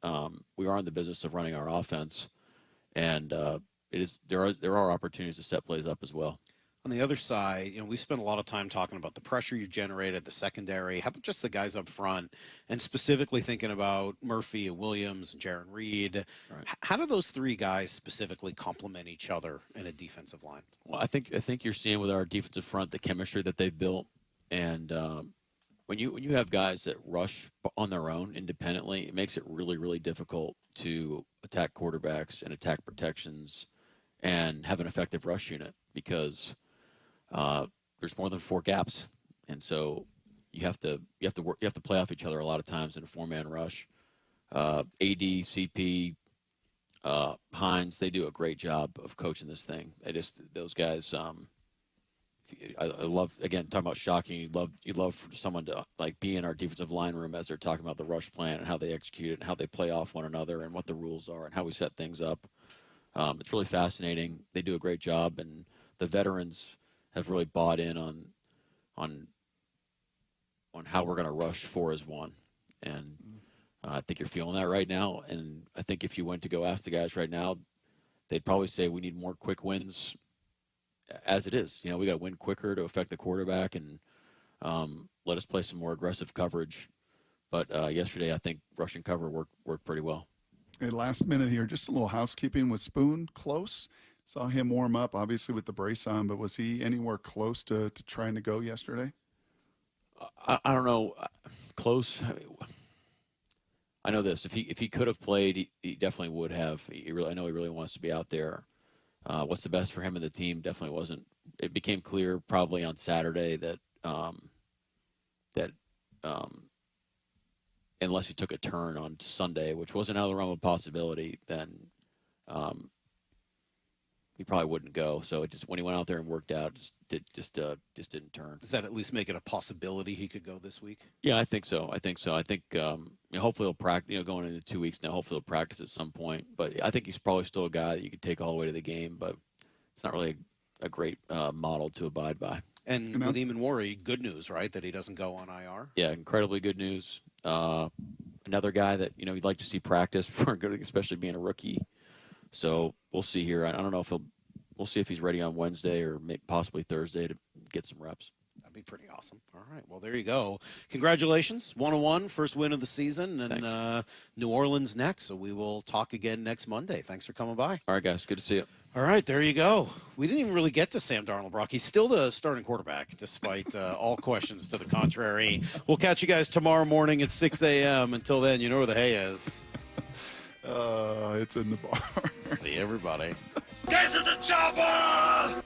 we are in the business of running our offense, and there are opportunities to set plays up as well. On the other side, we spent a lot of time talking about the pressure you've generated, the secondary. How about just the guys up front, and specifically thinking about Murphy and Williams and Jaron Reed? Right. How do those three guys specifically complement each other in a defensive line? Well, I think you're seeing with our defensive front the chemistry that they've built, and when you have guys that rush on their own independently, it makes it really, really difficult to attack quarterbacks and attack protections and have an effective rush unit, because there's more than 4 gaps, and so you have to play off each other a lot of times in a 4-man rush. AD, CP, Hines, they do a great job of coaching this thing. Those guys. I love, again, talking about shocking. You'd love for someone to be in our defensive line room as they're talking about the rush plan and how they execute it and how they play off one another and what the rules are and how we set things up. It's really fascinating. They do a great job, and the veterans have really bought in on how we're going to rush 4 as 1. And I think you're feeling that right now. And I think if you went to go ask the guys right now, they'd probably say we need more quick wins as it is. We got to win quicker to affect the quarterback and let us play some more aggressive coverage. But yesterday, I think rushing cover worked pretty well. Hey, last minute here, just a little housekeeping with Spoon close. Saw him warm up, obviously, with the brace on, but was he anywhere close to trying to go yesterday? I don't know. Close. I know this. If he could have played, he definitely would have. I know he really wants to be out there. What's the best for him and the team definitely wasn't. It became clear probably on Saturday that unless he took a turn on Sunday, which wasn't out of the realm of possibility, then he probably wouldn't go. So it just, when he went out there and worked out, just didn't turn. Does that at least make it a possibility he could go this week? Yeah, I think so. I think hopefully he'll practice. Going into 2 weeks now, hopefully he'll practice at some point. But I think he's probably still a guy that you could take all the way to the game. But it's not really a great model to abide by. And with Eamon Worry, good news, right? That he doesn't go on IR. Yeah, incredibly good news. Another guy that you'd like to see practice, especially being a rookie. So we'll see here. I don't know if we'll see if he's ready on Wednesday or possibly Thursday to get some reps. That'd be pretty awesome. All right. Well, there you go. Congratulations. 1-1, first win of the season, and New Orleans next. So we will talk again next Monday. Thanks for coming by. All right, guys. Good to see you. All right. There you go. We didn't even really get to Sam Darnold, Brock. He's still the starting quarterback, despite all questions to the contrary. We'll catch you guys tomorrow morning at 6 a.m. Until then, you know where the hay is. It's in the bar. See everybody. Get to the chopper!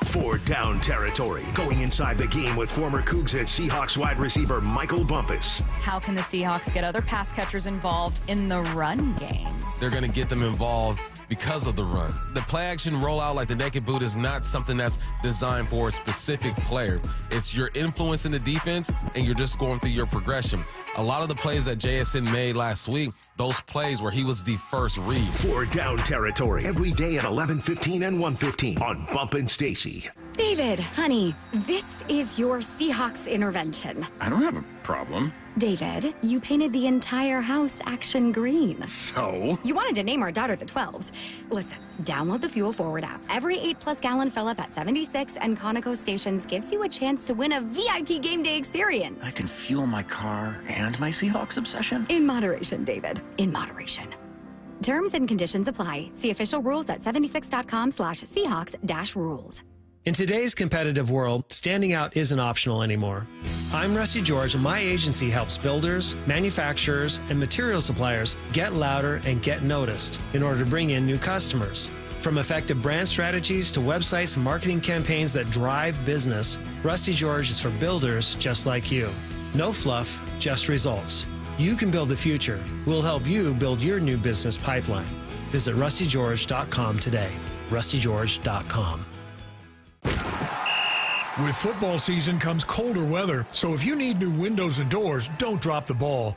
For Down Territory, going inside the game with former Cougs and Seahawks wide receiver Michael Bumpus. How can the Seahawks get other pass catchers involved in the run game? They're going to get them involved because of the run. The play action rollout like the naked boot is not something that's designed for a specific player. It's your influence in the defense, and you're just going through your progression. A lot of the plays that JSN made last week, those plays where he was the first read. For Down Territory, every day at 11:15 and 1:15 on Bump and Stacy. David, honey, this is your Seahawks intervention. I don't have a problem. David, you painted the entire house action green. So? You wanted to name our daughter the 12s. Listen, download the Fuel Forward app. Every 8+ gallon fill up at 76 and Conoco stations gives you a chance to win a VIP game day experience. I can fuel my car and my Seahawks obsession? In moderation, David. In moderation. Terms and conditions apply. See official rules at 76.com/Seahawks-rules. In today's competitive world, standing out isn't optional anymore. I'm Rusty George, and my agency helps builders, manufacturers, and material suppliers get louder and get noticed in order to bring in new customers. From effective brand strategies to websites and marketing campaigns that drive business, Rusty George is for builders just like you. No fluff, just results. You can build the future. We'll help you build your new business pipeline. Visit rustygeorge.com today. rustygeorge.com. With football season comes colder weather, so if you need new windows and doors, don't drop the ball.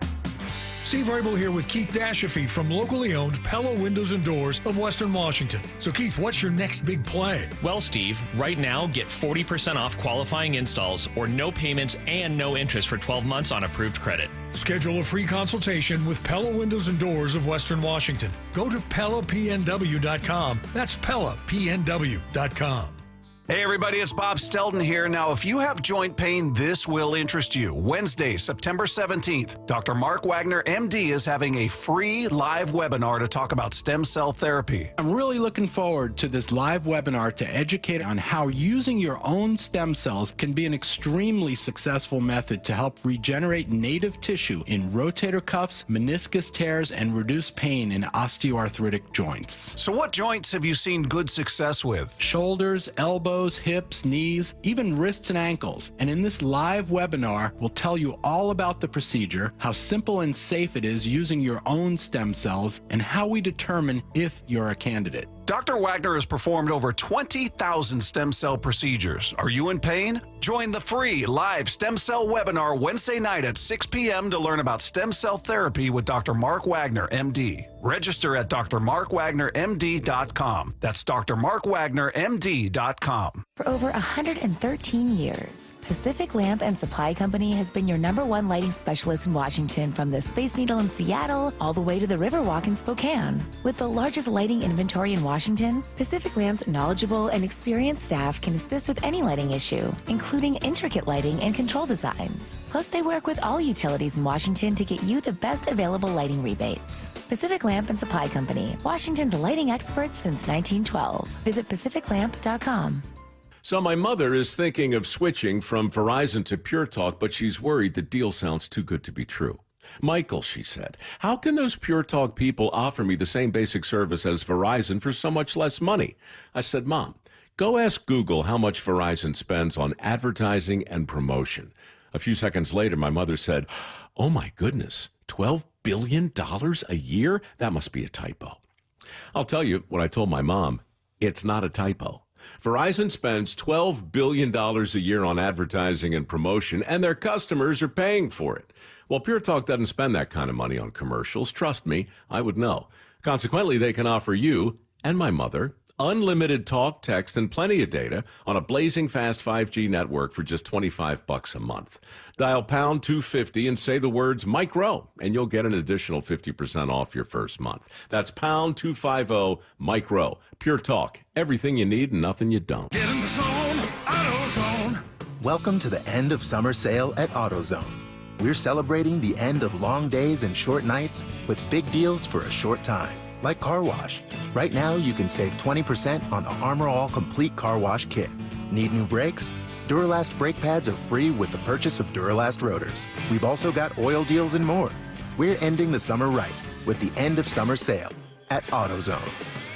Steve Rabel here with Keith Dashafee from locally owned Pella Windows and Doors of Western Washington. So Keith, what's your next big play? Well, Steve, right now get 40% off qualifying installs or no payments and no interest for 12 months on approved credit. Schedule a free consultation with Pella Windows and Doors of Western Washington. Go to PellaPNW.com. That's PellaPNW.com. Hey everybody, it's Bob Stelton here. Now, if you have joint pain, this will interest you. Wednesday, September 17th, Dr. Mark Wagner, MD, is having a free live webinar to talk about stem cell therapy. I'm really looking forward to this live webinar to educate on how using your own stem cells can be an extremely successful method to help regenerate native tissue in rotator cuffs, meniscus tears, and reduce pain in osteoarthritic joints. So what joints have you seen good success with? Shoulders, elbows, hips, knees, even wrists and ankles. And in this live webinar, we'll tell you all about the procedure, how simple and safe it is using your own stem cells, and how we determine if you're a candidate. Dr. Wagner has performed over 20,000 stem cell procedures. Are you in pain? Join the free live stem cell webinar Wednesday night at 6 p.m. to learn about stem cell therapy with Dr. Mark Wagner, MD. Register at drmarkwagnermd.com. That's drmarkwagnermd.com. For over 113 years, Pacific Lamp and Supply Company has been your #1 lighting specialist in Washington, from the Space Needle in Seattle all the way to the Riverwalk in Spokane. With the largest lighting inventory in Washington, Pacific Lamp's knowledgeable and experienced staff can assist with any lighting issue, including intricate lighting and control designs. Plus, they work with all utilities in Washington to get you the best available lighting rebates. Pacific Lamp and Supply Company, Washington's lighting experts since 1912. Visit pacificlamp.com. So my mother is thinking of switching from Verizon to Pure Talk, but she's worried the deal sounds too good to be true. Michael, she said, how can those Pure Talk people offer me the same basic service as Verizon for so much less money? I said, Mom, go ask Google how much Verizon spends on advertising and promotion. A few seconds later, my mother said, oh my goodness, $12 billion a year? That must be a typo. I'll tell you what I told my mom. It's not a typo. Verizon spends $12 billion a year on advertising and promotion, and their customers are paying for it. Well, Pure Talk doesn't spend that kind of money on commercials. Trust me, I would know. Consequently, they can offer you and my mother unlimited talk, text, and plenty of data on a blazing fast 5G network for just $25 a month. Dial pound 250 and say the words Mike Rowe, and you'll get an additional 50% off your first month. That's pound 250 Mike Rowe. Pure Talk. Everything you need and nothing you don't. Get in the zone, AutoZone. Welcome to the end of summer sale at AutoZone. We're celebrating the end of long days and short nights with big deals for a short time, like car wash. Right now, you can save 20% on the Armor All Complete Car Wash Kit. Need new brakes? Duralast brake pads are free with the purchase of Duralast rotors. We've also got oil deals and more. We're ending the summer right with the end of summer sale at AutoZone.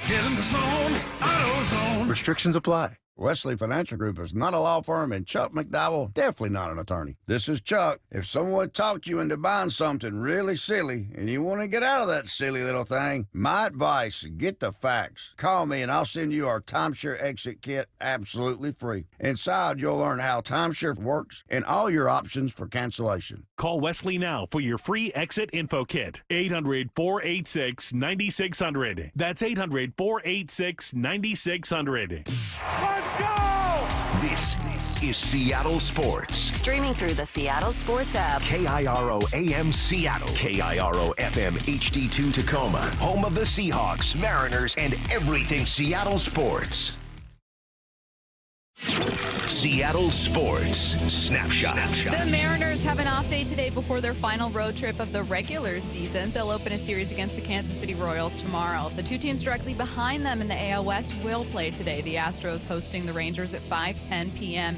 Get in the zone, AutoZone. Restrictions apply. Wesley Financial Group is not a law firm, and Chuck McDowell definitely not an attorney. This is Chuck. If someone talked you into buying something really silly and you want to get out of that silly little thing, my advice, get the facts. Call me and I'll send you our timeshare exit kit absolutely free. Inside, you'll learn how timeshare works and all your options for cancellation. Call Wesley now for your free exit info kit. 800-486-9600. That's 800-486-9600. This is Seattle Sports. Streaming through the Seattle Sports app. KIRO AM Seattle. KIRO FM HD2 Tacoma. Home of the Seahawks, Mariners, and everything Seattle sports. Seattle Sports Snapshot. The Mariners have an off day today before their final road trip of the regular season. They'll open a series against the Kansas City Royals tomorrow. The two teams directly behind them in the AL West will play today. The Astros hosting the Rangers at 5:10 p.m.